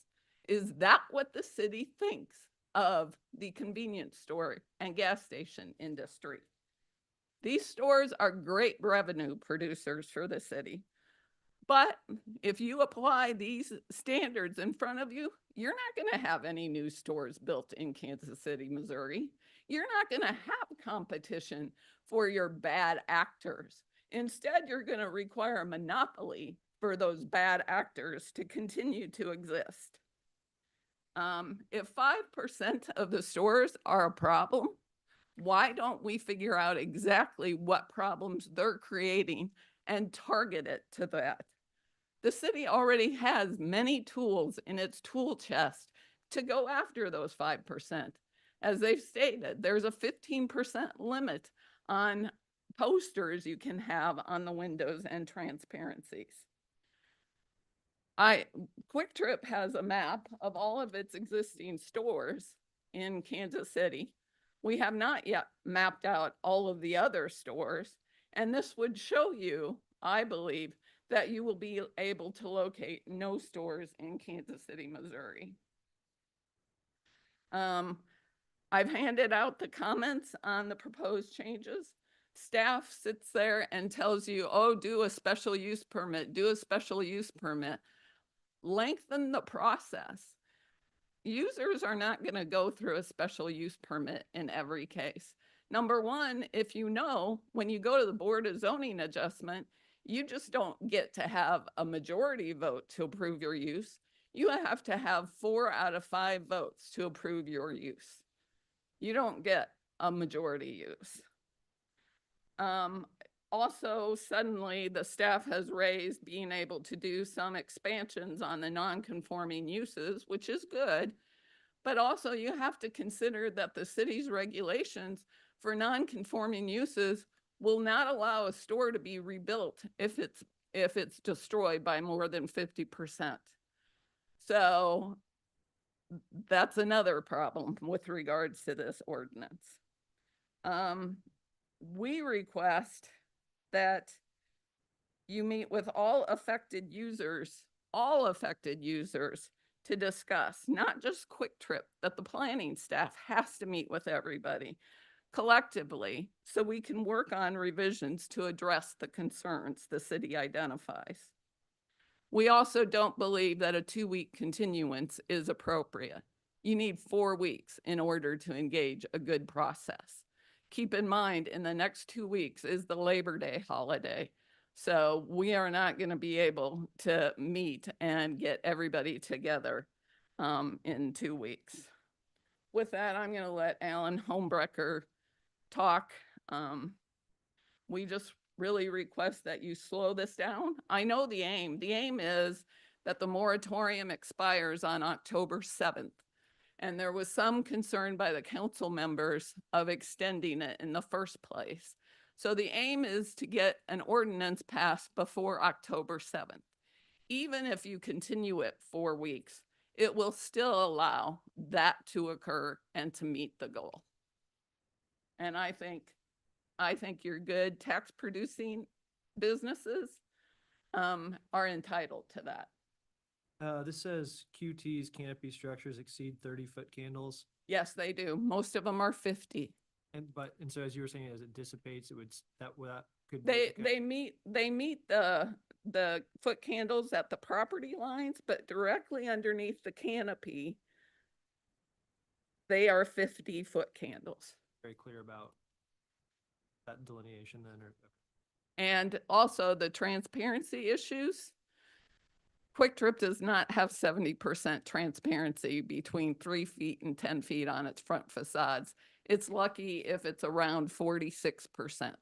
Is that what the city thinks of the convenience store and gas station industry? These stores are great revenue producers for the city. But if you apply these standards in front of you, you're not going to have any new stores built in Kansas City, Missouri. You're not going to have competition for your bad actors. Instead, you're going to require a monopoly for those bad actors to continue to exist. If 5% of the stores are a problem, why don't we figure out exactly what problems they're creating and target it to that? The city already has many tools in its tool chest to go after those 5%. As they've stated, there's a 15% limit on posters you can have on the windows and transparencies. Quick Trip has a map of all of its existing stores in Kansas City. We have not yet mapped out all of the other stores, and this would show you, I believe, that you will be able to locate no stores in Kansas City, Missouri. I've handed out the comments on the proposed changes. Staff sits there and tells you, oh, do a special use permit, do a special use permit. Lengthen the process. Users are not going to go through a special use permit in every case. Number one, if you know, when you go to the Board of Zoning Adjustment, you just don't get to have a majority vote to approve your use. You have to have 4 out of 5 votes to approve your use. You don't get a majority use. Also, suddenly the staff has raised being able to do some expansions on the non-conforming uses, which is good. But also you have to consider that the city's regulations for non-conforming uses will not allow a store to be rebuilt if it's destroyed by more than 50%. So that's another problem with regards to this ordinance. We request that you meet with all affected users to discuss, not just Quick Trip, that the planning staff has to meet with everybody collectively so we can work on revisions to address the concerns the city identifies. We also don't believe that a 2-week continuance is appropriate. You need 4 weeks in order to engage a good process. Keep in mind, in the next 2 weeks is the Labor Day holiday. So we are not going to be able to meet and get everybody together in 2 weeks. With that, I'm going to let Alan Homebrecker talk. We just really request that you slow this down. I know the aim. The aim is that the moratorium expires on October 7th. And there was some concern by the council members of extending it in the first place. So the aim is to get an ordinance passed before October 7th. Even if you continue it 4 weeks, it will still allow that to occur and to meet the goal. And I think your good tax producing businesses are entitled to that. This says QT's canopy structures exceed 30-foot candles. Yes, they do. Most of them are 50. And so as you were saying, as it dissipates, it would that could They meet the foot candles at the property lines, but directly underneath the canopy, they are 50-foot candles. very clear about that delineation then. And also the transparency issues. Quick Trip does not have 70% transparency between 3 feet and 10 feet on its front facades. It's lucky if it's around 46%.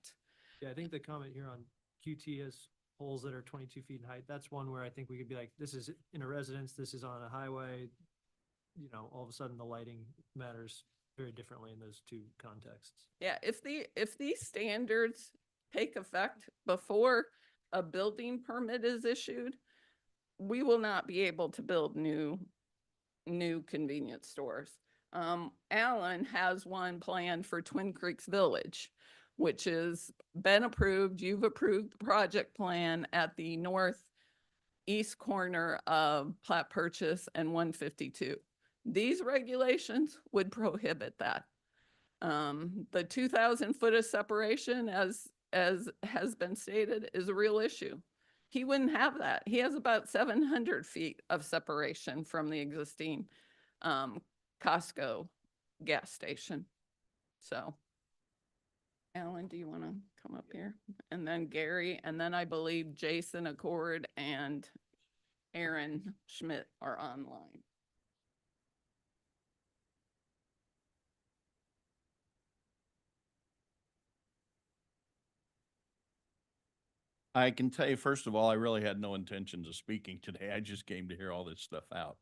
Yeah, I think the comment here on QT has poles that are 22 feet in height. That's one where I think we could be like, this is in a residence, this is on a highway. You know, all of a sudden the lighting matters very differently in those two contexts. Yeah, if these standards take effect before a building permit is issued, we will not be able to build new convenience stores. Alan has one planned for Twin Creeks Village, which has been approved. You've approved the project plan at the northeast corner of Plat Purchase and 152. These regulations would prohibit that. The 2,000 foot of separation, as has been stated, is a real issue. He wouldn't have that. He has about 700 feet of separation from the existing Costco gas station. So, Alan, do you want to come up here? And then Gary, and then I believe Jason Accord and Aaron Schmidt are online. I can tell you, first of all, I really had no intentions of speaking today. I just came to hear all this stuff out.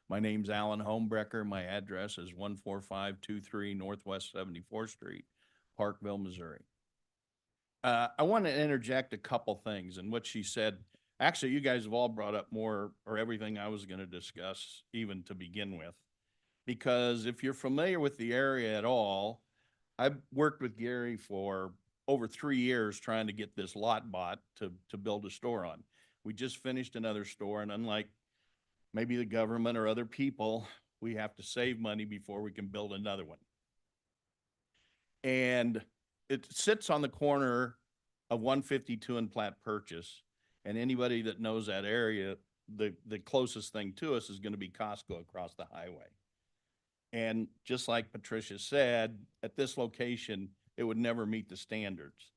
My name's Alan Homebrecker. My address is 14523 Northwest 74th Street, Parkville, Missouri. I want to interject a couple things, and what she said, actually, you guys have all brought up more or everything I was going to discuss even to begin with. Because if you're familiar with the area at all, I've worked with Gary for over 3 years trying to get this lot bought to build a store on. We just finished another store, and unlike maybe the government or other people, we have to save money before we can build another one. And it sits on the corner of 152 and Plat Purchase. And anybody that knows that area, the closest thing to us is going to be Costco across the highway. And just like Patricia said, at this location, it would never meet the standards.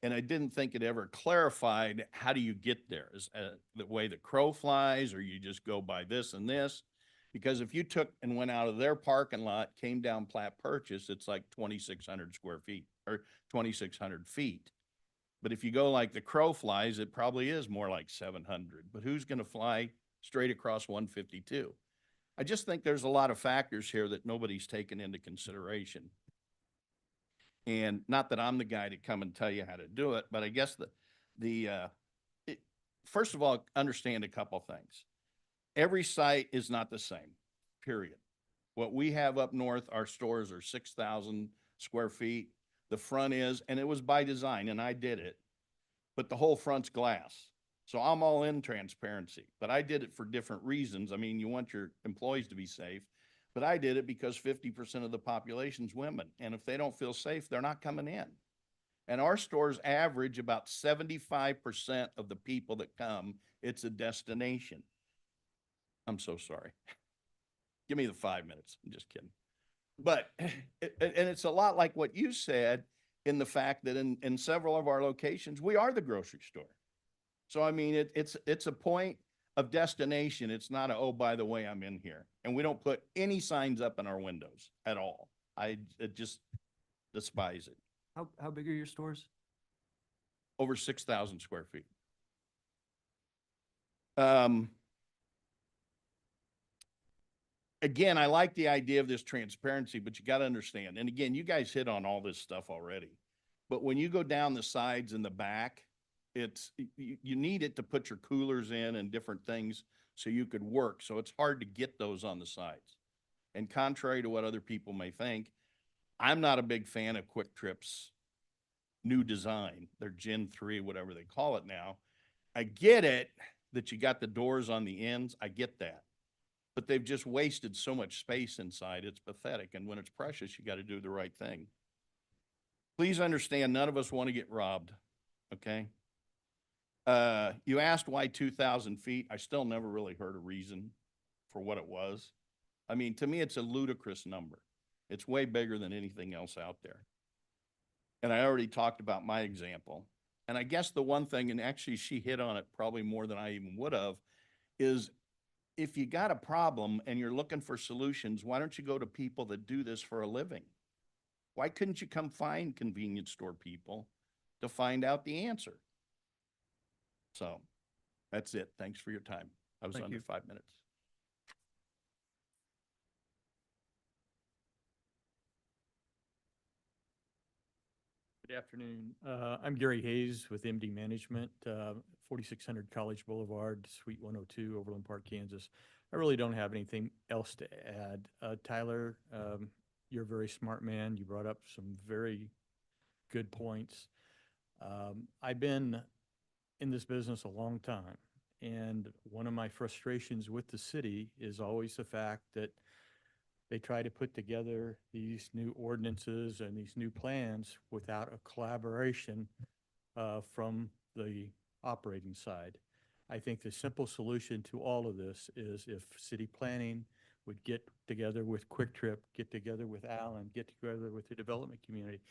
And I didn't think it ever clarified, how do you get there? Is the way the crow flies, or you just go by this and this? Because if you took and went out of their parking lot, came down Plat Purchase, it's like 2,600 square feet or 2,600 feet. But if you go like the crow flies, it probably is more like 700. But who's going to fly straight across 152? I just think there's a lot of factors here that nobody's taken into consideration. And not that I'm the guy to come and tell you how to do it, but I guess first of all, understand a couple things. Every site is not the same, period. What we have up north, our stores are 6,000 square feet. The front is, and it was by design, and I did it, but the whole front's glass. So I'm all in transparency, but I did it for different reasons. I mean, you want your employees to be safe, but I did it because 50% of the population's women. And if they don't feel safe, they're not coming in. And our stores average about 75% of the people that come, it's a destination. I'm so sorry. Give me the 5 minutes. I'm just kidding. But, and it's a lot like what you said in the fact that in several of our locations, we are the grocery store. So, I mean, it's a point of destination. It's not a, oh, by the way, I'm in here. And we don't put any signs up in our windows at all. I just despise it. How big are your stores? Over 6,000 square feet. Again, I like the idea of this transparency, but you got to understand, and again, you guys hit on all this stuff already, but when you go down the sides and the back, you need it to put your coolers in and different things so you could work. So it's hard to get those on the sides. And contrary to what other people may think, I'm not a big fan of Quick Trip's new design, their Gen 3, whatever they call it now. I get it that you got the doors on the ends. I get that. But they've just wasted so much space inside. It's pathetic. And when it's precious, you got to do the right thing. Please understand, none of us want to get robbed. Okay. You asked why 2,000 feet. I still never really heard a reason for what it was. I mean, to me, it's a ludicrous number. It's way bigger than anything else out there. And I already talked about my example. And I guess the one thing, and actually she hit on it probably more than I even would have, is if you got a problem and you're looking for solutions, why don't you go to people that do this for a living? Why couldn't you come find convenience store people to find out the answer? So that's it. Thanks for your time. I was under 5 minutes. Good afternoon. I'm Gary Hayes with MD Management, 4600 College Boulevard, Suite 102, Overland Park, Kansas. I really don't have anything else to add. Tyler, you're a very smart man. You brought up some very good points. I've been in this business a long time, and one of my frustrations with the city is always the fact that they try to put together these new ordinances and these new plans without a collaboration from the operating side. I think the simple solution to all of this is if city planning would get together with Quick Trip, get together with Allen, get together with the development community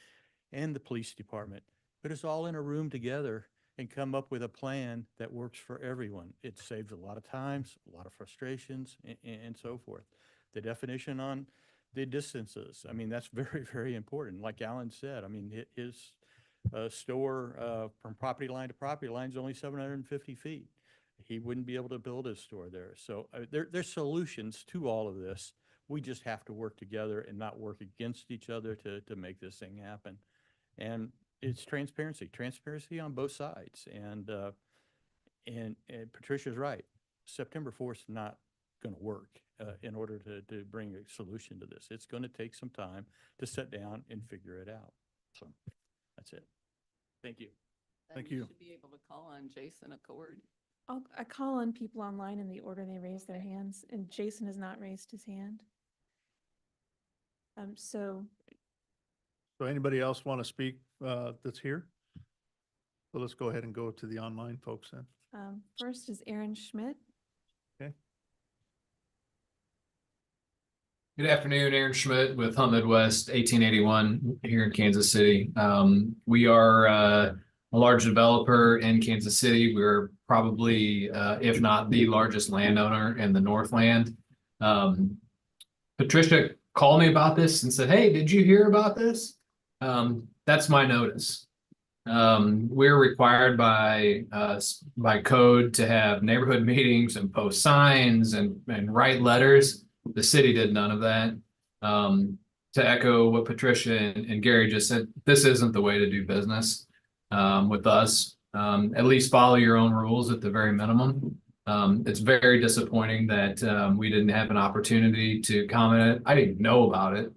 and the police department, put us all in a room together and come up with a plan that works for everyone. It saves a lot of times, a lot of frustrations, and so forth. The definition on the distances, I mean, that's very, very important. Like Alan said, I mean, his store from property line to property line is only 750 feet. He wouldn't be able to build his store there. So there's solutions to all of this. We just have to work together and not work against each other to make this thing happen. And it's transparency on both sides. And Patricia's right. September 4th is not going to work in order to bring a solution to this. It's going to take some time to sit down and figure it out. So that's it. Thank you. Thank you. Should be able to call on Jason Accord. I call on people online in the order they raise their hands, and Jason has not raised his hand. So anybody else want to speak that's here? So let's go ahead and go to the online folks then. First is Aaron Schmidt. Okay. Good afternoon, Aaron Schmidt with Hunt Midwest 1881 here in Kansas City. We are a large developer in Kansas City. We're probably, if not the largest landowner in the Northland. Patricia called me about this and said, "Hey, did you hear about this?" That's my notice. We're required by code to have neighborhood meetings and post signs and write letters. The city did none of that. To echo what Patricia and Gary just said, this isn't the way to do business with us. At least follow your own rules at the very minimum. It's very disappointing that we didn't have an opportunity to comment. I didn't know about it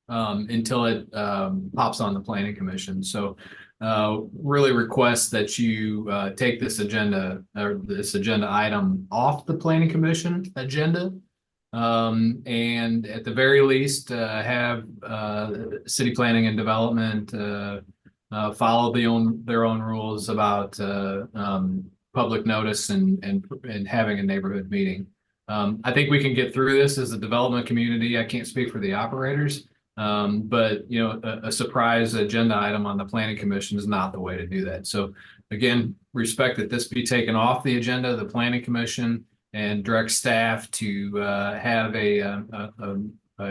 until it pops on the planning commission. So really request that you take this agenda or this agenda item off the planning commission agenda. And at the very least, have city planning and development follow their own rules about public notice and having a neighborhood meeting. I think we can get through this as a development community. I can't speak for the operators. But you know, a surprise agenda item on the planning commission is not the way to do that. So again, respect that this be taken off the agenda of the planning commission and direct staff to have a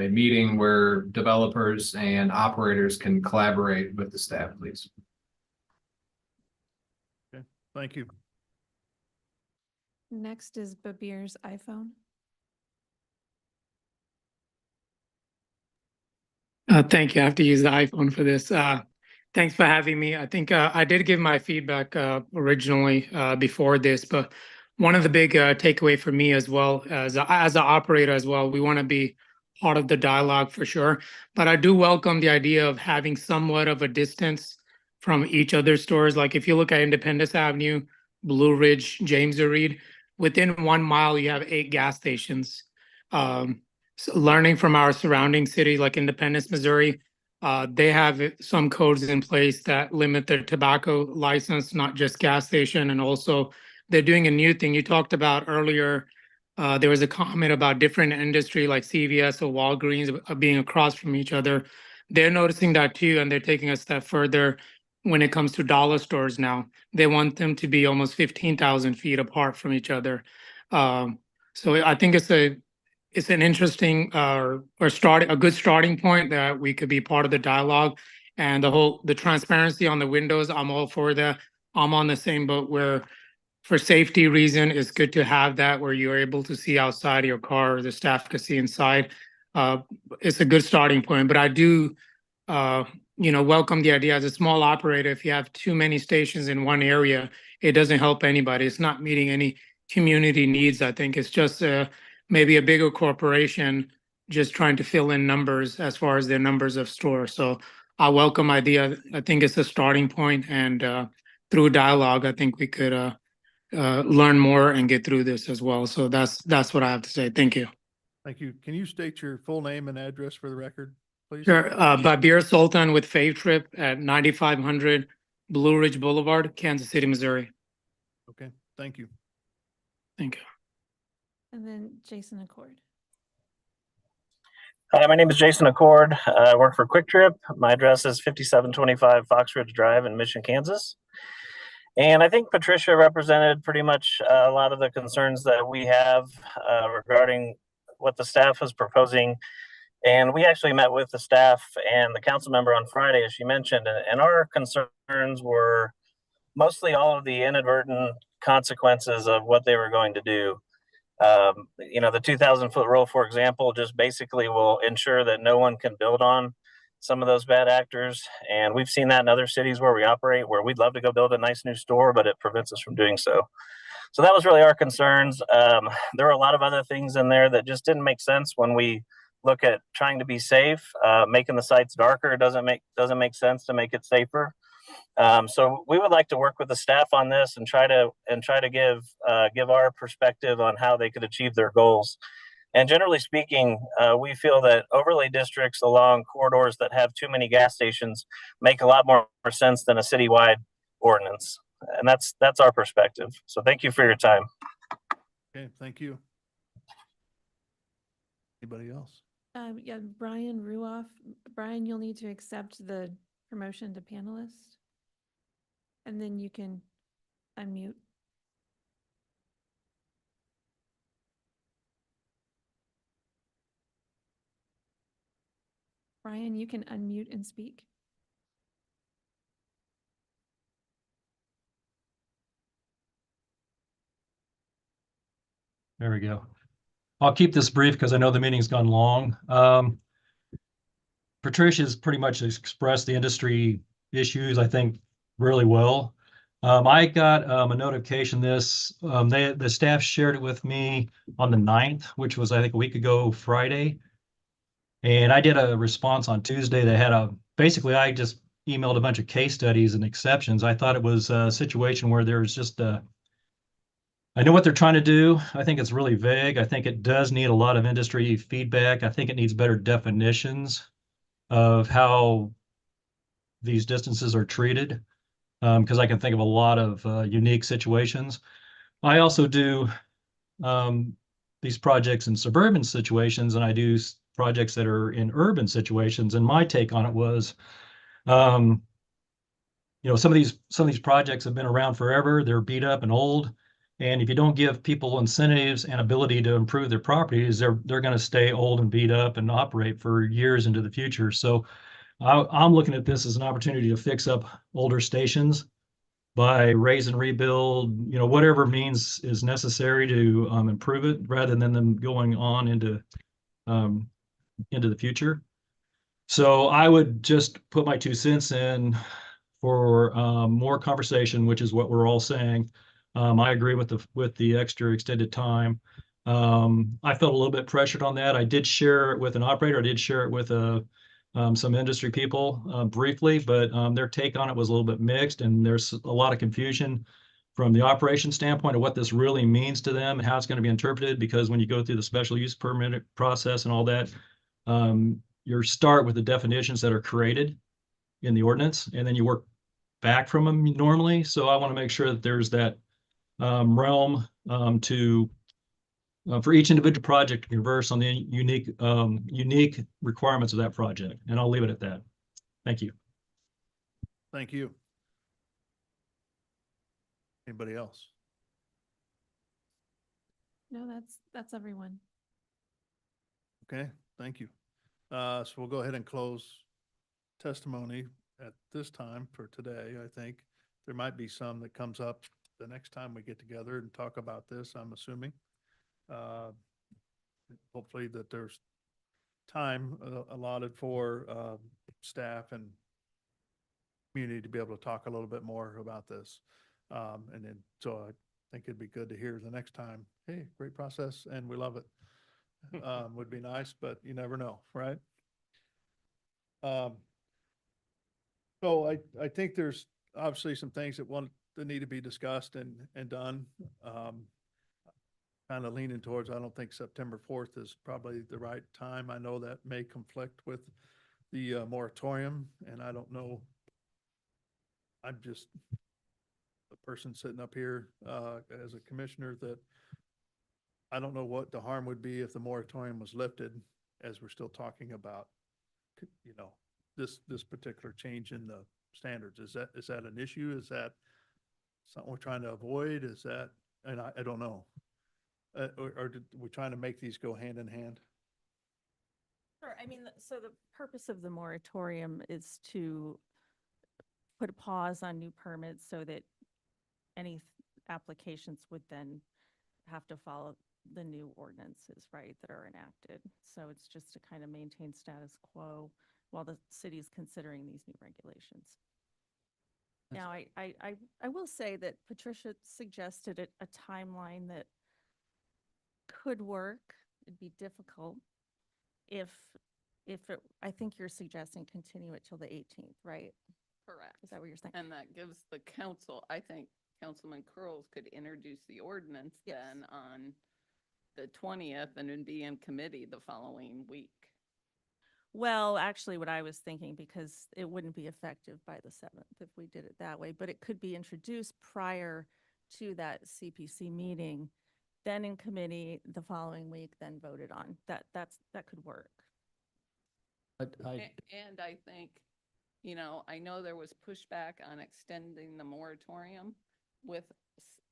meeting where developers and operators can collaborate with the staff, please. Okay, thank you. Next is Babir's iPhone. Thank you. I have to use the iPhone for this. Thanks for having me. I think I did give my feedback originally before this, but one of the big takeaway for me as well as an operator as well, we want to be part of the dialogue for sure. But I do welcome the idea of having somewhat of a distance from each other's stores. Like if you look at Independence Avenue, Blue Ridge, James Reed, within 1 mile you have 8 gas stations. So learning from our surrounding city like Independence, Missouri, they have some codes in place that limit their tobacco license, not just gas station. And also they're doing a new thing. You talked about earlier, there was a comment about different industry like CVS or Walgreens being across from each other. They're noticing that too, and they're taking a step further when it comes to dollar stores now. They want them to be almost 15,000 feet apart from each other. So I think it's an interesting or a good starting point that we could be part of the dialogue, and the transparency on the windows. I'm all for that. I'm on the same boat where for safety reason, it's good to have that where you're able to see outside your car or the staff can see inside. It's a good starting point, but I do welcome the idea as a small operator. If you have too many stations in one area, it doesn't help anybody. It's not meeting any community needs. I think it's just maybe a bigger corporation just trying to fill in numbers as far as their numbers of stores. So I welcome idea. I think it's a starting point, and through dialogue, I think we could learn more and get through this as well. So that's what I have to say. Thank you. Thank you. Can you state your full name and address for the record, please? Sure. Babir Sultan with Fave Trip at 9500 Blue Ridge Boulevard, Kansas City, Missouri. Okay, thank you. Thank you. And then Jason Accord. Hi, my name is Jason Accord. I work for Quick Trip. My address is 5725 Fox Ridge Drive in Mission, Kansas. And I think Patricia represented pretty much a lot of the concerns that we have regarding what the staff is proposing. And we actually met with the staff and the council member on Friday, as she mentioned, and our concerns were mostly all of the inadvertent consequences of what they were going to do. The 2,000-foot rule, for example, just basically will ensure that no one can build on some of those bad actors. And we've seen that in other cities where we operate, where we'd love to go build a nice new store, but it prevents us from doing so. So that was really our concerns. There were a lot of other things in there that just didn't make sense when we look at trying to be safe. Making the sites darker doesn't make sense to make it safer. So we would like to work with the staff on this and try to give our perspective on how they could achieve their goals. And generally speaking, we feel that overlay districts along corridors that have too many gas stations make a lot more sense than a citywide ordinance. And that's our perspective. So thank you for your time. Okay, thank you. Anybody else? Yeah, Brian Ruoff. Brian, you'll need to accept the promotion to panelist. And then you can unmute. Brian, you can unmute and speak. There we go. I'll keep this brief because I know the meeting's gone long. Patricia's pretty much expressed the industry issues, I think, really well. I got a notification the staff shared it with me on the 9th, which was, I think, a week ago Friday. And I did a response on Tuesday that had basically I just emailed a bunch of case studies and exceptions. I thought it was a situation where there's just I know what they're trying to do. I think it's really vague. I think it does need a lot of industry feedback. I think it needs better definitions of how these distances are treated, because I can think of a lot of unique situations. I also do these projects in suburban situations, and I do projects that are in urban situations. And my take on it was, some of these projects have been around forever. They're beat up and old. And if you don't give people incentives and ability to improve their properties, they're going to stay old and beat up and operate for years into the future. So I'm looking at this as an opportunity to fix up older stations by raise and rebuild, whatever means is necessary to improve it, rather than them going on into the future. So I would just put my 2 cents in for more conversation, which is what we're all saying. I agree with the extra extended time. I felt a little bit pressured on that. I did share it with an operator. I did share it with some industry people briefly, but their take on it was a little bit mixed, and there's a lot of confusion from the operation standpoint of what this really means to them and how it's going to be interpreted. Because when you go through the special use permit process and all that, you start with the definitions that are created in the ordinance, and then you work back from them normally. So I want to make sure that there's that realm for each individual project to converse on the unique requirements of that project. And I'll leave it at that. Thank you. Thank you. Anybody else? No, that's everyone. Okay, thank you. So we'll go ahead and close testimony at this time for today. I think there might be some that comes up the next time we get together and talk about this, I'm assuming. Hopefully that there's time allotted for staff and community to be able to talk a little bit more about this. And then, so I think it'd be good to hear the next time, hey, great process and we love it. Would be nice, but you never know, right? So I think there's obviously some things that need to be discussed and done. Kind of leaning towards, I don't think September 4th is probably the right time. I know that may conflict with the moratorium, and I don't know. I'm just a person sitting up here as a commissioner that I don't know what the harm would be if the moratorium was lifted, as we're still talking about, this particular change in the standards. Is that an issue? Is that something we're trying to avoid? Is that, and I don't know. Or we're trying to make these go hand in hand? Sure. I mean, so the purpose of the moratorium is to put a pause on new permits so that any applications would then have to follow the new ordinances, right, that are enacted. So it's just to kind of maintain status quo while the city is considering these new regulations. Now, I will say that Patricia suggested a timeline that could work. It'd be difficult if I think you're suggesting continue it till the 18th, right? Correct. Is that what you're saying? And that gives the council, I think Councilman Curls could introduce the ordinance then on the 20th and then be in committee the following week. Well, actually, what I was thinking, because it wouldn't be effective by the 7th if we did it that way, but it could be introduced prior to that CPC meeting, then in committee the following week, then voted on. That could work. And I think, I know there was pushback on extending the moratorium with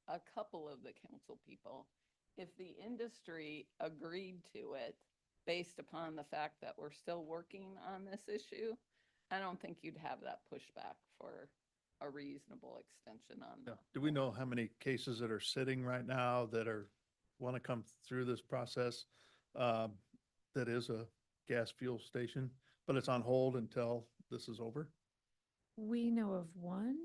a couple of the council people. If the industry agreed to it based upon the fact that we're still working on this issue, I don't think you'd have that pushback for a reasonable extension on that. Do we know how many cases that are sitting right now that want to come through this process? That is a gas fuel station, but it's on hold until this is over? We know of one,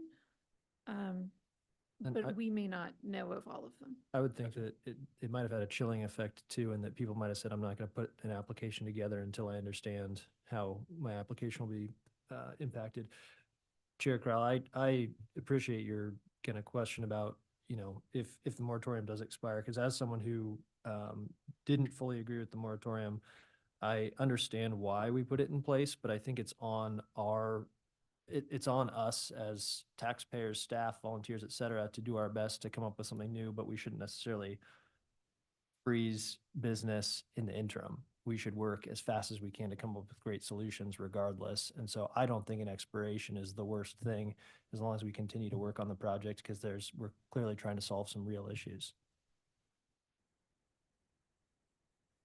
but we may not know of all of them. I would think that it might have had a chilling effect too, and that people might have said, I'm not going to put an application together until I understand how my application will be impacted. Chair Crowell, I appreciate your kind of question about, if the moratorium does expire, because as someone who didn't fully agree with the moratorium, I understand why we put it in place, but I think it's on it's on us as taxpayers, staff, volunteers, et cetera, to do our best to come up with something new, but we shouldn't necessarily freeze business in the interim. We should work as fast as we can to come up with great solutions regardless. And so I don't think an expiration is the worst thing as long as we continue to work on the project, because we're clearly trying to solve some real issues.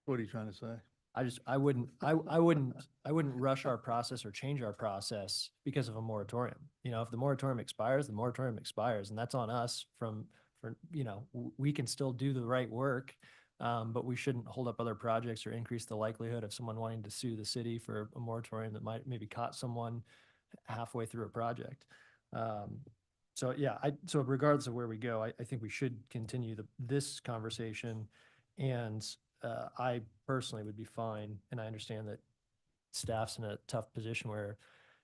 What are you trying to say? I wouldn't rush our process or change our process because of a moratorium. If the moratorium expires, the moratorium expires, and that's on us we can still do the right work, but we shouldn't hold up other projects or increase the likelihood of someone wanting to sue the city for a moratorium that might maybe caught someone halfway through a project. So regardless of where we go, I think we should continue this conversation, and I personally would be fine, and I understand that staff's in a tough position where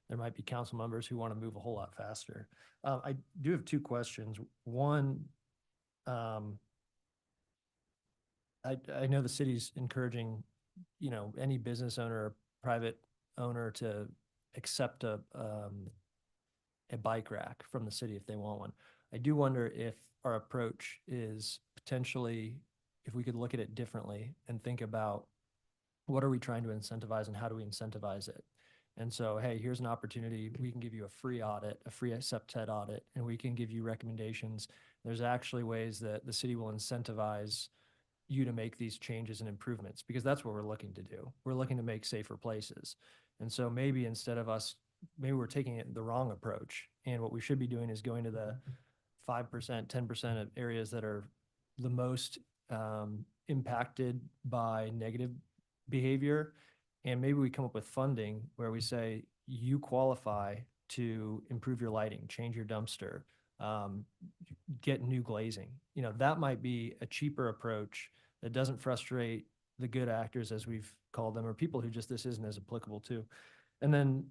there might be council members who want to move a whole lot faster. I do have two questions. One, I know the city's encouraging, any business owner or private owner to accept a bike rack from the city if they want one. I do wonder if our approach is potentially, if we could look at it differently and think about what are we trying to incentivize and how do we incentivize it? And so, hey, here's an opportunity. We can give you a free audit, a free SEPTED audit, and we can give you recommendations. There's actually ways that the city will incentivize you to make these changes and improvements, because that's what we're looking to do. We're looking to make safer places. And so maybe instead of maybe we're taking it the wrong approach. And what we should be doing is going to the 5%, 10% of areas that are the most impacted by negative behavior. And maybe we come up with funding where we say, you qualify to improve your lighting, change your dumpster, get new glazing. That might be a cheaper approach that doesn't frustrate the good actors, as we've called them, or people who just this isn't as applicable to. And then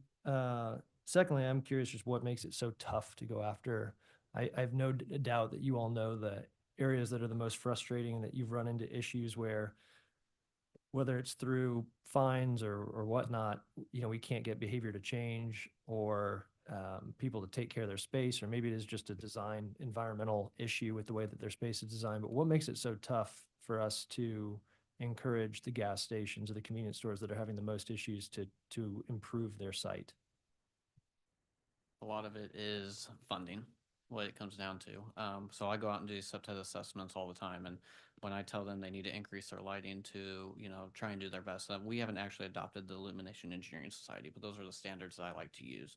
secondly, I'm curious just what makes it so tough to go after. I have no doubt that you all know the areas that are the most frustrating and that you've run into issues where, whether it's through fines or whatnot, we can't get behavior to change, or people to take care of their space, or maybe it is just a design environmental issue with the way that their space is designed. But what makes it so tough for us to encourage the gas stations or the convenience stores that are having the most issues to improve their site? A lot of it is funding, what it comes down to. So I go out and do SEPTED assessments all the time, and when I tell them they need to increase their lighting to, try and do their best, we haven't actually adopted the Illumination Engineering Society, but those are the standards that I like to use.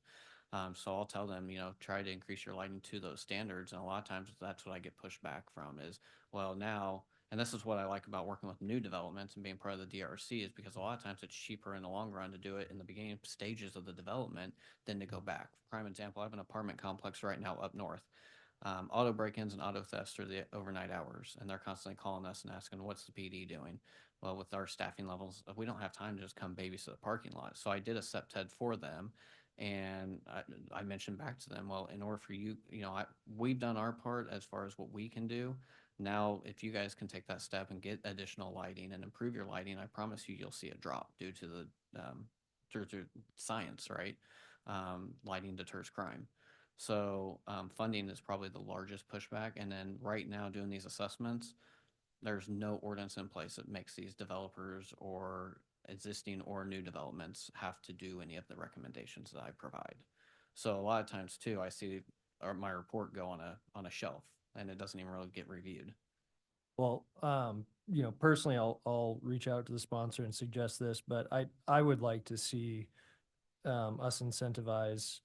So I'll tell them, try to increase your lighting to those standards, and a lot of times that's what I get pushback from is, well, now, and this is what I like about working with new developments and being part of the DRC, is because a lot of times it's cheaper in the long run to do it in the beginning stages of the development than to go back. Prime example, I have an apartment complex right now up north. Auto break-ins and auto thefts are the overnight hours, and they're constantly calling us and asking, what's the PD doing? Well, with our staffing levels, we don't have time to just come babysit the parking lot. So I did a SEPTED for them, and I mentioned back to them, well, in order for you, we've done our part as far as what we can do. Now, if you guys can take that step and get additional lighting and improve your lighting, I promise you'll see a drop due to the through science, right? Lighting deters crime. So funding is probably the largest pushback. And then right now doing these assessments, there's no ordinance in place that makes these developers or existing or new developments have to do any of the recommendations that I provide. So a lot of times too, I see my report go on a shelf, and it doesn't even really get reviewed. Well, personally, I'll reach out to the sponsor and suggest this, but I would like to see us incentivize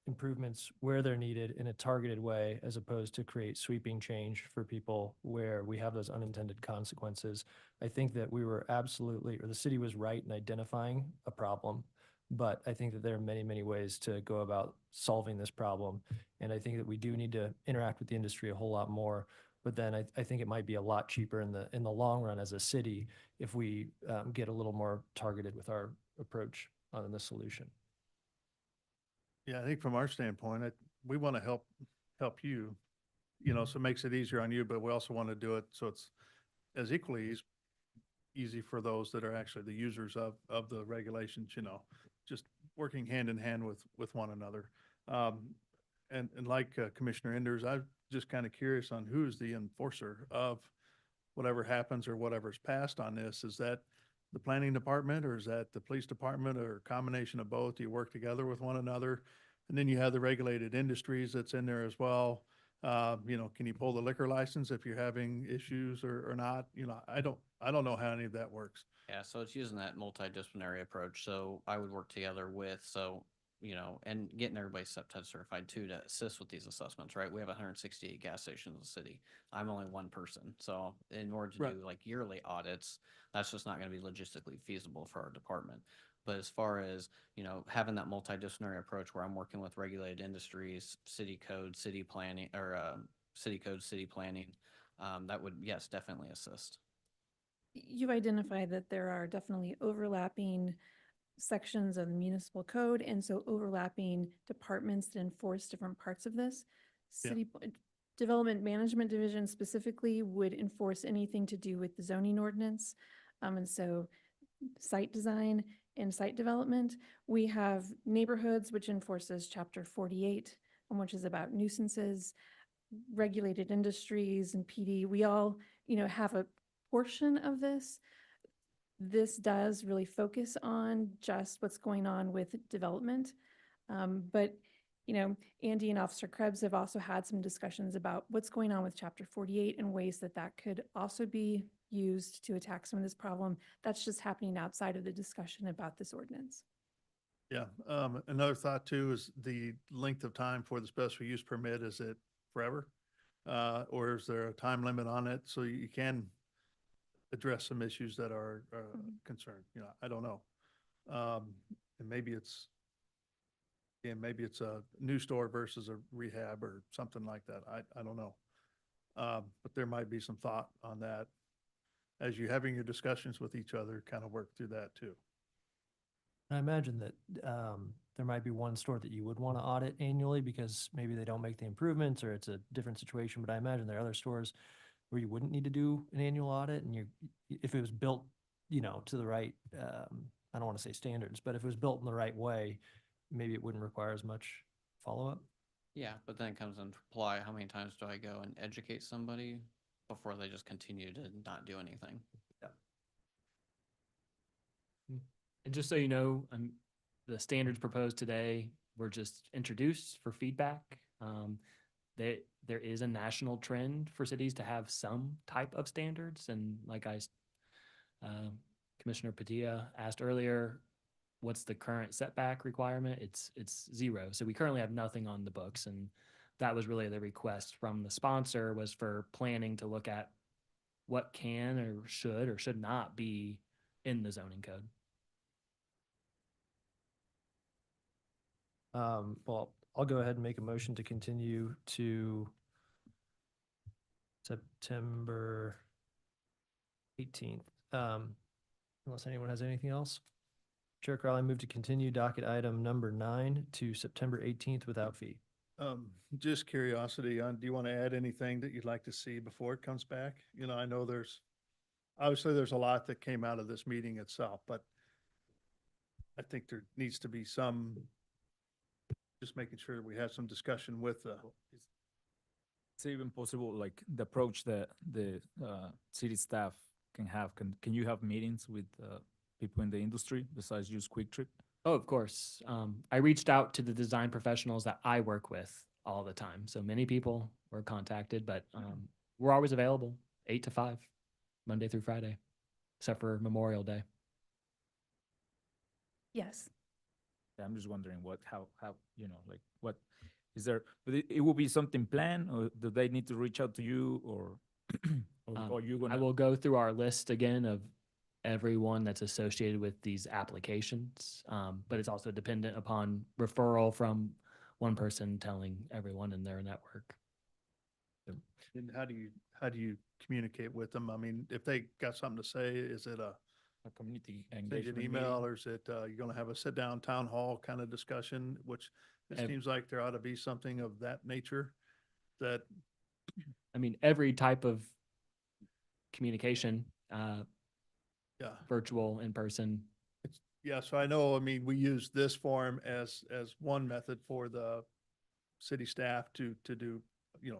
improvements where they're needed in a targeted way, as opposed to create sweeping change for people where we have those unintended consequences. I think that we were the city was right in identifying a problem, but I think that there are many, many ways to go about solving this problem. And I think that we do need to interact with the industry a whole lot more. But then I think it might be a lot cheaper in the long run as a city if we get a little more targeted with our approach on the solution. Yeah, I think from our standpoint, we want to help you, so it makes it easier on you, but we also want to do it so it's as equally easy for those that are actually the users of the regulations, just working hand in hand with one another. And like Commissioner Enders, I'm just kind of curious on who's the enforcer of whatever happens or whatever's passed on this. Is that the planning department, or is that the police department, or a combination of both? Do you work together with one another? And then you have the regulated industries that's in there as well. Can you pull the liquor license if you're having issues or not? I don't know how any of that works. Yeah, so it's using that multidisciplinary approach. So I would work together with, and getting everybody septet certified too to assist with these assessments, right? We have 168 gas stations in the city. I'm only one person. So in order to Right. do like yearly audits, that's just not going to be logistically feasible for our department. But as far as, having that multidisciplinary approach where I'm working with regulated industries, city code, city planning, or city code, city planning, that would, yes, definitely assist. You've identified that there are definitely overlapping sections of the municipal code, and so overlapping departments that enforce different parts of this. Yeah. Development Management Division specifically would enforce anything to do with the zoning ordinance. And so site design and site development. We have neighborhoods, which enforces Chapter 48, which is about nuisances, regulated industries, and PD. We all, have a portion of this. This does really focus on just what's going on with development. But, Andy and Officer Krebs have also had some discussions about what's going on with Chapter 48 and ways that that could also be used to attack some of this problem. That's just happening outside of the discussion about this ordinance. Yeah. Another thought too is the length of time for the special use permit. Is it forever? Or is there a time limit on it so you can address some issues that are concerned? I don't know. And maybe it's a new store versus a rehab or something like that. I don't know. But there might be some thought on that as you having your discussions with each other, kind of work through that too. I imagine that there might be one store that you would want to audit annually because maybe they don't make the improvements or it's a different situation. But I imagine there are other stores where you wouldn't need to do an annual audit, and if it was built, to the right, I don't want to say standards, but if it was built in the right way, maybe it wouldn't require as much follow-up. Yeah, but then it comes into play, how many times do I go and educate somebody before they just continue to not do anything? Yeah. And just so you know, the standards proposed today were just introduced for feedback. There is a national trend for cities to have some type of standards, and like Commissioner Padilla asked earlier, what's the current setback requirement? It's 0. So we currently have nothing on the books, and that was really the request from the sponsor, was for planning to look at what can or should not be in the zoning code. Well, I'll go ahead and make a motion to continue to September 18th. Unless anyone has anything else. Chair Crowley, move to continue docket item number 9 to September 18th without fee. Just curiosity do you want to add anything that you'd like to see before it comes back? I know obviously there's a lot that came out of this meeting itself, but I think there needs to be just making sure that we have some discussion with It's even possible, like the approach that the city staff can have. Can you have meetings with people in the industry besides just Quick Trip? Oh, of course. I reached out to the design professionals that I work with all the time. So many people were contacted, but we're always available 8 to 5, Monday through Friday, except for Memorial Day. Yes. Yeah, I'm just wondering how what is there, but it will be something planned, or do they need to reach out to you, or or you gonna? I will go through our list again of everyone that's associated with these applications, but it's also dependent upon referral from one person telling everyone in their network. And how do you communicate with them? I mean, if they got something to say, is it a community send you engagement an email, meeting? or is it you're going to have a sit down town hall kind of discussion, which It Ev- seems like there ought to be something of that nature that, I mean, every type of communication, yeah. virtual, in person. Yeah, so I know, I mean, we use this form as one method for the city staff to do,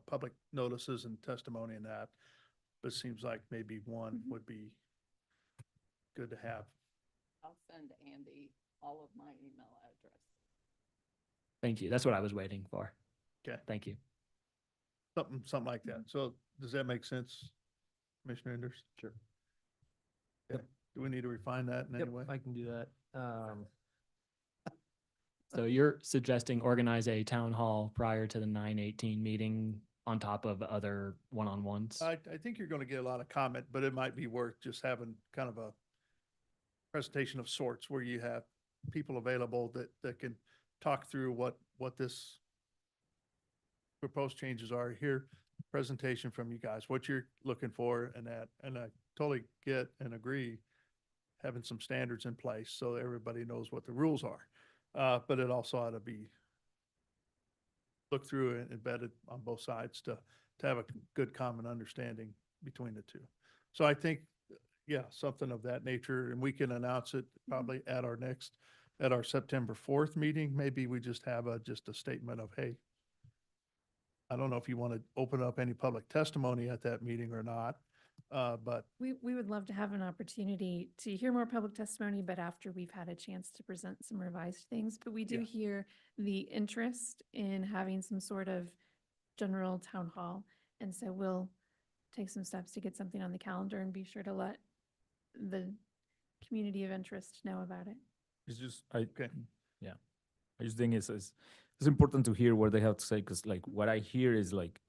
public notices and testimony and that. But it seems like maybe one would be good to have. I'll send Andy all of my email address. Thank you. That's what I was waiting for. Okay. Thank you. Something like that. So does that make sense, Commissioner Enders? Sure. Okay. Do we need to refine that in any way? I can do that. So you're suggesting organize a town hall prior to the 9/18 meeting on top of other one-on-ones? I think you're going to get a lot of comment, but it might be worth just having kind of a presentation of sorts where you have people available that can talk through what this proposed changes are. Here, presentation from you guys, what you're looking for and that, and I totally get and agree having some standards in place so everybody knows what the rules are. But it also ought to be looked through and embedded on both sides to have a good common understanding between the two. So I think, yeah, something of that nature, and we can announce it probably at our September 4th meeting. Maybe we just have just a statement of, hey, I don't know if you want to open up any public testimony at that meeting or not, but We would love to have an opportunity to hear more public testimony, but after we've had a chance to present some revised things. But we do Yeah. hear the interest in having some sort of general town hall. And so we'll take some steps to get something on the calendar and be sure to let the community of interest know about it. It's just, okay. yeah. I just think it's important to hear what they have to say, because like what I hear is like,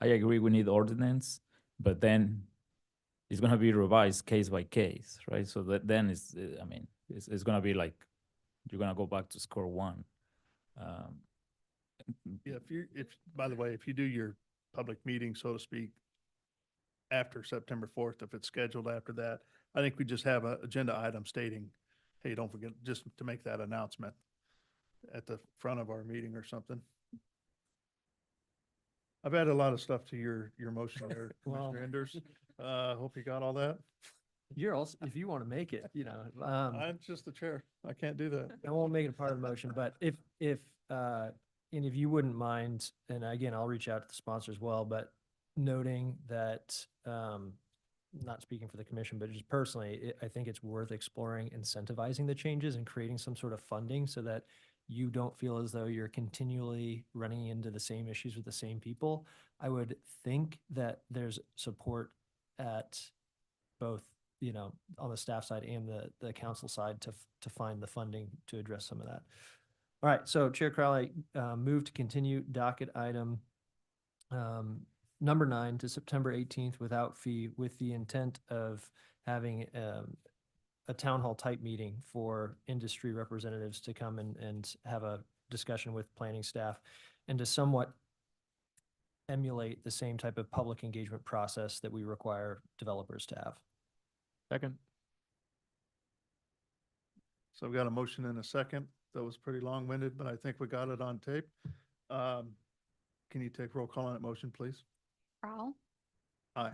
I agree we need ordinance, but then it's gonna be revised case by case, right? So that then it's gonna be like, you're gonna go back to square one. Yeah, by the way, if you do your public meeting, so to speak, after September 4th, if it's scheduled after that, I think we just have an agenda item stating, hey, don't forget, just to make that announcement at the front of our meeting or something. I've added a lot of stuff to your motion there, Well- Commissioner Enders. Hope you got all that. You're also, if you want to make it, I'm just the chair. I can't do that. I won't make it a part of the motion, but and if you wouldn't mind, and again, I'll reach out to the sponsor as well, but noting that, not speaking for the commission, but just personally, I think it's worth exploring incentivizing the changes and creating some sort of funding so that you don't feel as though you're continually running into the same issues with the same people. I would think that there's support at both, on the staff side and the council side to find the funding to address some of that. All right, so Chair Crowley, move to continue docket item number 9 to September 18th without fee, with the intent of having a town hall type meeting for industry representatives to come and have a discussion with planning staff and to somewhat emulate the same type of public engagement process that we require developers to have. Second. So we got a motion and a second. That was pretty long-winded, but I think we got it on tape. Can you take roll call on that motion, please? Crowell, Aye.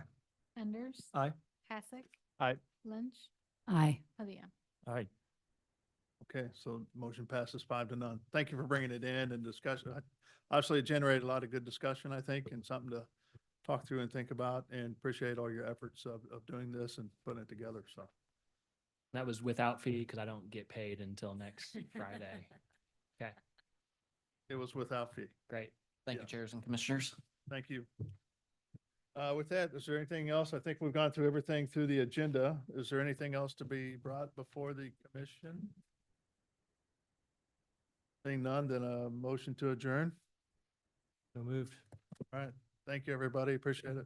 Enders. Aye. Hasek. Aye. Lynch. Aye. Pavia. Aye. Okay, so motion passes 5-0. Thank you for bringing it in and discussion. Obviously, it generated a lot of good discussion, I think, and something to talk through and think about, and appreciate all your efforts of doing this and putting it together, so. That was without fee because I don't get paid until next Friday. Okay, It was without fee. great. Thank you, Yes. chairs and commissioners. Thank you. With that, is there anything else? I think we've gone through everything through the agenda. Is there anything else to be brought before the commission? Seeing none, then a motion to adjourn. So moved. All right. Thank you, everybody. Appreciate it.